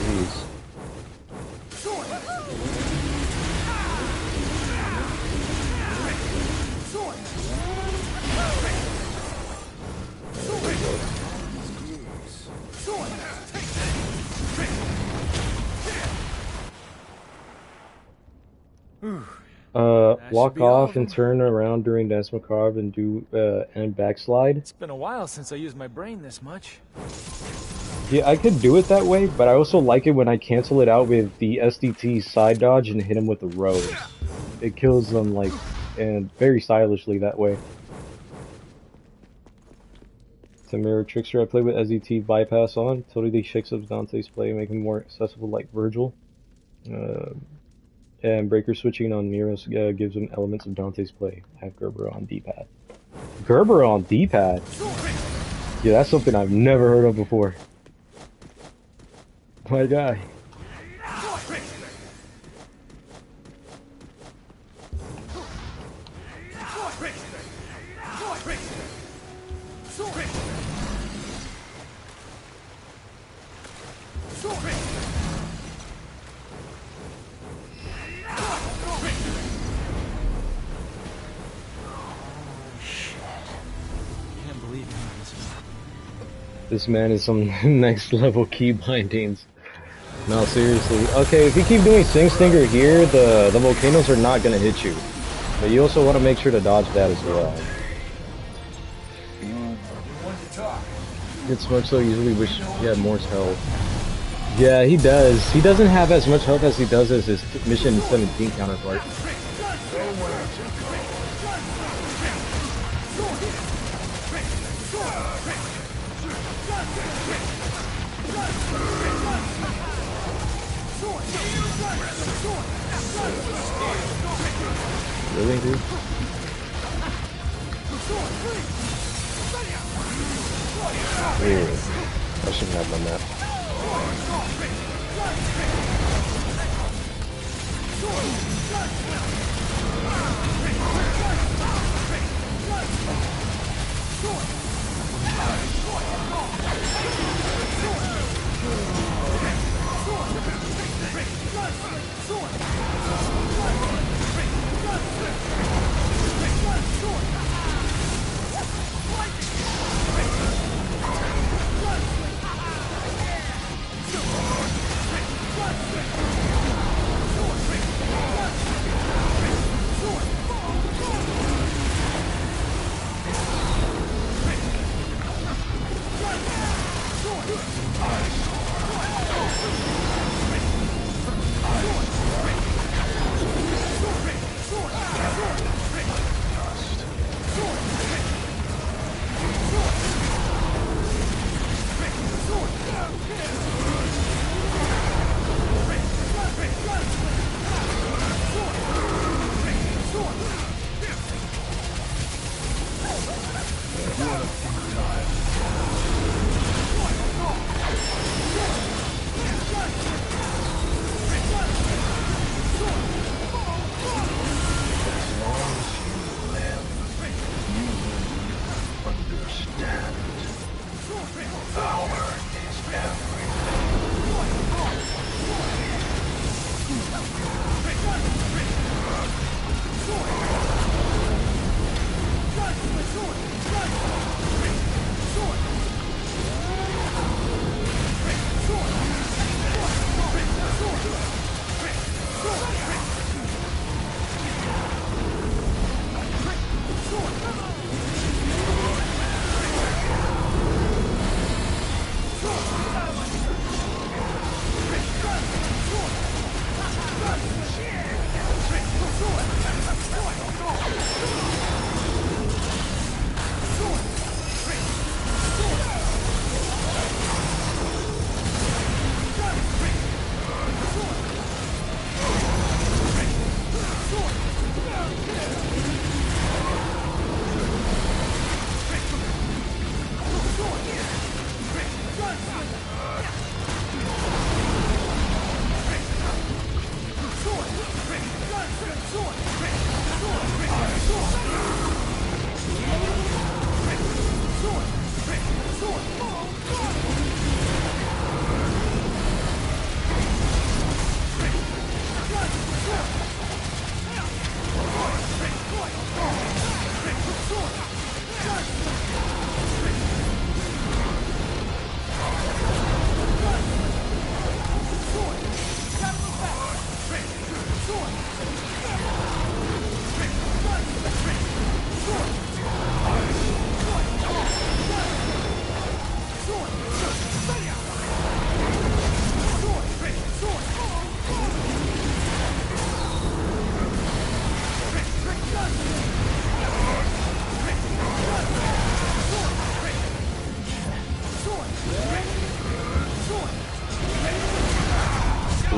Jeez. Walk off and turn around during Dance Macabre and do and backslide. It's been a while since I used my brain this much. Yeah, I could do it that way, but I also like it when I cancel it out with the SDT side dodge and hit him with the rose. It kills them like and very stylishly that way. To mirror Trickster, I played with SET bypass on. Totally shakes up Dante's play, making him more accessible like Virgil. And breaker switching on Neros gives him elements of Dante's play. I have Gerber on D-pad. Gerber on D-pad? Yeah, that's something I've never heard of before. My guy. This man is some next level key bindings. No, seriously. Okay, if you keep doing Sing Stinger here, the volcanoes are not gonna hit you. But you also want to make sure to dodge that as well. It's much so usually wish he had more health. Yeah, he does. He doesn't have as much health as he does as his Mission 17 counterpart. Really, dude? Ew. I shouldn't have done that.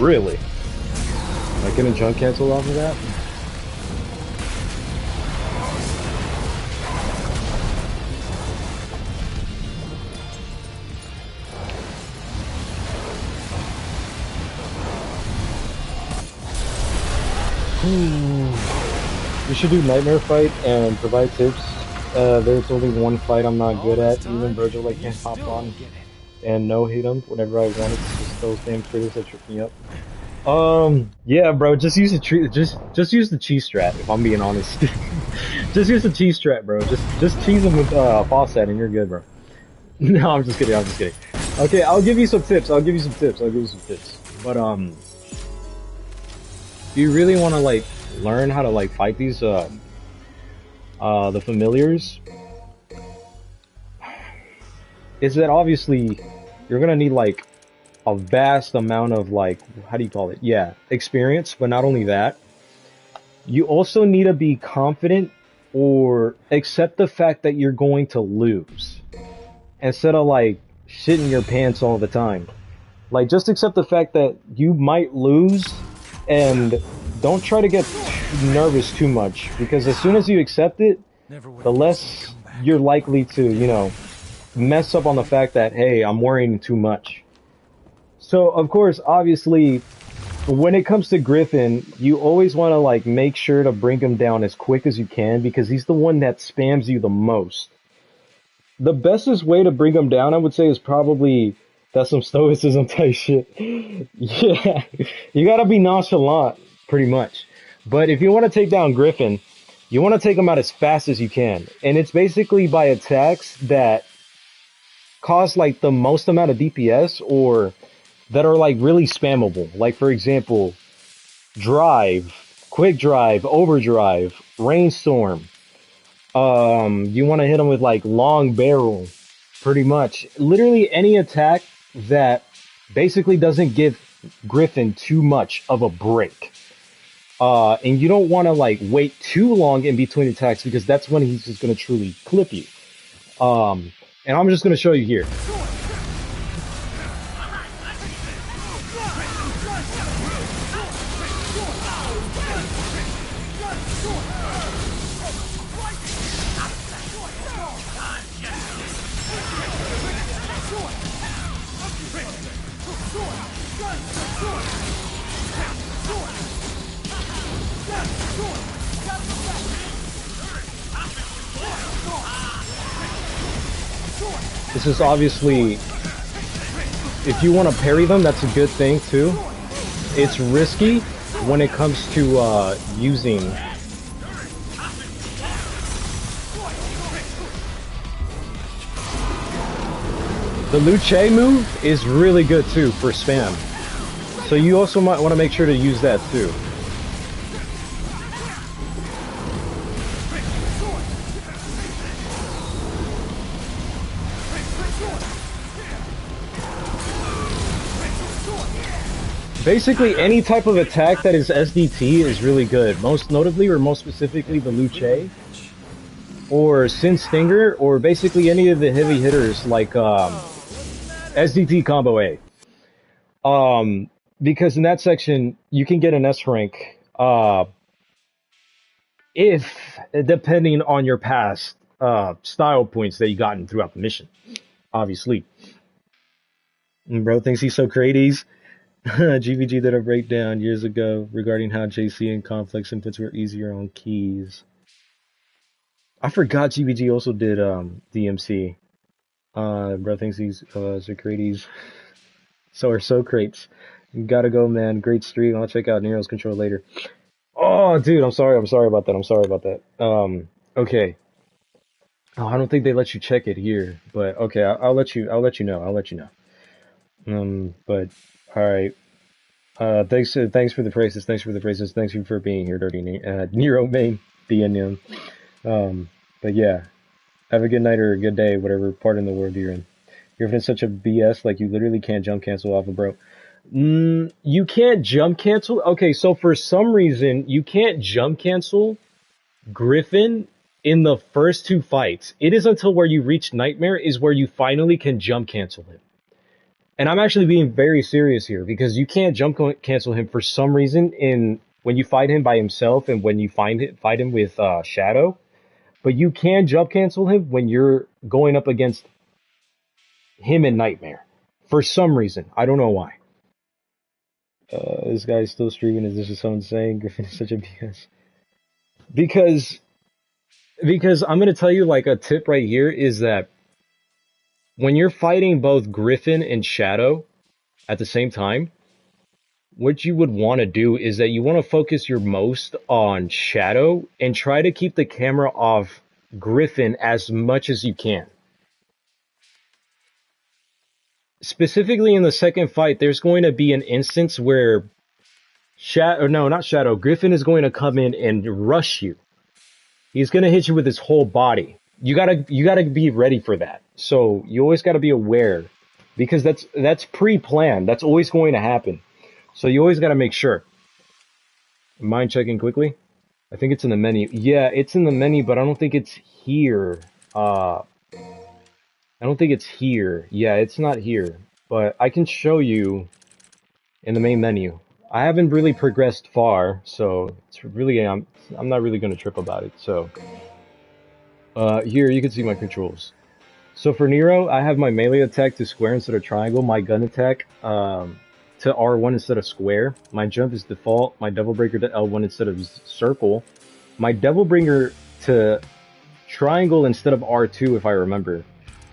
Really? Like getting jump cancel off of that? We should do Nightmare fight and provide tips. There's only one fight I'm not good at. Even Virgil like can't hop on and no hit him whenever I want. It's just those damn critters that trip me up. Yeah, bro. Just use the just use the cheese strat. If I'm being honest, just use the cheese strat, bro. Just cheese them with Fawcett and you're good, bro. No, I'm just kidding. I'm just kidding. Okay, I'll give you some tips. I'll give you some tips. But do you really want to like learn how to like fight these the familiars? Is that obviously you're gonna need like a vast amount of like, how do you call it? Yeah, experience. But not only that, you also need to be confident or accept the fact that you're going to lose instead of like shitting your pants all the time. Like, just accept the fact that you might lose and don't try to get nervous too much, because as soon as you accept it, the less you're likely to, you know, mess up on the fact that, hey, I'm worrying too much. So, of course, obviously, when it comes to Griffin, you always want to, like, make sure to bring him down as quick as you can, because he's the one that spams you the most. The bestest way to bring him down, I would say, is probably that's some stoicism type shit. Yeah, you gotta be nonchalant, pretty much. But if you want to take down Griffin, you want to take him out as fast as you can. And it's basically by attacks that cause, like, the most amount of DPS or that are, like, really spammable. Like, for example, Drive, Quick Drive, Overdrive, Rainstorm. You want to hit him with, like, Long Barrel, pretty much. Literally any attack that basically doesn't give Griffin too much of a break. And you don't want to, like, wait too long in between attacks, because that's when he's just going to truly clip you. And I'm just going to show you here. This is obviously, if you want to parry them, that's a good thing too. It's risky when it comes to using the Luce move is really good too for spam. So you also might want to make sure to use that too. Basically, any type of attack that is SDT is really good. Most notably, or most specifically, the Luce, or Sin Stinger, or basically any of the heavy hitters like SDT combo A. Because in that section, you can get an S rank if, depending on your past style points that you gotten throughout the mission, obviously. And bro thinks he's so crazy. GVG did a breakdown years ago regarding how JC and complex inputs were easier on keys. I forgot GVG also did DMC. Bro thinks he's Socrates. So are Socrates. You gotta go, man. Great stream. I'll check out Nero's control later. Oh, dude, I'm sorry about that. Okay. Oh, I don't think they let you check it here, but okay, I'll let you know. But all right. Thanks for the praises. Thanks you for being here, Dirty Nero main DNM. But yeah, have a good night or a good day, whatever part in the world you're in. You're in such a BS, like you literally can't jump cancel off of bro. You can't jump cancel. Okay, so for some reason you can't jump cancel Griffin in the first two fights. It is until where you reach Nightmare is where you finally can jump cancel him. And I'm actually being very serious here because you can't cancel him for some reason in when you fight him by himself and when you fight him with Shadow. But you can jump cancel him when you're going up against him in Nightmare. For some reason. I don't know why. This guy's still streaming. Is this just someone saying Griffin is such a BS? Because I'm gonna tell you like a tip right here is that when you're fighting both Griffin and Shadow at the same time, what you would want to do is that you want to focus your most on Shadow and try to keep the camera off Griffin as much as you can. Specifically in the second fight, there's going to be an instance where Griffin is going to come in and rush you. He's going to hit you with his whole body. You gotta be ready for that. So you always gotta be aware because that's pre-planned. That's always going to happen. So you always gotta make sure. Mind checking quickly. I think it's in the menu. Yeah, it's in the menu, but I don't think it's here. I don't think it's here. Yeah, it's not here. But I can show you in the main menu. I haven't really progressed far, so it's really I'm not really gonna trip about it. So here you can see my controls. So for Nero, I have my melee attack to square instead of triangle, my gun attack to R1 instead of square, my jump is default, my Devil Breaker to L1 instead of circle, my Devil Bringer to triangle instead of R2 if I remember,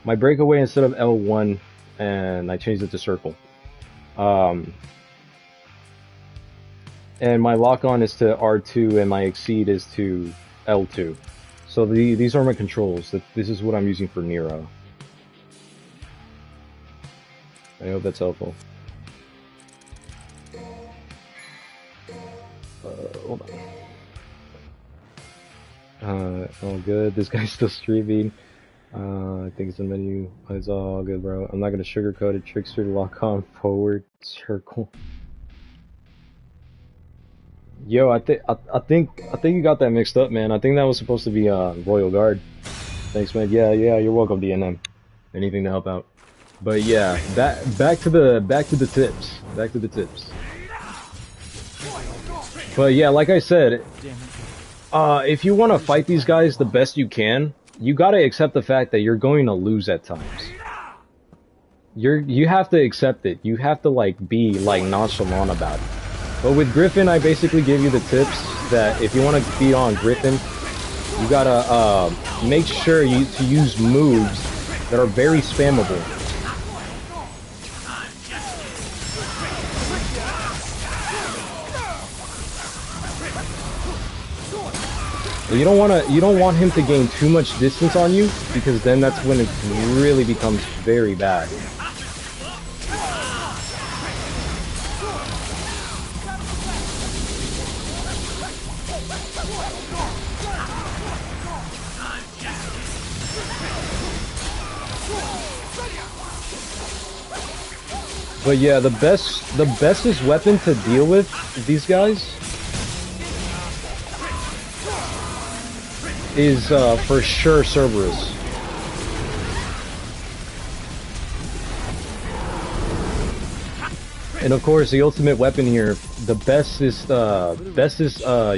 my breakaway instead of L1, and I changed it to circle. And my lock on is to R2 and my exceed is to L2. So these are my controls. This is what I'm using for Nero. I hope that's helpful. Hold on. All good. This guy's still streaming. I think it's a menu. It's all good, bro. I'm not gonna sugarcoat it. Trickster lock on forward circle. Yo, I think you got that mixed up, man. I think that was supposed to be Royal Guard. Thanks, man. Yeah, you're welcome, DNM. Anything to help out. But yeah, back to the tips. Back to the tips. But yeah, like I said, if you want to fight these guys the best you can, you gotta accept the fact that you're going to lose at times. You have to accept it. You have to like be like nonchalant about it. But with Griffin, I basically give you the tips that if you want to beat on Griffin, you gotta make sure to use moves that are very spammable. You don't want him to gain too much distance on you because then that's when it really becomes very bad. But yeah, the bestest weapon to deal with these guys is for sure Cerberus. And of course, the ultimate weapon here, the bestest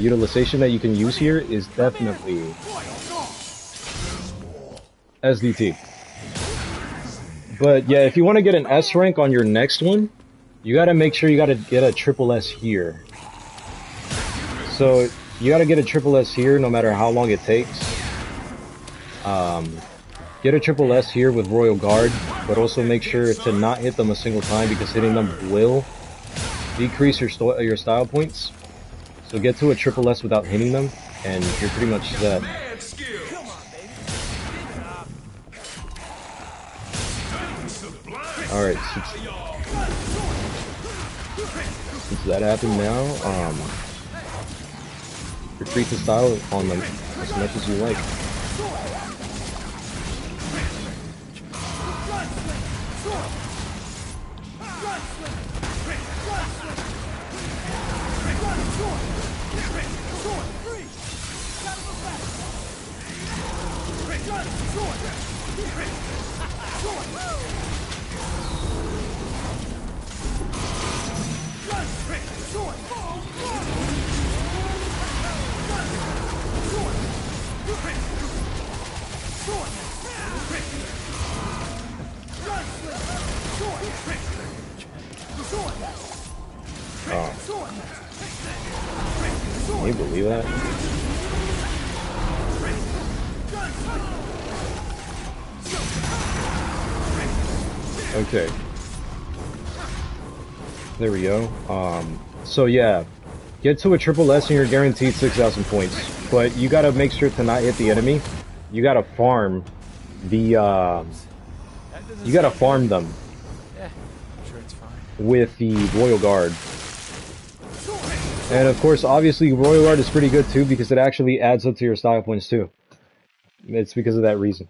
utilization that you can use here is definitely SDT. But yeah, if you want to get an S rank on your next one, you gotta make sure you gotta get a triple S here. So you gotta get a triple S here no matter how long it takes. Get a triple S here with Royal Guard, but also make sure to not hit them a single time because hitting them will decrease your style points. So get to a triple S without hitting them, and you're pretty much set. Alright, since that happened now, retreat the style on them as much as you like. Oh, can you believe that? Okay. There we go. So yeah, get to a triple S and you're guaranteed 6,000 points. But you gotta make sure to not hit the enemy. You gotta farm the, you gotta farm them Yeah, I'm sure it's fine. with the Royal Guard. And of course, obviously, Royal Guard is pretty good too because it actually adds up to your style points too. It's because of that reason.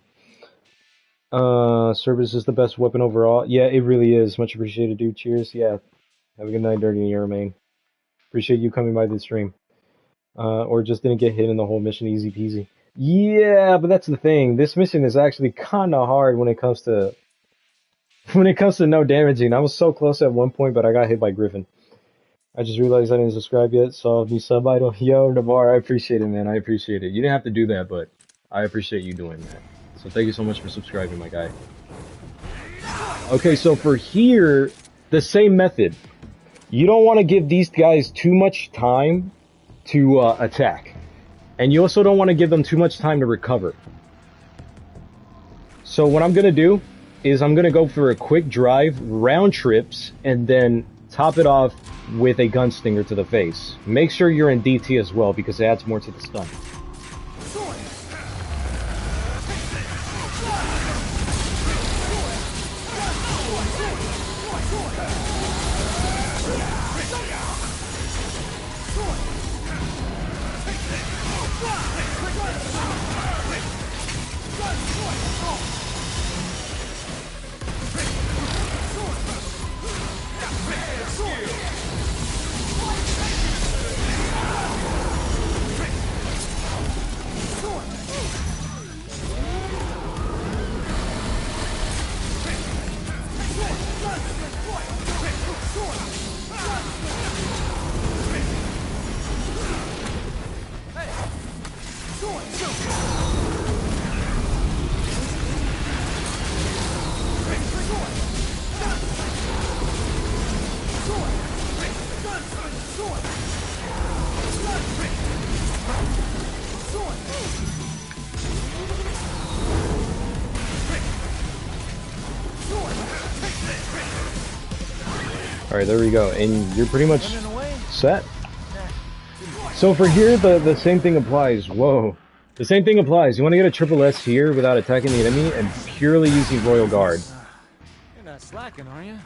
Service is the best weapon overall. Yeah, it really is. Much appreciated, dude. Cheers. Yeah. Have a good night, Dirty and Main. Appreciate you coming by the stream. Or just didn't get hit in the whole mission, easy peasy. Yeah, but that's the thing. This mission is actually kind of hard when it comes to no damaging. I was so close at one point, but I got hit by Griffin. I just realized I didn't subscribe yet, so new sub idol. Yo, Navar, I appreciate it, man. I appreciate it. You didn't have to do that, but I appreciate you doing that. So thank you so much for subscribing, my guy. Okay, so for here, the same method. You don't want to give these guys too much time to attack. And you also don't want to give them too much time to recover. So what I'm going to do is I'm going to go for a quick drive, round trips, and then top it off with a gunstinger to the face. Make sure you're in DT as well because it adds more to the stun. Alright, there we go. And you're pretty much set. So for here, the same thing applies. Whoa. The same thing applies. You want to get a triple S here without attacking the enemy and purely using Royal Guard. You're not slacking, are you?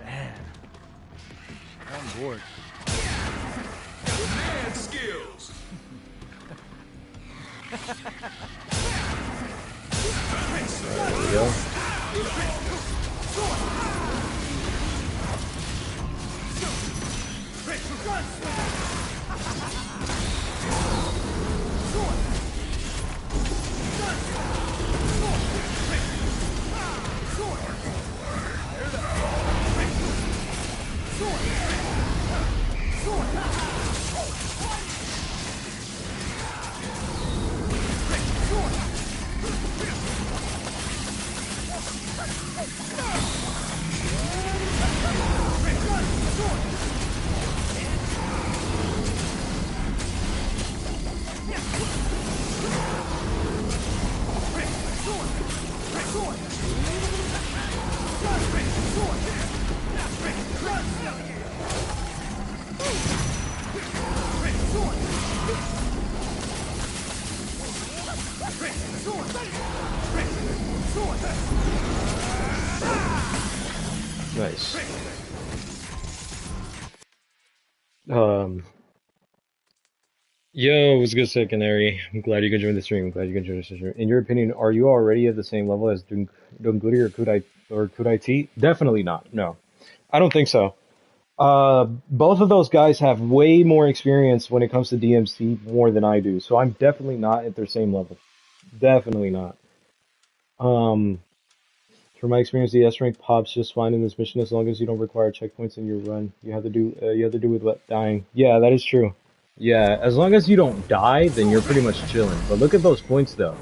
Man, I'm bored. Mad skills. There we go. Nice. Yo, what's good, Sick Canary? I'm glad you can join the stream. I'm glad you can join the stream. In your opinion, are you already at the same level as Dunguri or Kudai T? Definitely not. No, I don't think so. Both of those guys have way more experience when it comes to DMC more than I do, so I'm definitely not at their same level. Definitely not. From my experience, the S rank pops just fine in this mission as long as you don't require checkpoints in your run. You have to do with dying. Yeah, that is true. Yeah, as long as you don't die, then you're pretty much chilling. But look at those points though.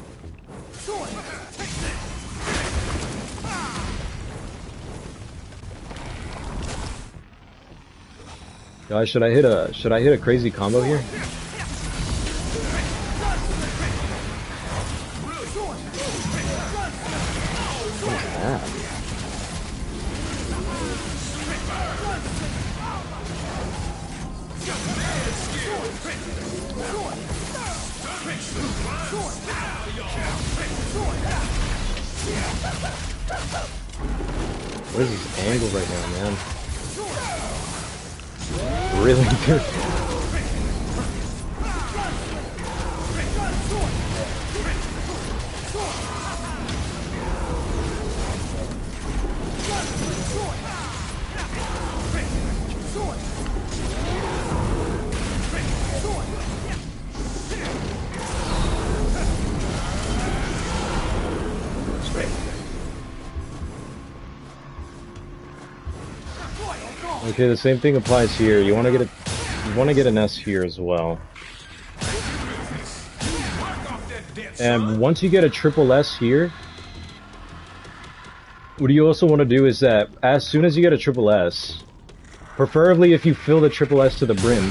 Guys, should I hit a crazy combo here? What's that? What is this angle right now, man? Really good. Okay, the same thing applies here. You want to get an S here as well. And once you get a triple S here, what you also want to do is that as soon as you get a triple S, preferably if you fill the triple S to the brim,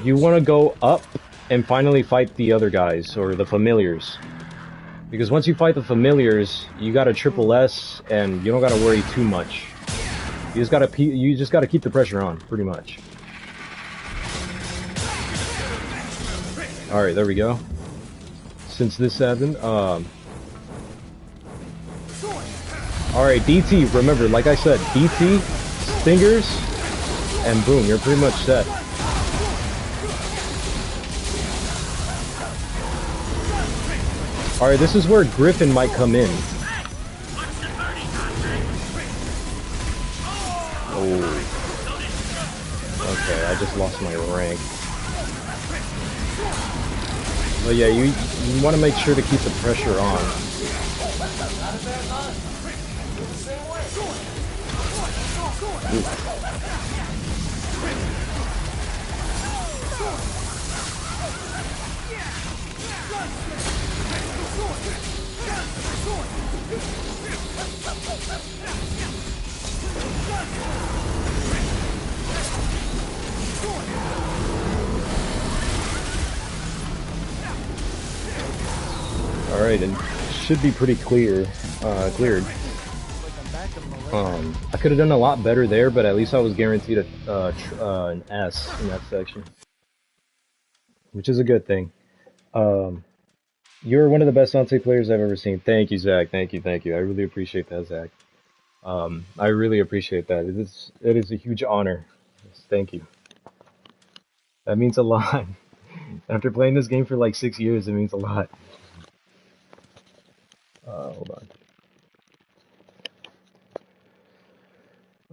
you want to go up and finally fight the other guys, or the familiars. Because once you fight the familiars, you got a triple S, and you don't got to worry too much. You just gotta keep the pressure on, pretty much. All right, there we go. Since this happened, all right, DT. Remember, like I said, DT, stingers, and boom, you're pretty much set. Alright, this is where Griffin might come in. Oh. Okay, I just lost my rank. But yeah, you want to make sure to keep the pressure on. Ooh. Alright, and should be pretty cleared. I could have done a lot better there, but at least I was guaranteed an S in that section, which is a good thing. You're one of the best Dante players I've ever seen. Thank you, Zach. Thank you. I really appreciate that, Zach. I really appreciate that. It is a huge honor. Thank you. That means a lot. After playing this game for like 6 years, it means a lot. Hold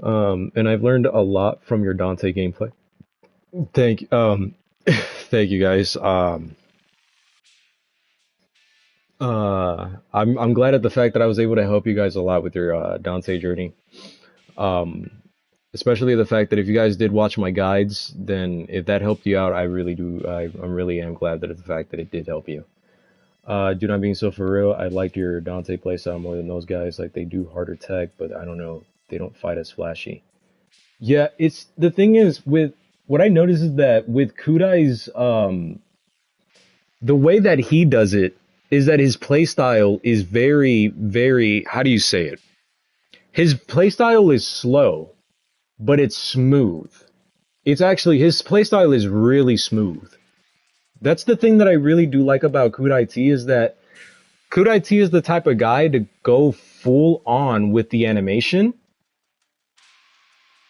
on. And I've learned a lot from your Dante gameplay. Thank you guys. I'm glad at the fact that I was able to help you guys a lot with your Dante journey. Especially the fact that if you guys did watch my guides, then if that helped you out, I really do. I really am glad that the fact that it did help you. Dude, I'm being so for real. I like your Dante playstyle more than those guys. Like, they do harder tech, but I don't know. They don't fight as flashy. Yeah, it's the thing is with what I notice is that with Kudai's the way that he does it is that his playstyle is very, very, how do you say it? His playstyle is slow, but it's smooth. It's actually, his playstyle is really smooth. That's the thing that I really do like about Kudai T is that Kudai T is the type of guy to go full on with the animation.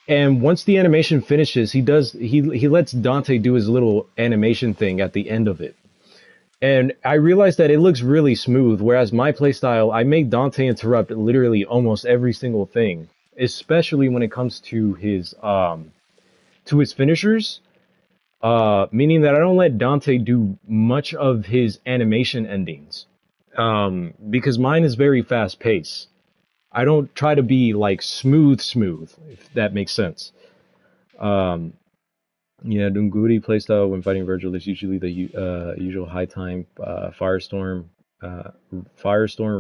And once the animation finishes, he lets Dante do his little animation thing at the end of it. And I realized that it looks really smooth, whereas my playstyle, I make Dante interrupt literally almost every single thing, especially when it comes to his finishers. Meaning that I don't let Dante do much of his animation endings, because mine is very fast paced. I don't try to be like smooth, if that makes sense. Um, yeah, Dunguri playstyle when fighting Virgil is usually the usual high time uh, Firestorm,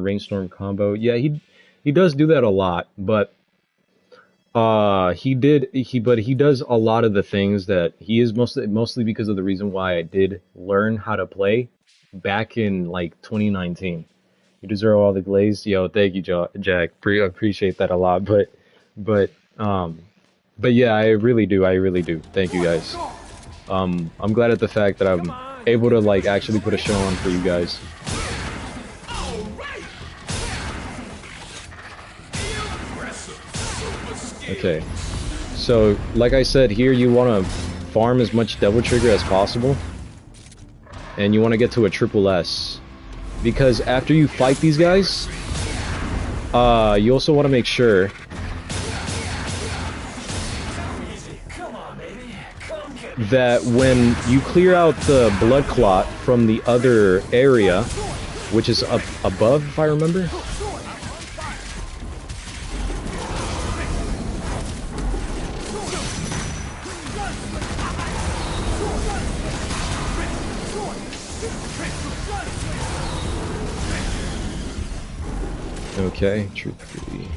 Rainstorm combo. Yeah, he does do that a lot, but he does a lot of the things that he is mostly because of the reason why I did learn how to play back in like 2019. You deserve all the glaze. Yo, thank you, Jack. Appreciate that a lot. But um, but yeah, I really do. I really do. Thank you guys. I'm glad at the fact that I'm able to like actually put a show on for you guys. Okay, so like I said here, you want to farm as much Devil Trigger as possible, and you want to get to a triple S, because after you fight these guys, you also want to make sure that when you clear out the blood clot from the other area, which is up above, if I remember. Okay, truthfully.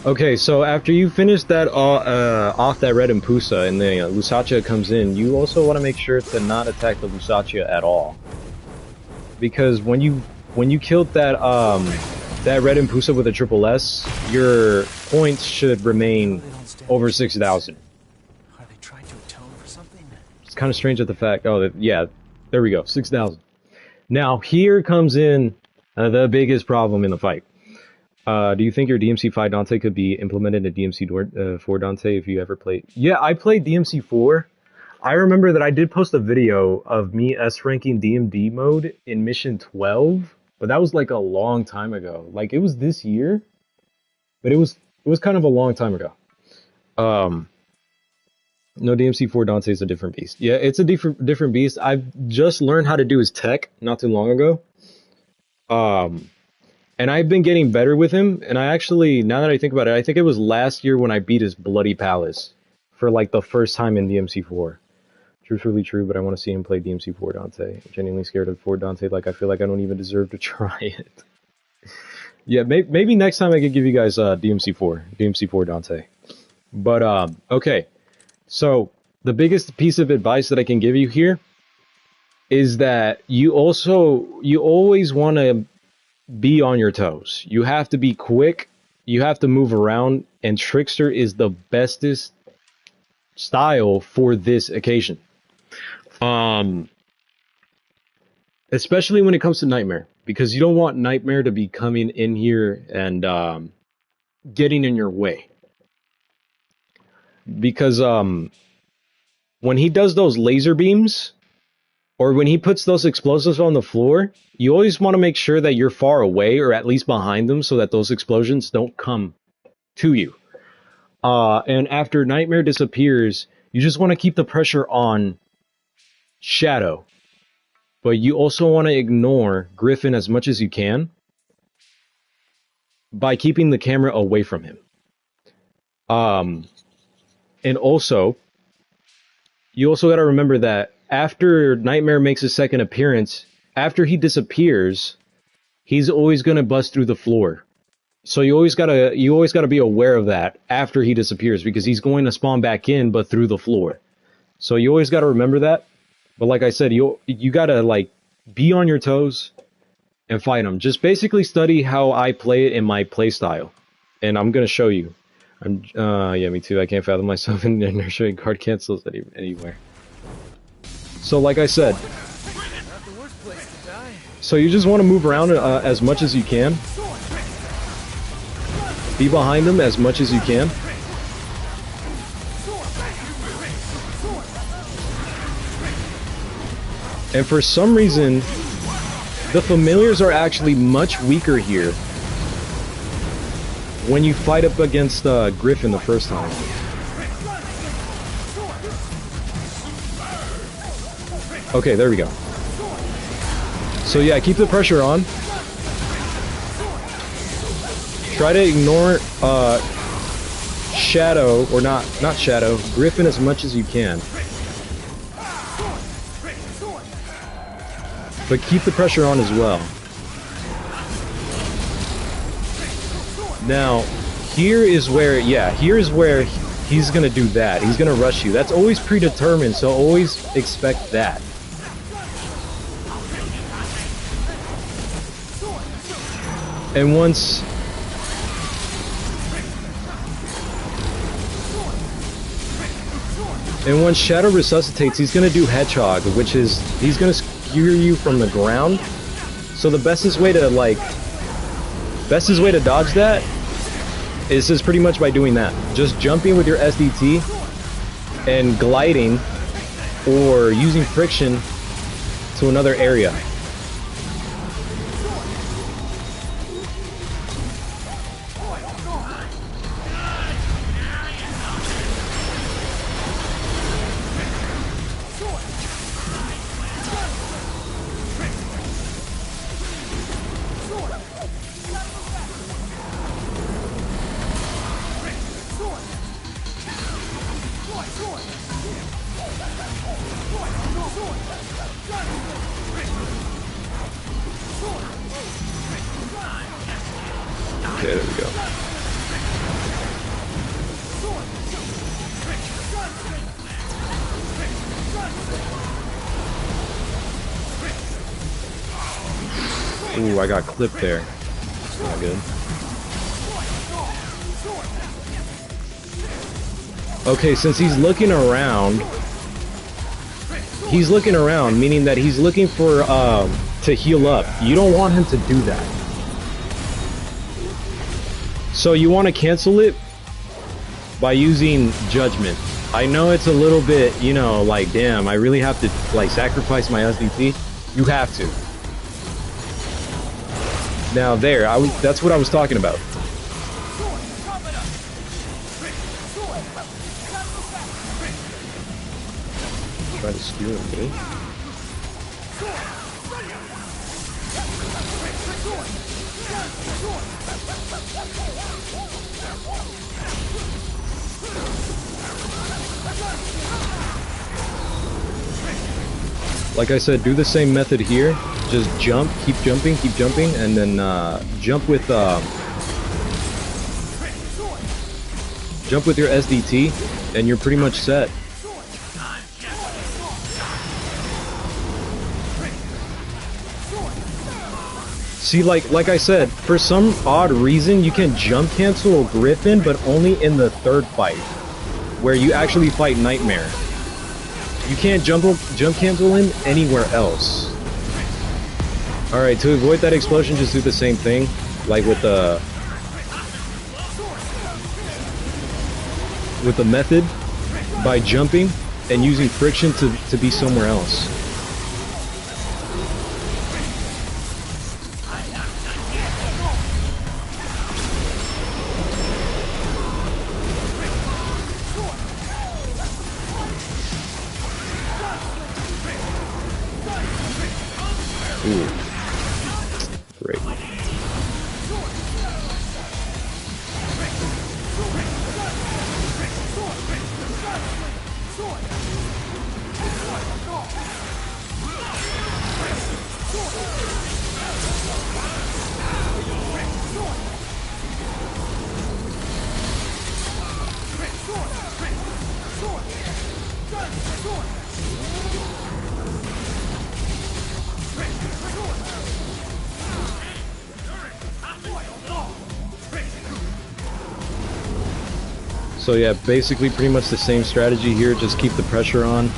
Okay, so after you finish that off that red Impusa and the Lusatia comes in, you also want to make sure to not attack the Lusatia at all, because when you killed that that red Impusa with a triple S, your points should remain over 6,000. Are they trying to atone for something? It's kind of strange at the fact. Oh, yeah, there we go, 6,000. Now here comes in the biggest problem in the fight. Do you think your DMC5 Dante could be implemented in DMC4 Dante if you ever played? Yeah, I played DMC4. I remember that I did post a video of me S-ranking DMD mode in Mission 12, but that was like a long time ago. Like, it was this year, but it was kind of a long time ago. No, DMC4 Dante is a different beast. Yeah, it's a different beast. I've just learned how to do his tech not too long ago. And I've been getting better with him, and I actually, now that I think about it, I think it was last year when I beat his Bloody Palace for like the first time in DMC4. Truthfully true, but I want to see him play DMC4 Dante. I'm genuinely scared of 4 Dante, like I feel like I don't even deserve to try it. Yeah, maybe next time I could give you guys DMC4 Dante. But, okay. So, the biggest piece of advice that I can give you here is that you always want to be on your toes. You have to be quick, you have to move around, and Trickster is the bestest style for this occasion. Especially when it comes to Nightmare, because you don't want Nightmare to be coming in here and getting in your way. Because when he does those laser beams, or when he puts those explosives on the floor, you always want to make sure that you're far away or at least behind them so that those explosions don't come to you. And after Nightmare disappears, you just want to keep the pressure on Shadow. But you also want to ignore Griffin as much as you can by keeping the camera away from him. And also, you also got to remember that after Nightmare makes his second appearance, after he disappears, he's always going to bust through the floor. So you always gotta be aware of that after he disappears, because he's going to spawn back in, but through the floor. So you always gotta remember that. But like I said, you gotta like be on your toes and fight him. Just basically study how I play it in my play style, and I'm gonna show you. Yeah, me too. I can't fathom myself in inertia card cancels anywhere. So, like I said, Not the worst place to die. so you just want to move around as much as you can. Be behind them as much as you can. And for some reason, the familiars are actually much weaker here when you fight up against Griffin the first time. Okay, there we go. So yeah, keep the pressure on. Try to ignore Shadow, or not Shadow, Griffin as much as you can. But keep the pressure on as well. Now, here is where he's gonna do that. He's gonna rush you. That's always predetermined, so always expect that. And once Shadow resuscitates, he's gonna do Hedgehog, which is he's gonna skewer you from the ground. So the bestest way to dodge that is just pretty much by doing that. Just jumping with your SDT and gliding or using friction to another area. Okay, there we go. Ooh, I got clipped there. That's not good. Okay, since he's looking around, meaning that he's looking for to heal up. You don't want him to do that. So you want to cancel it by using Judgment. I know it's a little bit, you know, like, damn, I really have to, like, sacrifice my SDT. You have to. Now there, that's what I was talking about. Try to skew him, dude. Like I said, do the same method here. Just jump, keep jumping, and then jump with your SDT, and you're pretty much set. See, like I said, for some odd reason, you can jump cancel Griffin, but only in the third fight, where you actually fight Nightmare. You can't jump cancel him anywhere else. Alright, to avoid that explosion, just do the same thing, like with the method, by jumping and using friction to be somewhere else. Ooh. Great. So yeah, basically pretty much the same strategy here, just keep the pressure on.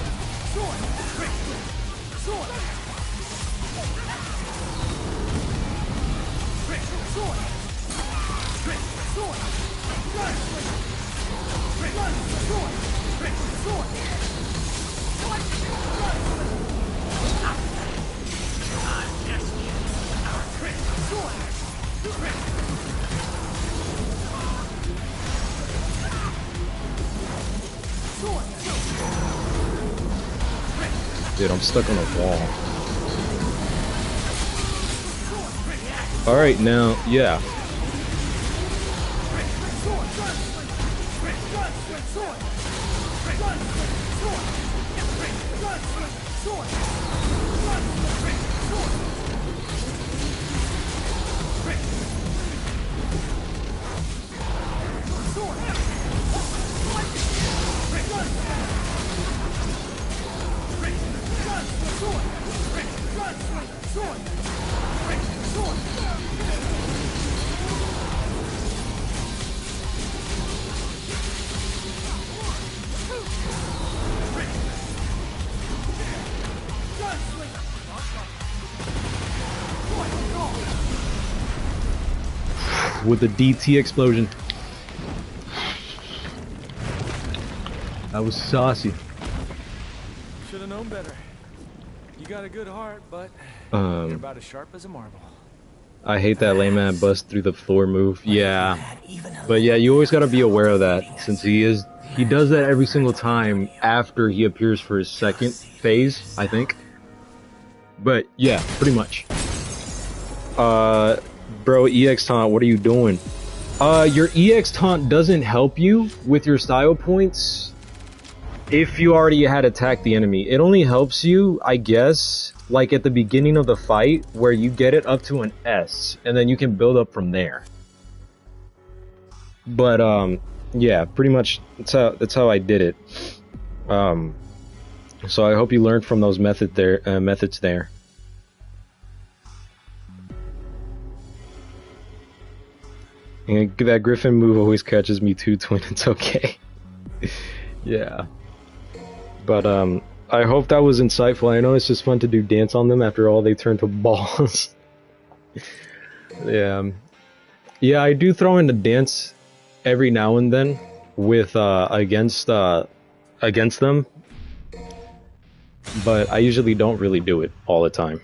Dude, I'm stuck on a wall. Alright, now, yeah. With the DT explosion. That was saucy. Should have known better. You got a good heart, but you're about as sharp as a marble. I hate that lame man bust through the floor move. Yeah. But yeah, you always gotta be aware of that, since he does that every single time after he appears for his second phase, I think. But yeah, pretty much. Bro, EX taunt, what are you doing? Your EX taunt doesn't help you with your style points if you already had attacked the enemy. It only helps you, I guess, like at the beginning of the fight, where you get it up to an S, and then you can build up from there. But, yeah, pretty much, that's how I did it. So I hope you learned from those methods there. And that Griffin move always catches me too, Twin. It's okay. Yeah. But, I hope that was insightful. I know it's just fun to do dance on them after all they turn to balls. Yeah. Yeah, I do throw in the dance every now and then with, against them. But I usually don't really do it all the time.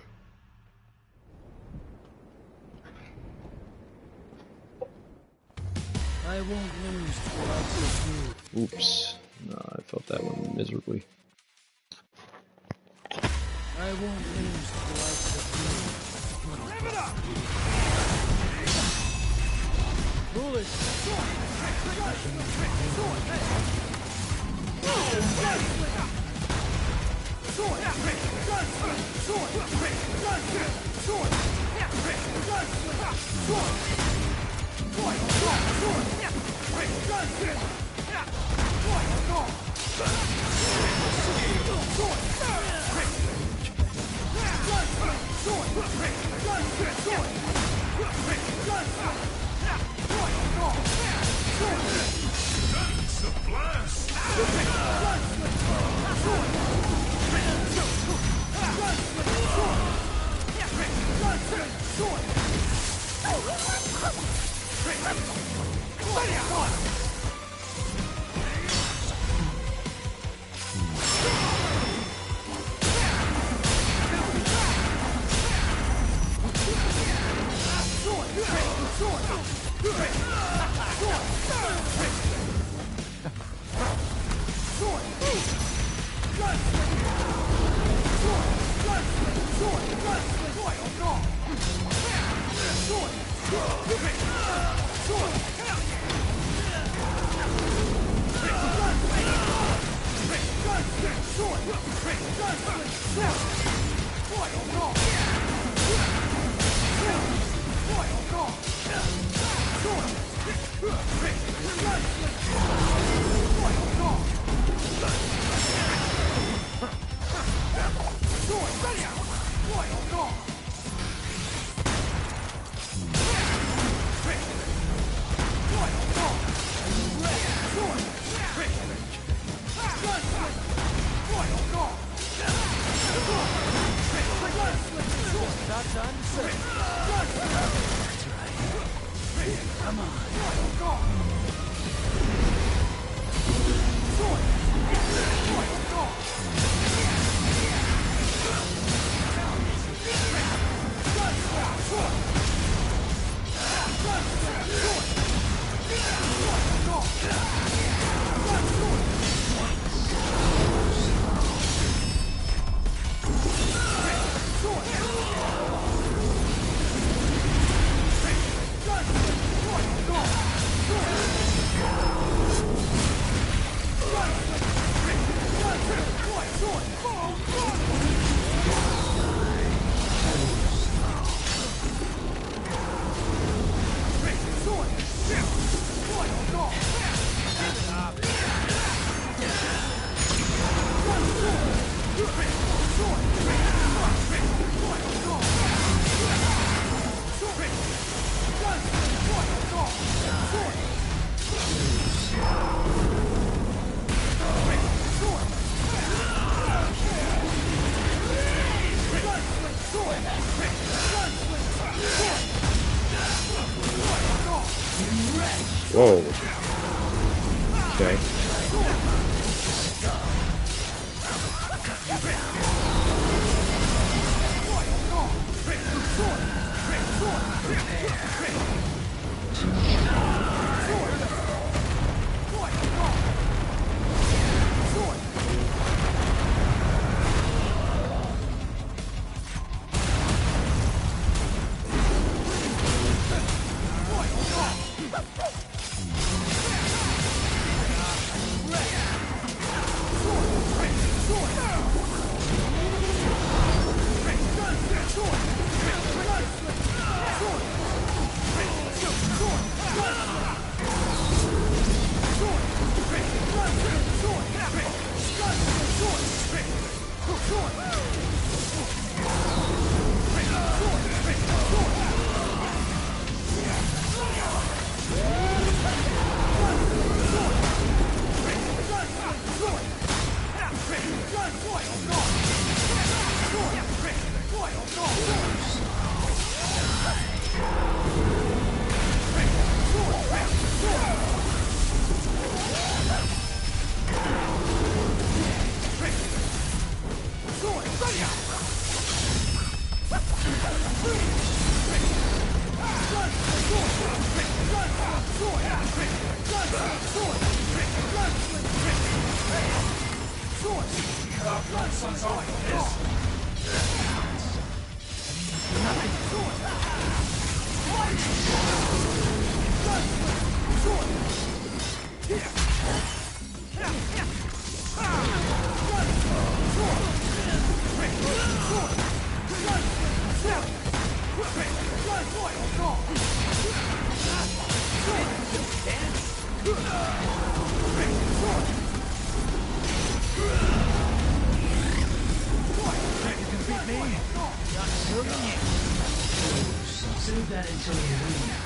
I won't lose till I get you. Oops. No, I felt that one miserably. I won't lose till I get you. Live it up! Foolish. About time to say. Come on. Whoa. Okay. Save that until you leave.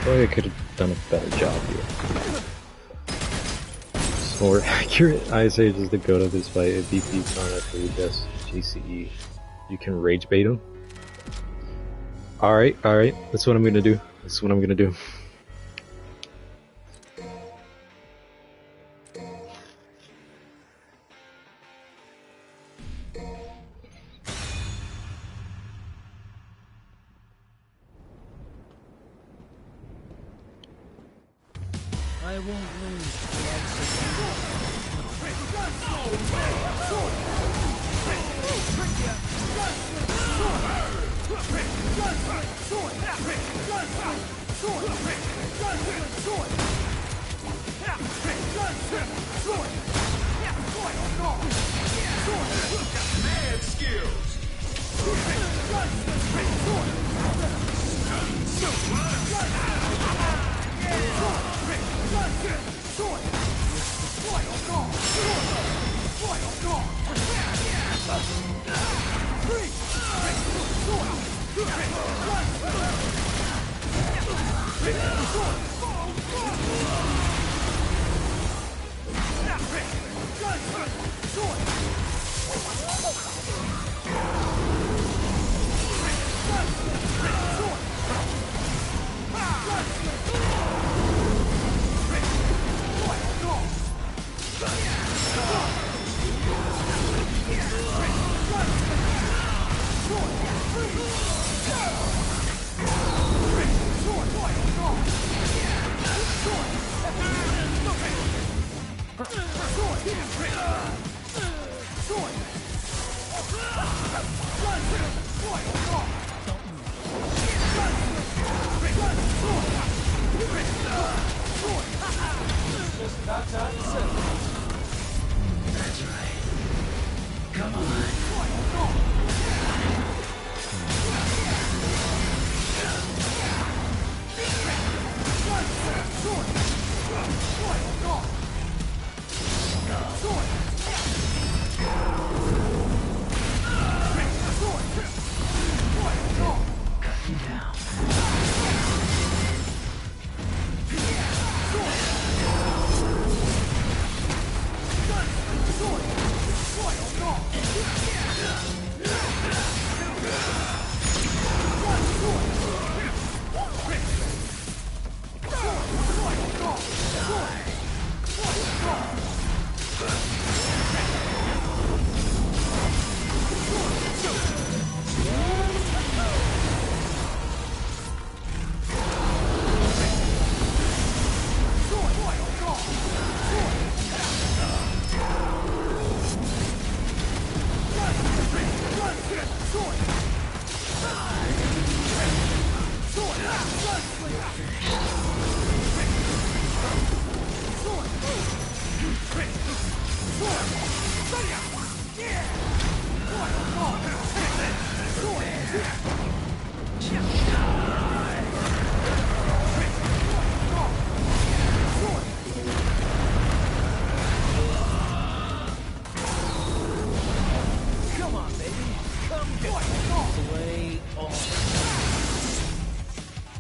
Oh, I could have done a better job here. More accurate. Ice Age is the goat of this fight. If DP's on a 3 just GCE, you can rage bait him. Alright, alright. That's what I'm gonna do. That's what I'm gonna do. I won't lose the Mad skills.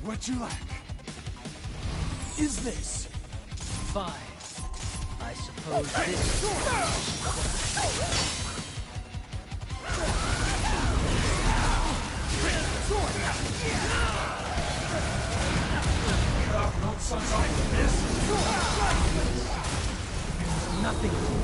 What you lack is this. fine. I suppose this. Nothing.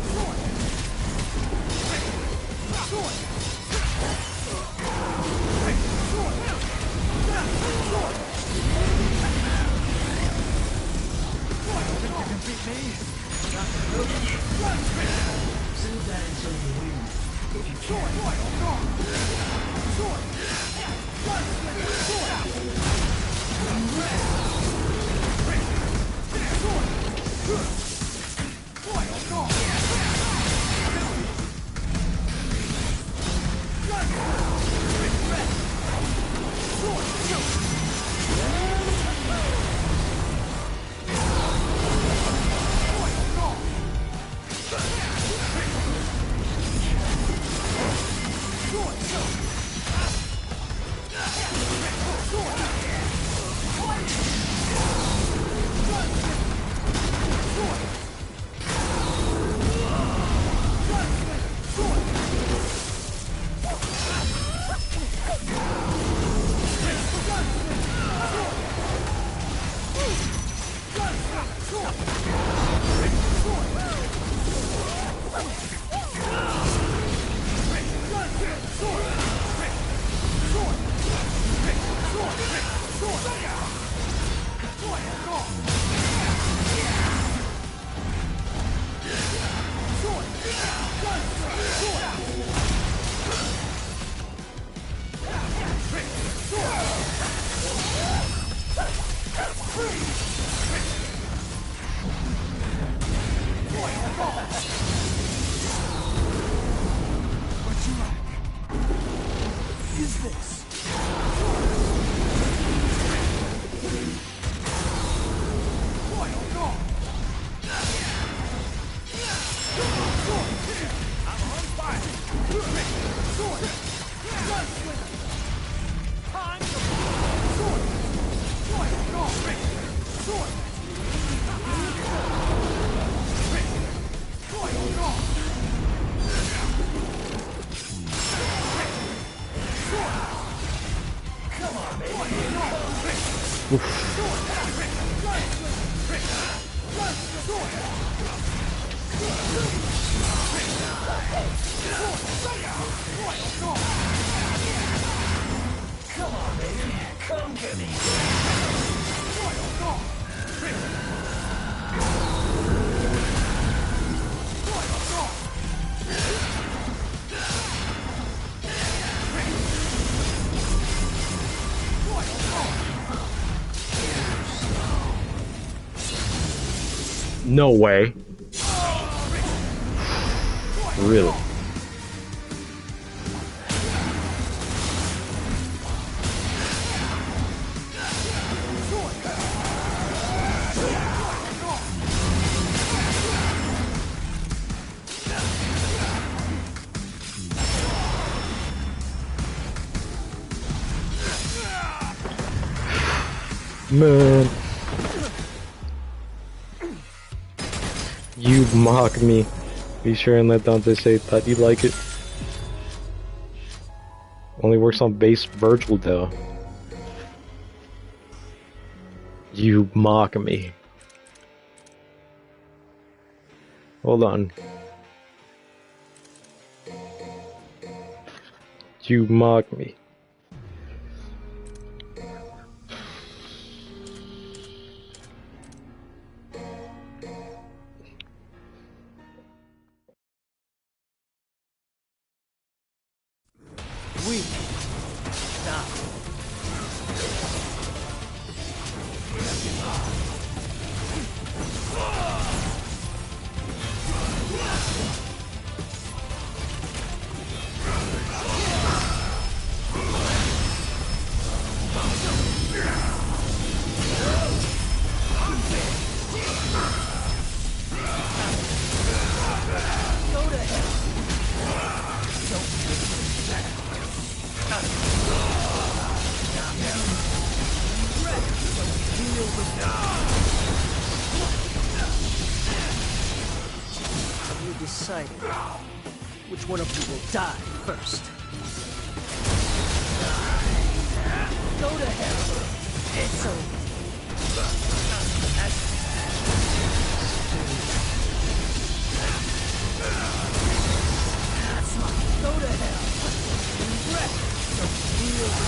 No way. Really? Man. You mock me. Be sure and let Dante say thought you'd like it. Only works on base Virgil though. You mock me. Hold on. You mock me. Which one of you will die first? Go to hell. It's over. Go to hell. Regret. So feel the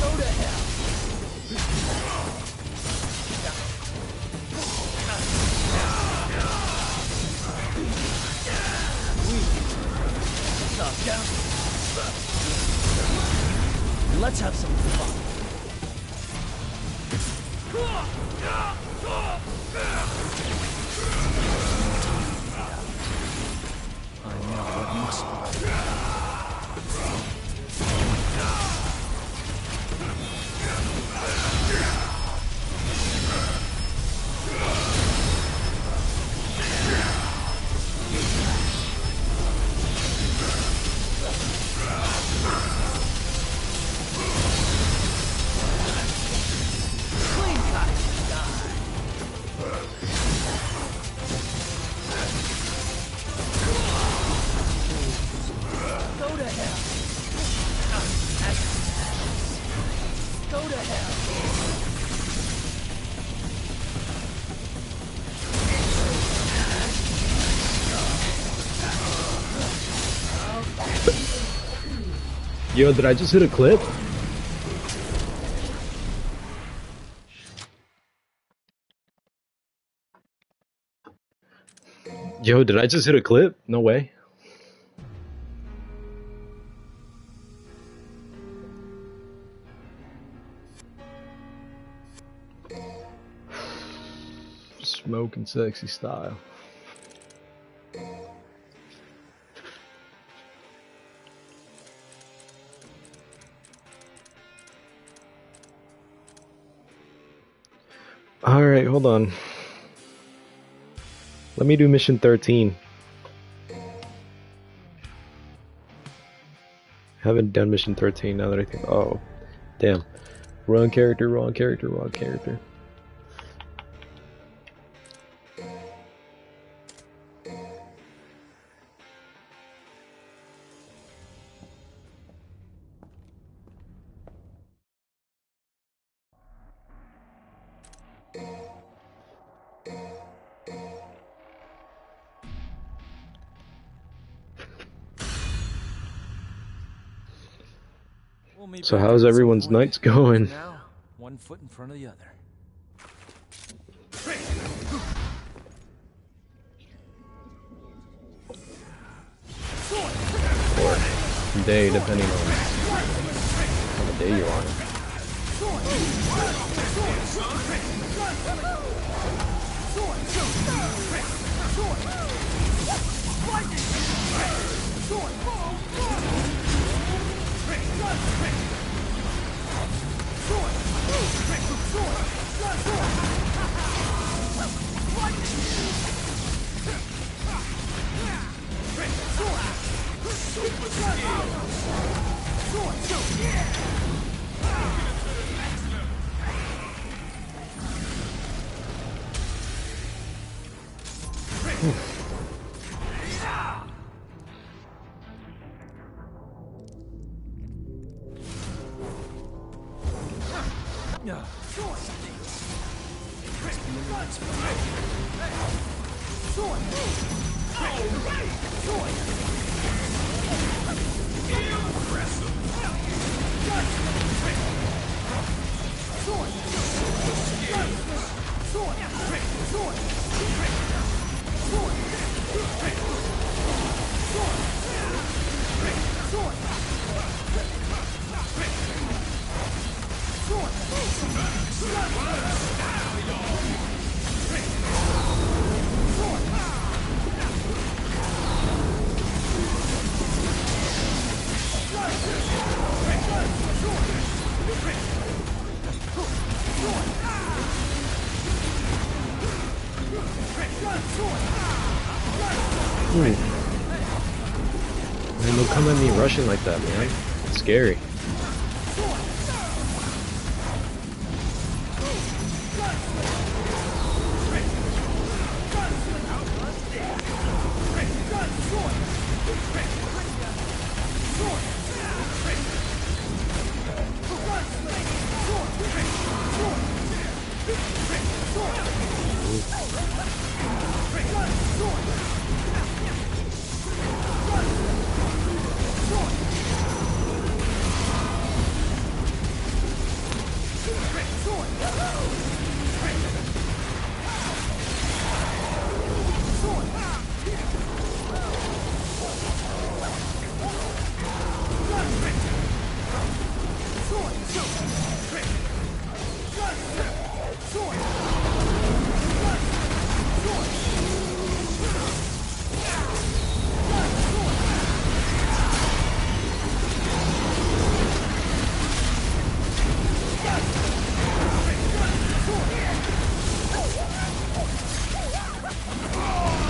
Go to hell. Down. Let's have some fun. I know what must be. Yo, did I just hit a clip? Yo, did I just hit a clip? No way. Smoking sexy style. Alright, hold on. Let me do mission 13. Haven't done mission 13 now that I think. Oh, damn. Wrong character, wrong character, wrong character. We'll meet So back how's up at some everyone's point. nights going? For now, one foot in front of the other. Or day, depending on the day you're on. Man, don't come at me rushing like that, man. It's scary.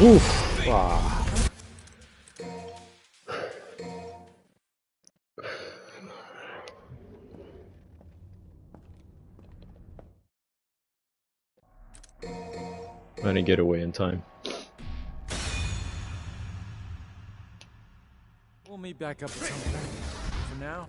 Oof. Ah. I didn't get away in time. We'll meet back up at some point. For now.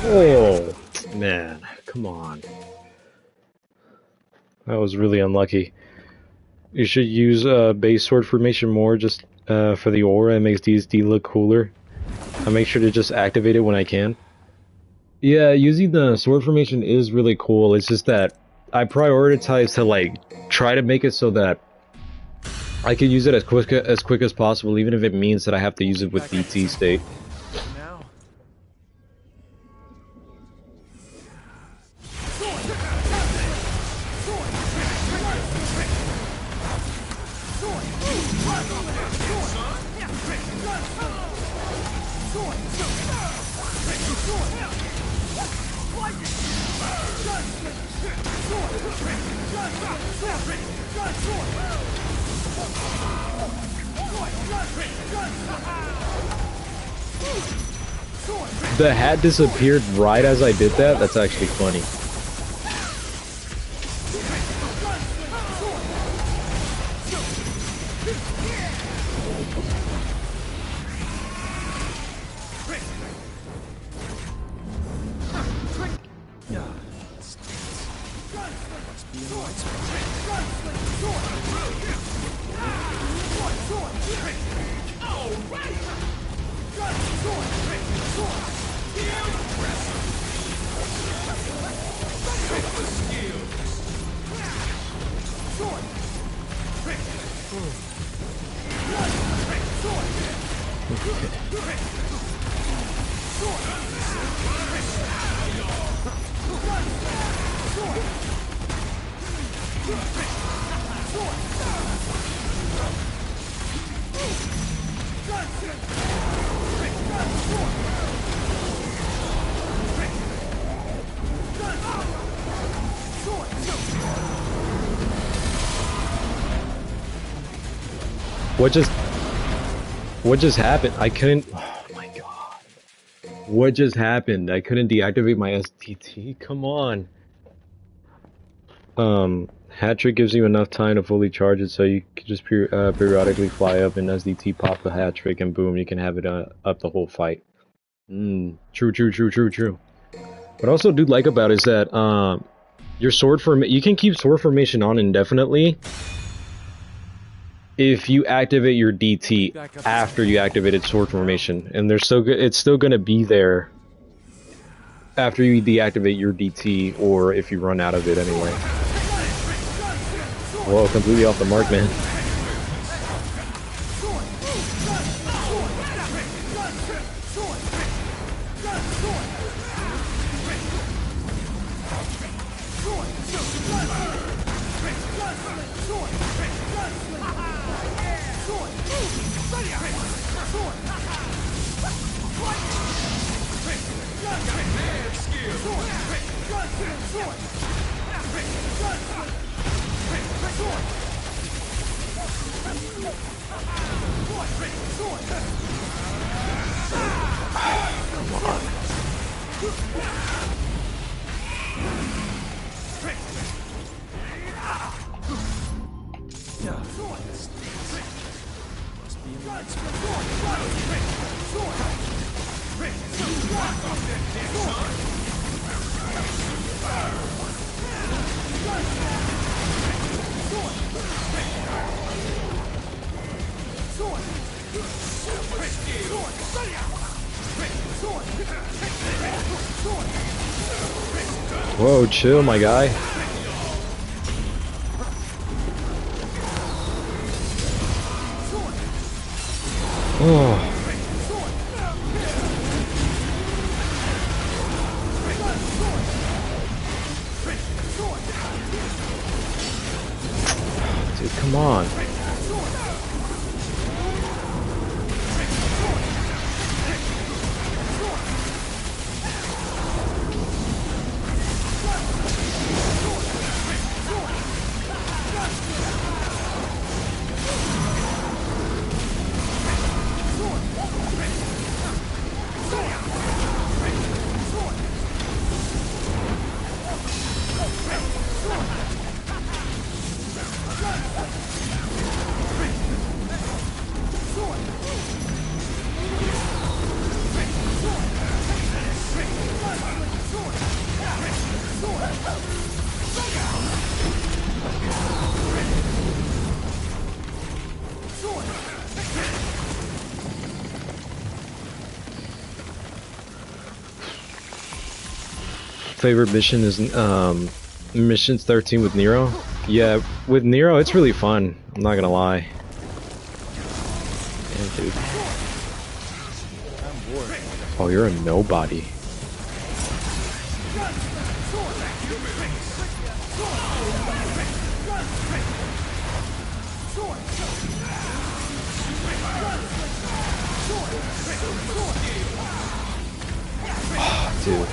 Oh, man, come on. That was really unlucky. You should use base sword formation more just for the aura. It makes DSD look cooler. I make sure to just activate it when I can. Yeah, using the sword formation is really cool. It's just that I prioritize to like try to make it so that I can use it as quick as possible, even if it means that I have to use it with DT state. Now. The hat disappeared right as I did that. That's actually funny. What just happened? I couldn't. Oh my god. What just happened? I couldn't deactivate my STT. Come on. Hat trick gives you enough time to fully charge it, so you can just periodically fly up and SDT pop the hat trick, and boom, you can have it up the whole fight. True. What I also do like about it is that your sword you can keep sword formation on indefinitely if you activate your DT after you activated sword formation, and they're so good. It's still gonna be there after you deactivate your DT, or if you run out of it anyway. Whoa, completely off the mark, man. Whoa, chill, my guy. Oh. Dude, come on. Favorite mission is missions 13 with Nero. Yeah, with Nero it's really fun. I'm not gonna lie. Yeah, dude. Oh, you're a nobody. Oh, dude.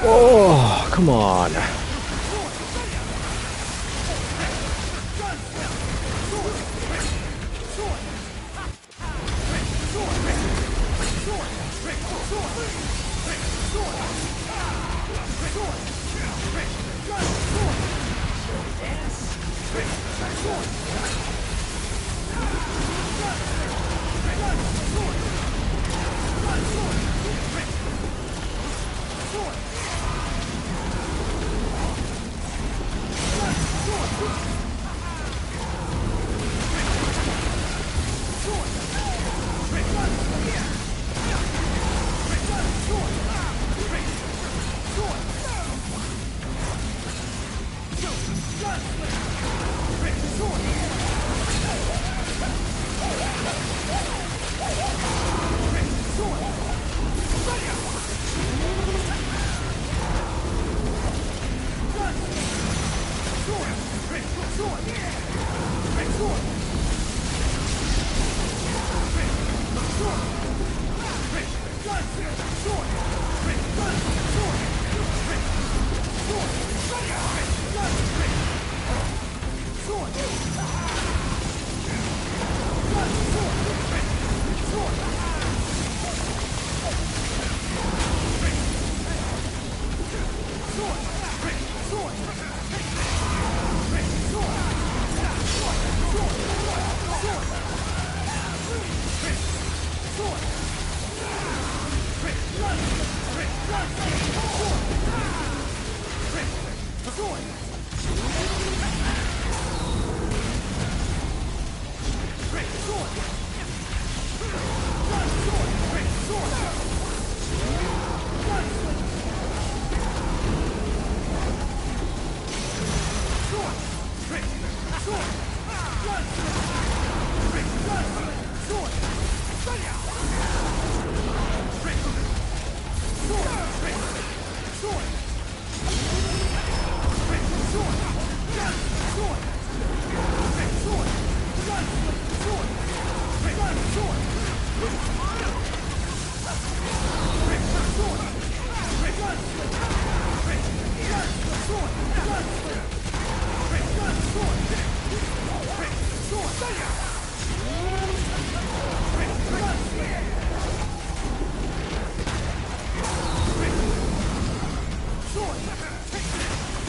Oh, come on.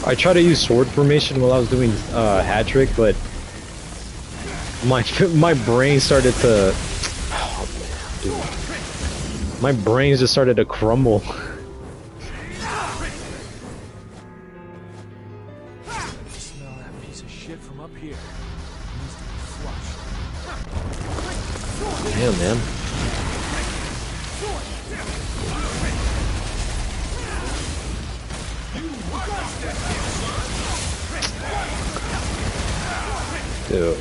I tried to use sword formation while I was doing hat trick, but my brain started to. Oh, man, dude. My brain just started to crumble. Smell that piece of shit from up here. Needs to be flushed. Damn, man. Dude.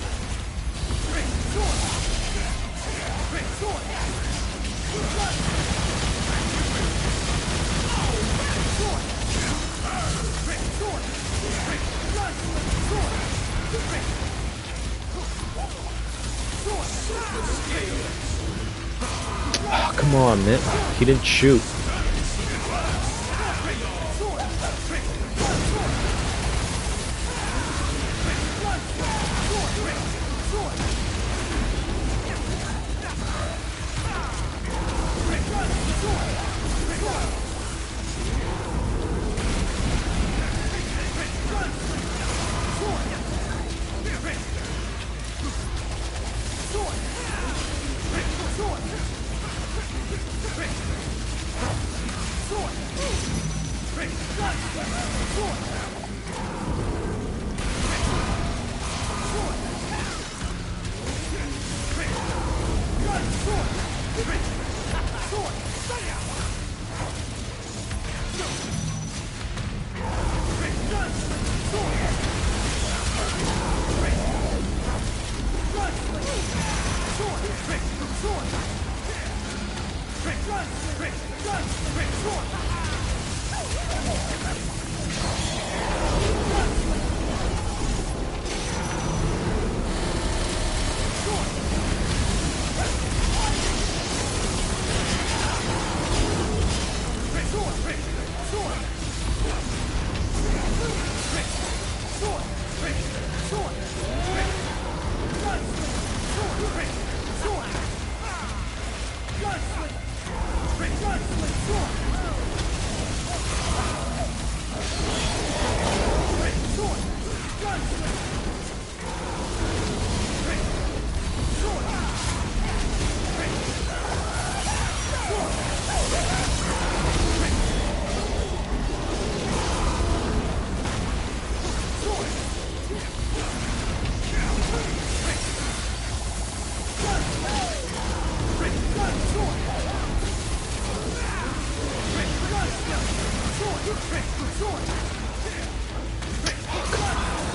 Oh, come on, man. He didn't shoot.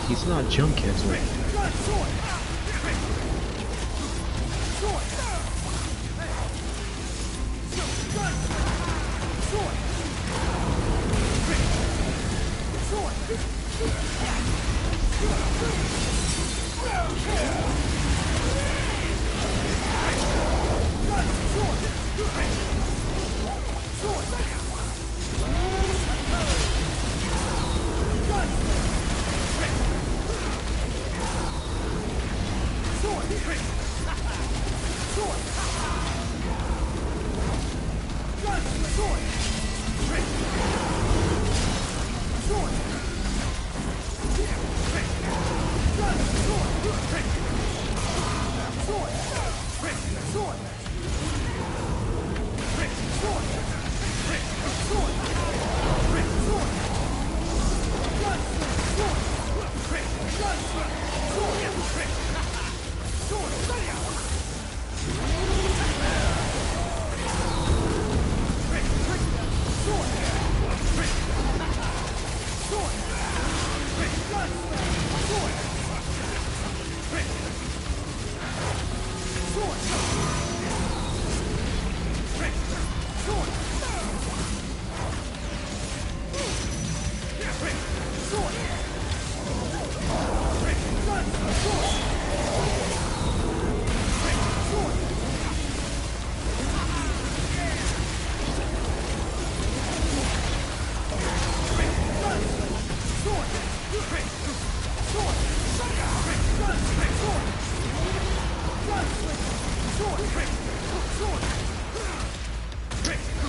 He's not jump canceling.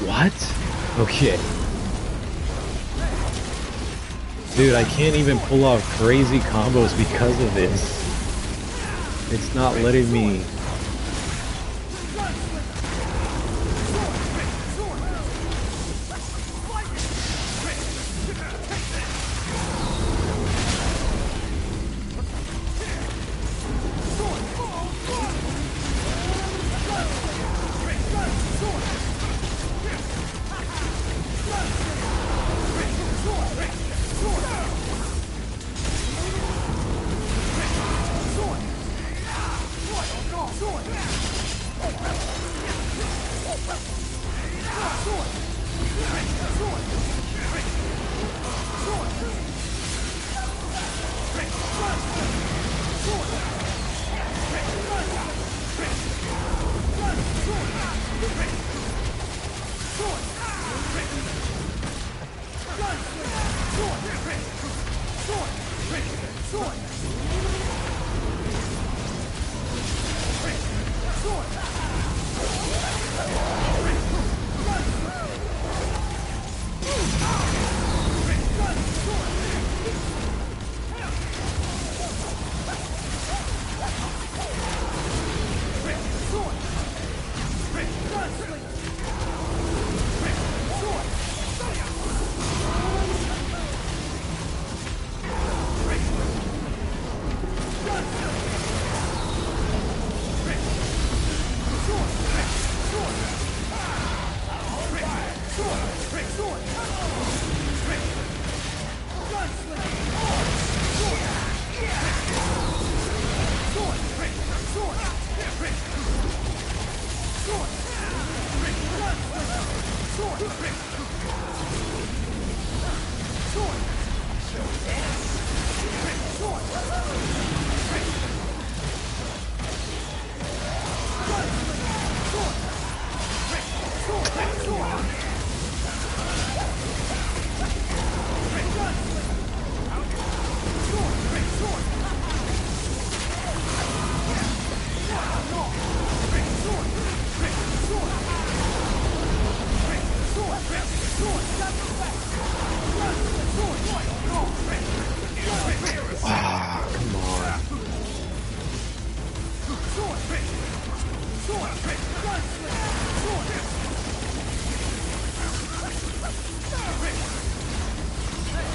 What? Okay. Dude, I can't even pull off crazy combos because of this. It's not letting me.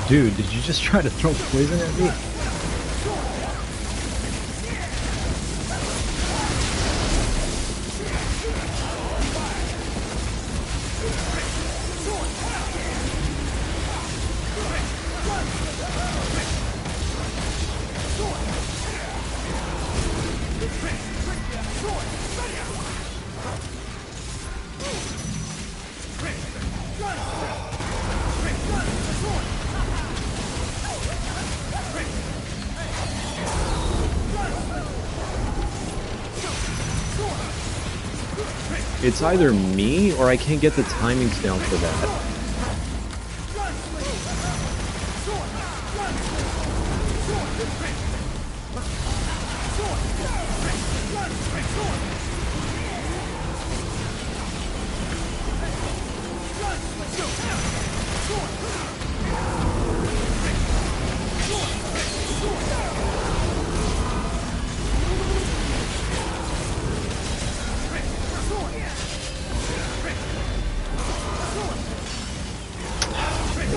Dude, did you just try to throw poison at me? It's either me or I can't get the timings down for that.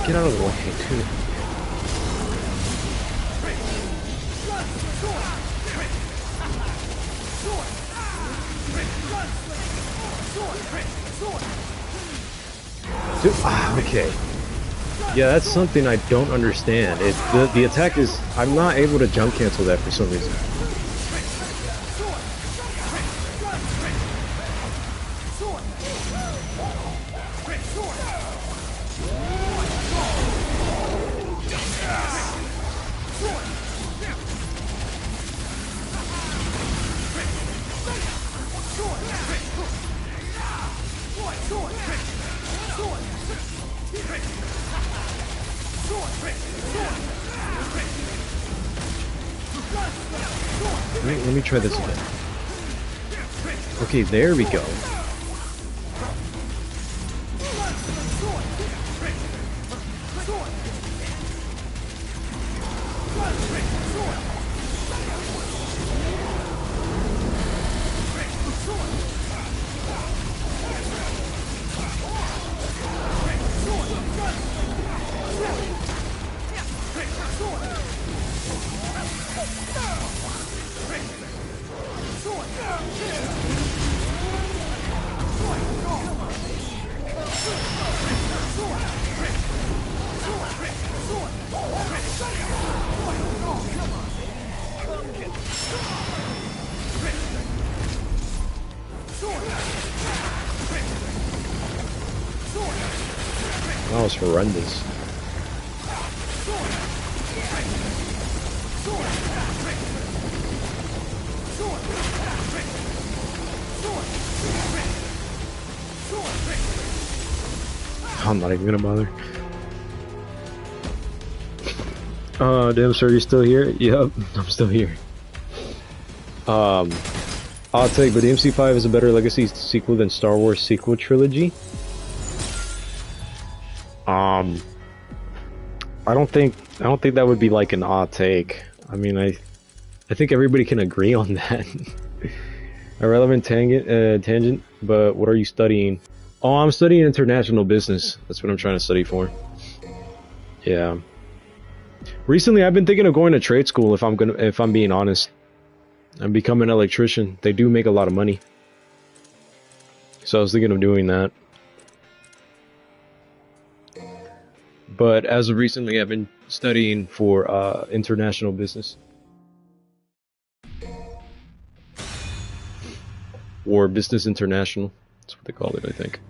Get out of the way, dude. Okay. Yeah, that's something I don't understand. The attack is... I'm not able to jump cancel that for some reason. Let me try this again. Okay, there we go. was horrendous. I'm not even gonna bother. Damn, sir, you still here? Yep, I'm still here. I'll take, but DMC5 is a better Legacy sequel than Star Wars sequel trilogy. I don't think that would be like an odd take. I mean, I think everybody can agree on that. A relevant tangent, but what are you studying? Oh, I'm studying international business. That's what I'm trying to study for. Yeah. Recently, I've been thinking of going to trade school. If I'm being honest, and become an electrician. They do make a lot of money. So I was thinking of doing that. But as of recently, I've been studying for international business. Or business international. That's what they call it, I think.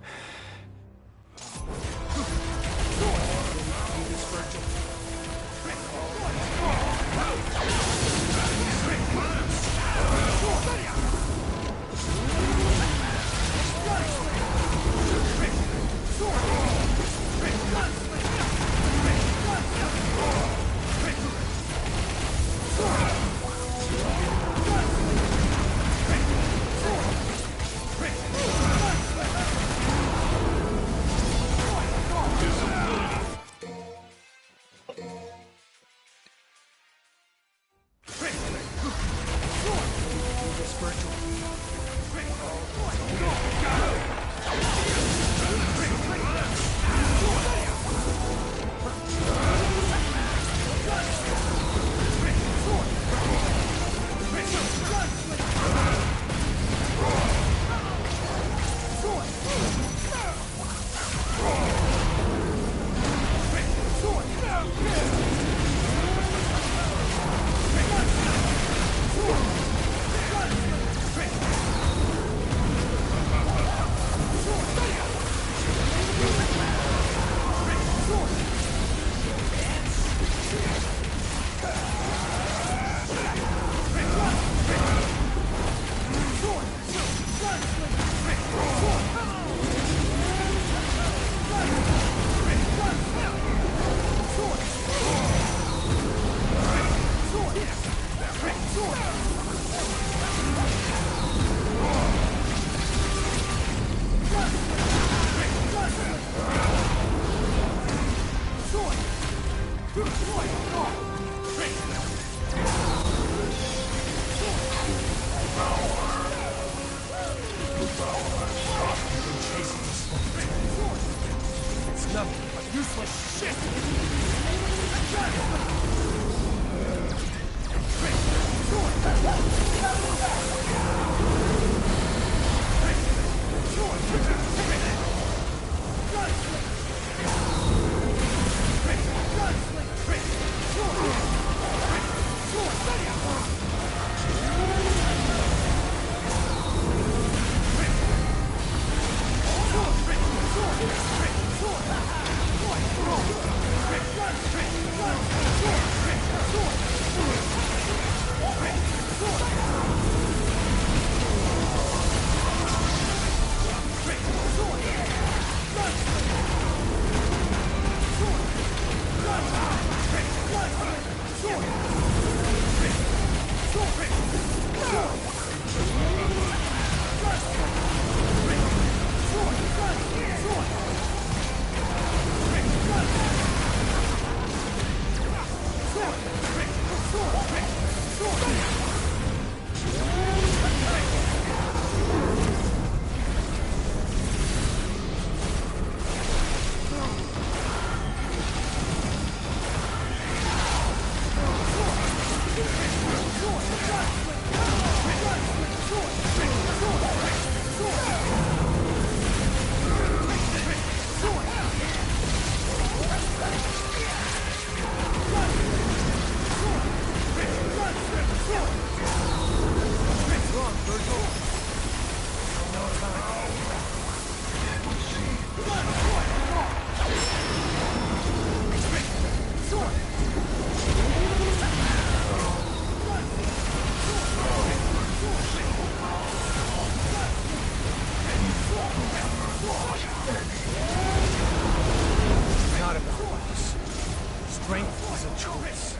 Strength is a choice.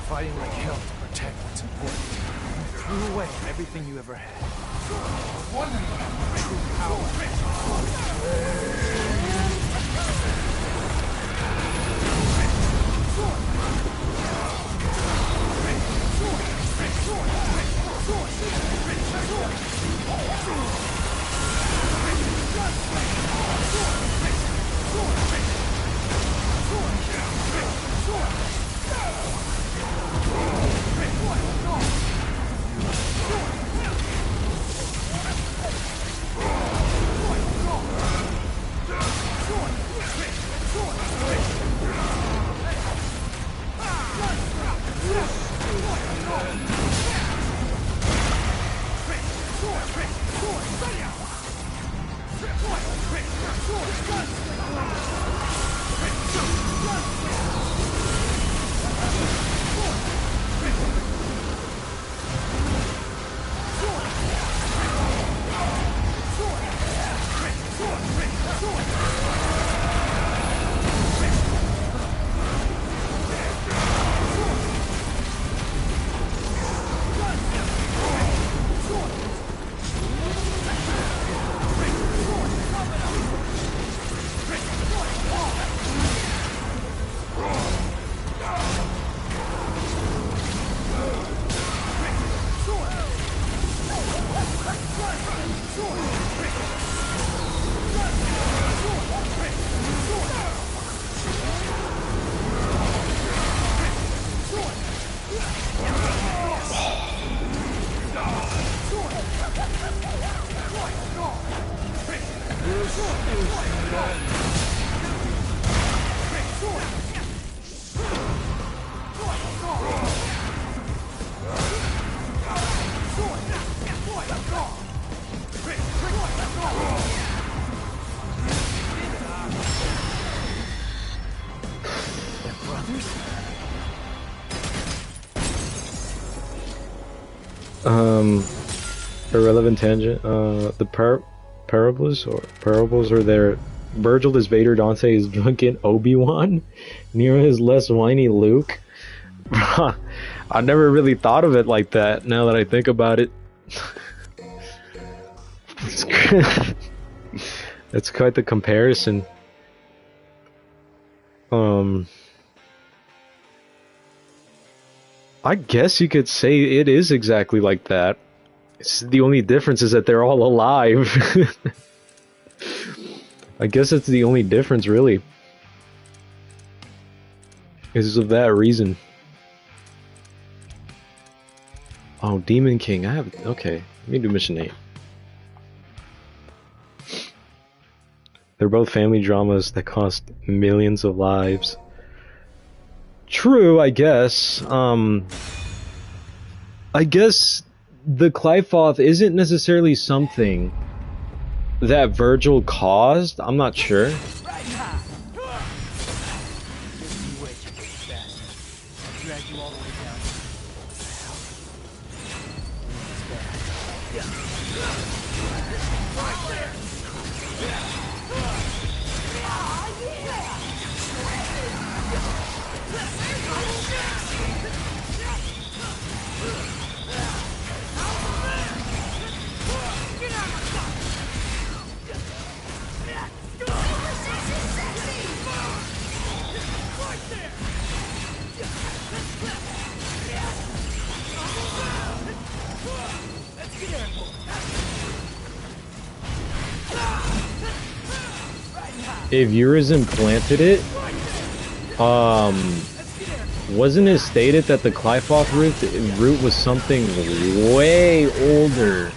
Fighting like hell to protect what's important. You threw away everything you ever had. Wondering about your true power. Irrelevant tangent. The parables are there. Virgil is Vader, Dante is drunken Obi-Wan, Nero is less whiny Luke. I never really thought of it like that. Now that I think about it, it's quite the comparison. I guess you could say it is exactly like that. The only difference is that they're all alive. I guess that's the only difference, really. Is of that reason. Oh, Demon King. I have... Okay, let me do mission 8. They're both family dramas that cost millions of lives. True, I guess. I guess the Qliphoth isn't necessarily something that Virgil caused. I'm not sure. Right now. This is way too fast. Drag you all the way down. It's bad. Right there. If Urizen planted it, wasn't it stated that the Qliphoth root was something way older?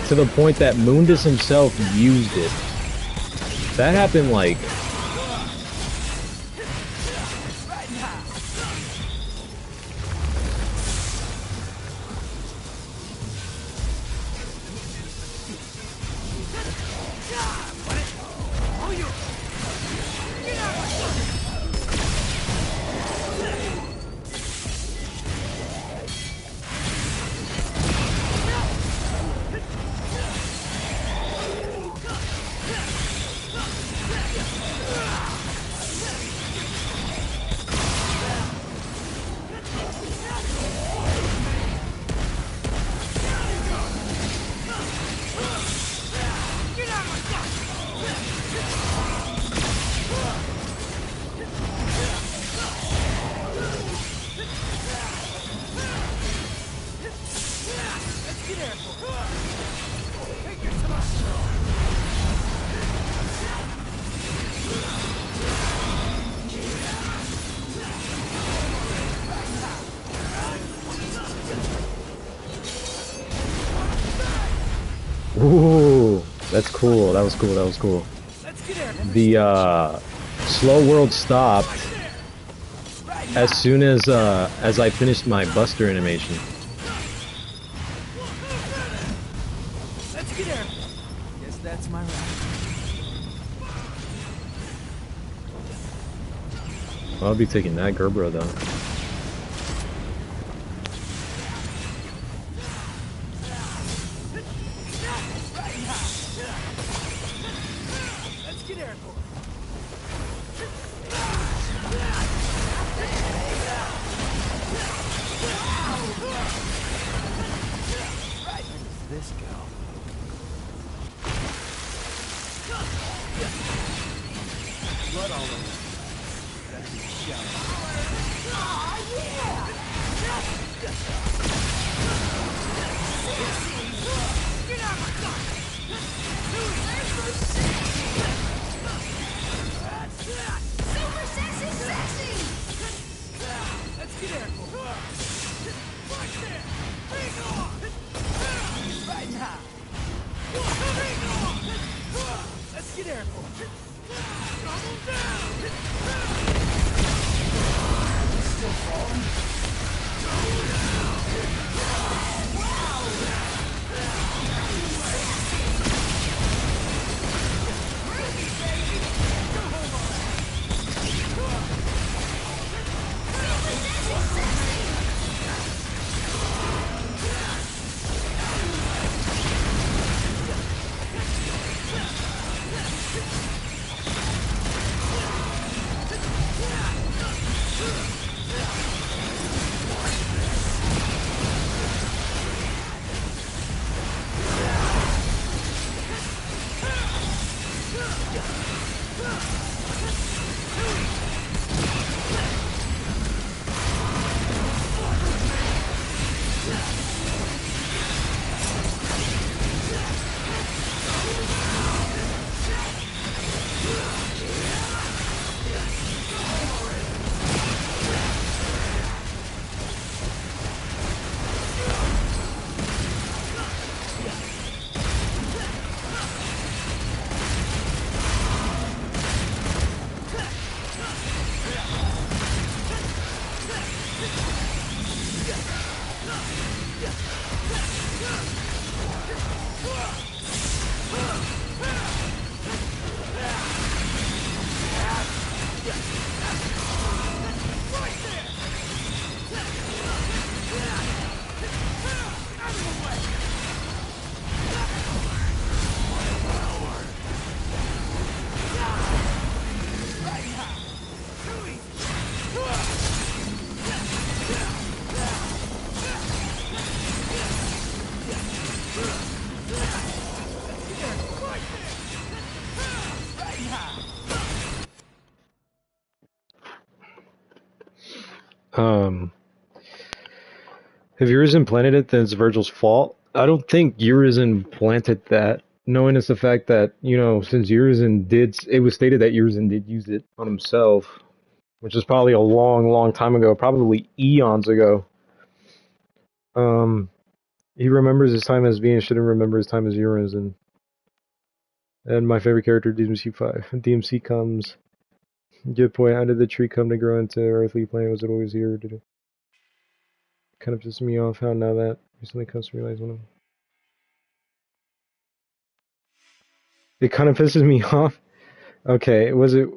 To the point that Mundus himself used it. That happened like... Ooh, that's cool. That was cool. That was cool. Let's get there. The slow world stopped as soon as I finished my Buster animation. Let's get there. Guess that's my right. I'll be taking that Gerbera though. Let's get there. Where does this go? Blood all over. That's a shell. Super sexy, sexy! Let's get there. Right there. Bring on. Right now. Bring on. Let's get there. Double down. Still falling. If Urizen planted it, then it's Virgil's fault. I don't think Urizen planted that, knowing it's the fact that, you know, since Urizen did, it was stated that Urizen did use it on himself, which is probably a long, long time ago, probably eons ago. He remembers his time as being, shouldn't remember his time as Urizen. And my favorite character, DMC5. DMC comes. Good point. How did the tree come to grow into earthly plane? Was it always here? Did it kind of pisses me off how now that recently comes to realize one of them. It kind of pisses me off. Okay, was it?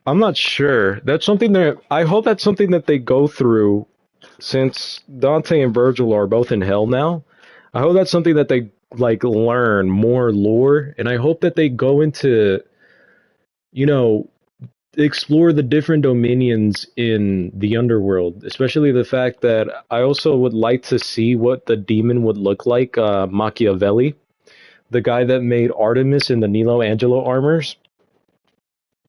I'm not sure. That's something that I hope that's something that they go through, since Dante and Virgil are both in hell now. I hope that's something that they like learn more lore, and I hope that they go into, you know, explore the different dominions in the underworld, especially the fact that I also would like to see what the demon would look like. Machiavelli, the guy that made Artemis in the Nilo Angelo armors.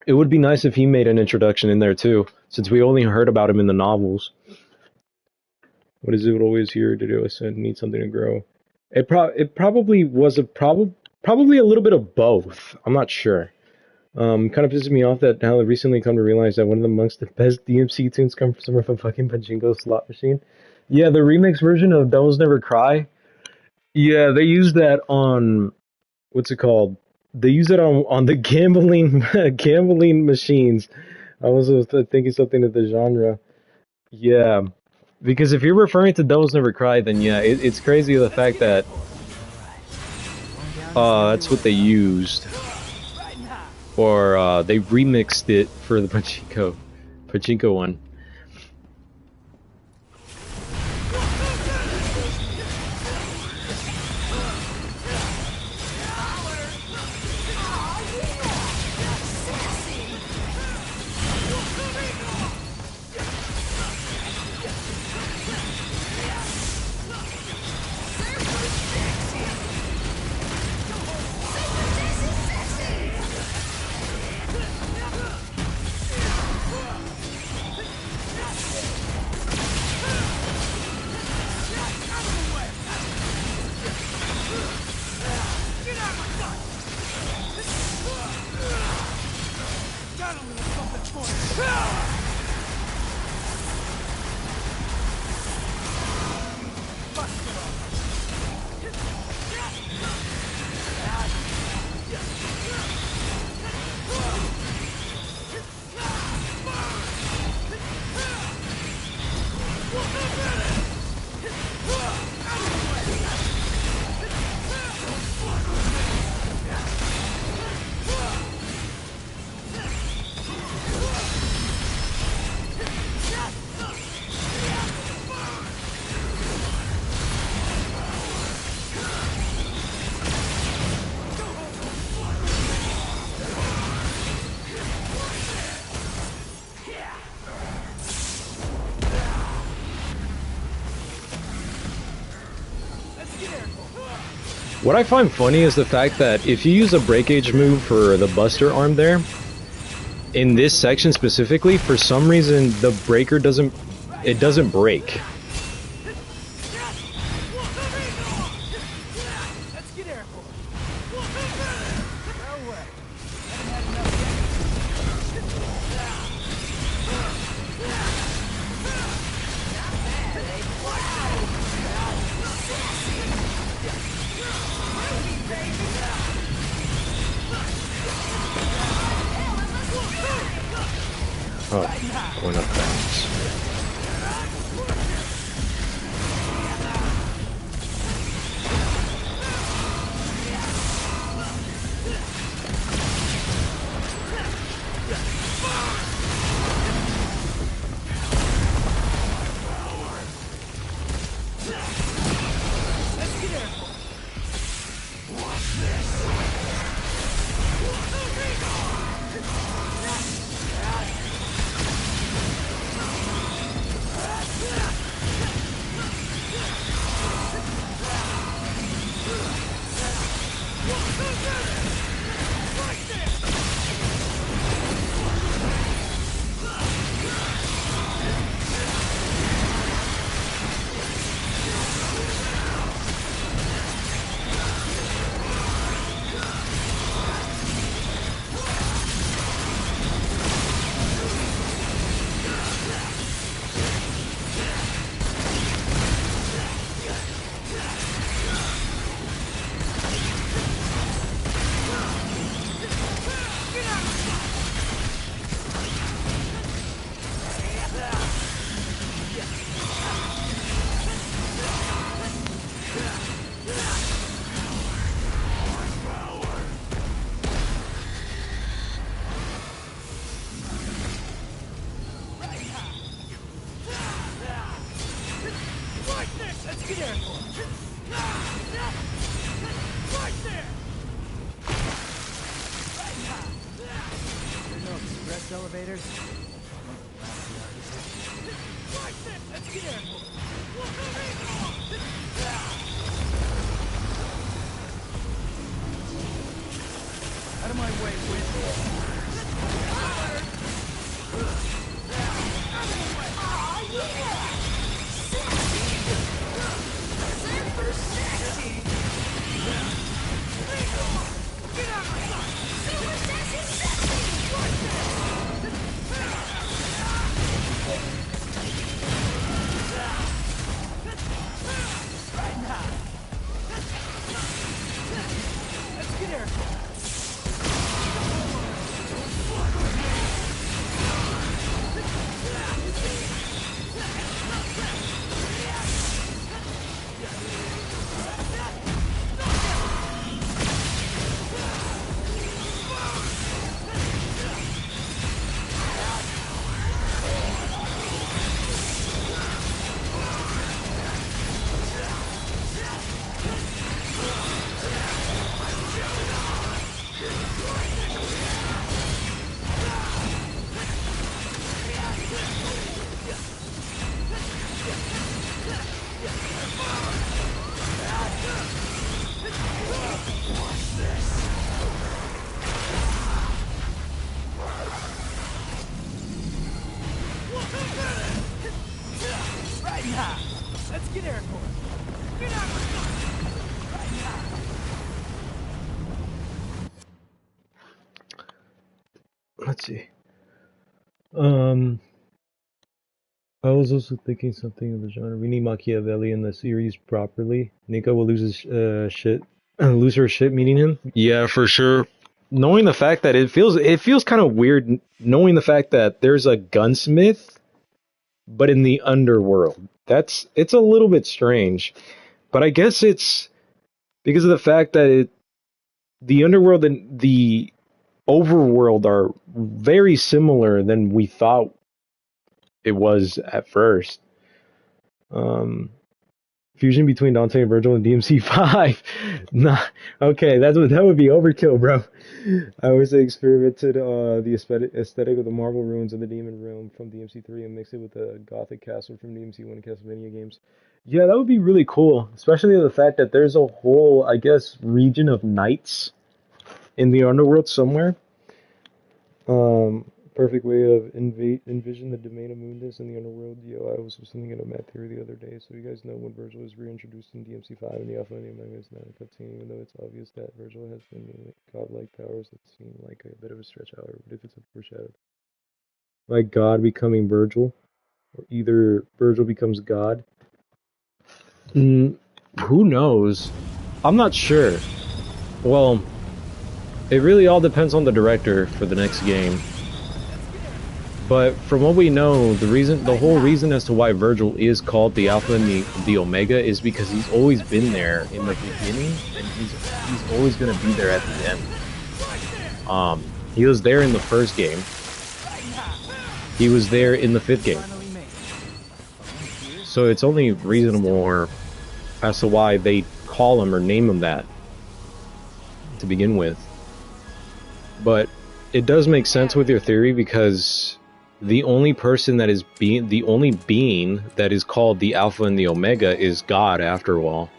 It would be nice if he made an introduction in there too, since we only heard about him in the novels. What is it always here to do? I need something to grow. It probably was probably a little bit of both. I'm not sure. Kind of pisses me off that now I recently come to realize that one of the amongst the best DMC tunes come from a fucking pachinko slot machine. Yeah, the remix version of Devils Never Cry. Yeah, they used that on what's it called? They use it on the gambling gambling machines. I was thinking something of the genre. Yeah, because if you're referring to Devils Never Cry, then yeah, it's crazy the fact that that's what they used, or they remixed it for the pachinko one. What I find funny is the fact that if you use a breakage move for the Buster arm there, in this section specifically, for some reason the breaker doesn't break. Oh, going up bounds. Elevators. Let's get there. Out of my way, Wind. Aw, yeah! Super sexy! Get out of my sight! Super sexy, sexy! Right now. Let's get get airborne. Get out of my sight. Right now. Let's see. I was also thinking something of the genre. We need Machiavelli in the series properly. Nico will lose his shit, lose her shit meeting him. Yeah, for sure. Knowing the fact that it feels kind of weird knowing the fact that there's a gunsmith, but in the underworld. It's a little bit strange, but I guess it's because of the fact that the underworld and the overworld are very similar than we thought it was at first. Fusion between Dante and Virgil and DMC5. Nah, okay, that would be overkill, bro. I always experimented the aesthetic of the Marble ruins of the Demon Realm from DMC3 and mixed it with the Gothic castle from DMC1 and Castlevania games. Yeah, that would be really cool, especially the fact that there's a whole, I guess, region of knights in the underworld somewhere. Perfect way of envision the domain of Mundus in the underworld. Yo, I was listening to Matt Theory the other day, so you guys know when Virgil was reintroduced in DMC5 and the Alpha and the Omega is not a cutscene, even though it's obvious that Virgil has been godlike powers that seem like a bit of a stretch, however, but if it's a foreshadow. Like God becoming Virgil, or either Virgil becomes God. Who knows? I'm not sure. Well, it really all depends on the director for the next game. But from what we know, the whole reason as to why Virgil is called the Alpha and the Omega is because he's always been there in the beginning, and he's always going to be there at the end. He was there in the first game. He was there in the 5th game. So it's only reasonable as to why they call him or name him that to begin with. But it does make sense with your theory because the only person that is the only being that is called the Alpha and the Omega is God after all.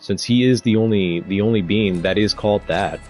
Since he is the only being that is called that.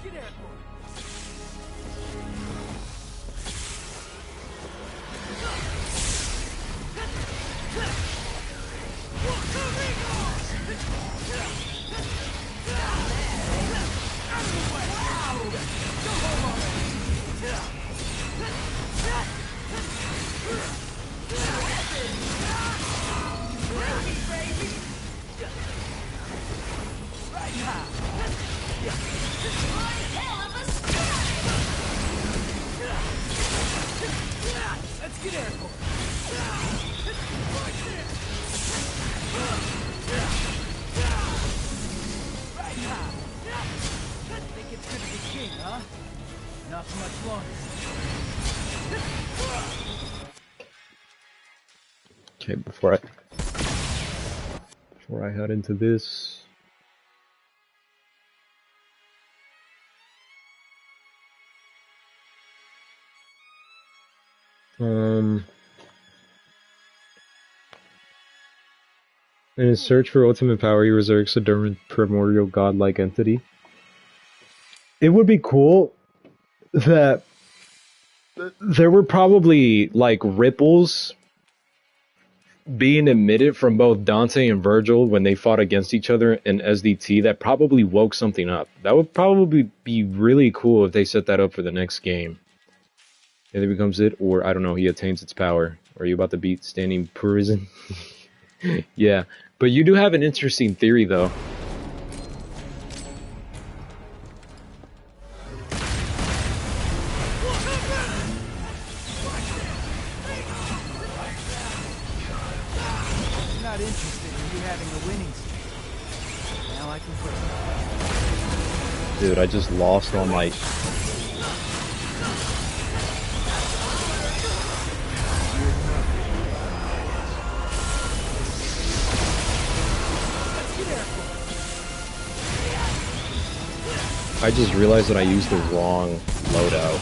Okay, before I head into this, in his search for ultimate power, he resurrects a dormant primordial godlike entity. It would be cool that there were probably like ripples being emitted from both Dante and Virgil when they fought against each other in SDT that probably woke something up. That would probably be really cool if they set that up for the next game. Either becomes it, or I don't know, he attains its power. Are you about to beat Standing Prison? Yeah, but you do have an interesting theory though. Dude, I just lost all my... I just realized that I used the wrong loadout.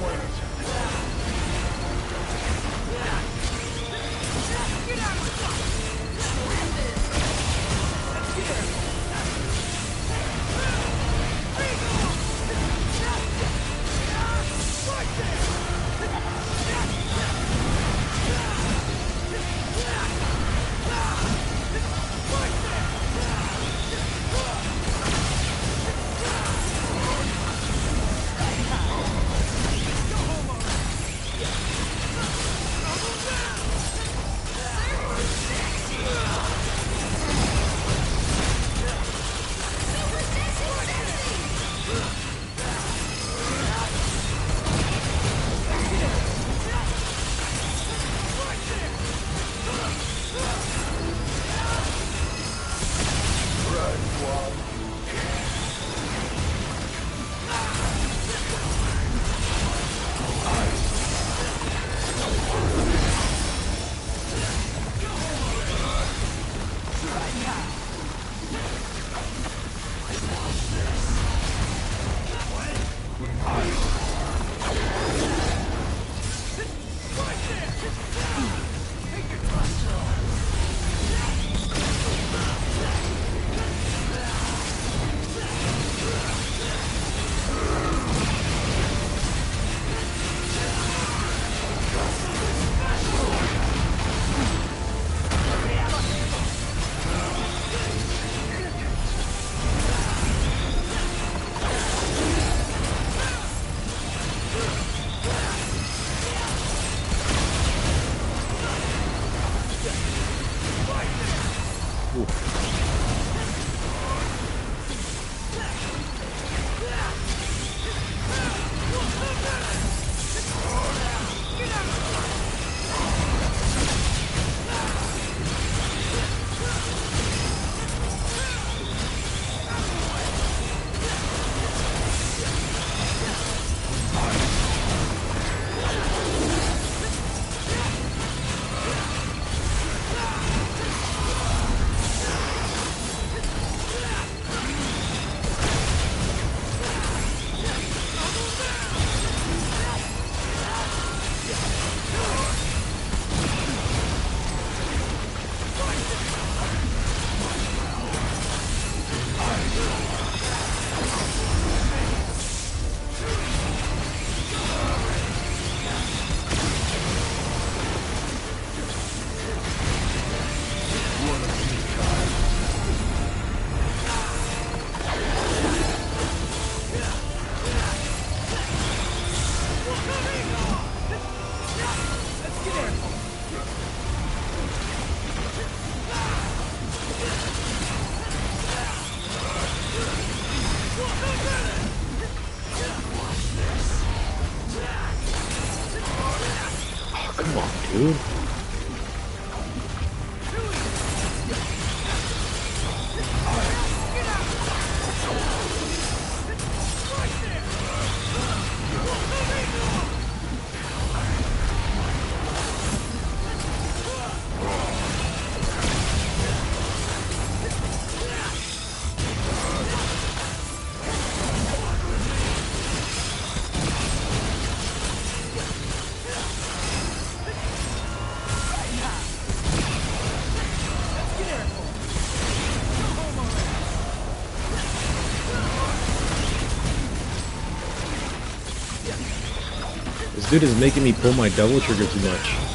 more of Come on, dude. This dude is making me pull my double trigger too much.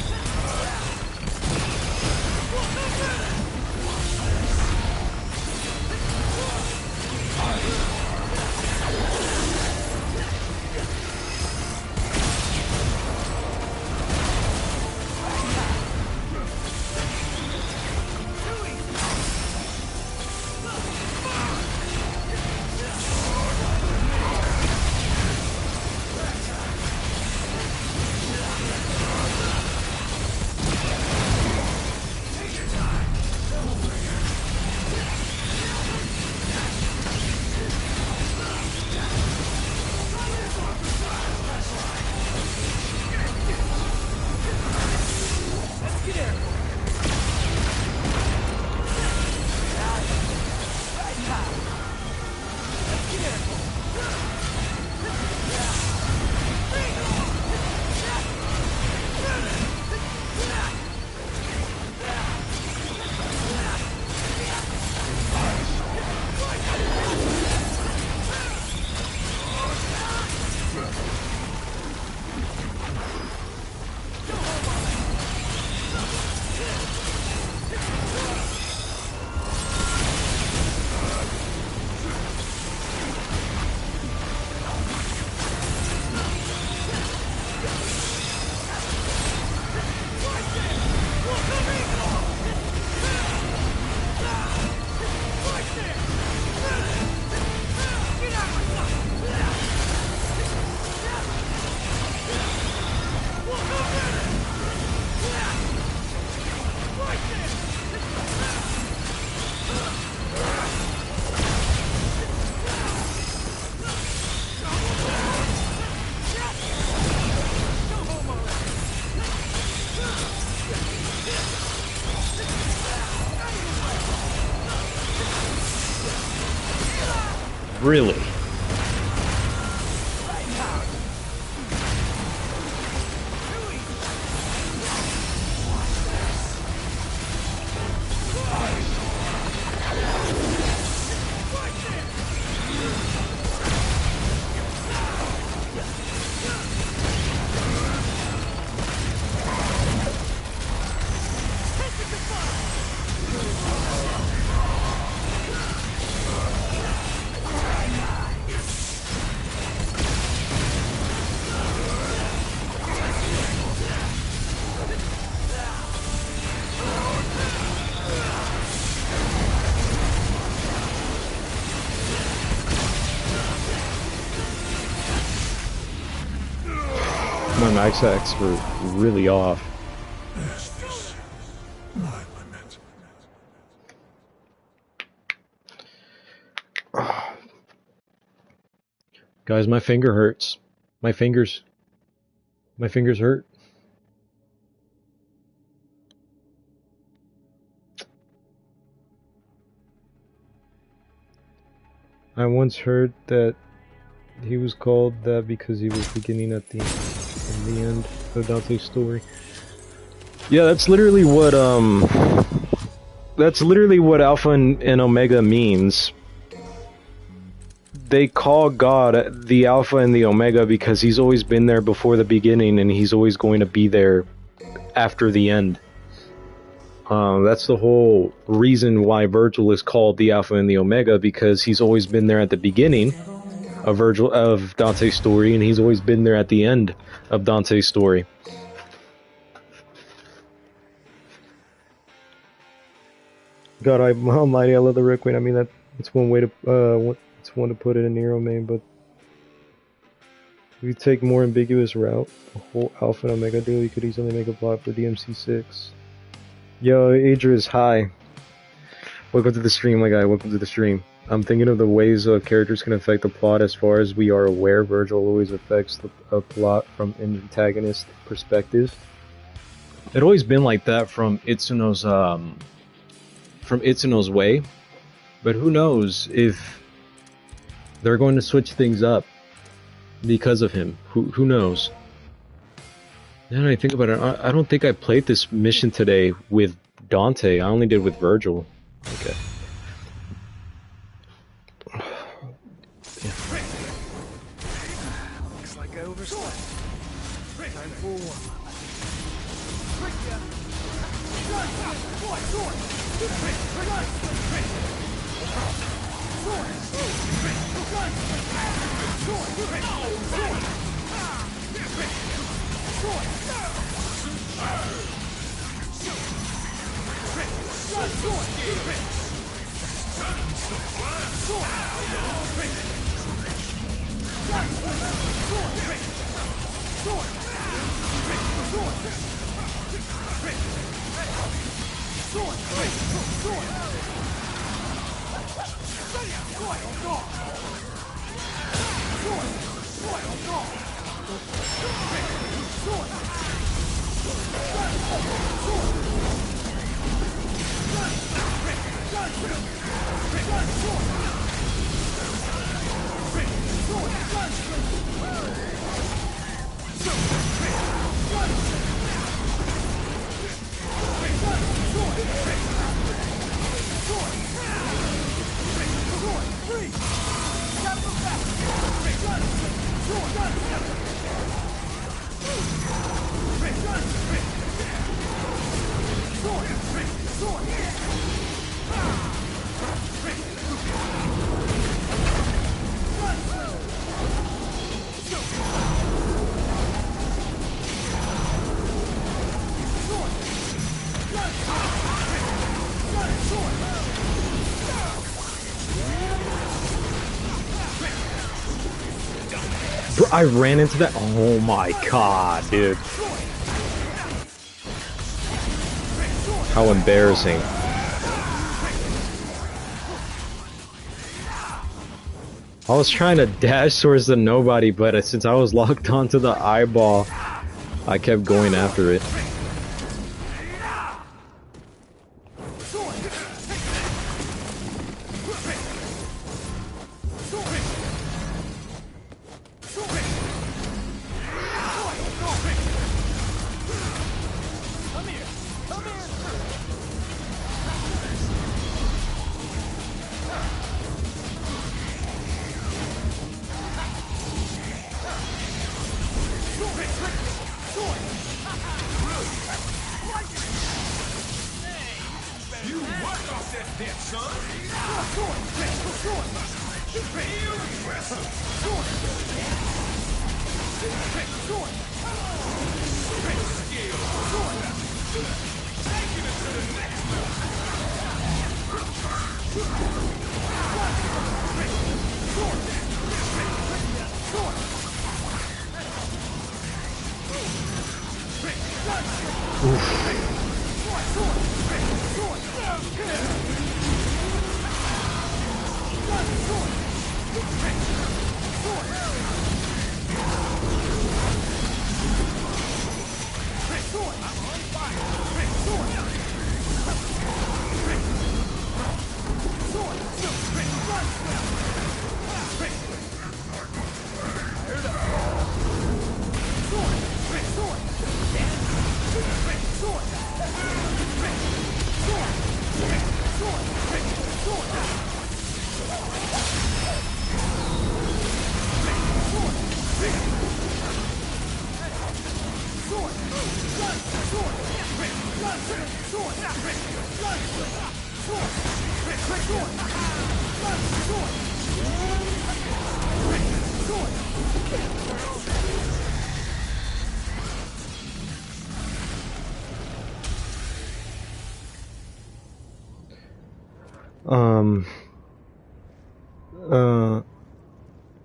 Really? My max hacks were really off. Is this my limit? Guys, my finger hurts. My fingers hurt. I once heard that he was called that because he was beginning at the end of Dante's story. Yeah, that's literally what Alpha and Omega means. They call God the Alpha and the Omega because he's always been there before the beginning and he's always going to be there after the end. That's the whole reason why Virgil is called the Alpha and the Omega, because he's always been there at the beginning of Dante's story, and he's always been there at the end of Dante's story. God Almighty, I love the Requiem. I mean, that's one way to it's one to put it in Nero main, but if you take more ambiguous route, the whole Alpha and Omega deal, you could easily make a plot for DMC6. Yo, Idris, hi. Welcome to the stream, my guy. Welcome to the stream. I'm thinking of the ways characters can affect the plot. As far as we are aware, Virgil always affects a plot from an antagonist perspective. It always been like that from Itsuno's way, but who knows if they're going to switch things up because of him. Who knows? Now that I think about it, I don't think I played this mission today with Dante. I only did with Virgil. Okay. Looks like I overslept. Time for a warm-up. Bro, I ran into that. Oh my god, dude. How embarrassing. I was trying to dash towards the nobody, but since I was locked onto the eyeball, I kept going after it. You work off that bitch, son! Real aggressive! Taking it to the next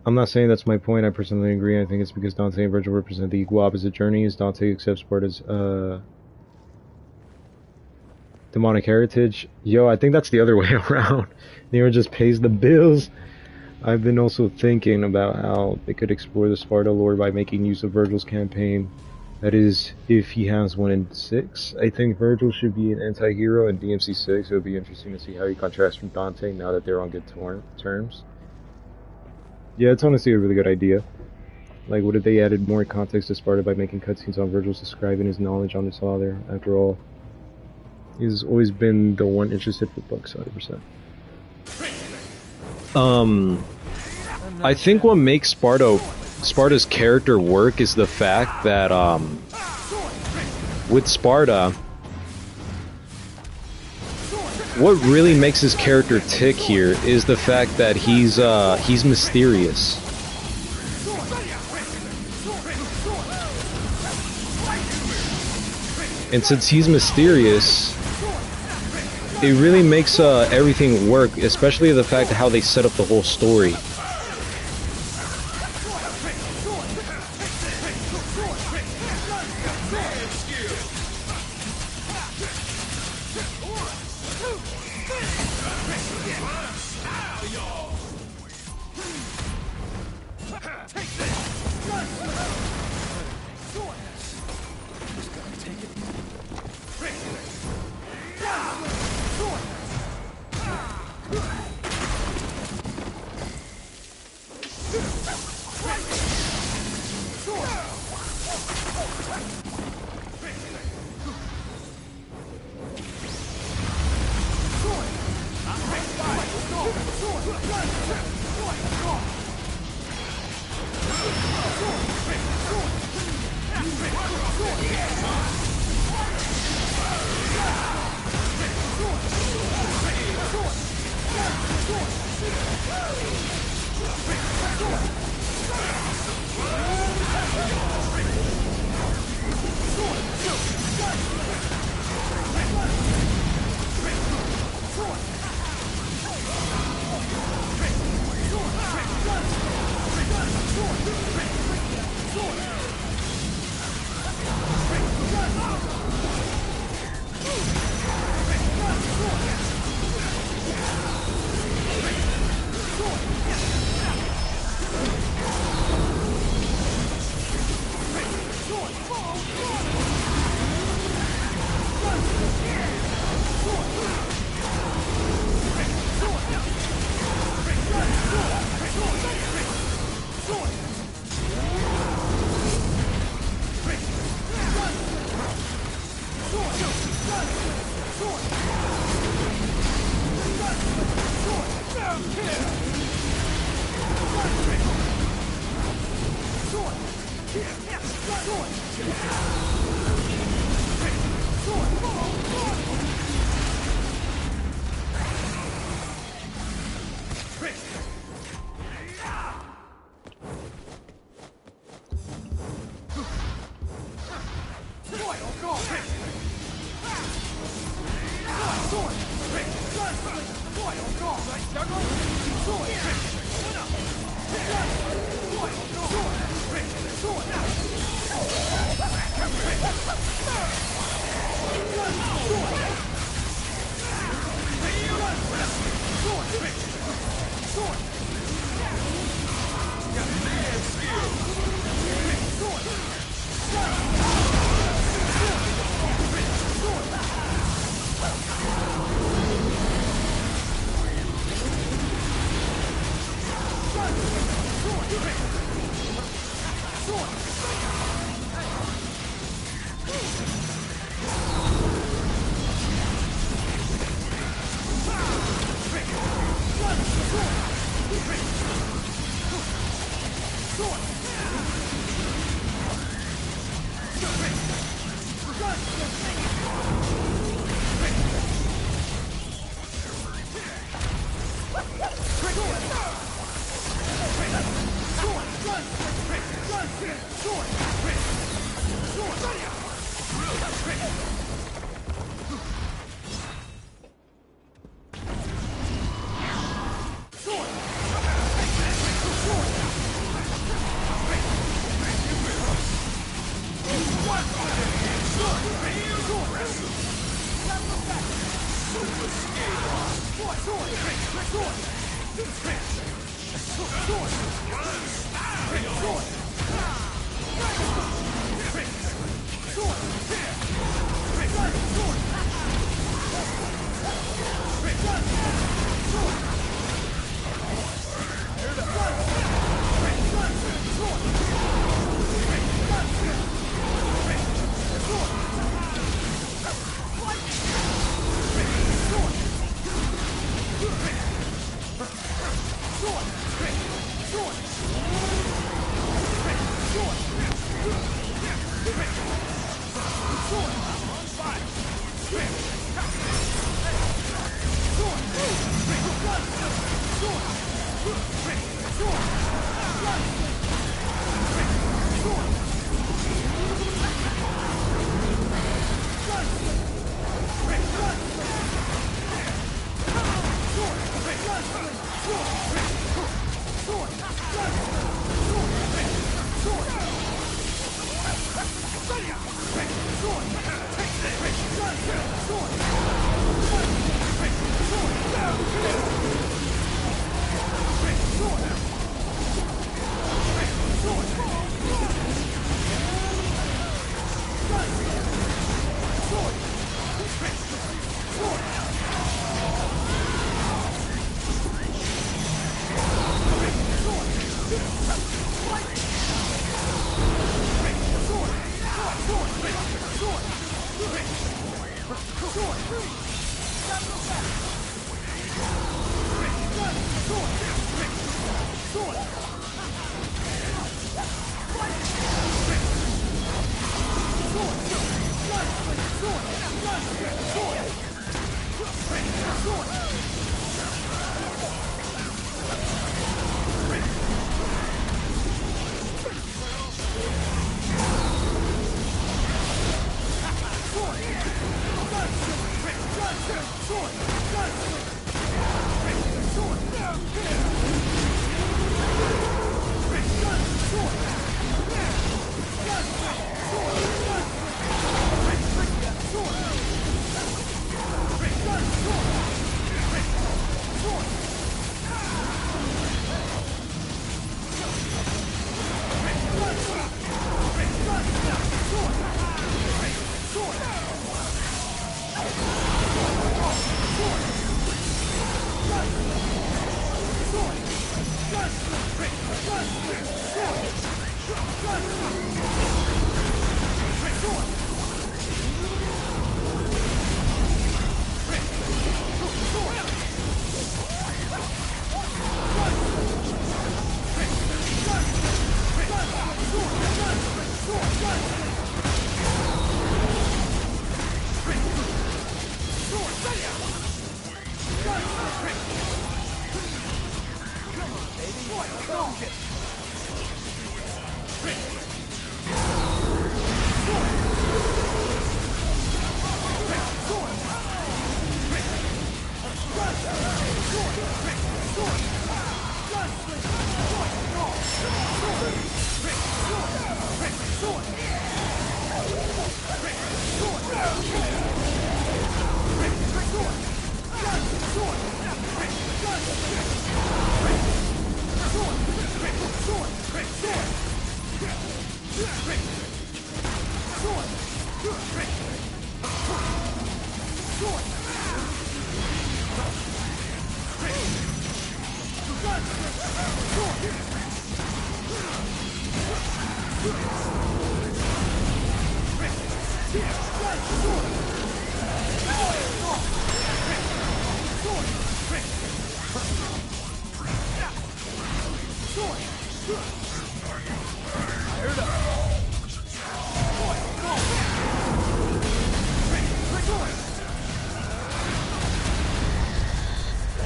I'm not saying that's my point. I personally agree. I think it's because Dante and Virgil represent the equal opposite journeys. Dante accepts Sparta's demonic heritage. Yo, I think that's the other way around. Nero just pays the bills. I've been also thinking about how they could explore the Sparta lore by making use of Virgil's campaign. That is, if he has one in 6. I think Virgil should be an anti-hero in DMC 6. It would be interesting to see how he contrasts from Dante now that they're on good terms. Yeah, it's honestly a really good idea. Like, what if they added more context to Sparta by making cutscenes on Virgil's describing his knowledge on his father? After all, he's always been the one interested for books, 100%. I think what makes Sparta's character work is the fact that, with Sparta, what really makes his character tick here is the fact that he's mysterious. And since he's mysterious, it really makes everything work, especially the fact of how they set up the whole story.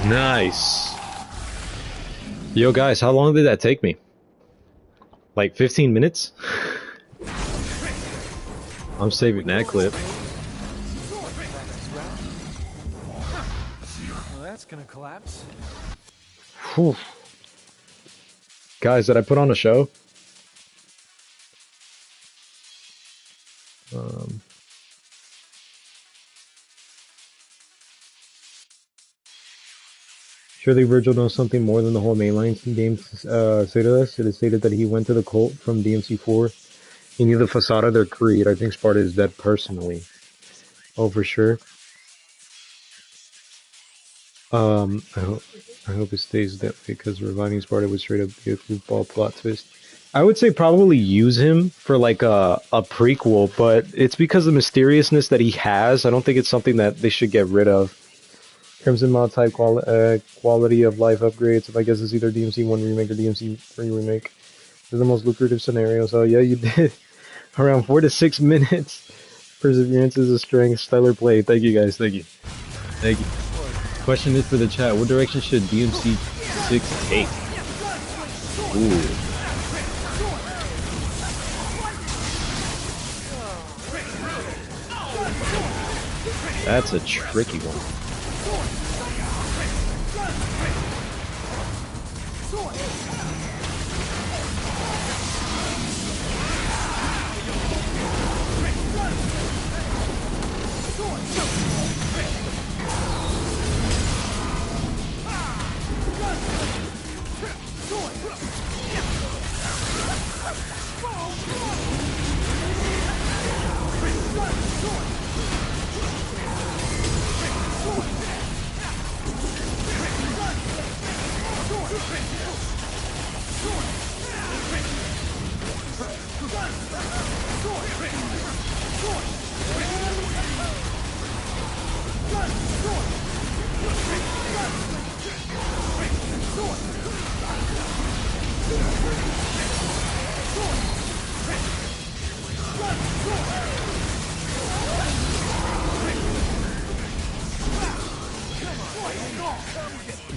Nice. Yo, guys, how long did that take me? Like 15 minutes? I'm saving that clip. Well, that's gonna collapse. Whew. Guys, did I put on a show? Surely Virgil knows something more than the whole mainline game say to us. It is stated that he went to the cult from DMC4. He knew the facade of their creed. I think Sparta is dead personally. Oh, for sure. I hope it stays that way because reviving Sparta would straight up be a goofball plot twist. I would say probably use him for like a prequel, but it's because of the mysteriousness that he has. I don't think it's something that they should get rid of. Crimson mod type quality of life upgrades. If I guess it's either DMC1 remake or DMC3 remake. They're the most lucrative scenarios. So yeah, you did around 4 to 6 minutes. Perseverance is a strength. Stellar play. Thank you guys. Thank you. Thank you. Question is for the chat. What direction should DMC6 take? Ooh. That's a tricky one.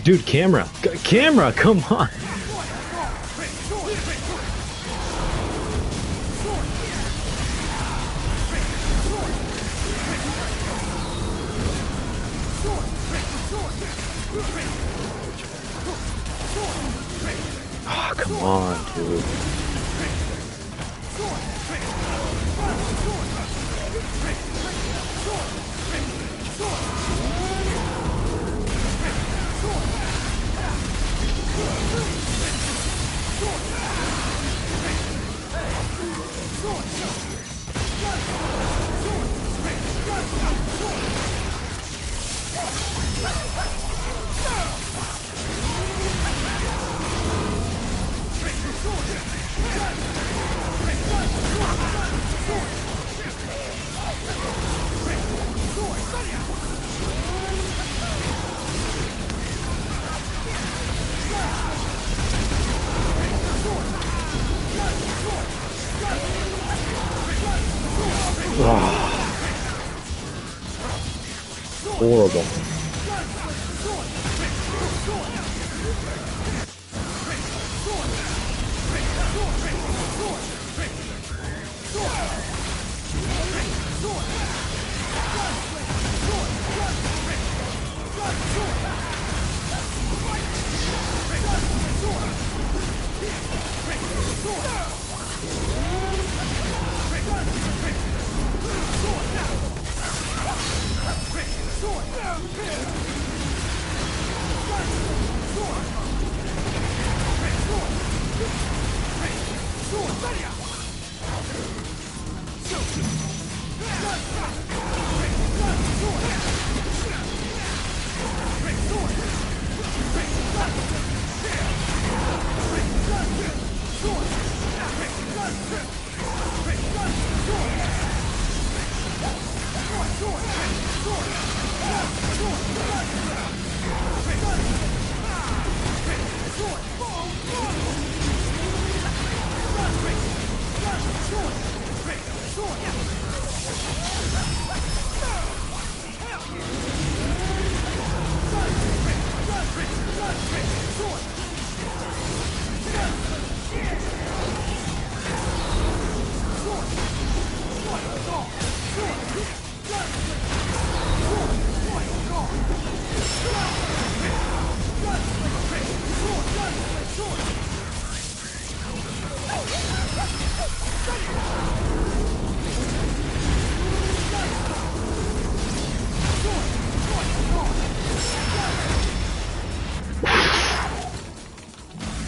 Dude, camera, come on. Oh, come on, dude. Horrible.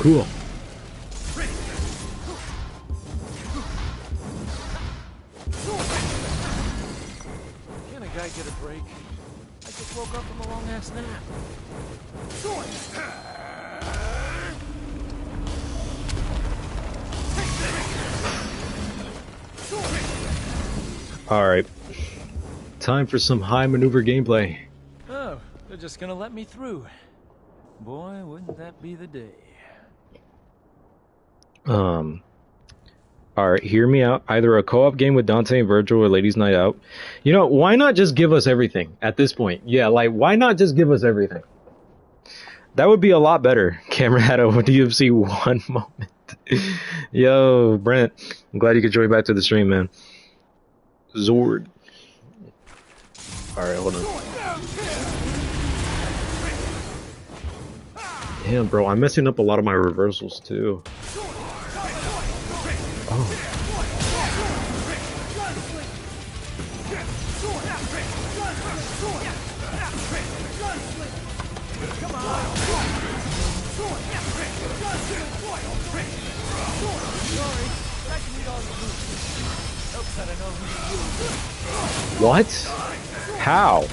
Cool. Can a guy get a break? I just woke up from a long ass nap. Alright. Time for some high maneuver gameplay. Oh, they're just gonna let me through. Boy, wouldn't that be the day. Alright, hear me out. Either a co-op game with Dante and Virgil or Ladies Night Out. You know, why not just give us everything at this point? Yeah, like, why not just give us everything? That would be a lot better. Cameron had a UFC 1 moment. Yo, Brent, I'm glad you could join back to the stream, man. Zord. Alright, hold on. Damn, bro, I'm messing up a lot of my reversals, too. Oh. What? How?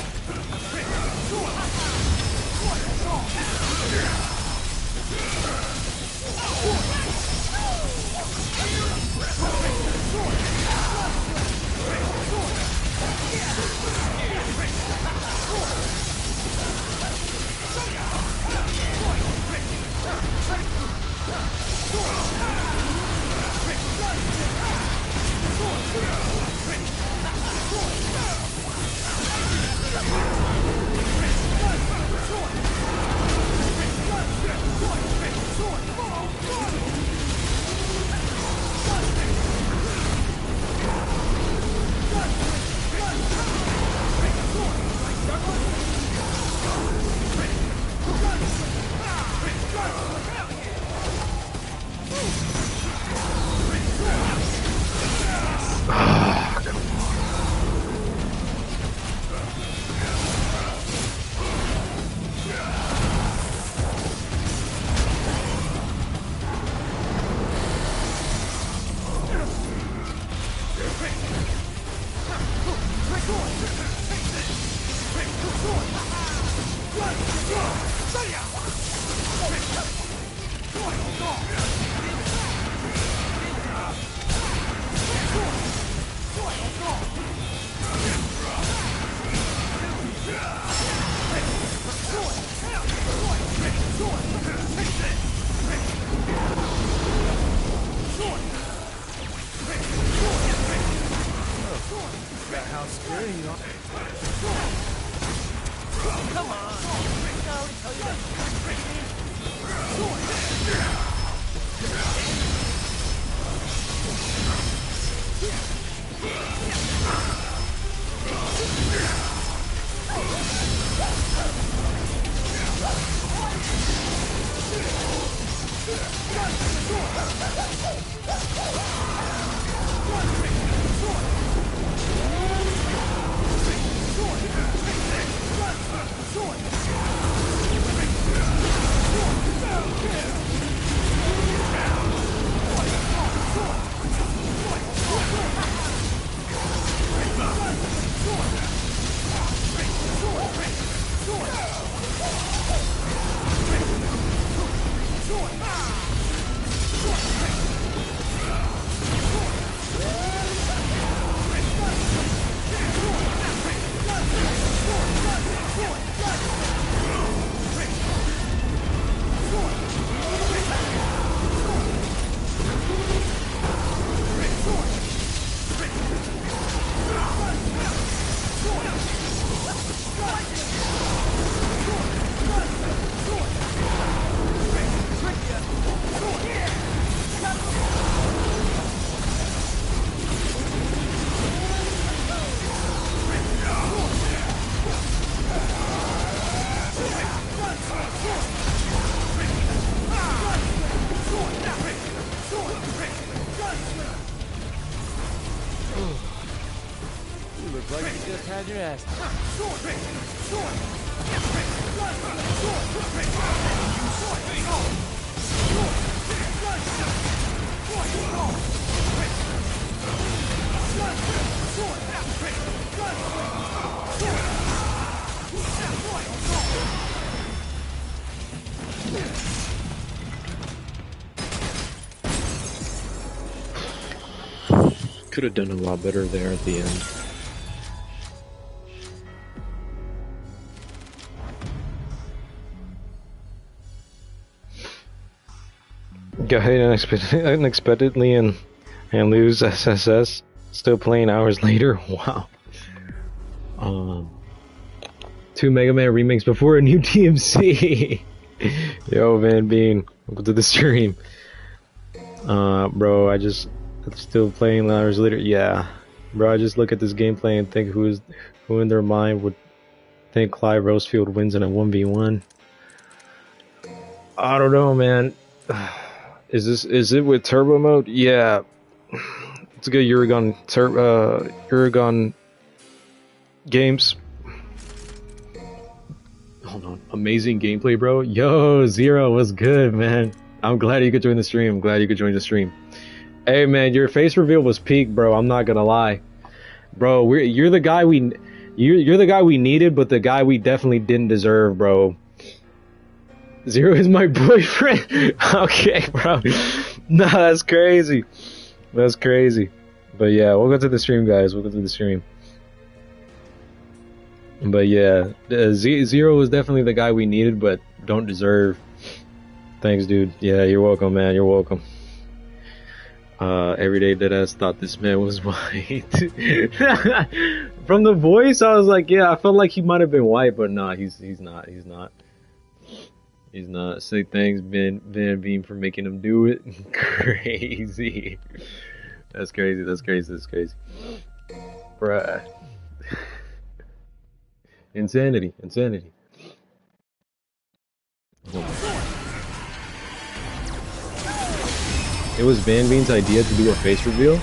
You look like you just had your ass. Sword! Could have done a lot better there at the end. Got hit unexpectedly and lose SSS. Still playing hours later. Wow. 2 Mega Man remakes before a new DMC. Yo, Van Bean, welcome to the stream. Bro, I'm still playing hours later. Yeah, bro, I just look at this gameplay and think who in their mind would think Clive Rosefield wins in a 1v1. I don't know, man. Is it with turbo mode? Yeah, it's a good Uragon games. Hold on, amazing gameplay, bro. Yo, Zero, what's good, man? I'm glad you could join the stream. Hey, man, your face reveal was peak, bro. I'm not gonna lie, bro. You're the guy we needed, but the guy we definitely didn't deserve, bro. Zero is my boyfriend. Okay, bro. Nah, that's crazy. But yeah, welcome to the stream, guys. But yeah, Zero was definitely the guy we needed, but don't deserve. Thanks, dude. Yeah, you're welcome, man. You're welcome. Everyday Deadass thought this man was white. From the voice, I was like, yeah, I felt like he might have been white, but nah, he's not. Say thanks, Van Beam, for making him do it. Crazy. That's crazy. Bruh. Insanity. It was Van Bean's idea to do a face reveal.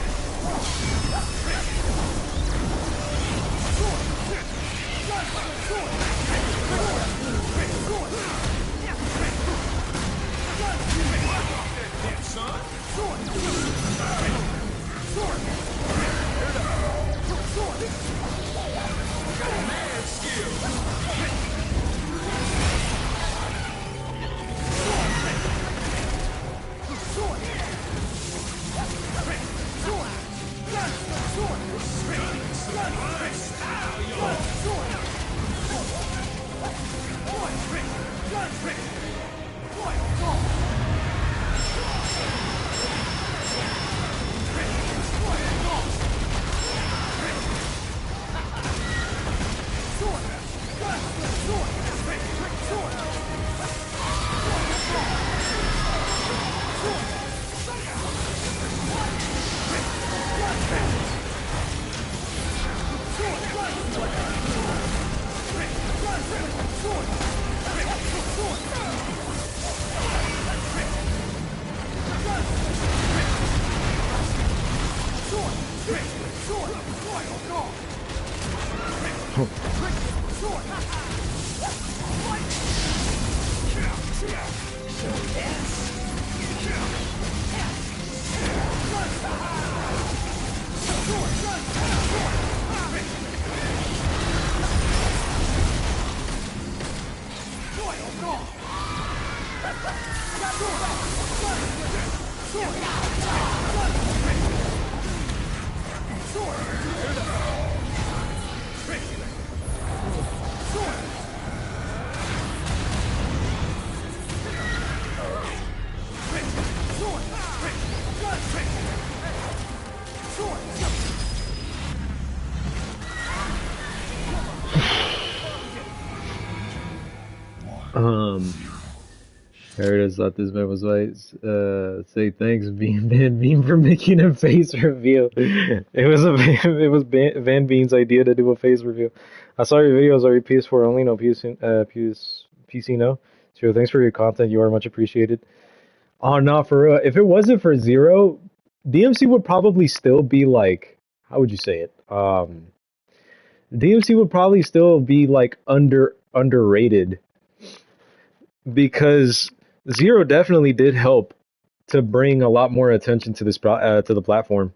Paradise thought this man was white. Say thanks, Van Beam, for making a face reveal. It was Van Beam's idea to do a face reveal. I saw your videos. Are you PS4 only? No, PC no. Zero, thanks for your content. You are much appreciated. Oh no, for real. If it wasn't for Zero, DMC would probably still be like, how would you say it? DMC would probably still be like underrated, because Zero definitely did help to bring a lot more attention to this to the platform.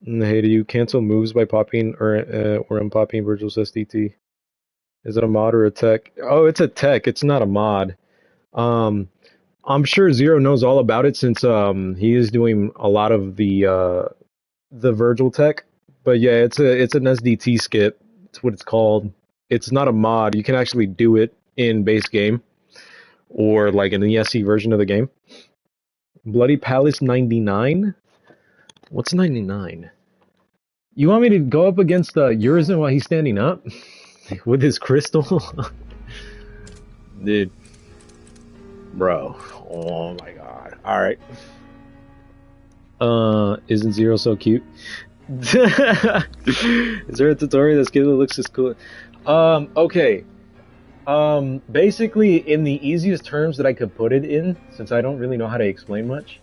Hey, do you cancel moves by popping or unpopping Virgil's SDT? Is it a mod or a tech? Oh, it's a tech. It's not a mod. I'm sure Zero knows all about it since he is doing a lot of the Virgil tech. But yeah, it's an SDT skip. It's what it's called. It's not a mod. You can actually do it in base game or like in the ESC version of the game. Bloody Palace 99? What's 99? You want me to go up against Urizen while he's standing up? With his crystal? Dude. Bro. Oh my god. Alright. Isn't Zero so cute? Is there a tutorial that Skibble looks as cool? Okay. Basically, in the easiest terms that I could put it in, since I don't really know how to explain much.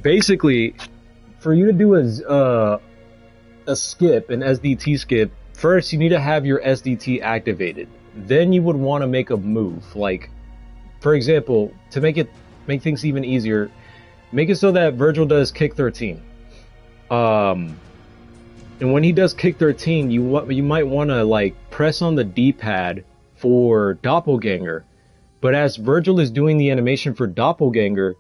Basically, for you to do a skip, an SDT skip, first you need to have your SDT activated. Then you would want to make a move. Like, for example, to make things even easier, make it so that Virgil does kick 13. And when he does kick 13, you might want to like press on the D-pad for Doppelganger. But as Virgil is doing the animation for Doppelganger,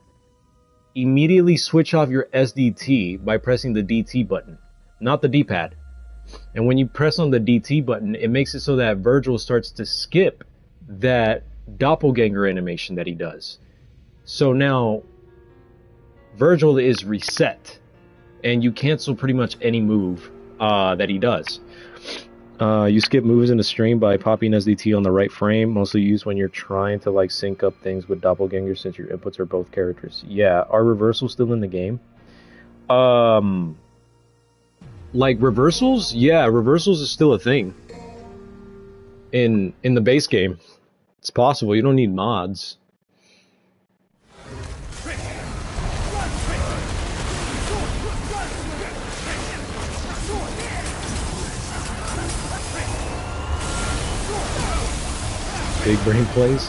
immediately switch off your SDT by pressing the DT button, not the D-pad. And when you press on the DT button, it makes it so that Virgil starts to skip that Doppelganger animation that he does. So now Virgil is reset, and you cancel pretty much any move that he does. You skip moves in a stream by popping SDT on the right frame, mostly used when you're trying to like sync up things with Doppelganger since your inputs are both characters. Yeah, are reversals still in the game? Like reversals? Yeah, reversals is still a thing. In the base game. It's possible, you don't need mods. Big brain plays.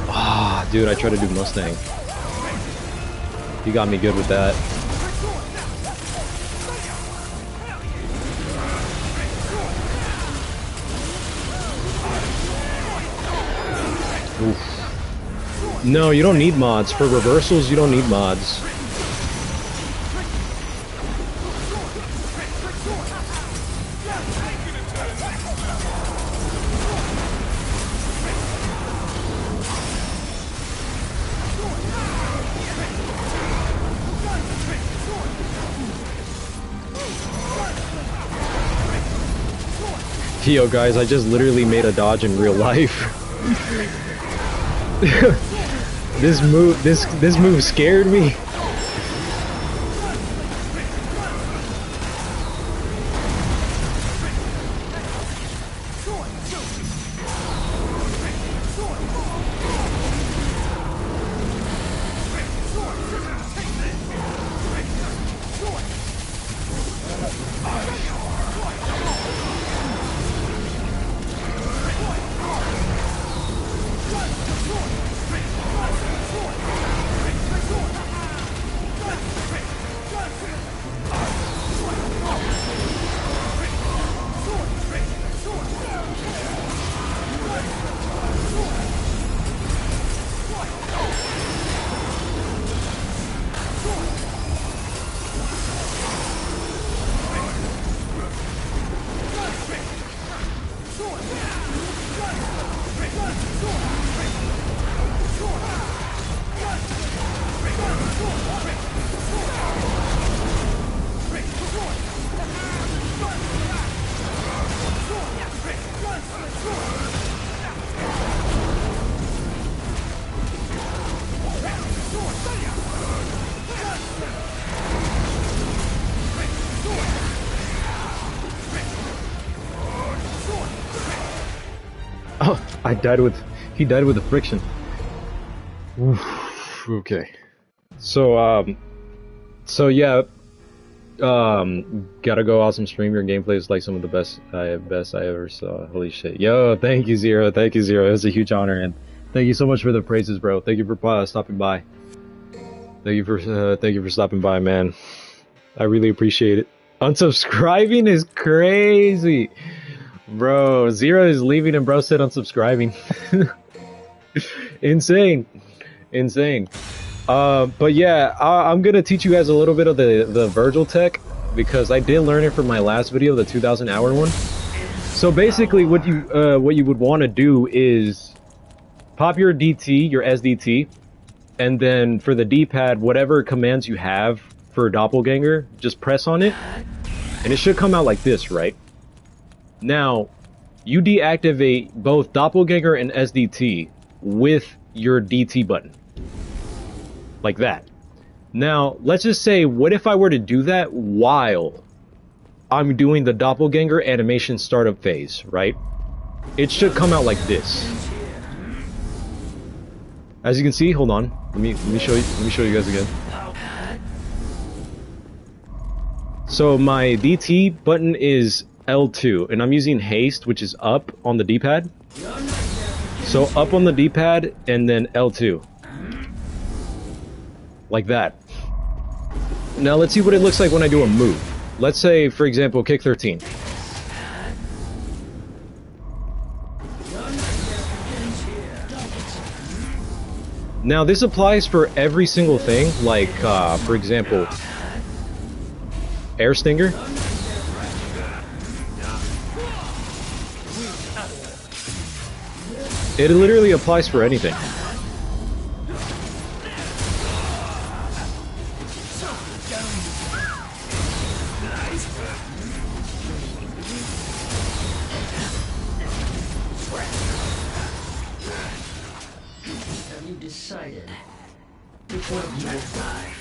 Ah, dude, I tried to do Mustang. He got me good with that. Oof. No, you don't need mods. For reversals, you don't need mods. Yo guys, I just literally made a dodge in real life. This move scared me. I died with... He died with the friction. Oof, okay. So, so yeah, gotta go awesome stream. Your gameplay is like some of the best I ever saw. Holy shit. Yo, thank you, Zero. Thank you, Zero. It was a huge honor, and thank you so much for the praises, bro. Thank you for stopping by. Thank you for stopping by, man. I really appreciate it. Unsubscribing is crazy. Bro, Zero is leaving and bro said unsubscribing. Insane. Insane. But yeah, I'm gonna teach you guys a little bit of the Virgil tech, because I did learn it from my last video, the 2,000 hour one. So basically what you would want to do is pop your DT, your SDT, and then for the D-pad, whatever commands you have for Doppelganger, just press on it, and it should come out like this, right? Now, you deactivate both Doppelganger and SDT with your DT button. Like that. Now, let's just say, what if I were to do that while I'm doing the Doppelganger animation startup phase, right? It should come out like this. As you can see, hold on. Let me show you guys again. So my DT button is L2, and I'm using haste, which is up on the D-pad. So up on the D-pad, and then L2. Like that. Now let's see what it looks like when I do a move. Let's say, for example, kick 13. Now this applies for every single thing, like, for example, Air Stinger. It literally applies for anything. Have you decided which one of you will die?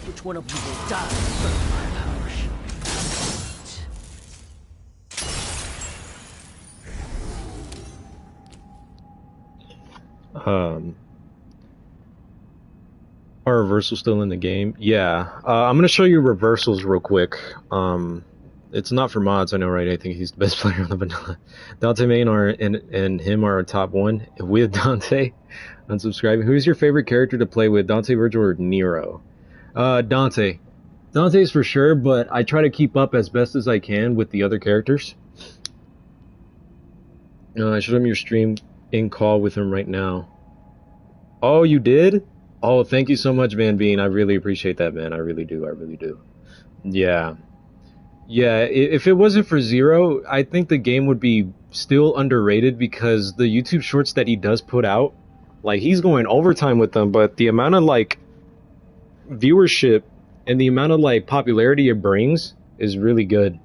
Which one of you will die from my power? Are reversals still in the game? Yeah. I'm gonna show you reversals real quick. It's not for mods, I know, right? I think he's the best player on the vanilla. Dante Main and him are top one. With Dante, unsubscribing. Who's your favorite character to play with, Dante, Virgil, or Nero? Dante. Dante's for sure, but I try to keep up as best as I can with the other characters. I showed him your stream in call with him right now. Oh, you did? Oh, thank you so much, Van Bean. I really appreciate that, man. I really do. I really do. Yeah. Yeah, if it wasn't for Zero, I think the game would be still underrated, because the YouTube shorts that he does put out, like, he's going overtime with them, but the amount of, like, viewership and the amount of, like, popularity it brings is really good.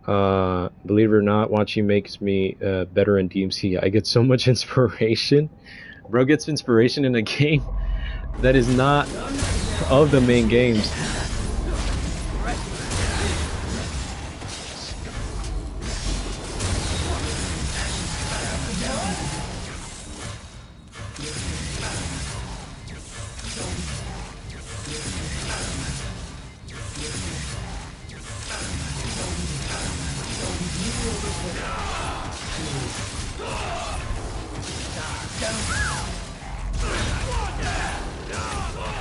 Believe it or not, watching makes me better in DMC. I get so much inspiration. Bro gets inspiration in a game that is not of the main games.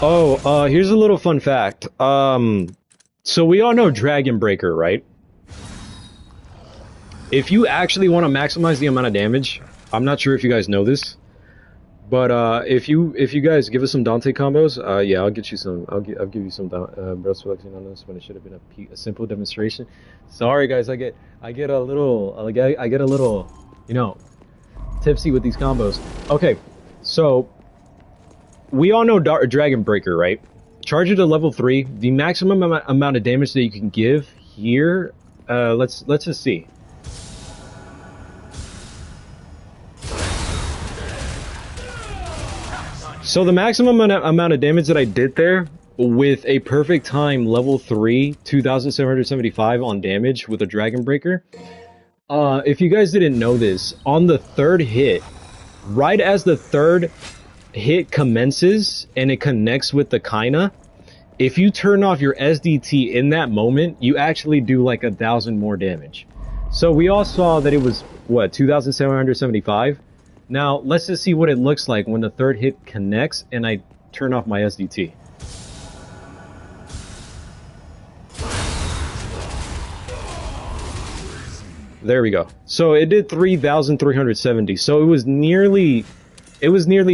Oh, here's a little fun fact. So we all know Dragon Breaker, right? If you actually want to maximize the amount of damage, I'm not sure if you guys know this, But if you guys give us some Dante combos, yeah, I'll get you some. I'll give you some breast flexing on this when it should have been a simple demonstration. Sorry guys, I get a little I get a little, you know, tipsy with these combos. Okay, so we all know Dragon Breaker, right? Charge it to level 3. The maximum amount of damage that you can give here. Let's just see. So the maximum amount of damage that I did there with a perfect time level 3, 2,775 on damage with a Dragon Breaker. If you guys didn't know this, on the third hit, right as the third hit commences and it connects with the Kaina, if you turn off your SDT in that moment, you actually do like 1,000 more damage. So we all saw that it was, what, 2,775? Now, let's just see what it looks like when the third hit connects and I turn off my SDT. There we go. So it did 3,370. So it was nearly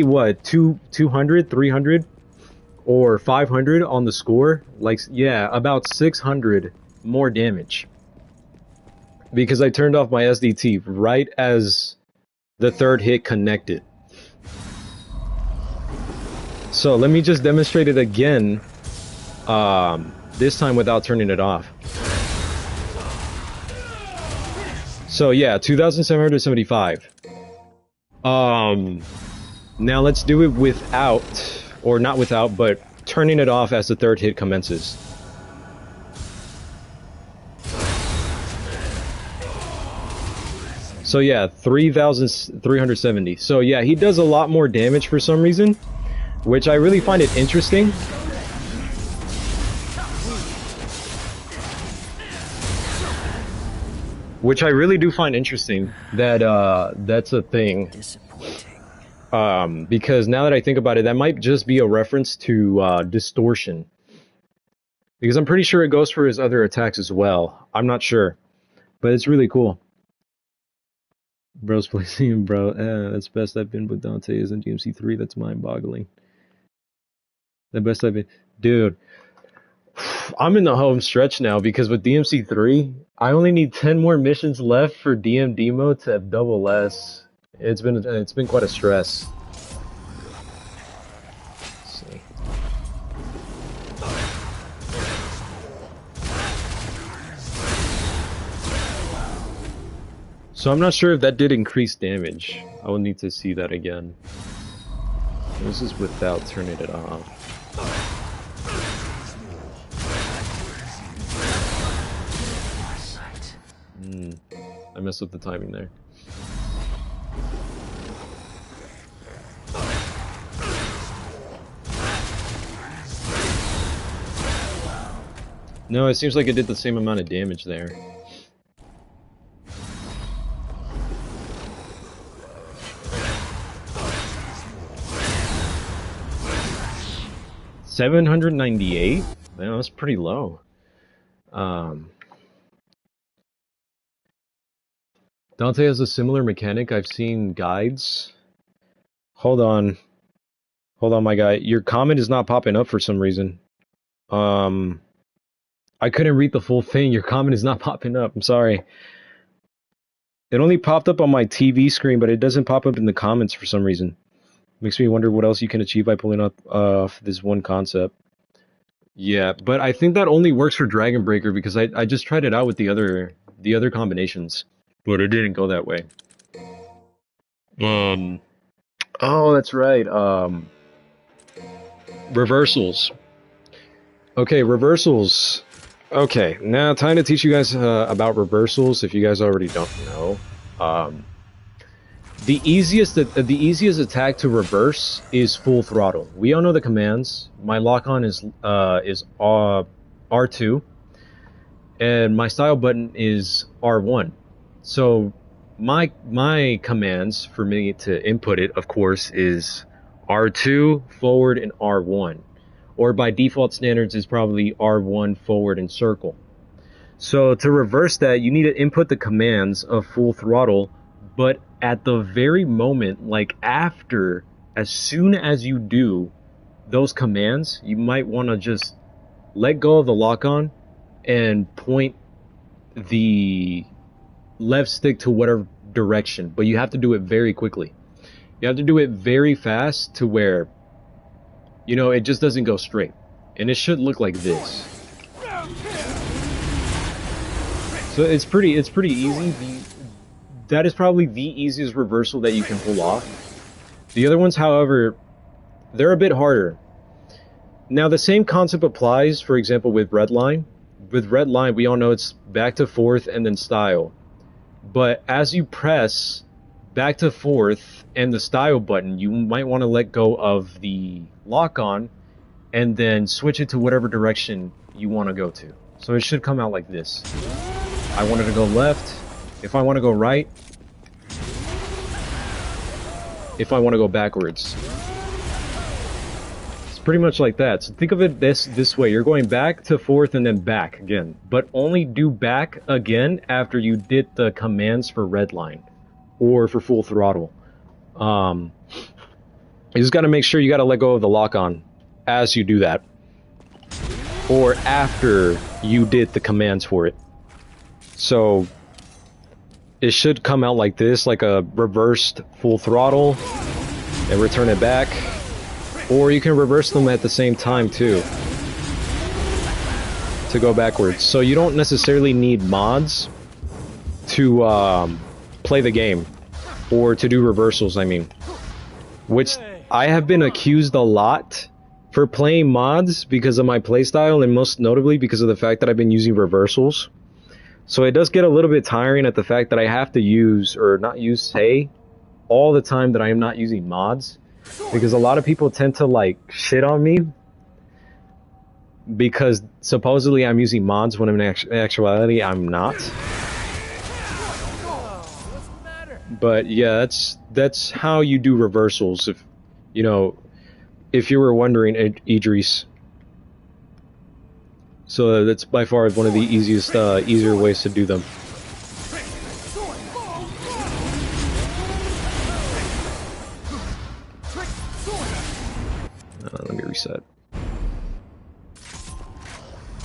what, 200, 300, or 500 on the score? Like, yeah, about 600 more damage. Because I turned off my SDT right as the third hit connected. So let me just demonstrate it again, this time without turning it off. So yeah, 2,775. Now let's do it without, or not without, but turning it off as the third hit commences. So yeah, 3,370. So yeah, he does a lot more damage for some reason, which I really find it interesting. Which I really do find interesting that that's a thing. Disappointing. Because now that I think about it, that might just be a reference to distortion. Because I'm pretty sure it goes for his other attacks as well. I'm not sure, but it's really cool. Bro's placing, bro. That's best I've been with Dante is in DMC3. That's mind-boggling. The best I've been, dude. I'm in the home stretch now because with DMC3, I only need 10 more missions left for DM Demo to have double S. It's been quite a stress. Let's see. So I'm not sure if that did increase damage. I will need to see that again. This is without turning it off. I messed up the timing there. No, it seems like it did the same amount of damage there. $798? Man, that's pretty low. Dante has a similar mechanic. I've seen guides. Hold on. Hold on, my guy. Your comment is not popping up for some reason. I couldn't read the full thing. Your comment is not popping up. I'm sorry. It only popped up on my TV screen, but it doesn't pop up in the comments for some reason. Makes me wonder what else you can achieve by pulling off this one concept. Yeah, but I think that only works for Dragon Breaker because I just tried it out with the other combinations. But it didn't go that way. Oh, that's right. Reversals. Okay, reversals. Okay, now time to teach you guys about reversals. If you guys already don't know, the easiest attack to reverse is full throttle. We all know the commands. My lock on is R2, and my style button is R1. So my commands for me to input it, of course, is R2, forward, and R1. Or by default standards is probably R1, forward, and circle. So to reverse that, you need to input the commands of full throttle, but at the very moment, like after as soon as you do those commands, you might want to just let go of the lock-on and point the left stick to whatever direction, but you have to do it very quickly. You have to do it very fast to where, you know, it just doesn't go straight. And it should look like this. So it's pretty easy. That is probably the easiest reversal that you can pull off. The other ones, however, they're a bit harder. Now the same concept applies, for example, with Redline. With Redline, we all know it's back to forth and then style. But as you press back to forth and the style button, you might want to let go of the lock-on and then switch it to whatever direction you want to go to. So it should come out like this. I wanted to go left. If I want to go right. If I want to go backwards. It's pretty much like that. So think of it this way. You're going back to forth and then back again. But only do back again after you did the commands for Redline or for Full Throttle. You just got to make sure you got to let go of the lock-on as you do that, or after you did the commands for it. So it should come out like this, like a reversed Full Throttle, and return it back, or you can reverse them at the same time too to go backwards. So you don't necessarily need mods to play the game, or to do reversals, I mean, which I have been accused a lot for playing mods because of my playstyle, and most notably because of the fact that I've been using reversals. So it does get a little bit tiring at the fact that I have to use, or not use, say, all the time that I am not using mods. Because a lot of people tend to, like, shit on me because supposedly I'm using mods when in actuality I'm not. But yeah, that's how you do reversals, if, you know, if you were wondering, Idris. So that's by far one of the easier ways to do them. Let me reset.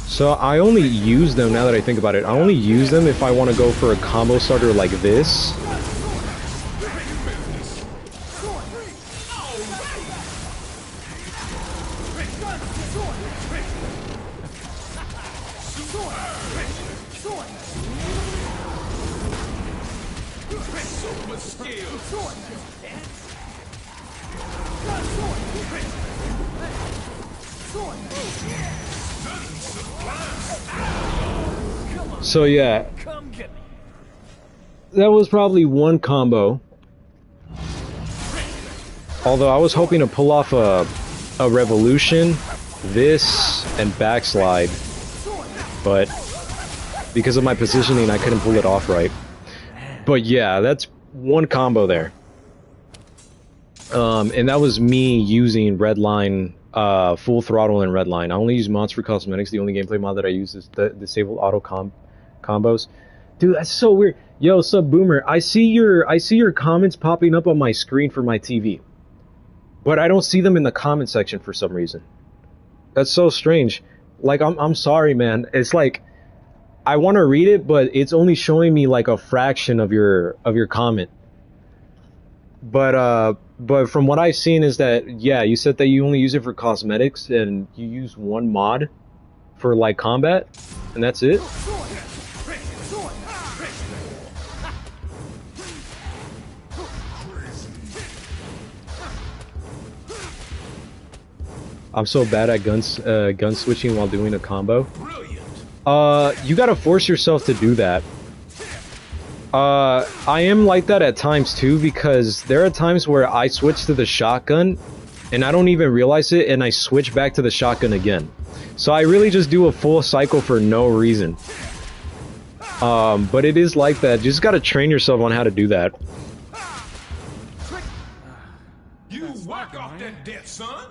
So I only use them, now that I think about it, I only use them if I want to go for a combo starter like this. So yeah, that was probably one combo. Although I was hoping to pull off a revolution, this, and backslide, but because of my positioning I couldn't pull it off right. But yeah, that's one combo there. And that was me using Redline, Full Throttle and Redline. I only use mods for cosmetics. The only gameplay mod that I use is the Disabled Auto Combos. Dude, that's so weird. Yo, Sub Boomer, I see your comments popping up on my screen for my TV, but I don't see them in the comment section for some reason. That's so strange. Like, I'm sorry, man. It's like I want to read it, but it's only showing me like a fraction of your comment. But from what I've seen is that, yeah, you said that you only use it for cosmetics and you use one mod for like combat, and that's it. I'm so bad at gun switching while doing a combo. You gotta force yourself to do that. I am like that at times too, because there are times where I switch to the shotgun and I don't even realize it, and I switch back to the shotgun again. So I really just do a full cycle for no reason. But it is like that. You just gotta train yourself on how to do that. You whack off that death, son.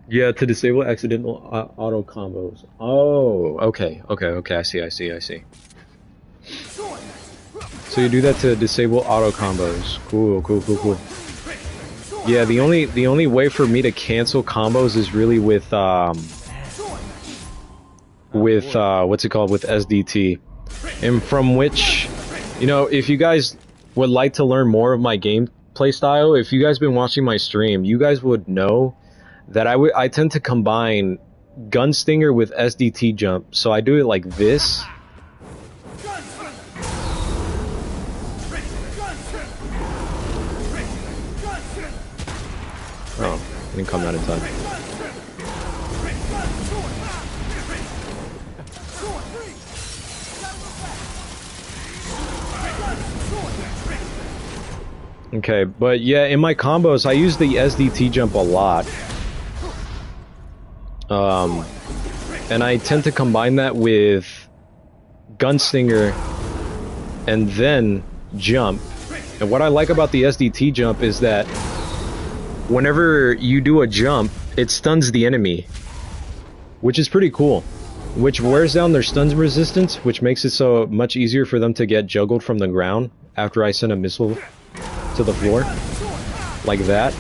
Yeah, to disable accidental auto combos. Oh, okay, I see. So you do that to disable auto combos. Cool. Yeah, the only way for me to cancel combos is really with what's it called, with SDT. And from which, you know, if you guys would like to learn more of my gameplay style, if you guys been watching my stream, you guys would know that I tend to combine Gunstinger with SDT jump. So I do it like this. Oh, I didn't come out in time. Okay, but yeah, in my combos, I use the SDT jump a lot. And I tend to combine that with Gunstinger and then jump. And what I like about the SDT jump is that whenever you do a jump, it stuns the enemy, which is pretty cool. Which wears down their stun resistance, which makes it so much easier for them to get juggled from the ground after I send a missile to the floor, like that.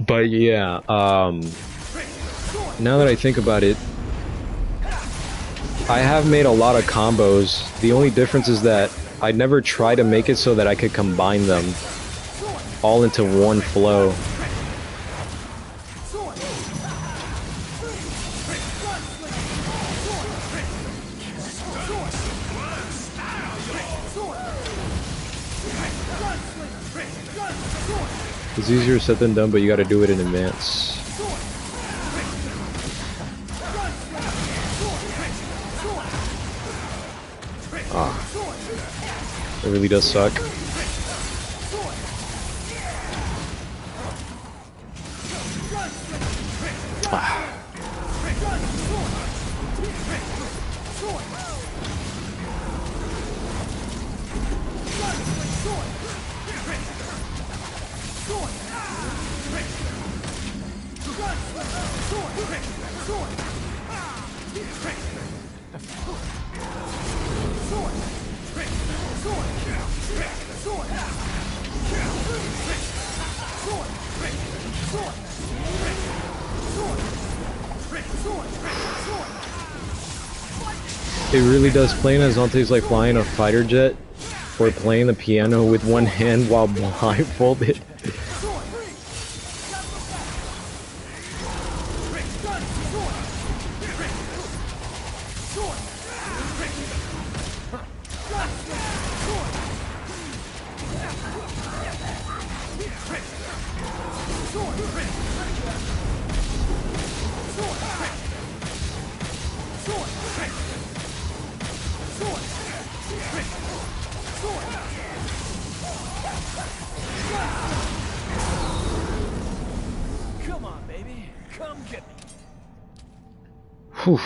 But yeah, now that I think about it, I have made a lot of combos. The only difference is that I never try to make it so that I could combine them all into one flow. It's easier said than done, but you gotta do it in advance. Ah, it really does suck. Ah. It really does. Playing as Zante is like flying a fighter jet or playing the piano with one hand while blindfolded. Come on, baby. Come get me. Whew.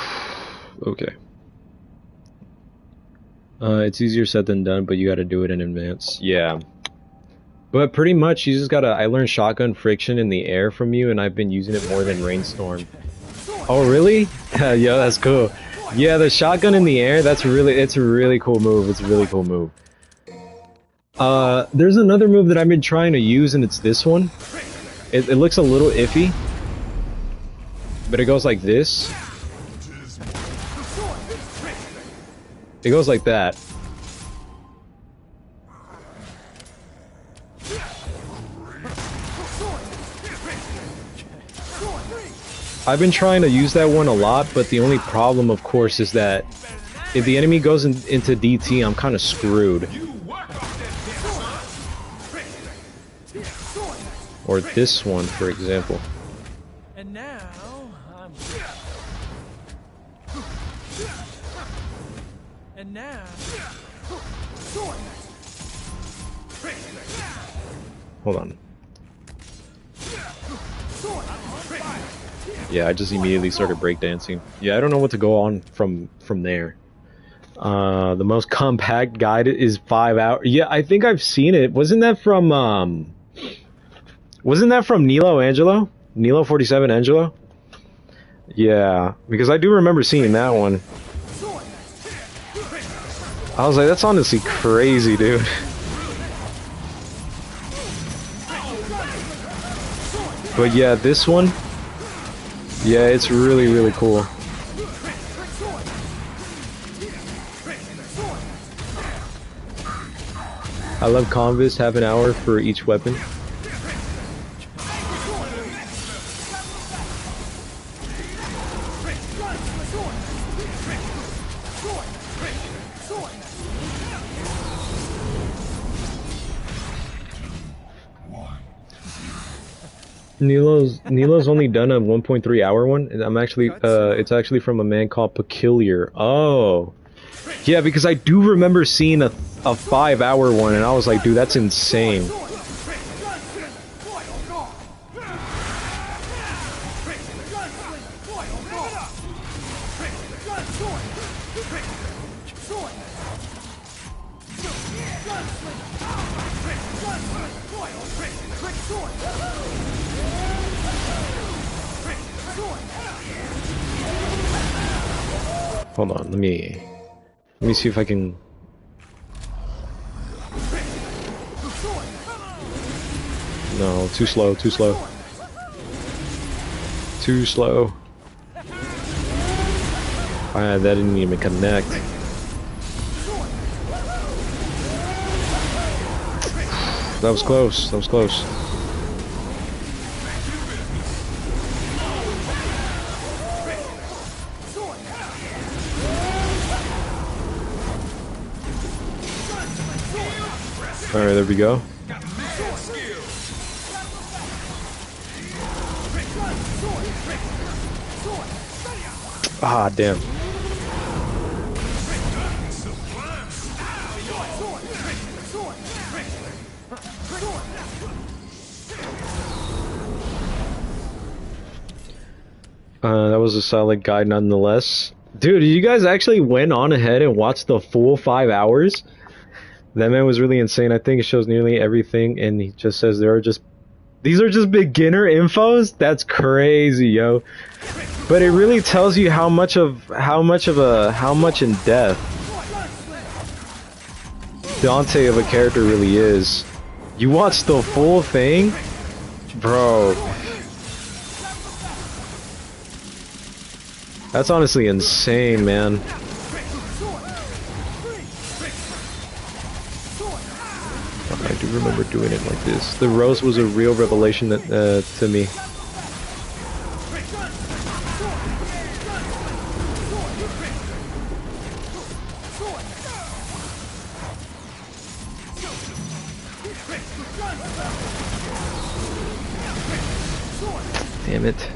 Okay. It's easier said than done, but you gotta do it in advance. Yeah. But pretty much, you just gotta... I learned shotgun friction in the air from you, and I've been using it more than rainstorm. Oh, really? Yo, that's cool. Yeah, the shotgun in the air, it's a really cool move. It's a really cool move. There's another move that I've been trying to use, and it's this one. It looks a little iffy, but it goes like this. It goes like that. I've been trying to use that one a lot, but the only problem, of course, is that if the enemy goes into DT, I'm kind of screwed. Or this one, for example. And now I'm. And now. Hold on. Yeah, I just immediately started breakdancing. Yeah, I don't know what to go on from there. The most compact guide is 5 hours. Yeah, I think I've seen it. Wasn't that from Wasn't that from Nilo Angelo? Nilo 47 Angelo? Yeah, because I do remember seeing that one. I was like, that's honestly crazy, dude. But yeah, this one, yeah, it's really, really cool. I love combos, half an hour for each weapon. Nilo's only done a 1.3 hour one, and I'm actually it's actually from a man called Peculiar. Oh, yeah, because I do remember seeing a 5-hour one, and I was like, dude, that's insane. Hold on, let me see if I can. No, too slow, too slow. Too slow. That didn't even connect. That was close, that was close. Alright, there we go. Ah, damn. That was a solid guide nonetheless. Dude, you guys actually went on ahead and watched the full 5 hours? That man was really insane. I think it shows nearly everything, and he just says these are just beginner infos? That's crazy, yo. But it really tells you how much in depth Dante of a character really is. You watch the full thing? Bro. That's honestly insane, man. I do remember doing it like this. The rose was a real revelation that, to me. Damn it.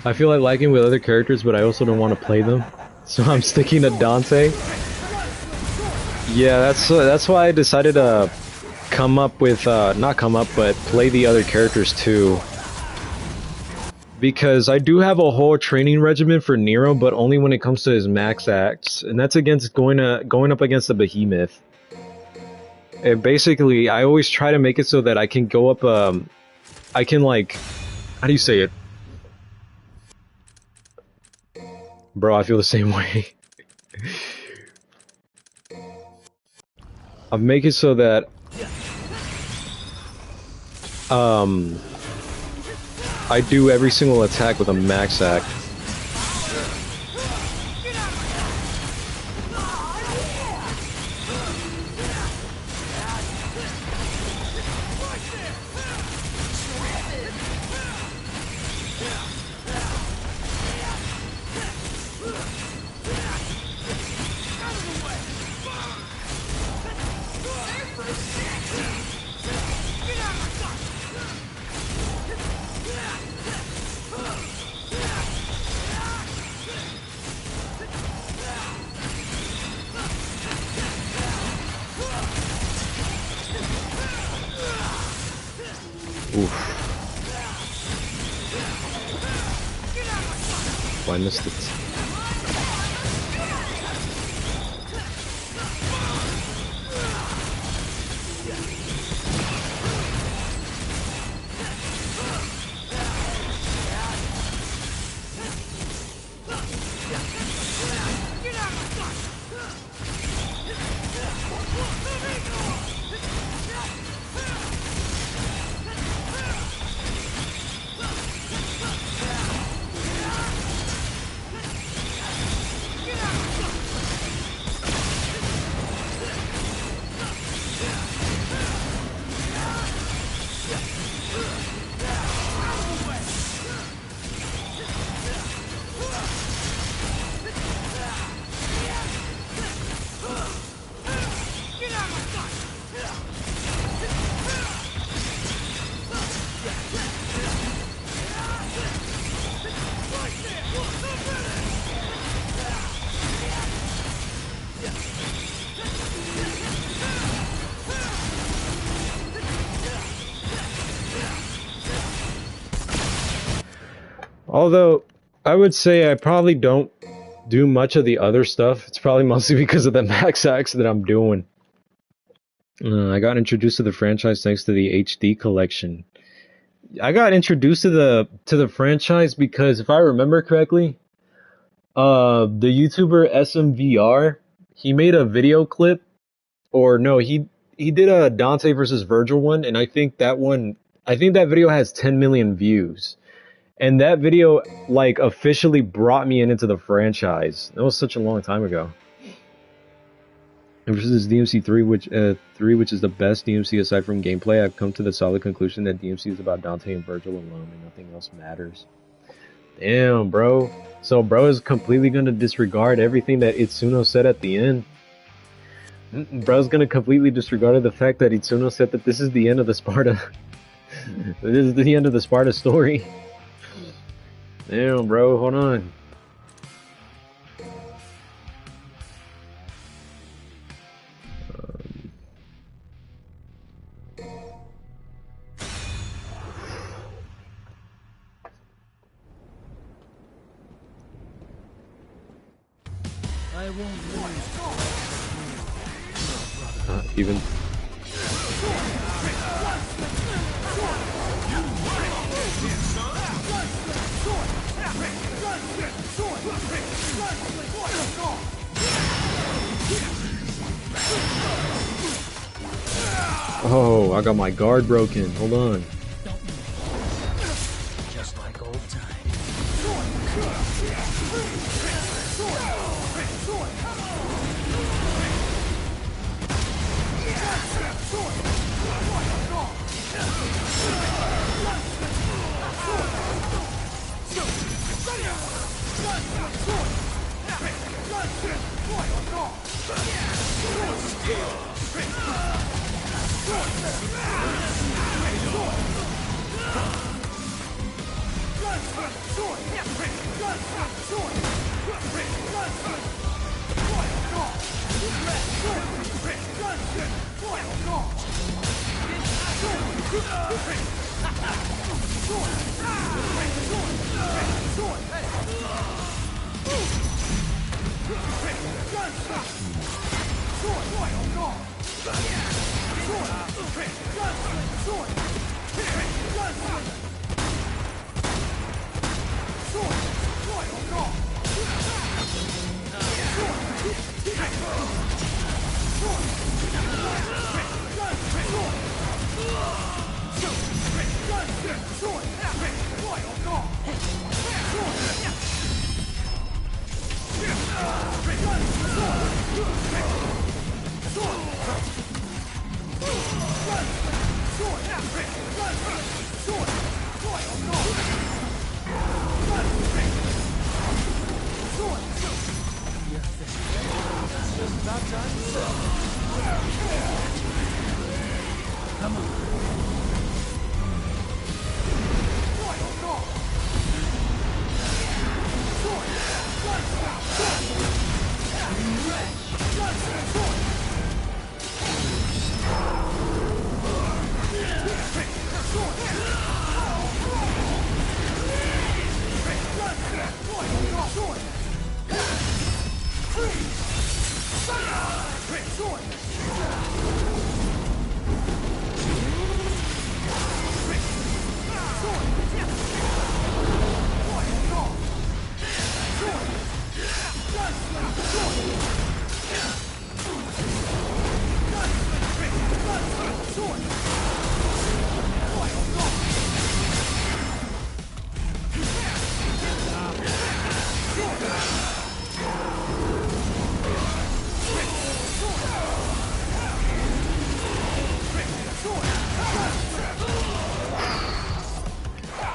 I feel like liking with other characters, but I also don't want to play them, so I'm sticking to Dante. Yeah, that's why I decided to come up with not come up, but play the other characters too. Because I do have a whole training regimen for Nero, but only when it comes to his max acts, and that's against going up against the behemoth. And basically, I always try to make it so that I can go up. I can, like, how do you say it? Bro, I feel the same way. I make it so that I do every single attack with a max act. Oof. Oh, I missed it. Although, I would say I probably don't do much of the other stuff. It's probably mostly because of the max axe that I'm doing. I got introduced to the franchise thanks to the HD collection. I got introduced to the franchise because if I remember correctly, the YouTuber SMVR, he made a video clip, or no, he did a Dante versus Virgil one, and I think that video has 10 million views. And that video, like, officially brought me into the franchise. That was such a long time ago. And versus DMC 3, which is the best DMC aside from gameplay, I've come to the solid conclusion that DMC is about Dante and Virgil alone, and nothing else matters. Damn, bro. So, bro is completely gonna disregard everything that Itsuno said at the end. Bro's gonna completely disregard the fact that Itsuno said that this is the end of the Sparta. This is the end of the Sparta story. Damn, bro, hold on. I won't lose. Even. Oh, I got my guard broken. Hold on. Just like old times.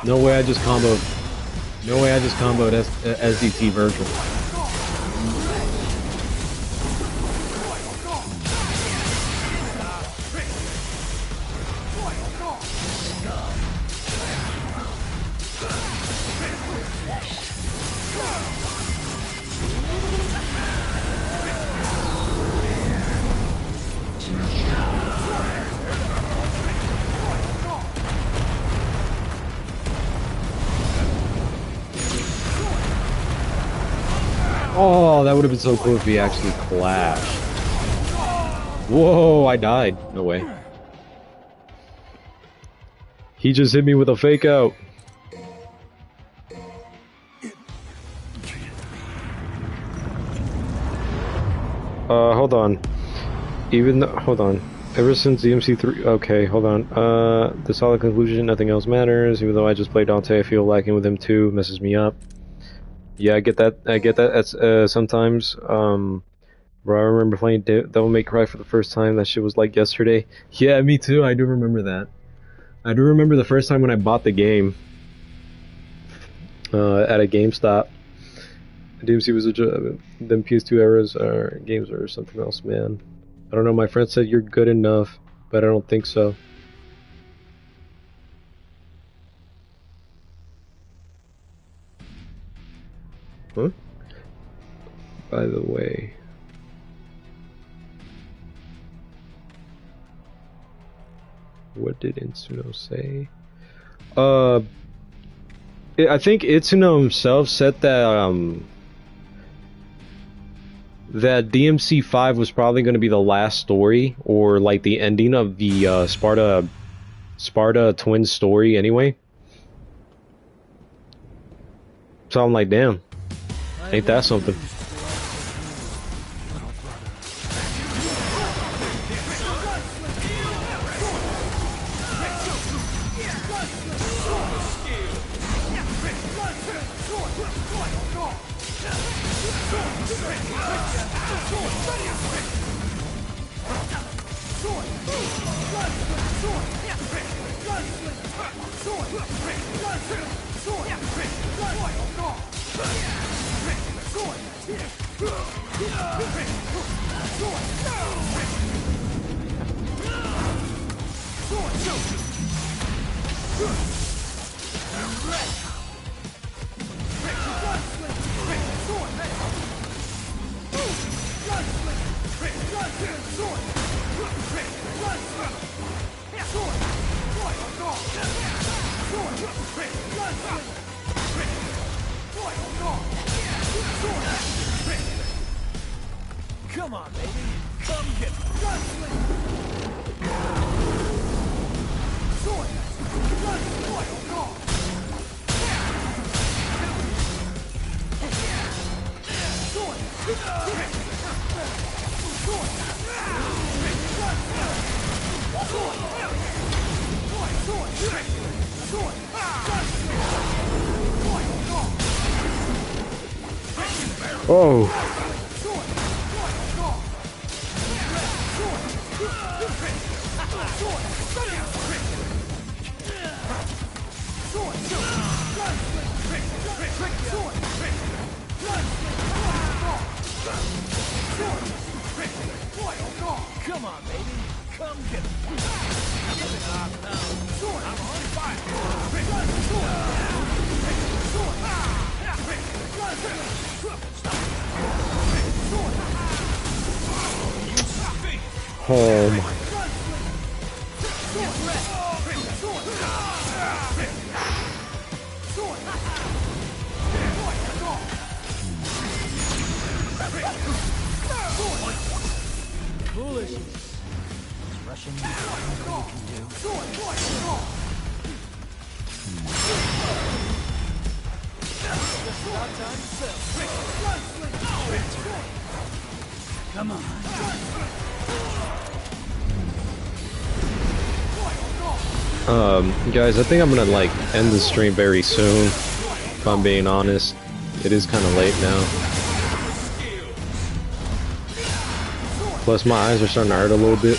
No way I just comboed. No way I just comboed SDT Virgil. Oh, that would have been so cool if he actually clashed. Whoa, I died. No way. He just hit me with a fake out. Hold on. Hold on. Ever since DMC3, okay, hold on. The solid conclusion, nothing else matters. Even though I just played Dante, I feel lacking with him too. Messes me up. Yeah, I get that. I get that. That's sometimes. Bro, I remember playing Devil May Cry for the first time. That shit was like yesterday. Yeah, me too. I do remember that. I do remember the first time when I bought the game. At a GameStop. DMC was them PS2 eras games or something else, man. I don't know. My friend said you're good enough, but I don't think so. Huh? By the way, what did Itsuno say? I think Itsuno himself said that that DMC5 was probably going to be the last story, or like the ending of the Sparta twin story anyway. So I'm like, damn, ain't that something? Come on, baby. Come get me. Oh. Come on, baby. Come get me. Give it up now. I'm on fire. Oh my. Foolishness. Rushing you can do. Just about time to sell. Come on. Guys, I think I'm gonna like end the stream very soon. If I'm being honest, it is kind of late now. Plus, my eyes are starting to hurt a little bit.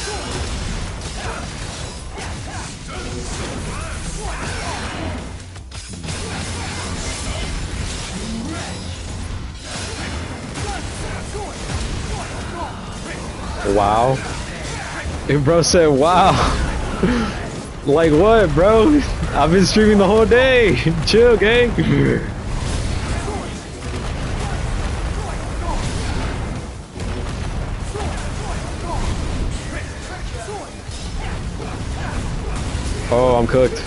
wow. And bro said wow. Like what, bro? I've been streaming the whole day. Chill, gang. Oh, I'm cooked.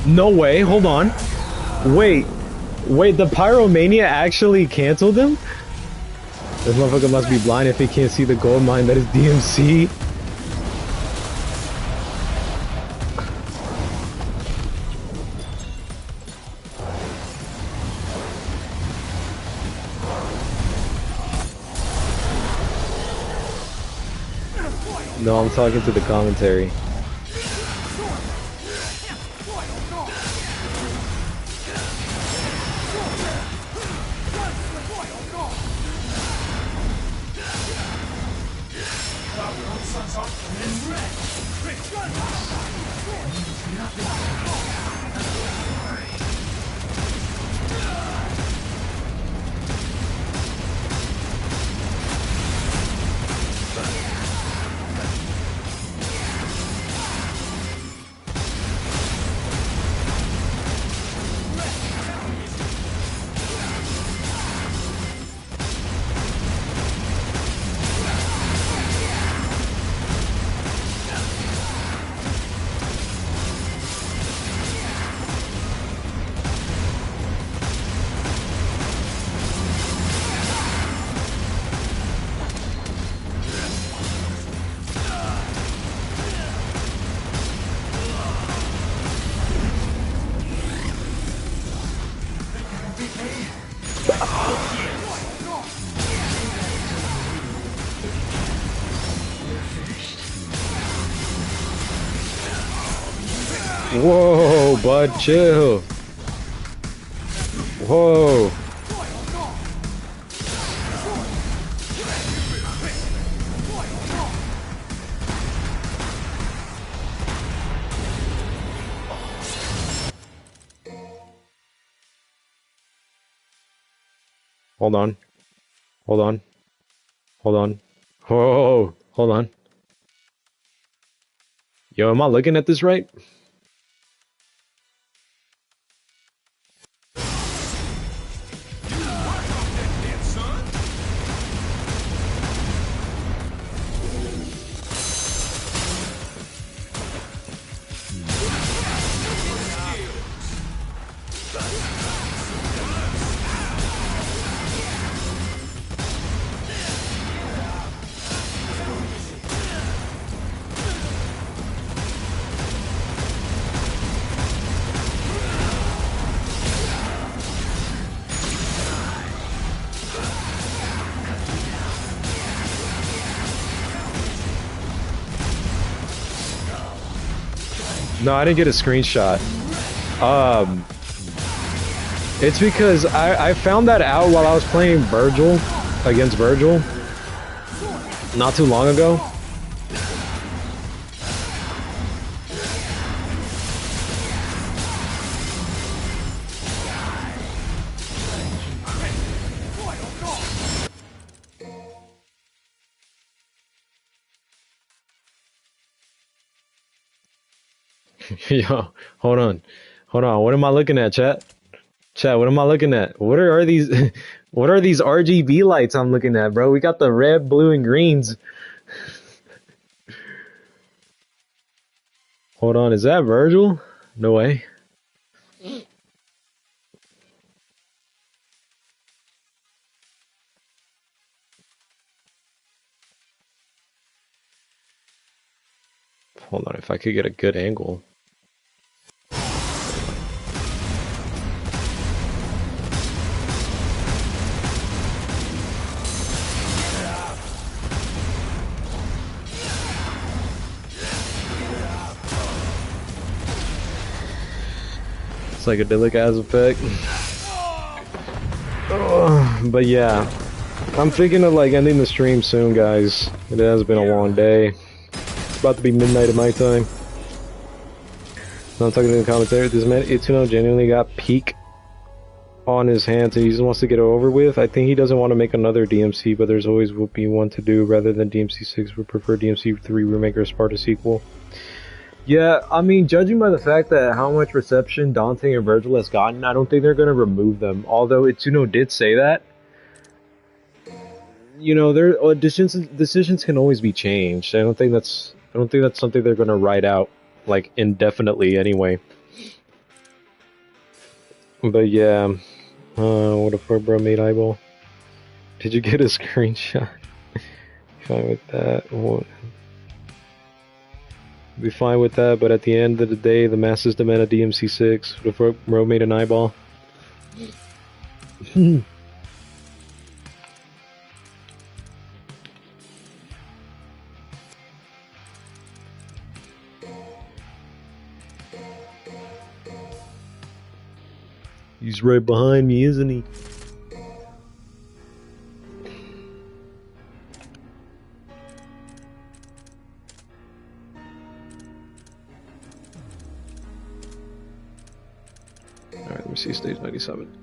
No way, hold on. Wait, the Pyromania actually canceled him? This motherfucker must be blind if he can't see the gold mine that is DMC. No, I'm talking to the commentary. Whoa, bud, chill. Whoa. Hold on. Hold on. Hold on. Whoa, hold on. Yo, am I looking at this right? No, I didn't get a screenshot. It's because I found that out while I was playing Virgil against Virgil not too long ago. Yo, hold on. Hold on. What am I looking at, chat? Chat, what am I looking at? What are these what are these RGB lights I'm looking at, bro? We got the red, blue, and greens. Hold on, is that Virgil? No way. Hold on, if I could get a good angle. Psychedelic as effect. But yeah, I'm thinking of like ending the stream soon, guys. It has been a long day. It's about to be midnight at my time. So I'm talking to the commentary. This man Itsuno genuinely got peak on his hands and he just wants to get it over with. I think he doesn't want to make another DMC, but there's always will be one to do rather than DMC 6. Would prefer DMC 3 remake or Sparta sequel. Yeah, I mean, judging by the fact that how much reception Dante and Virgil has gotten, I don't think they're gonna remove them. Although Itsuno did say that. You know, their decisions can always be changed. I don't think that's something they're gonna write out like indefinitely anyway. But yeah, what the fuck, bro? Made eyeball. Did you get a screenshot? Fine with that. Be fine with that, but at the end of the day, the masses demand a DMC 6. What the fuck, bro? Made an eyeball. He's right behind me, isn't he? Alright, let me see stage 97.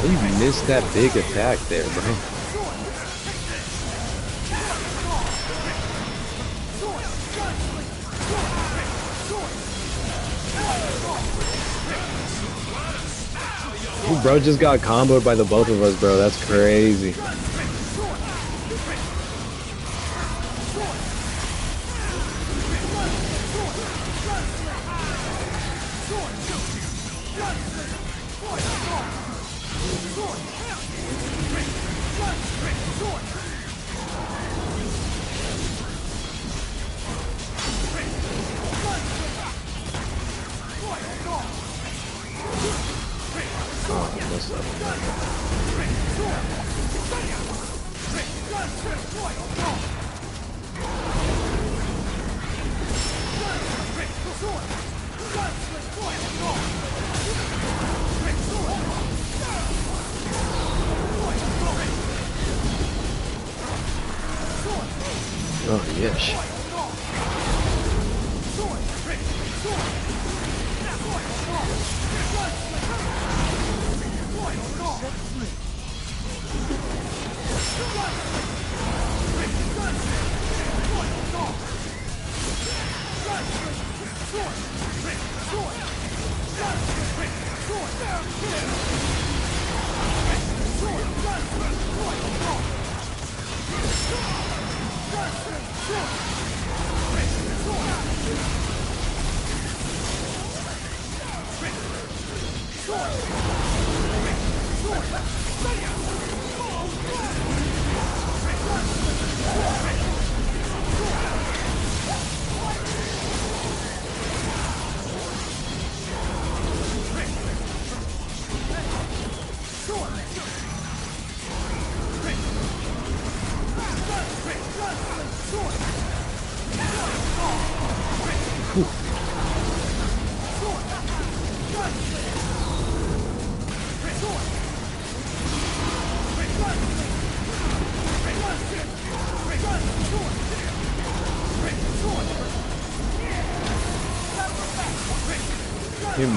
Oh, you missed that big attack there, bro. Ooh, bro just got comboed by the both of us, bro. That's crazy. Oh, yes.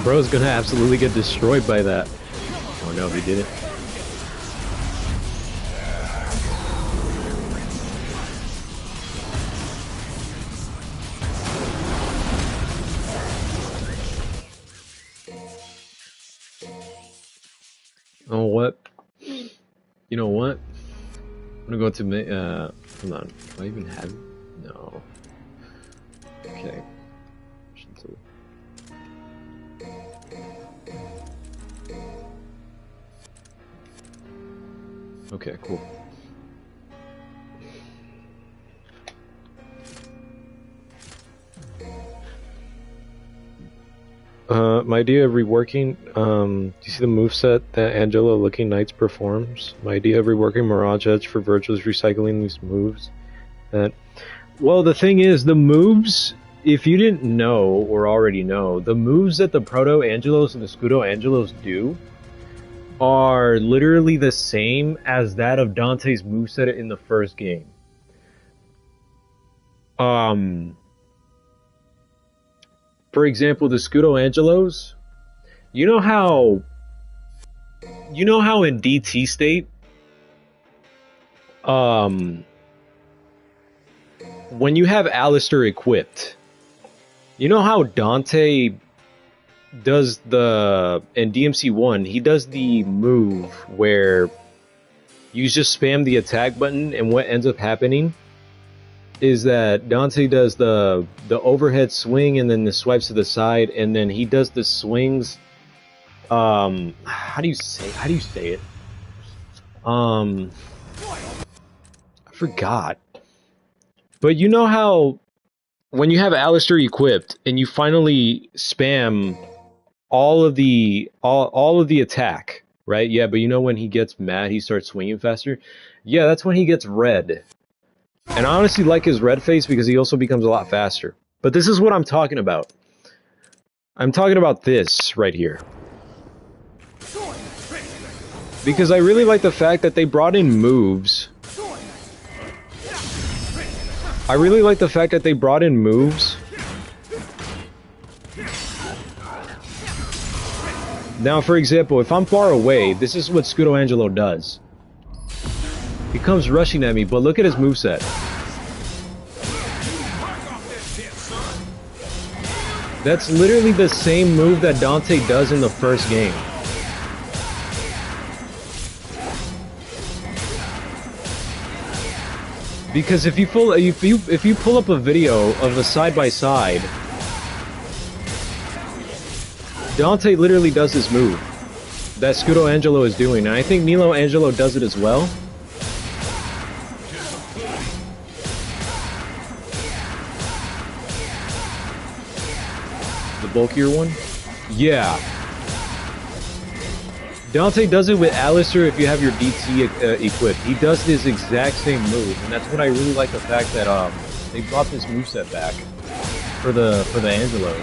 Bro's gonna absolutely get destroyed by that. Oh no, he didn't. Oh, what? You know what? I'm gonna go to hold on. Do I even have it? No. Okay. Okay, cool. my idea of reworking, do you see the moveset that Angelo Looking Knights performs? My idea of reworking Mirage Edge for Virgil is recycling these moves. Well, the thing is, the moves, if you didn't know or already know, the moves that the Proto Angelos and the Scudo Angelos do are literally the same as that of Dante's moveset in the first game. For example, the Scudo Angelos, you know how in DT state, when you have Alistair equipped, you know how Dante does in DMC1, he does the move where you just spam the attack button, and what ends up happening is that Dante does the overhead swing and then the swipes to the side, and then he does the swings. How do you say it? I forgot. But you know how when you have Alistair equipped and you finally spam all of the attack, right? Yeah, but you know when he gets mad, he starts swinging faster. Yeah, that's when he gets red. And I honestly like his red face because he also becomes a lot faster. But this is what I'm talking about. I'm talking about this right here. Because I really like the fact that they brought in moves. I really like the fact that they brought in moves. Now, for example, if I'm far away, this is what Scudo Angelo does. He comes rushing at me, but look at his moveset. That's literally the same move that Dante does in the first game. Because if you pull up a video of a side-by-side, Dante literally does this move that Scudo Angelo is doing, and I think Nilo Angelo does it as well. The bulkier one? Yeah. Dante does it with Alistair if you have your DT equipped. He does this exact same move, and that's what I really like the fact that they brought this moveset back for the Angelos.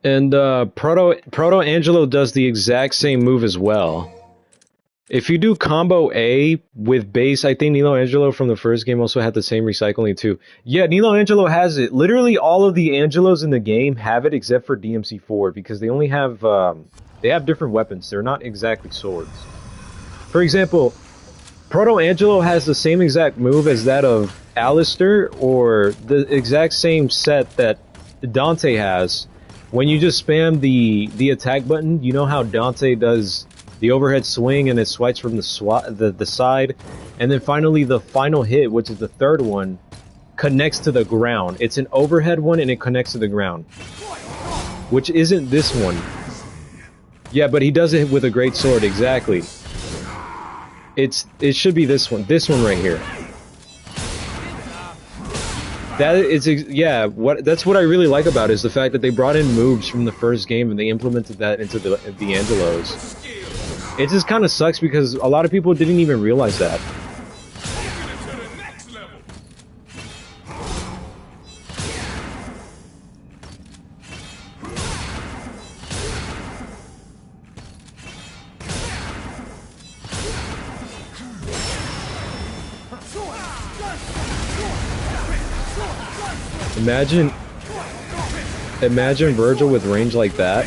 And Proto Angelo does the exact same move as well. If you do combo A with base, I think Nilo Angelo from the first game also had the same recycling too. Yeah, Nilo Angelo has it. Literally all of the Angelos in the game have it except for DMC4 because they only have they have different weapons. They're not exactly swords. For example, Proto Angelo has the same exact move as that of Alistair, or the exact same set that Dante has. When you just spam the attack button, you know how Dante does the overhead swing and it swipes from the side, and then finally the final hit, which is the third one, connects to the ground. It's an overhead one and it connects to the ground, which isn't this one. Yeah, but he does it with a great sword, exactly. It should be this one right here. That is, yeah, that's what I really like about it, is the fact that they brought in moves from the first game and they implemented that into the Angelos. It just kind of sucks because a lot of people didn't even realize that. Imagine Virgil with range like that.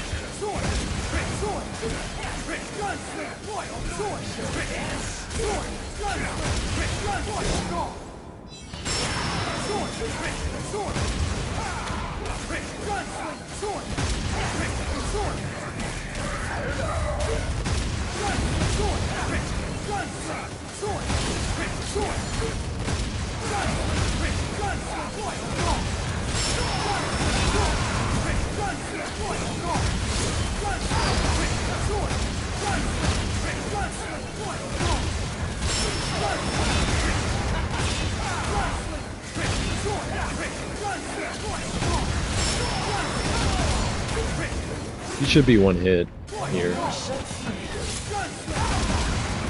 He should be one hit here.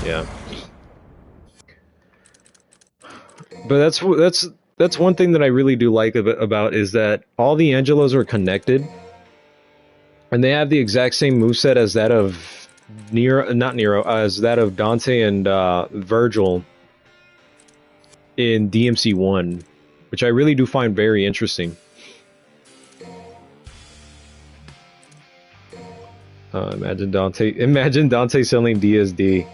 Yeah. But that's one thing that I really do like about is that all the Angelos are connected, and they have the exact same moveset as that of as that of Dante and Virgil in DMC 1, which I really do find very interesting. Imagine Dante selling DSD.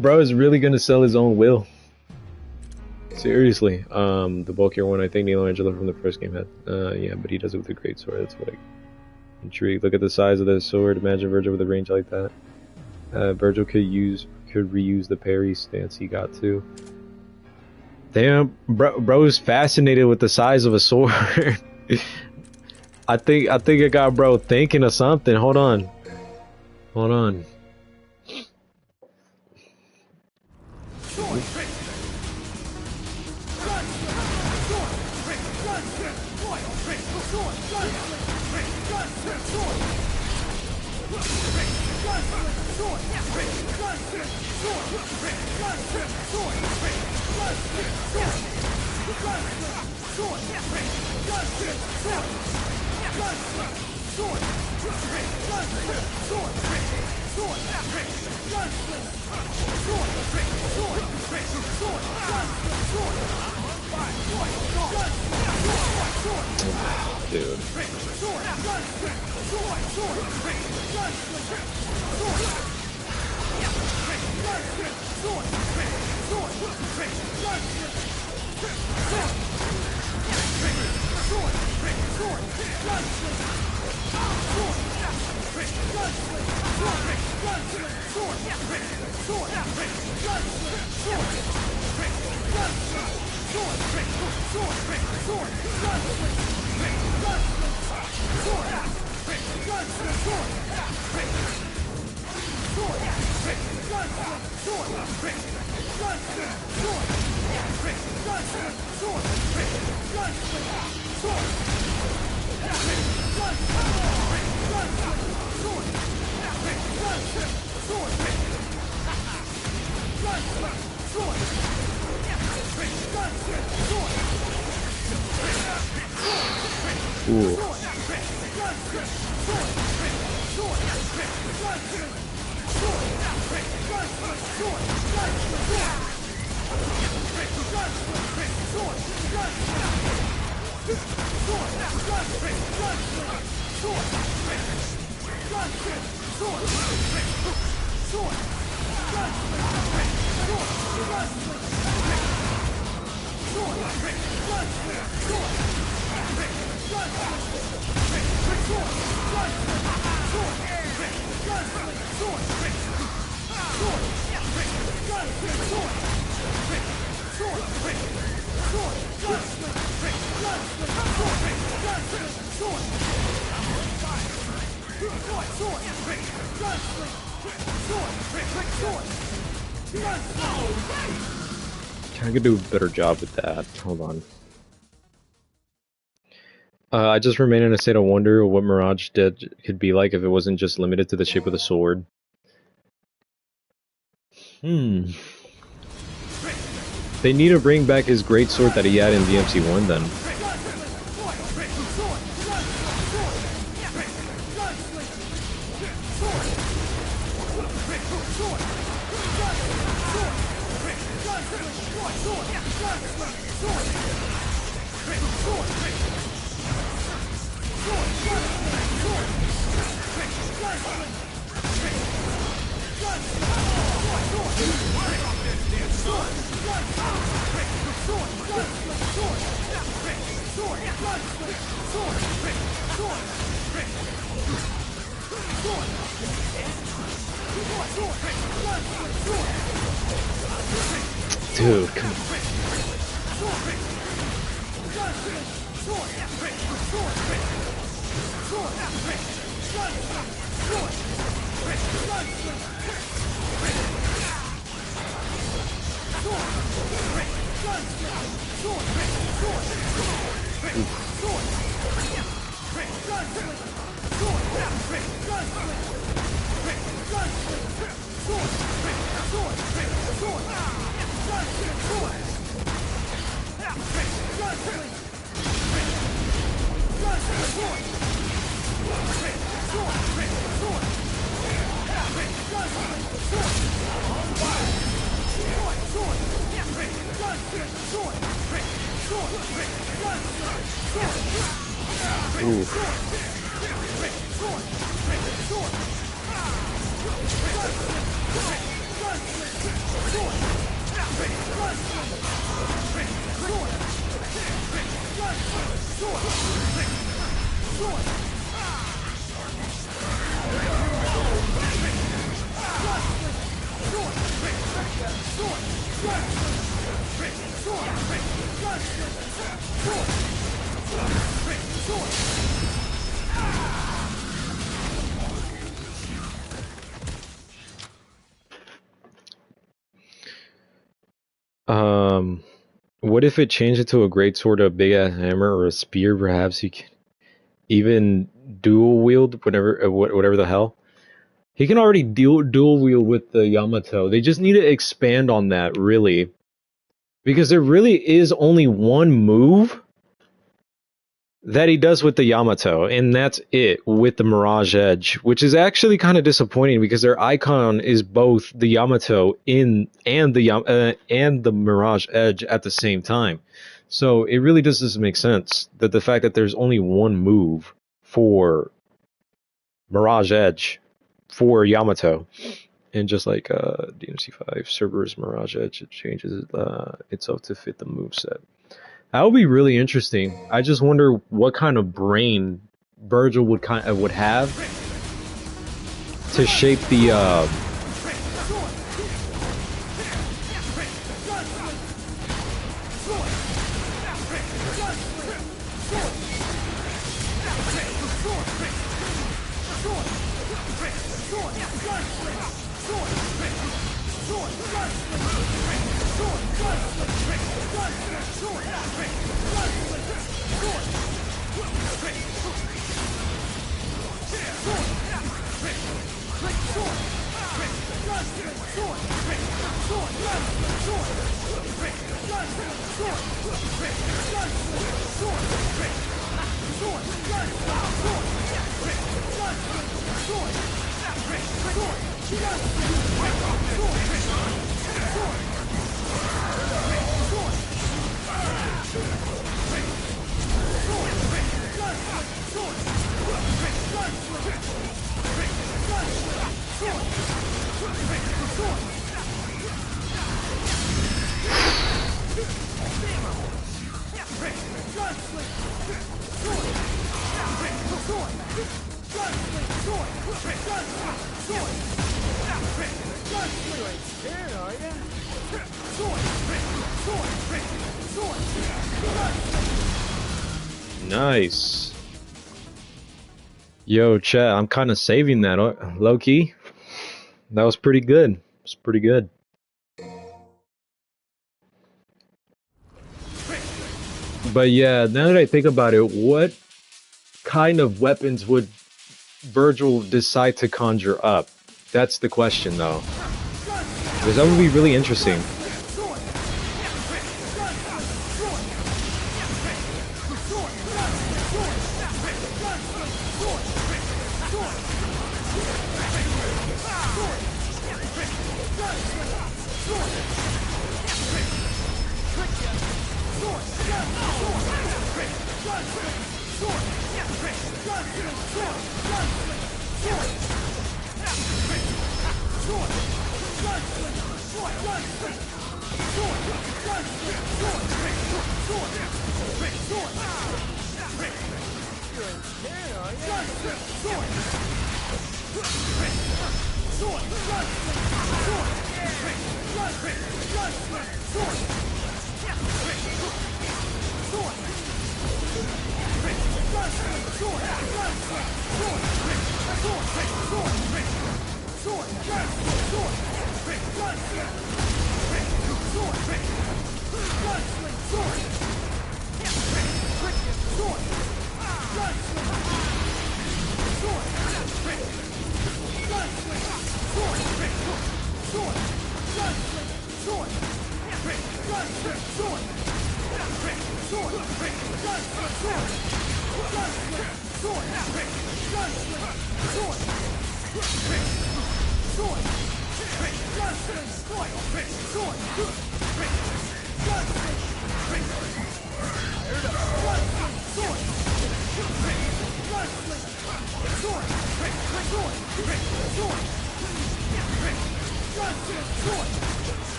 Bro is really gonna sell his own will. Seriously. The bulkier one, I think Nilo Angelo from the first game had. Yeah, but he does it with a great sword. That's what I'm intrigued. Look at the size of the sword. Imagine Virgil with a range like that. Virgil could reuse the parry stance he got too. Damn, bro's fascinated with the size of a sword. I think it got bro thinking of something. Hold on. Dude. Ooh. I could do a better job with that. Hold on. I just remain in a state of wonder of what Mirage Dead could be like if it wasn't just limited to the shape of the sword. They need to bring back his great sword that he had in DMC1 then. Dude, come on. What if it changed it to a great sword, a big ass hammer, or a spear? Perhaps he can even dual wield whatever the hell. He can already dual wield with the Yamato. They just need to expand on that, really, because there really is only one move that he does with the Yamato, and that's it with the Mirage Edge, which is actually kind of disappointing because their icon is both the Yamato and the Mirage Edge at the same time. So it really doesn't make sense that the fact that there's only one move for Mirage Edge for Yamato, and just like DMC5 Cerberus Mirage Edge, it changes itself to fit the moveset. That would be really interesting. I just wonder what kind of brain Virgil would have to shape the Nice. Yo, chat, I'm kind of saving that low key. That was pretty good. It's pretty good. But yeah, now that I think about it, what kind of weapons would Virgil decide to conjure up? That's the question, though. Because that would be really interesting.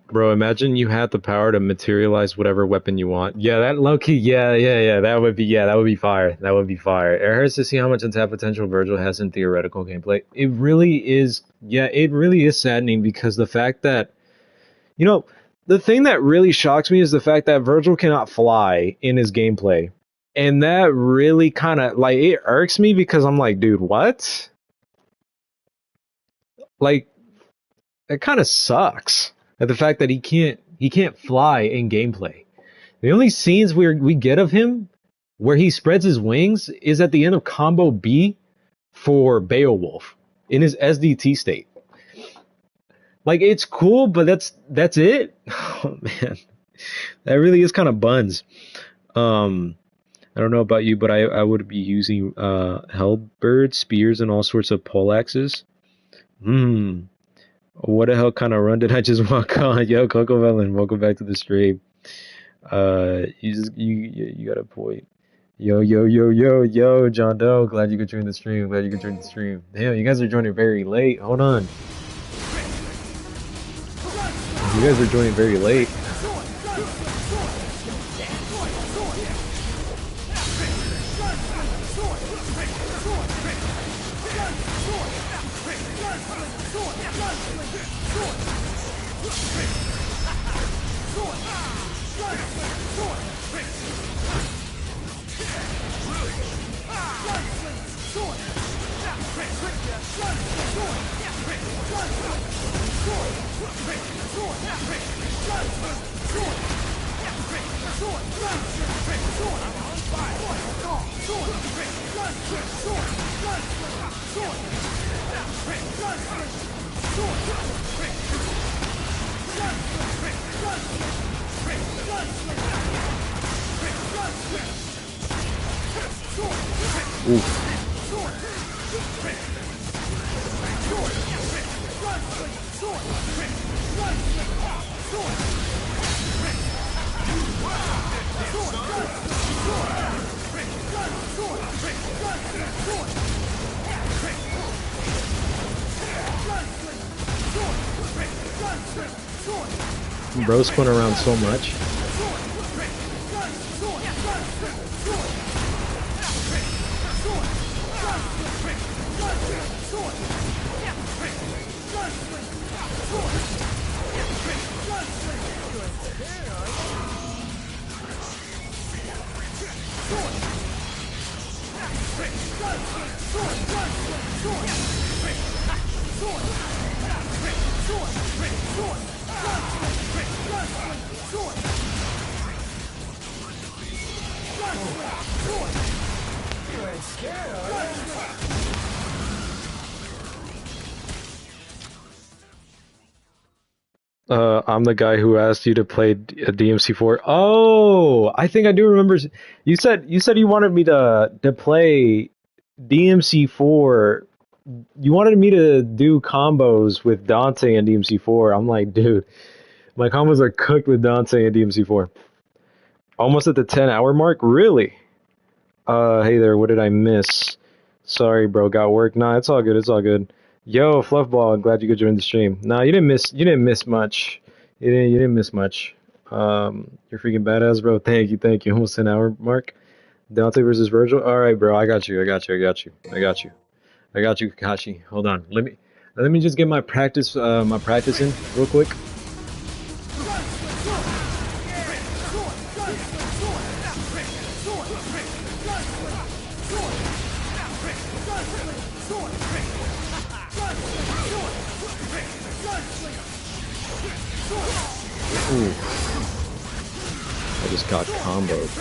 Bro, imagine you had the power to materialize whatever weapon you want. Yeah, that low key, yeah, that would be fire. That would be fire. It hurts to see how much untapped potential Virgil has in theoretical gameplay. It really is, yeah, it really is saddening because the fact that, you know, the thing that really shocks me is the fact that Virgil cannot fly in his gameplay. And that really kind of, like, it irks me because I'm like, dude, what? Like, it kind of sucks. At the fact that he can't fly in gameplay. The only scenes we get of him where he spreads his wings is at the end of Combo B for Beowulf in his SDT state. Like, it's cool, but that's it. Oh man, that really is kind of buns. I don't know about you, but I would be using halberd, spears, and all sorts of poleaxes. What the hell kind of run did I just walk on? Yo, Coco Melon, welcome back to the stream. You got a point. Yo, John Doe, glad you could join the stream. Damn, you guys are joining very late. Hold on. You guys are joining very late. Oof. Bro spun around so much. I'm the guy who asked you to play DMC4. Oh, I think I do remember. You said you wanted me to play DMC4. You wanted me to do combos with Dante and DMC4. I'm like, dude, my combos are cooked with Dante and DMC4. Almost at the 10-hour mark? Really? Hey there, what did I miss? Sorry, bro, got work. Nah, it's all good. Yo, Fluffball, glad you could join the stream. Nah, you didn't miss much. You didn't miss much. You're freaking badass, bro. Thank you. Almost an hour mark. Dante versus Virgil. All right, bro. I got you, Kakashi. Hold on. Let me just get my practice in real quick. Ooh, I just got comboed.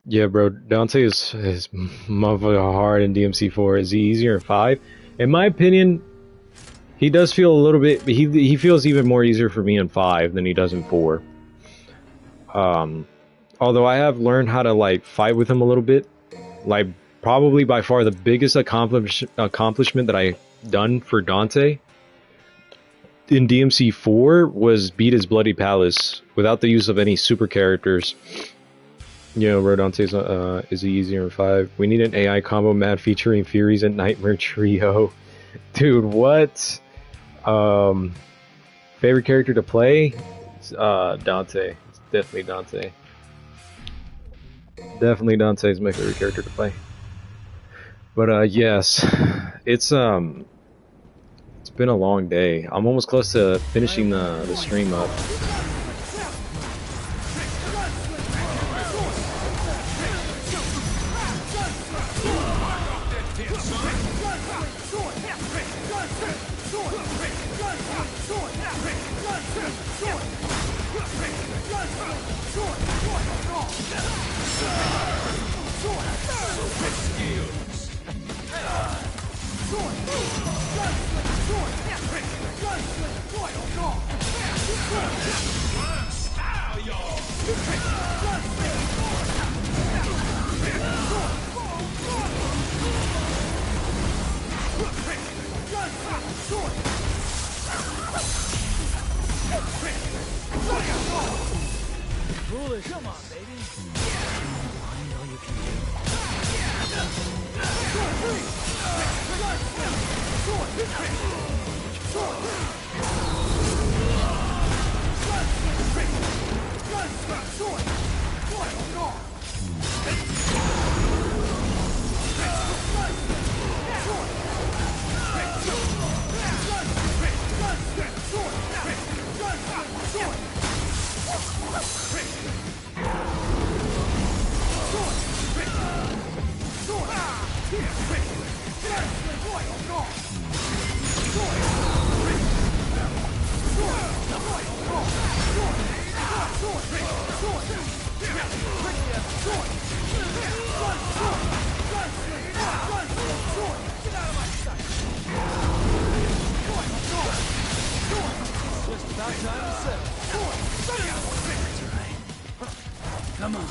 Yeah, bro. Dante is motherfucking hard in DMC4. Is he easier in 5? In my opinion, he does feel a little bit. He feels even more easier for me in 5 than he does in 4. Although I have learned how to like fight with him a little bit. Like probably by far the biggest accomplishment that I done for Dante in DMC4 was beat his Bloody Palace without the use of any super characters. You know, Rodante's is easier in 5. We need an AI combo map featuring Furies and Nightmare Trio. Dude, what? Favorite character to play? It's, Dante. It's definitely Dante. Definitely Dante is my favorite character to play. But yes, it's been a long day. I'm almost close to finishing the stream up. Come on, baby. Come on.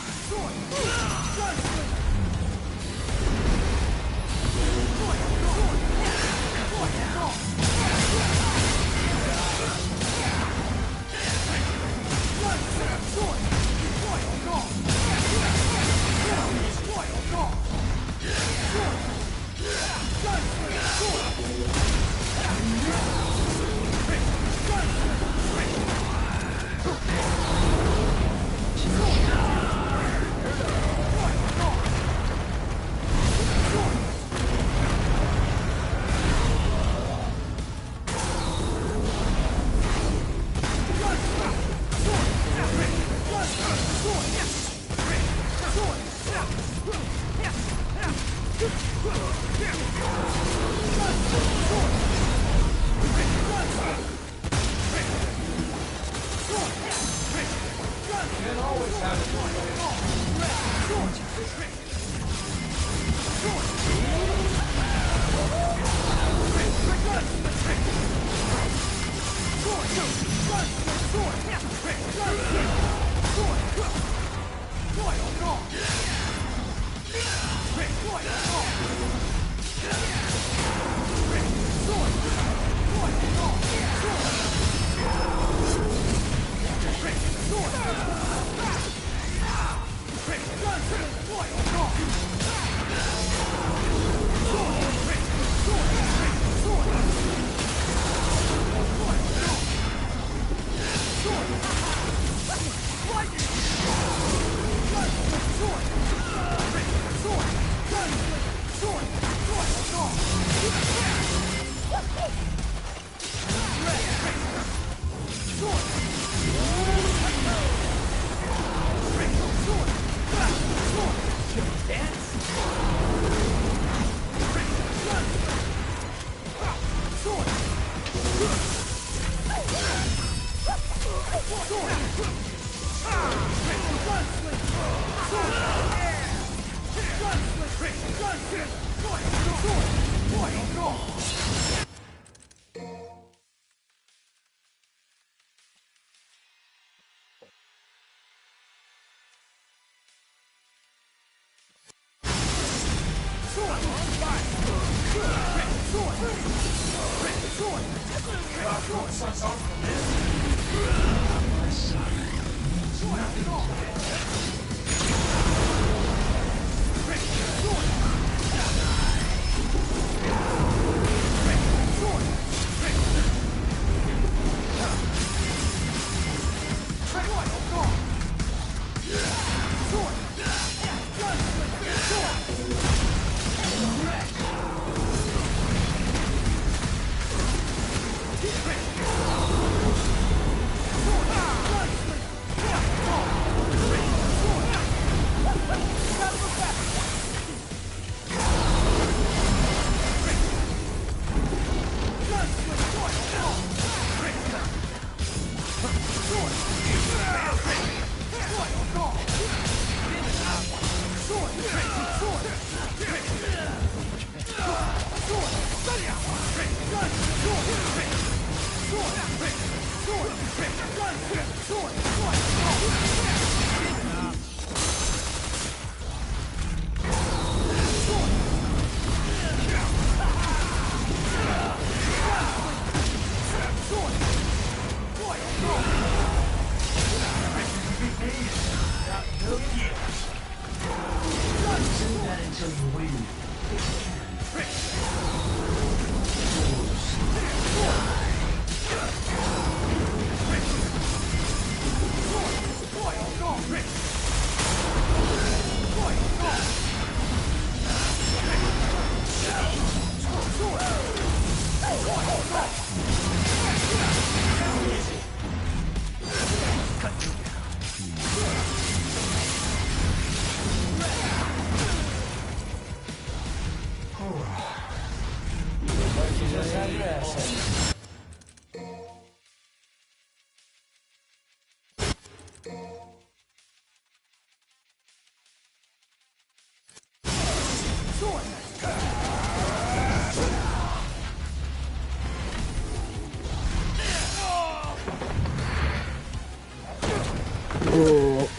Oh.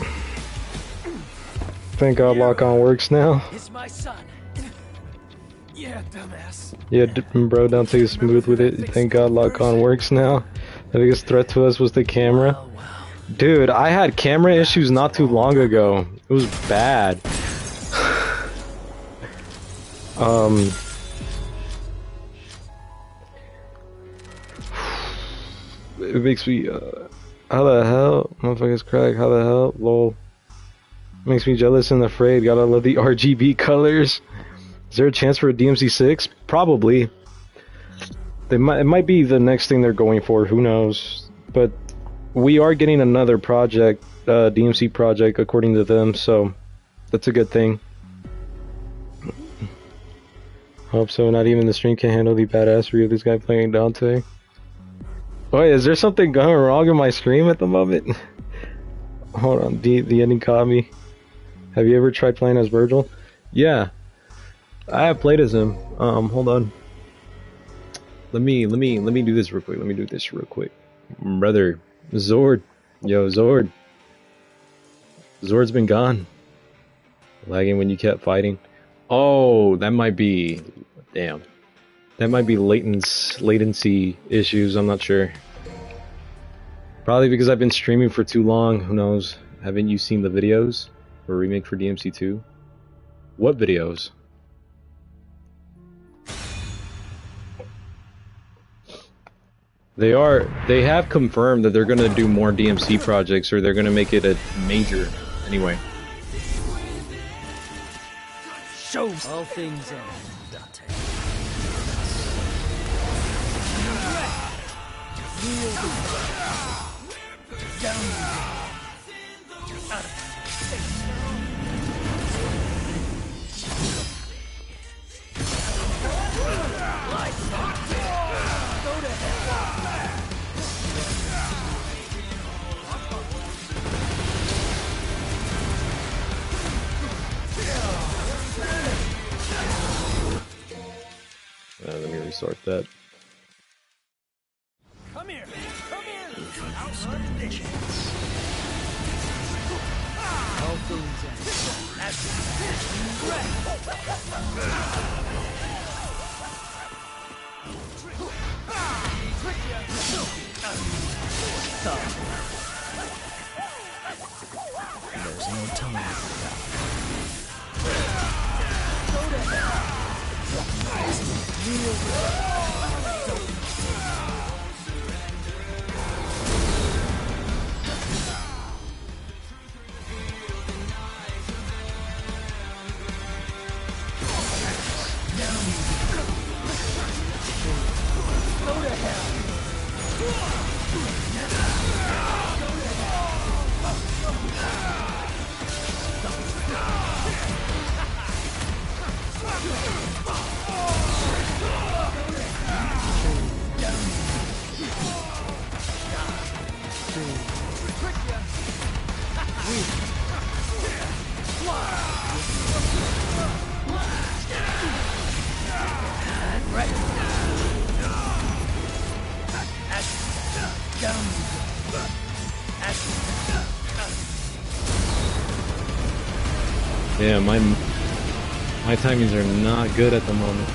Thank God lock-on works now. It's my son. Yeah, dumbass. Yeah, bro, don't take it smooth with it. Thank God lock-on works now. The biggest threat to us was the camera. Dude, I had camera issues not too long ago. It was bad. It makes me, how the hell? Motherfuckers crack, how the hell? Lol. Makes me jealous and afraid. Gotta love the RGB colors. Is there a chance for a DMC6? Probably. It might be the next thing they're going for, who knows. But we are getting another project, DMC project, according to them, so that's a good thing. Hope so. Not even the stream can handle the badassery of this guy playing Dante. Wait, is there something going wrong in my stream at the moment? Hold on, the ending caught me. Have you ever tried playing as Virgil? Yeah, I have played as him. Hold on. Let me do this real quick. Brother, Zord. Yo, Zord. Zord's been gone. Lagging when you kept fighting. Oh, that might be... Damn. That might be latency issues, I'm not sure. Probably because I've been streaming for too long, who knows? Haven't you seen the videos for remake for DMC2? What videos? They have confirmed that they're gonna do more DMC projects, or they're gonna make it a major, anyway. Shows all things end, Dante. Let me restart that. Come here! Come here! Outrun this! All things end. There's no time for that. Yeah, my timings are not good at the moment.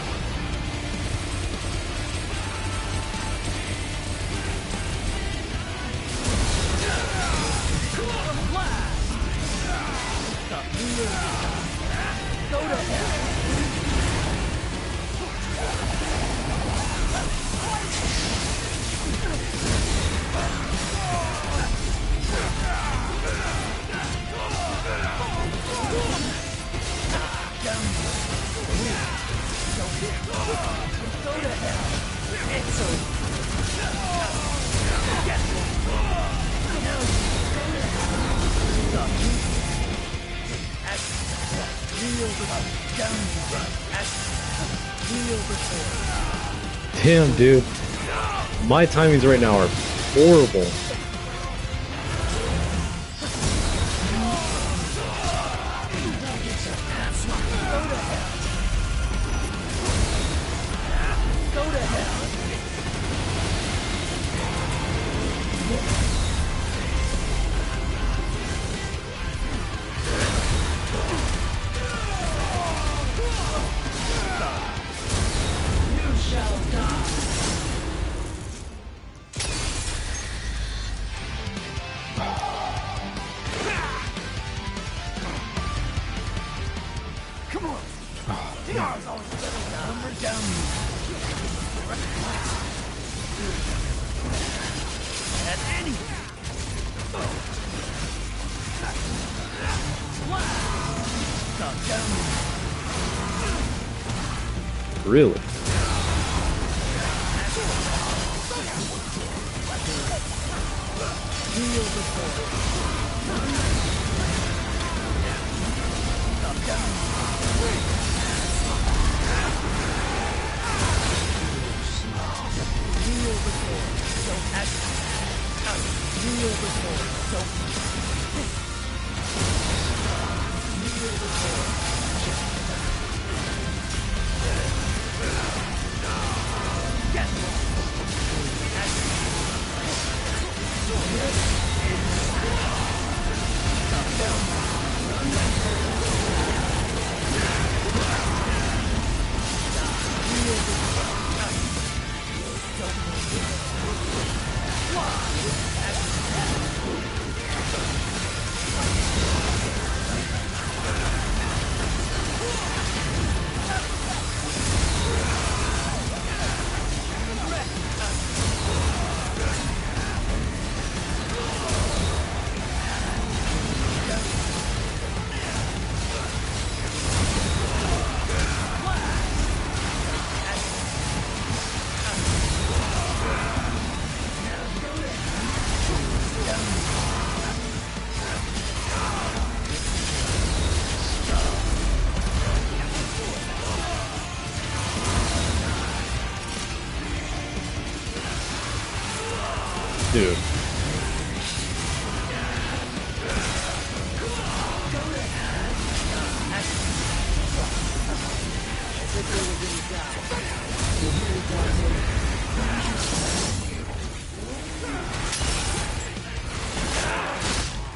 Damn, dude. My timings right now are horrible. Really? Dude.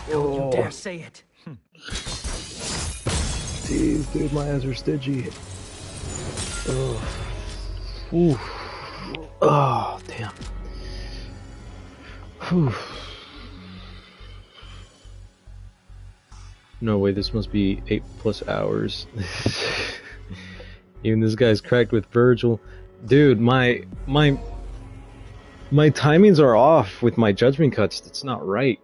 Don't you dare say it. Jeez, dude, my eyes are stitchy. Oh. Ooh. Oh, damn. Whew. No way, this must be 8+ hours. Even this guy's cracked with Virgil. Dude, my timings are off with my judgment cuts. That's not right.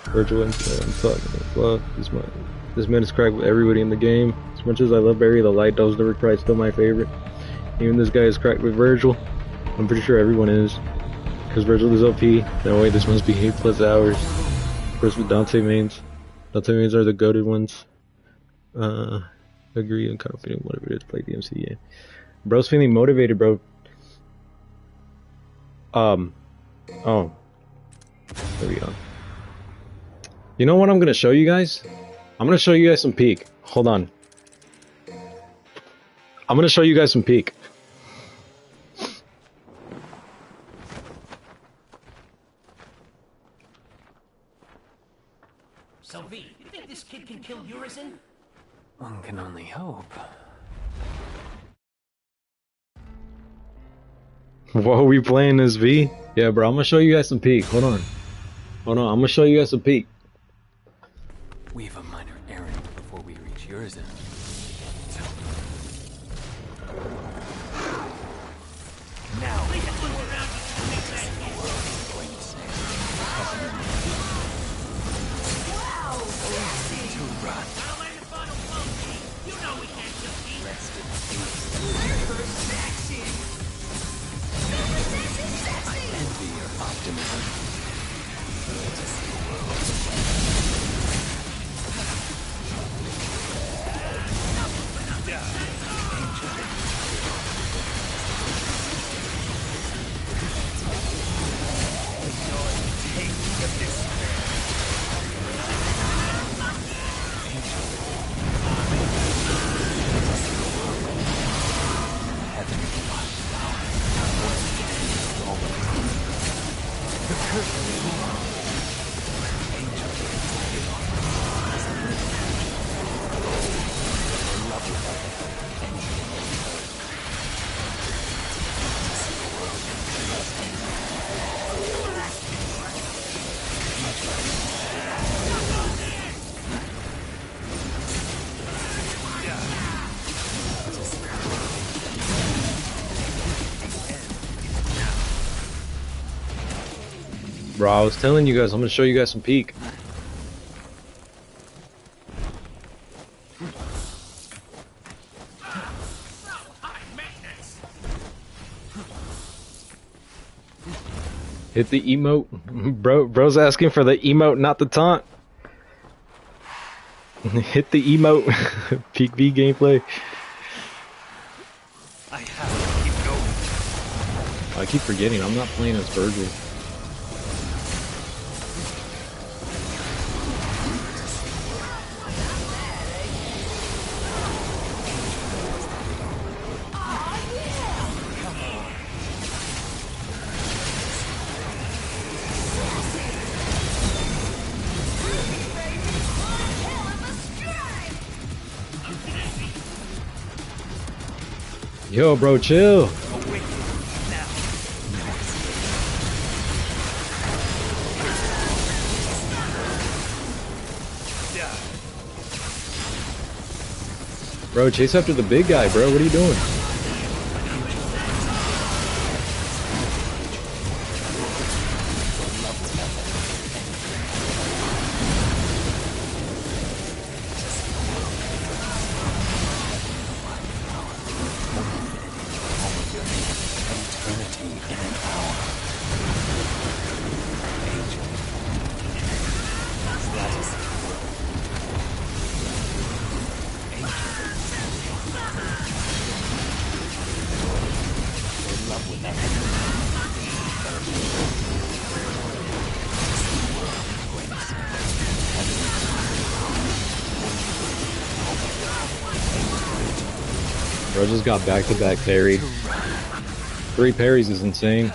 Virgil and I'm talking about this man is cracked with everybody in the game. As much as I love Barry the Light, Doves Never Cry, still my favorite. Even this guy is cracked with Virgil. I'm pretty sure everyone is. Because Virgil is OP. No way, this must be 8+ hours. Of course with Dante mains. Dante mains are the goated ones. Agree and confident, whatever it is, play the MC. Bro's feeling motivated, bro. Oh. There we go. You know what I'm gonna show you guys? I'm gonna show you guys some Peek. Hold on. I'm gonna show you guys some Peek. So V, you think this kid can kill Urizen? One can only hope. What are we playing this V? Yeah, bro, I'm gonna show you guys some Peek. Hold on. Hold on, I'm gonna show you guys some Peek. We have a minor errand before we reach Urizen. Now, Bro, I was telling you guys, I'm gonna show you guys some Peek. Hit the emote. Bro's asking for the emote, not the taunt. Hit the emote. Peek V gameplay. I have to keep going. I keep forgetting, I'm not playing as Virgil. Yo, bro, chill. Bro, chase after the big guy, bro. What are you doing? I just got back-to-back parried. 3 parries is insane.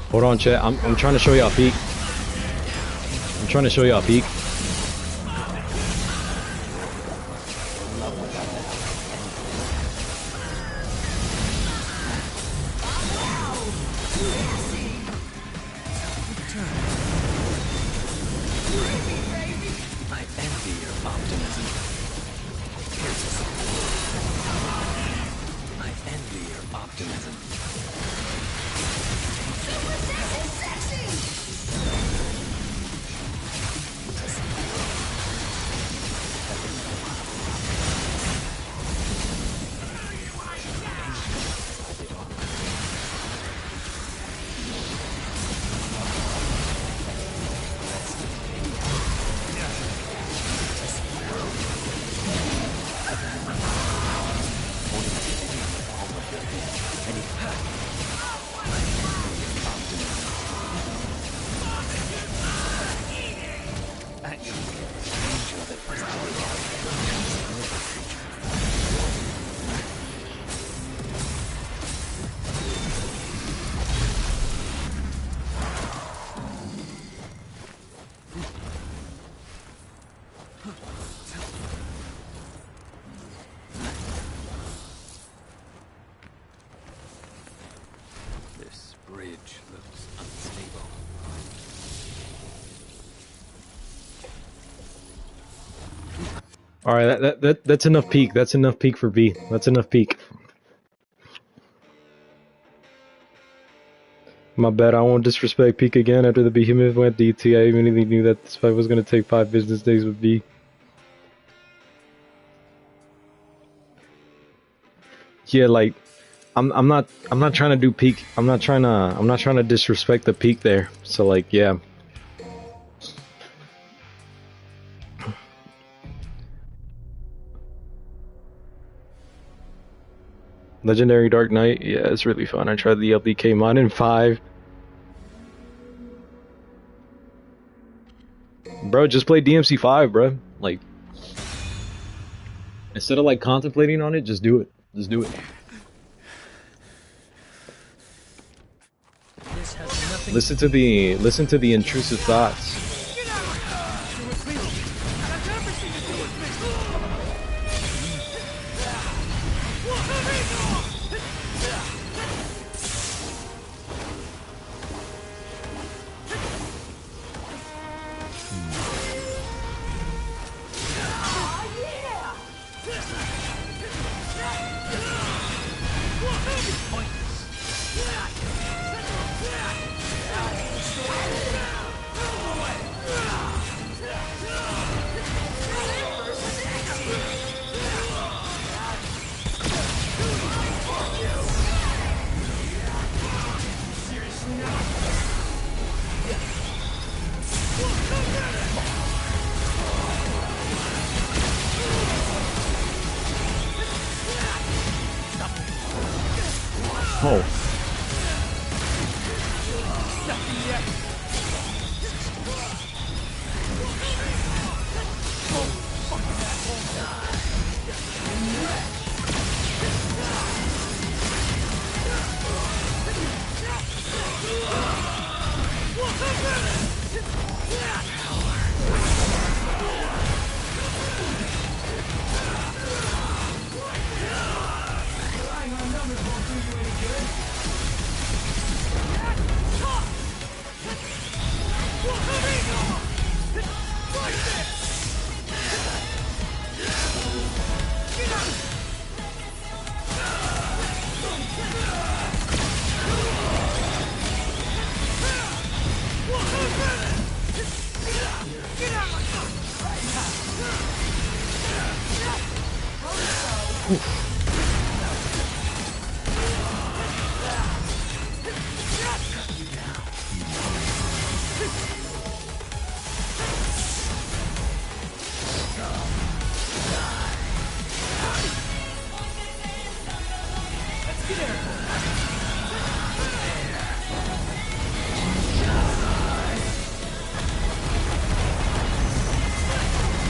Hold on, chat. I'm trying to show y'all peek. I'm trying to show y'all peek. I envy your optimism. I envy your optimism. This bridge looks unstable. All right, that's enough peek. That's enough peek for V. That's enough peek. My bad. I won't disrespect peek again. After the behemoth went DT, I immediately knew that this fight was gonna take 5 business days with V. Yeah, like I'm not trying to do peek. I'm not trying to disrespect the peek there. So like, yeah. Legendary Dark Knight, yeah, it's really fun. I tried the LDK mod in 5. Bro, just play DMC 5, bro. Like, instead of like contemplating on it, just do it. Just do it. This has nothing. Listen to the intrusive thoughts. Oh.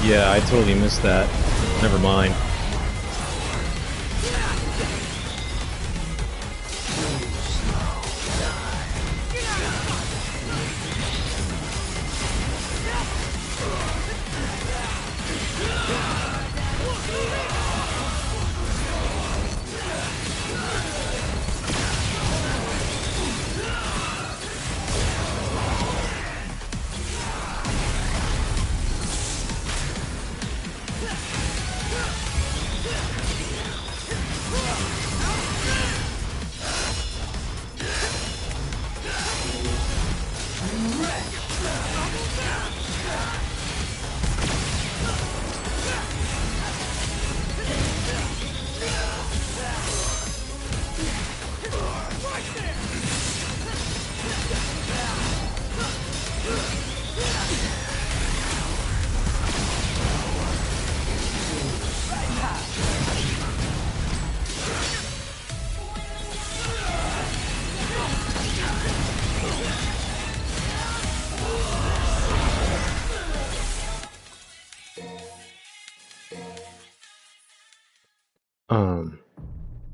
Yeah, I totally missed that. Never mind.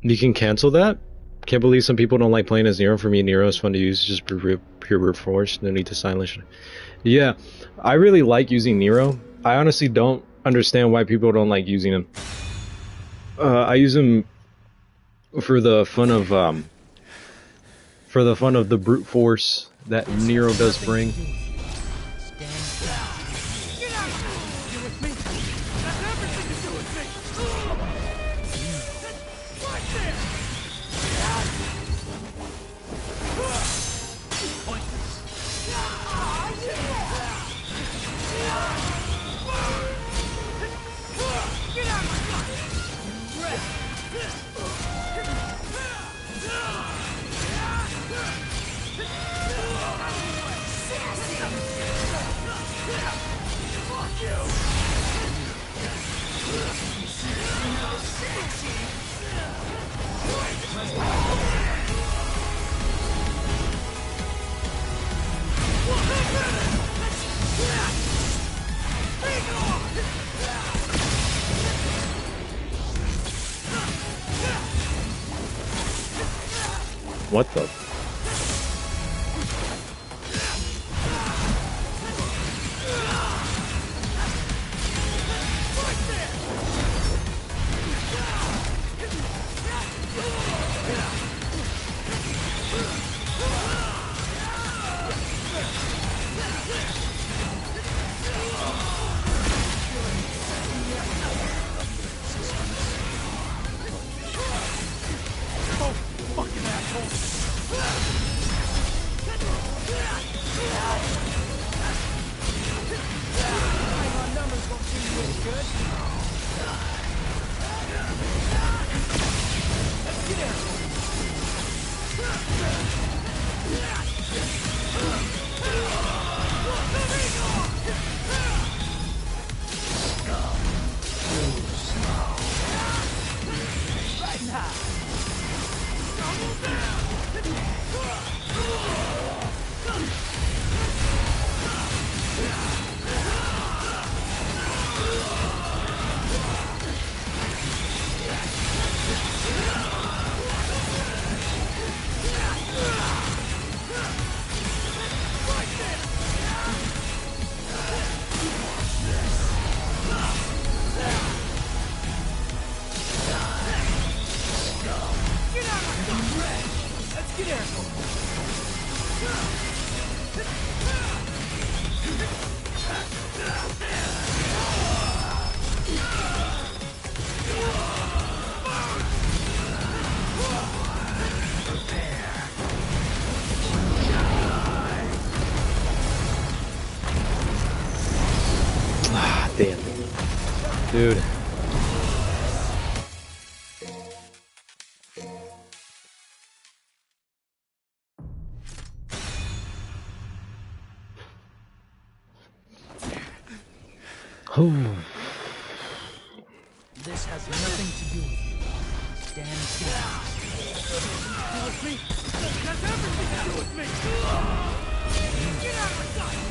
You can cancel that? Can't believe some people don't like playing as Nero. For me, Nero is fun to use, just pure brute force, no need to silence. Yeah, I really like using Nero. I honestly don't understand why people don't like using him. I use him for the fun of the brute force that Nero does bring. Stand down. Get out of here! You with me? That's everything to do with me! Right there! Pointless. Get out of my What the? Damn. Dude. This has nothing to do with you. Stand down. You with me? That's everything to do with me! Get out of my sight!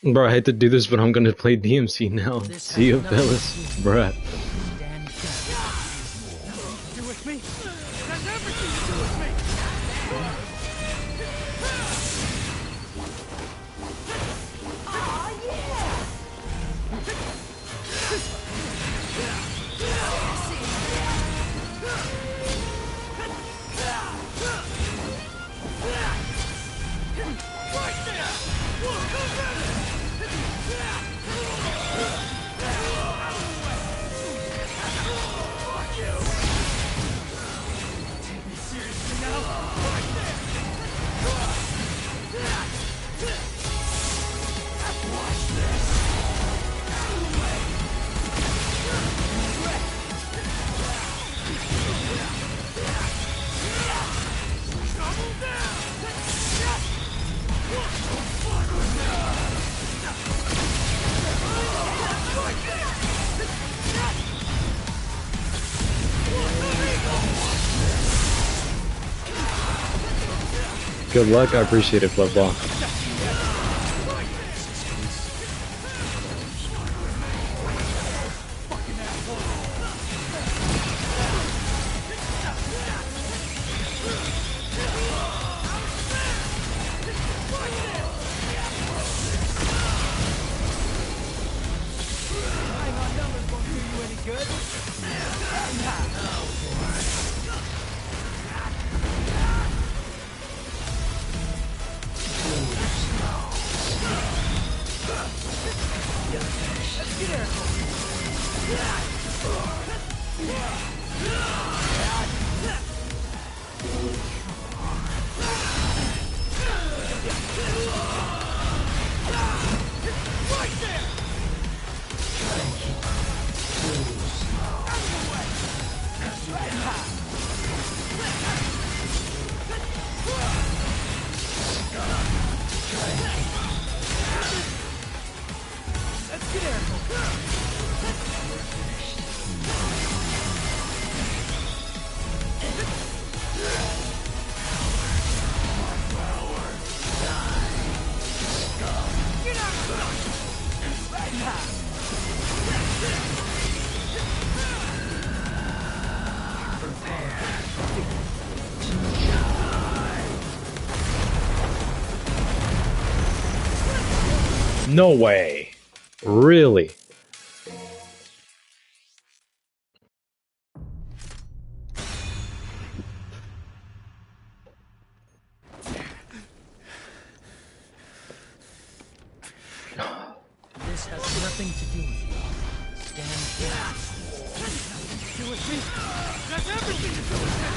Bro, I hate to do this, but I'm gonna play DMC now. This See you, has nothing fellas. to do with Bruh. Stand down. Nothing to do with me. It has everything to do with me. Aw, yeah! Good luck, I appreciate it, Flip Ball. Relying on numbers won't do you any good. Let's get Eric. Let's get Eric. Get out of here! Right now! No way. Really? This has nothing to do with you. Stand down. Nothing to do with me. It has everything to do with me.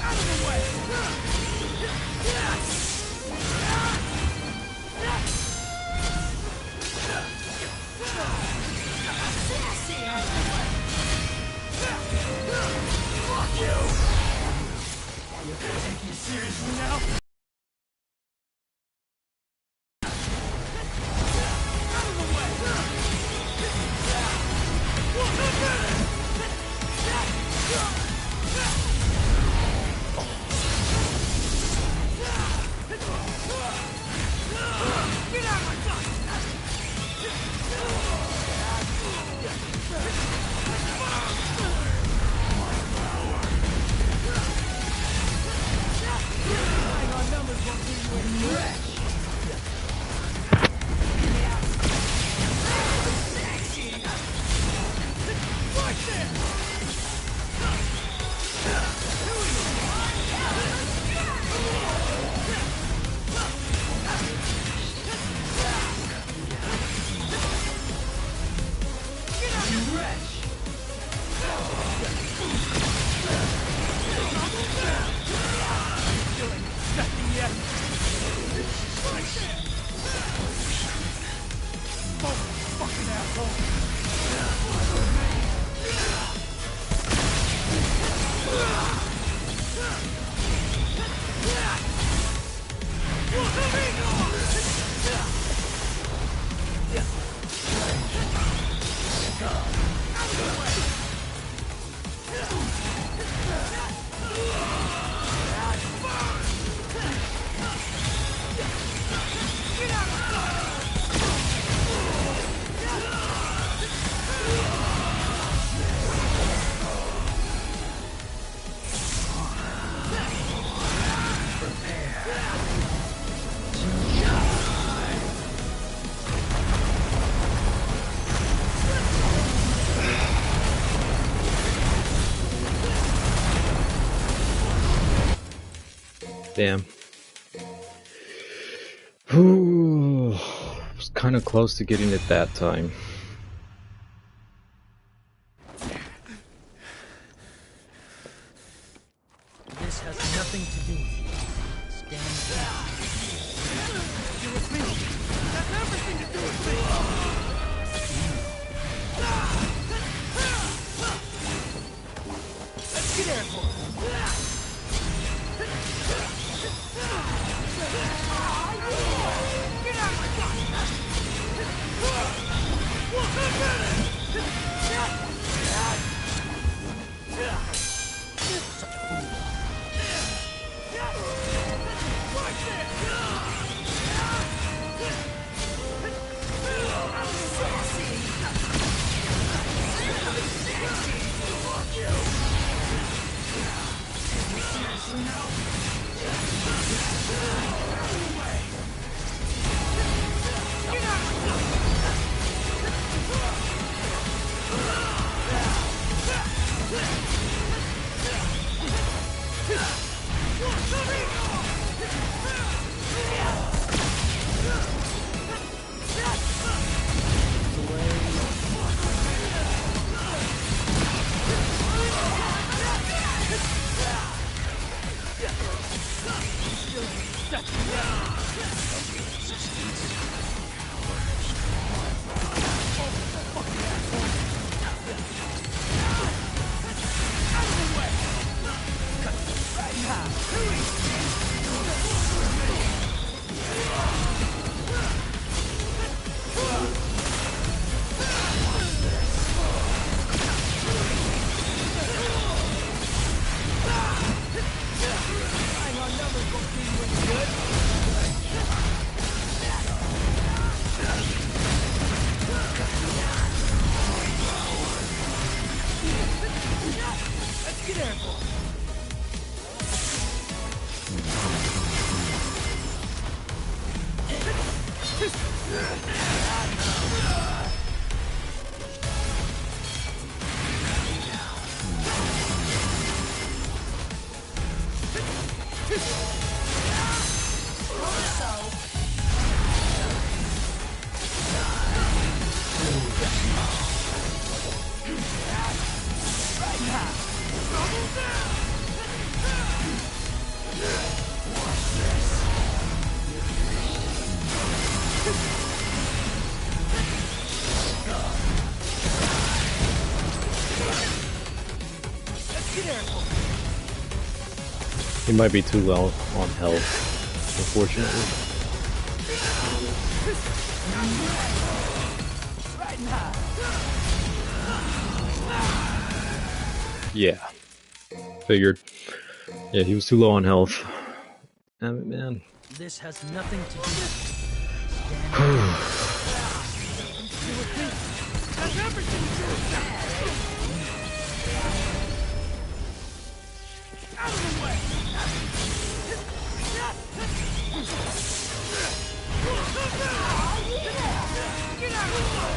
Out of the way. Get out of my sight! Relying on Damn. Ooh, was kind of close to getting it that time. This has nothing to do with you. Stand down. You with me? That's everything to do with me. Let's get airborne. Get out of my gun! He might be too low on health, unfortunately. Yeah. Figured. Yeah, he was too low on health. Damn it, man. This has nothing to do with That's everything to do with that. Out of the way! Get out of the way!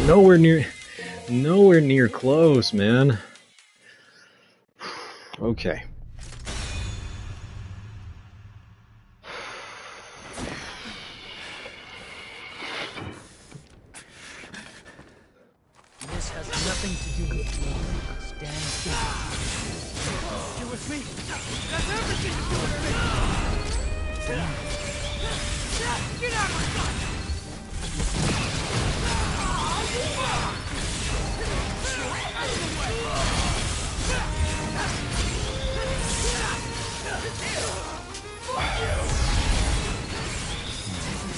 Nowhere near close, man. Okay. This has nothing to do with you. Stand still. You with me? That's everything to do with me! Get out of my sight!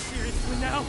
Seriously now?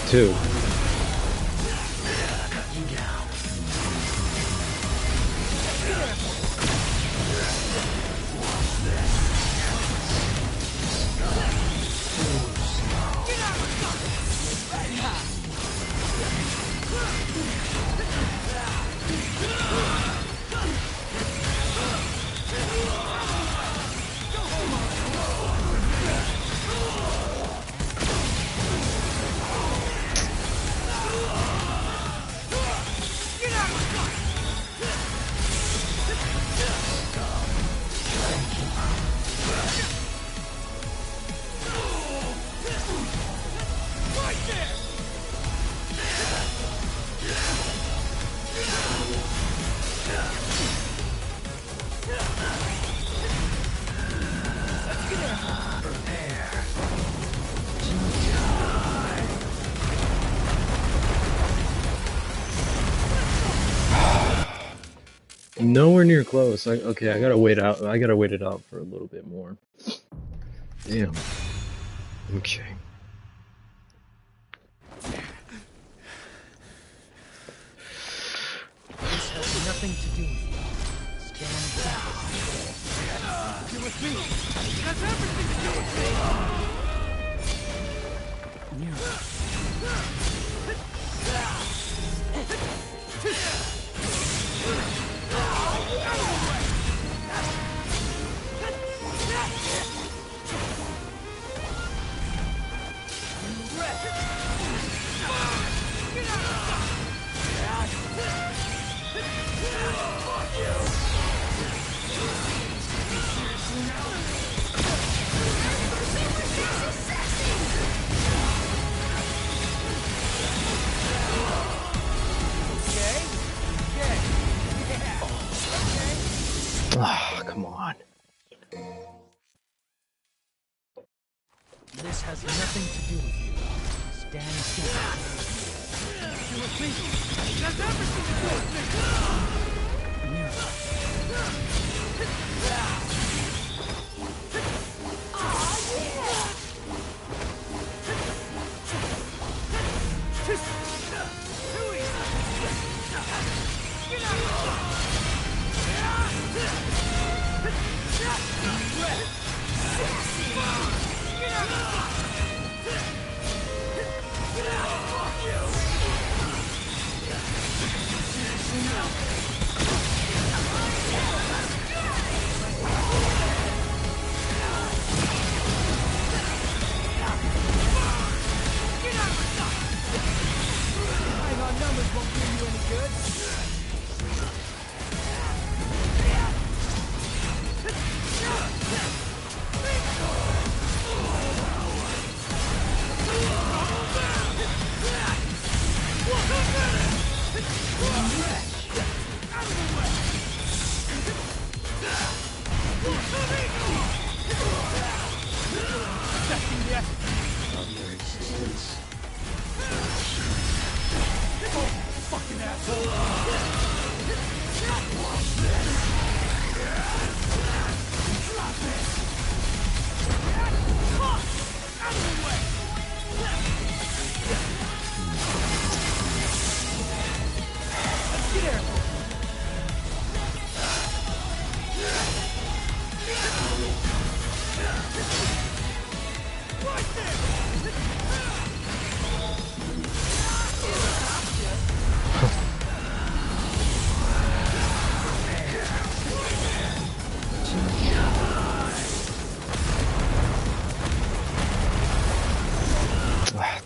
Two. Nowhere near close. Okay, I gotta wait out. I gotta wait it out for a little bit more. Damn. Okay. This has nothing to do with you. Stand down. You with me? That's everything to do with me! Ah, come on. This has nothing to do with you. Stand down. You with me? That's everything to do with me!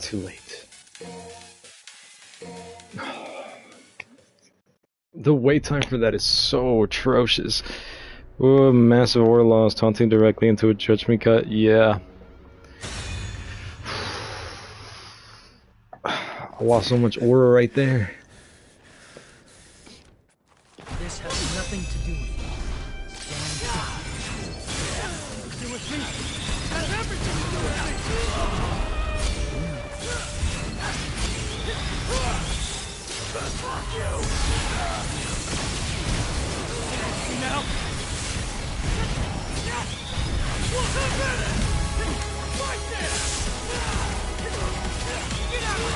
too late. The wait time for that is so atrocious. Oh, massive aura loss, taunting directly into a judgment cut. Yeah. I lost so much aura right there. This has nothing to do with you. Stand do with me. Has everything to do with me. Fuck you. See now? Fight this! Get out of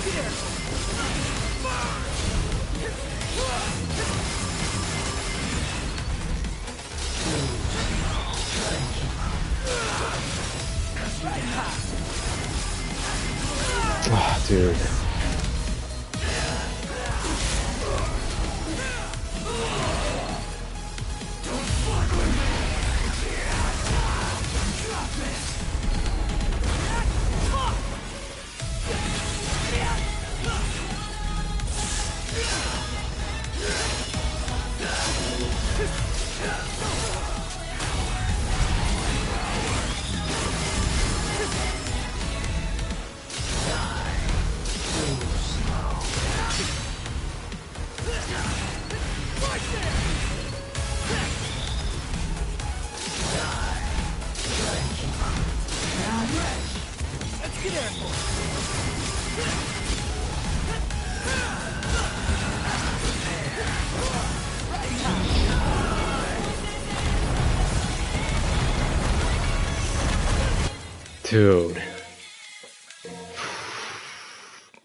here! Oh, dude.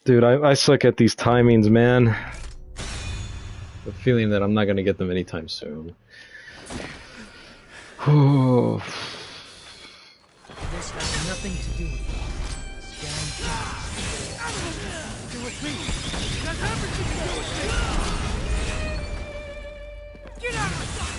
Dude, I suck at these timings, man. The feeling that I'm not gonna get them anytime soon. Oh. This has nothing to do with you. Do with me. That's everything to do with me. Get out of my sight.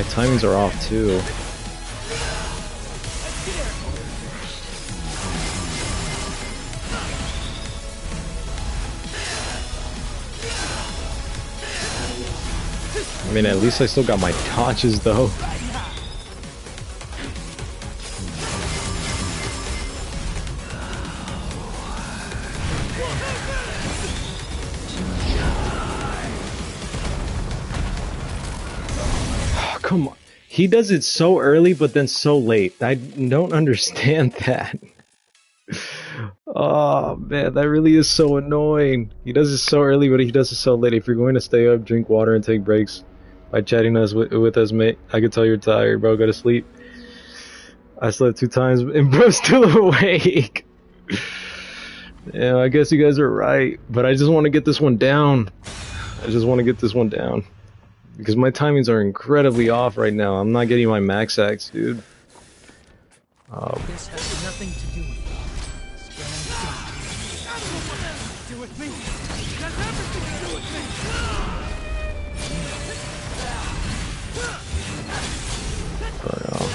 My timings are off too. I mean, at least I still got my dodges though. Come on. He does it so early, but then so late. I don't understand that. Oh, man, that really is so annoying. He does it so early, but he does it so late. If you're going to stay up, drink water, and take breaks by chatting with us, mate, I can tell you're tired, bro. Go to sleep. I slept 2 times, and bro's still awake. Yeah, I guess you guys are right, but I just want to get this one down. Because my timings are incredibly off right now. I'm not getting my max axe, dude. This has nothing to do with me. Scan do with me. That's everything to do with me. But,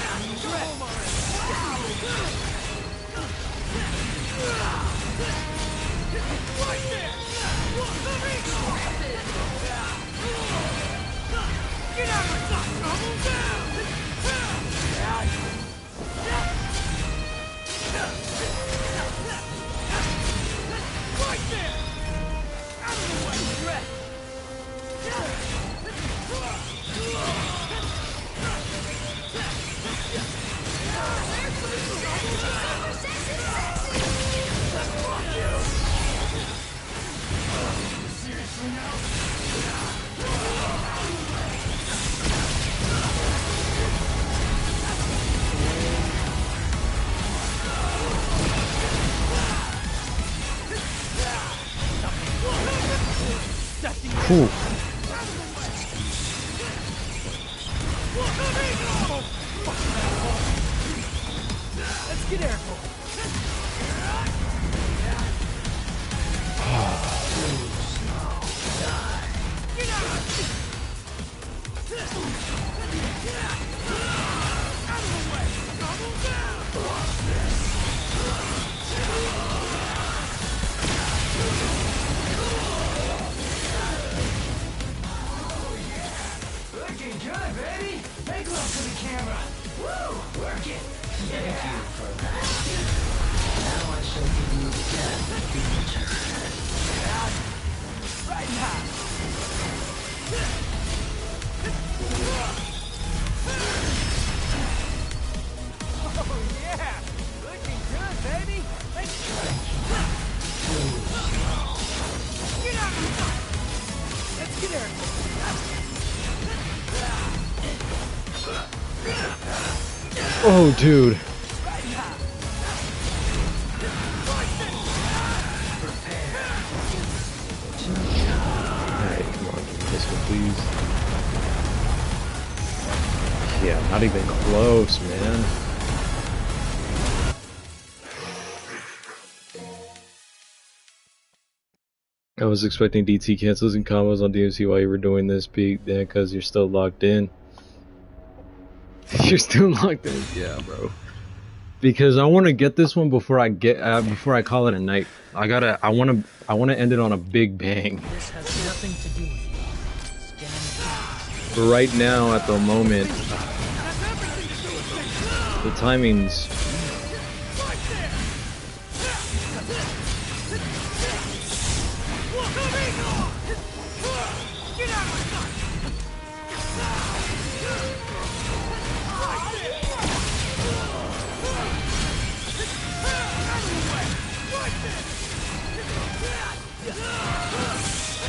Get out of my sight! Double down! Right there! Out of the way, Red! Seriously now? Whew. Let's get airborne. Looking good, baby. Make love to the camera. Woo! Work it. Thank you for that. Now I shall give you death in return. Right now. Oh yeah! Looking good, baby. Get out of my sight. Let's get airborne. Oh, dude. Alright, come on, give me this one, please. Yeah, not even close, man. I was expecting DT cancels and combos on DMC while you were doing this, because you're still locked in. You're still locked in, yeah, bro. Because I want to get this one before I call it a night. I want to end it on a big bang. This has nothing to do with you. Scan But right now, at the moment, the timings. right there. Get out of my sight.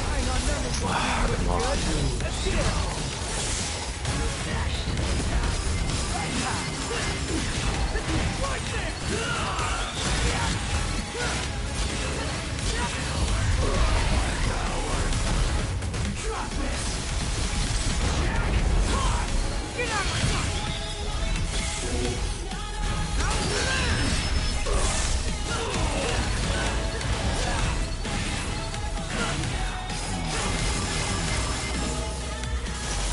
Hang on, numbers won't do you any good. Let's get it. Right there! Drop this! Get out of my sight!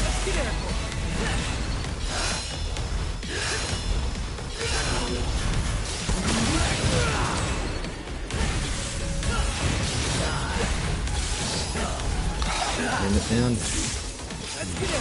Let's get it. And Let's get it.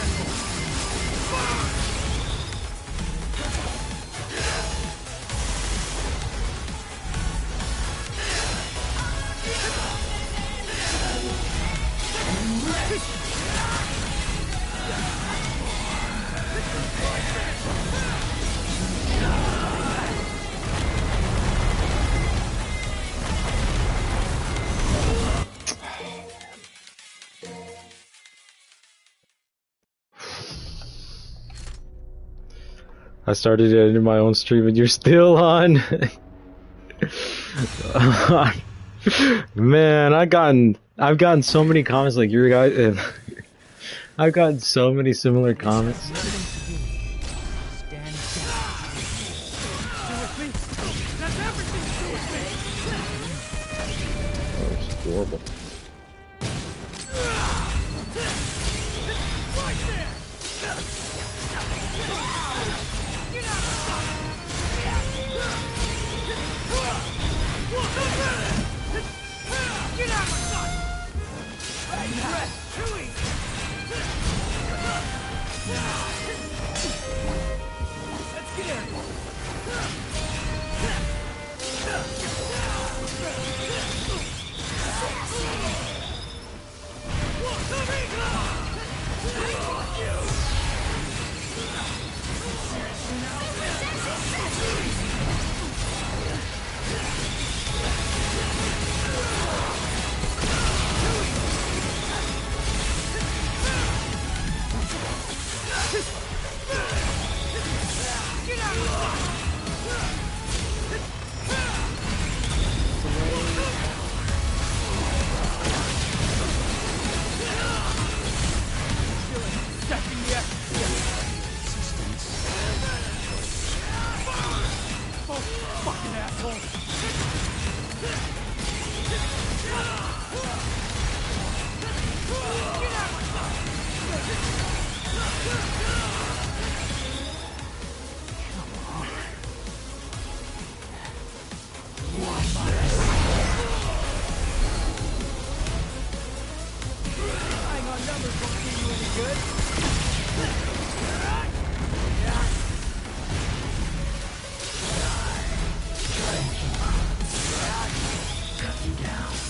I started it in my own stream and you're still on. Man, I've gotten so many comments like your guys. I've gotten so many similar comments. Stand down. Do with me. That's everything to do with me. Oh, it's horrible. Right there. Get out of Get out of my sight! Rest, too easy! Let's get in! Get out of Oh, fucking asshole! Hang on, numbers won't do you any good.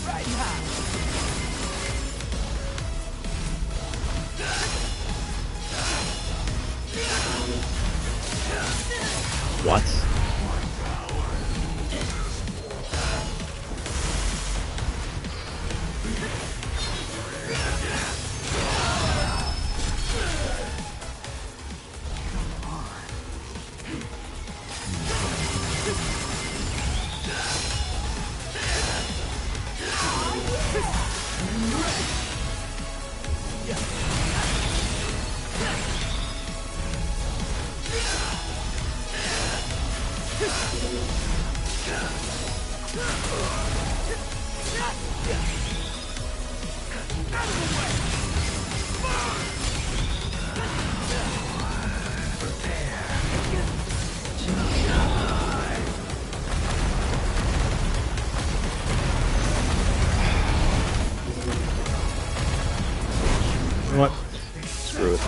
Right now. What? You know what? Screw it.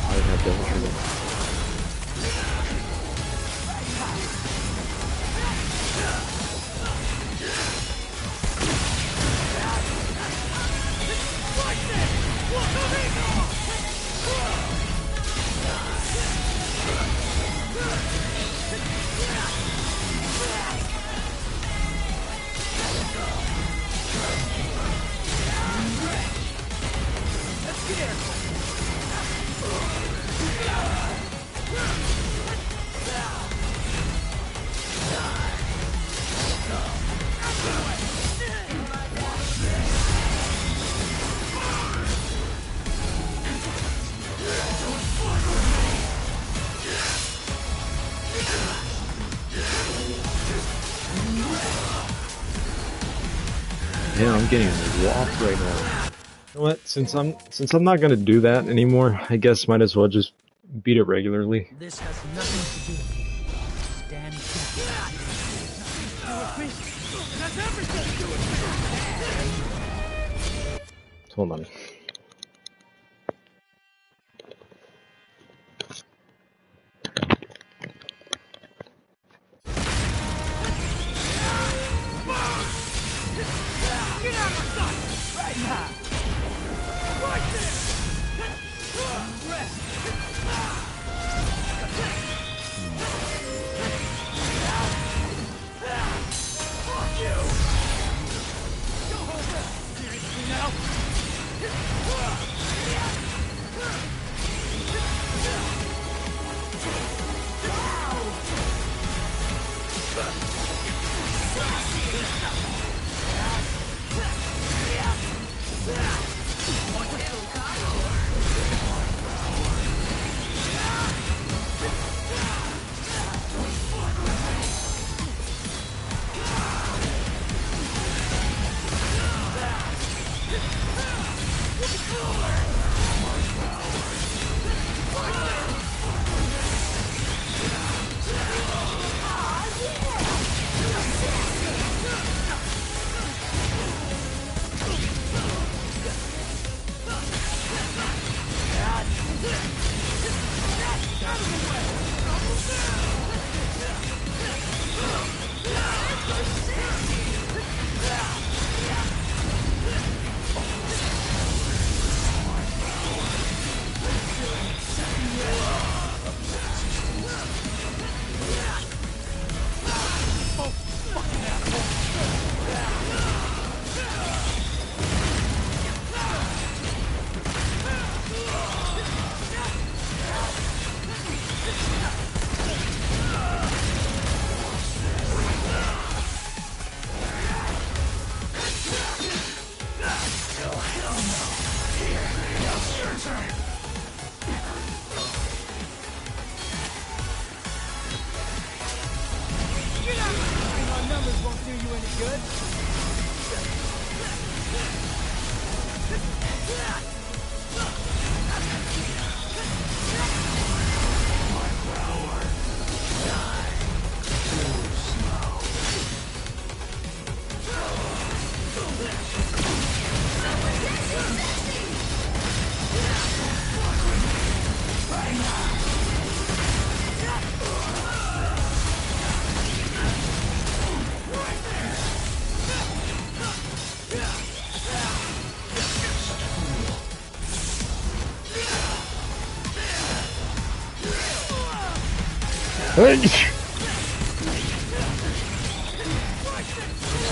I have double trigger. Yeah, I'm getting lost right now. You know what? Since I'm not gonna do that anymore, I guess might as well just beat it regularly. This has nothing to do with you. Stand back. Nothing to do with me. It has everything to do with me. Hold on. Get out of my sight! Right now! Right there! Rest! Fuck you! Go home! Seriously now?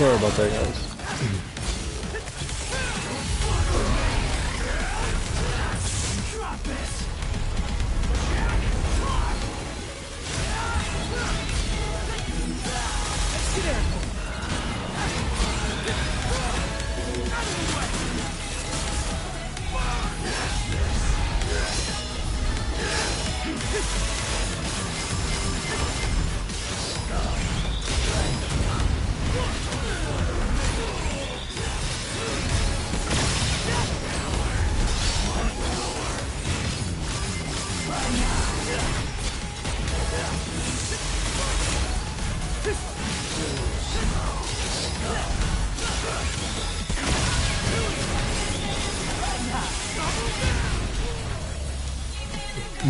Sorry about that, guys.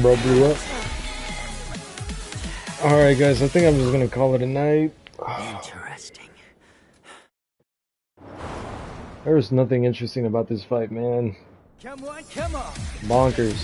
Bro blew up. Alright guys, I think I'm just gonna call it a night. Interesting. There was nothing interesting about this fight, man. Come on, come on. Bonkers.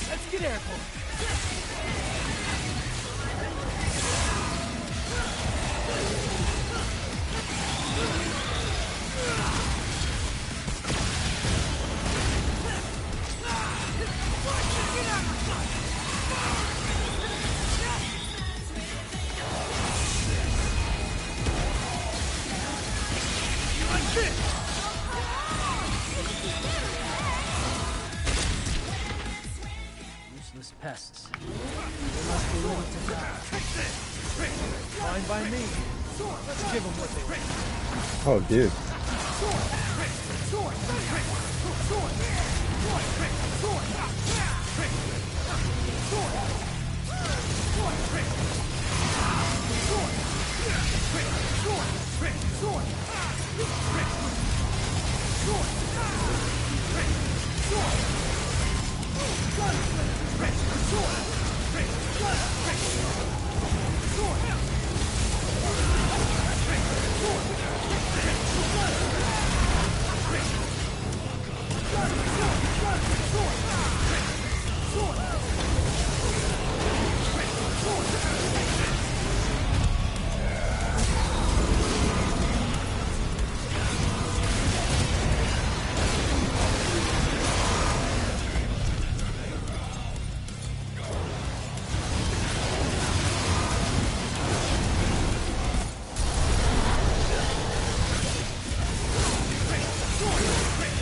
Let's get airborne. Useless pests. They must be ready to die. Fine by me. Let's give them what they want. Oh, dude.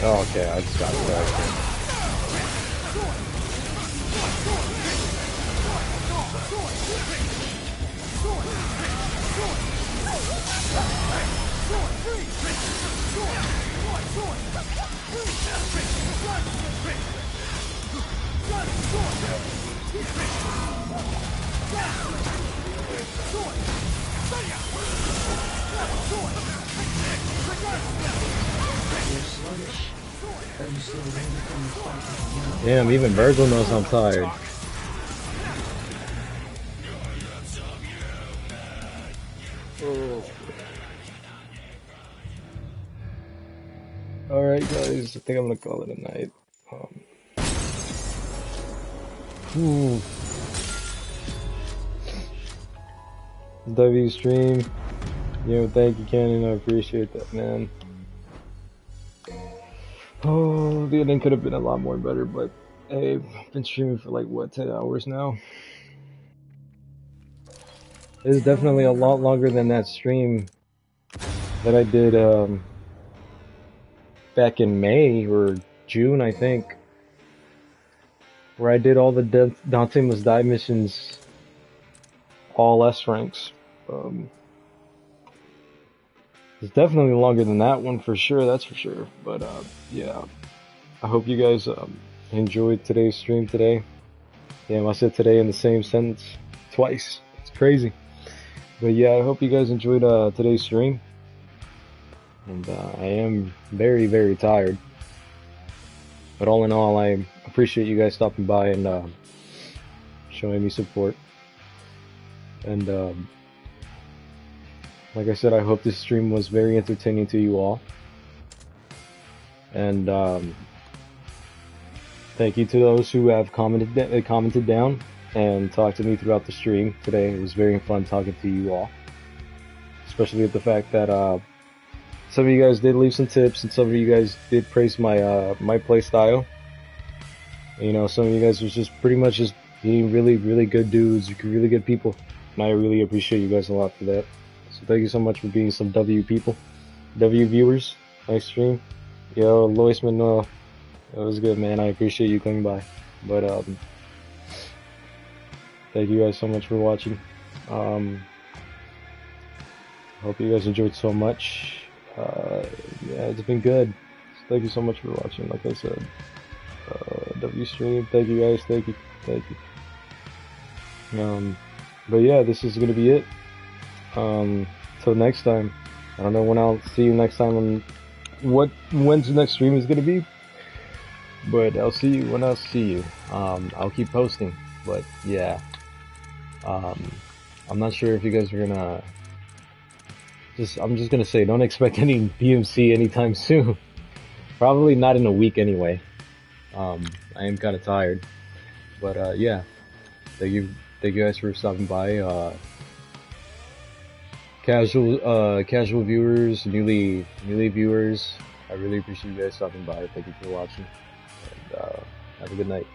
Oh, okay, I just got it. Damn, even Virgil knows I'm tired. Alright guys, I think I'm gonna call it a night. W stream. Thank you, Cannon. I appreciate that, man. Oh, the ending could have been a lot more better, but hey, I've been streaming for like, what, 10 hours now? It is definitely a lot longer than that stream that I did back in May or June, I think, where I did all the Dante Must Die missions, all S ranks. It's definitely longer than that one for sure, that's for sure. But yeah, I hope you guys enjoyed today's stream today. Damn, I said today in the same sentence twice. It's crazy. But yeah, I hope you guys enjoyed today's stream. And I am very, very tired. But all in all, I appreciate you guys stopping by and showing me support. And like I said, I hope this stream was very entertaining to you all. And thank you to those who have commented down and talked to me throughout the stream today. It was very fun talking to you all, especially with the fact that some of you guys did leave some tips and some of you guys did praise my my play style. You know, some of you guys was just pretty much just being really good dudes, really good people, and I really appreciate you guys a lot for that. So thank you so much for being some W people, W viewers. Nice stream. Yo, Lois Manoa, it was good, man. I appreciate you coming by. But thank you guys so much for watching. Hope you guys enjoyed so much. Yeah, it's been good. Thank you so much for watching. Like I said, W stream. Thank you guys. Thank you. But yeah, this is gonna be it. Till next time. I don't know when I'll see you next time on when's the next stream is gonna be, but I'll see you when I'll see you. I'll keep posting, but yeah. I'm not sure if you guys are gonna. I'm just gonna say, don't expect any DMC anytime soon. Probably not in a week anyway. I am kind of tired, but yeah. Thank you guys for stopping by. Casual viewers, newly viewers, I really appreciate you guys stopping by. Thank you for watching, and have a good night.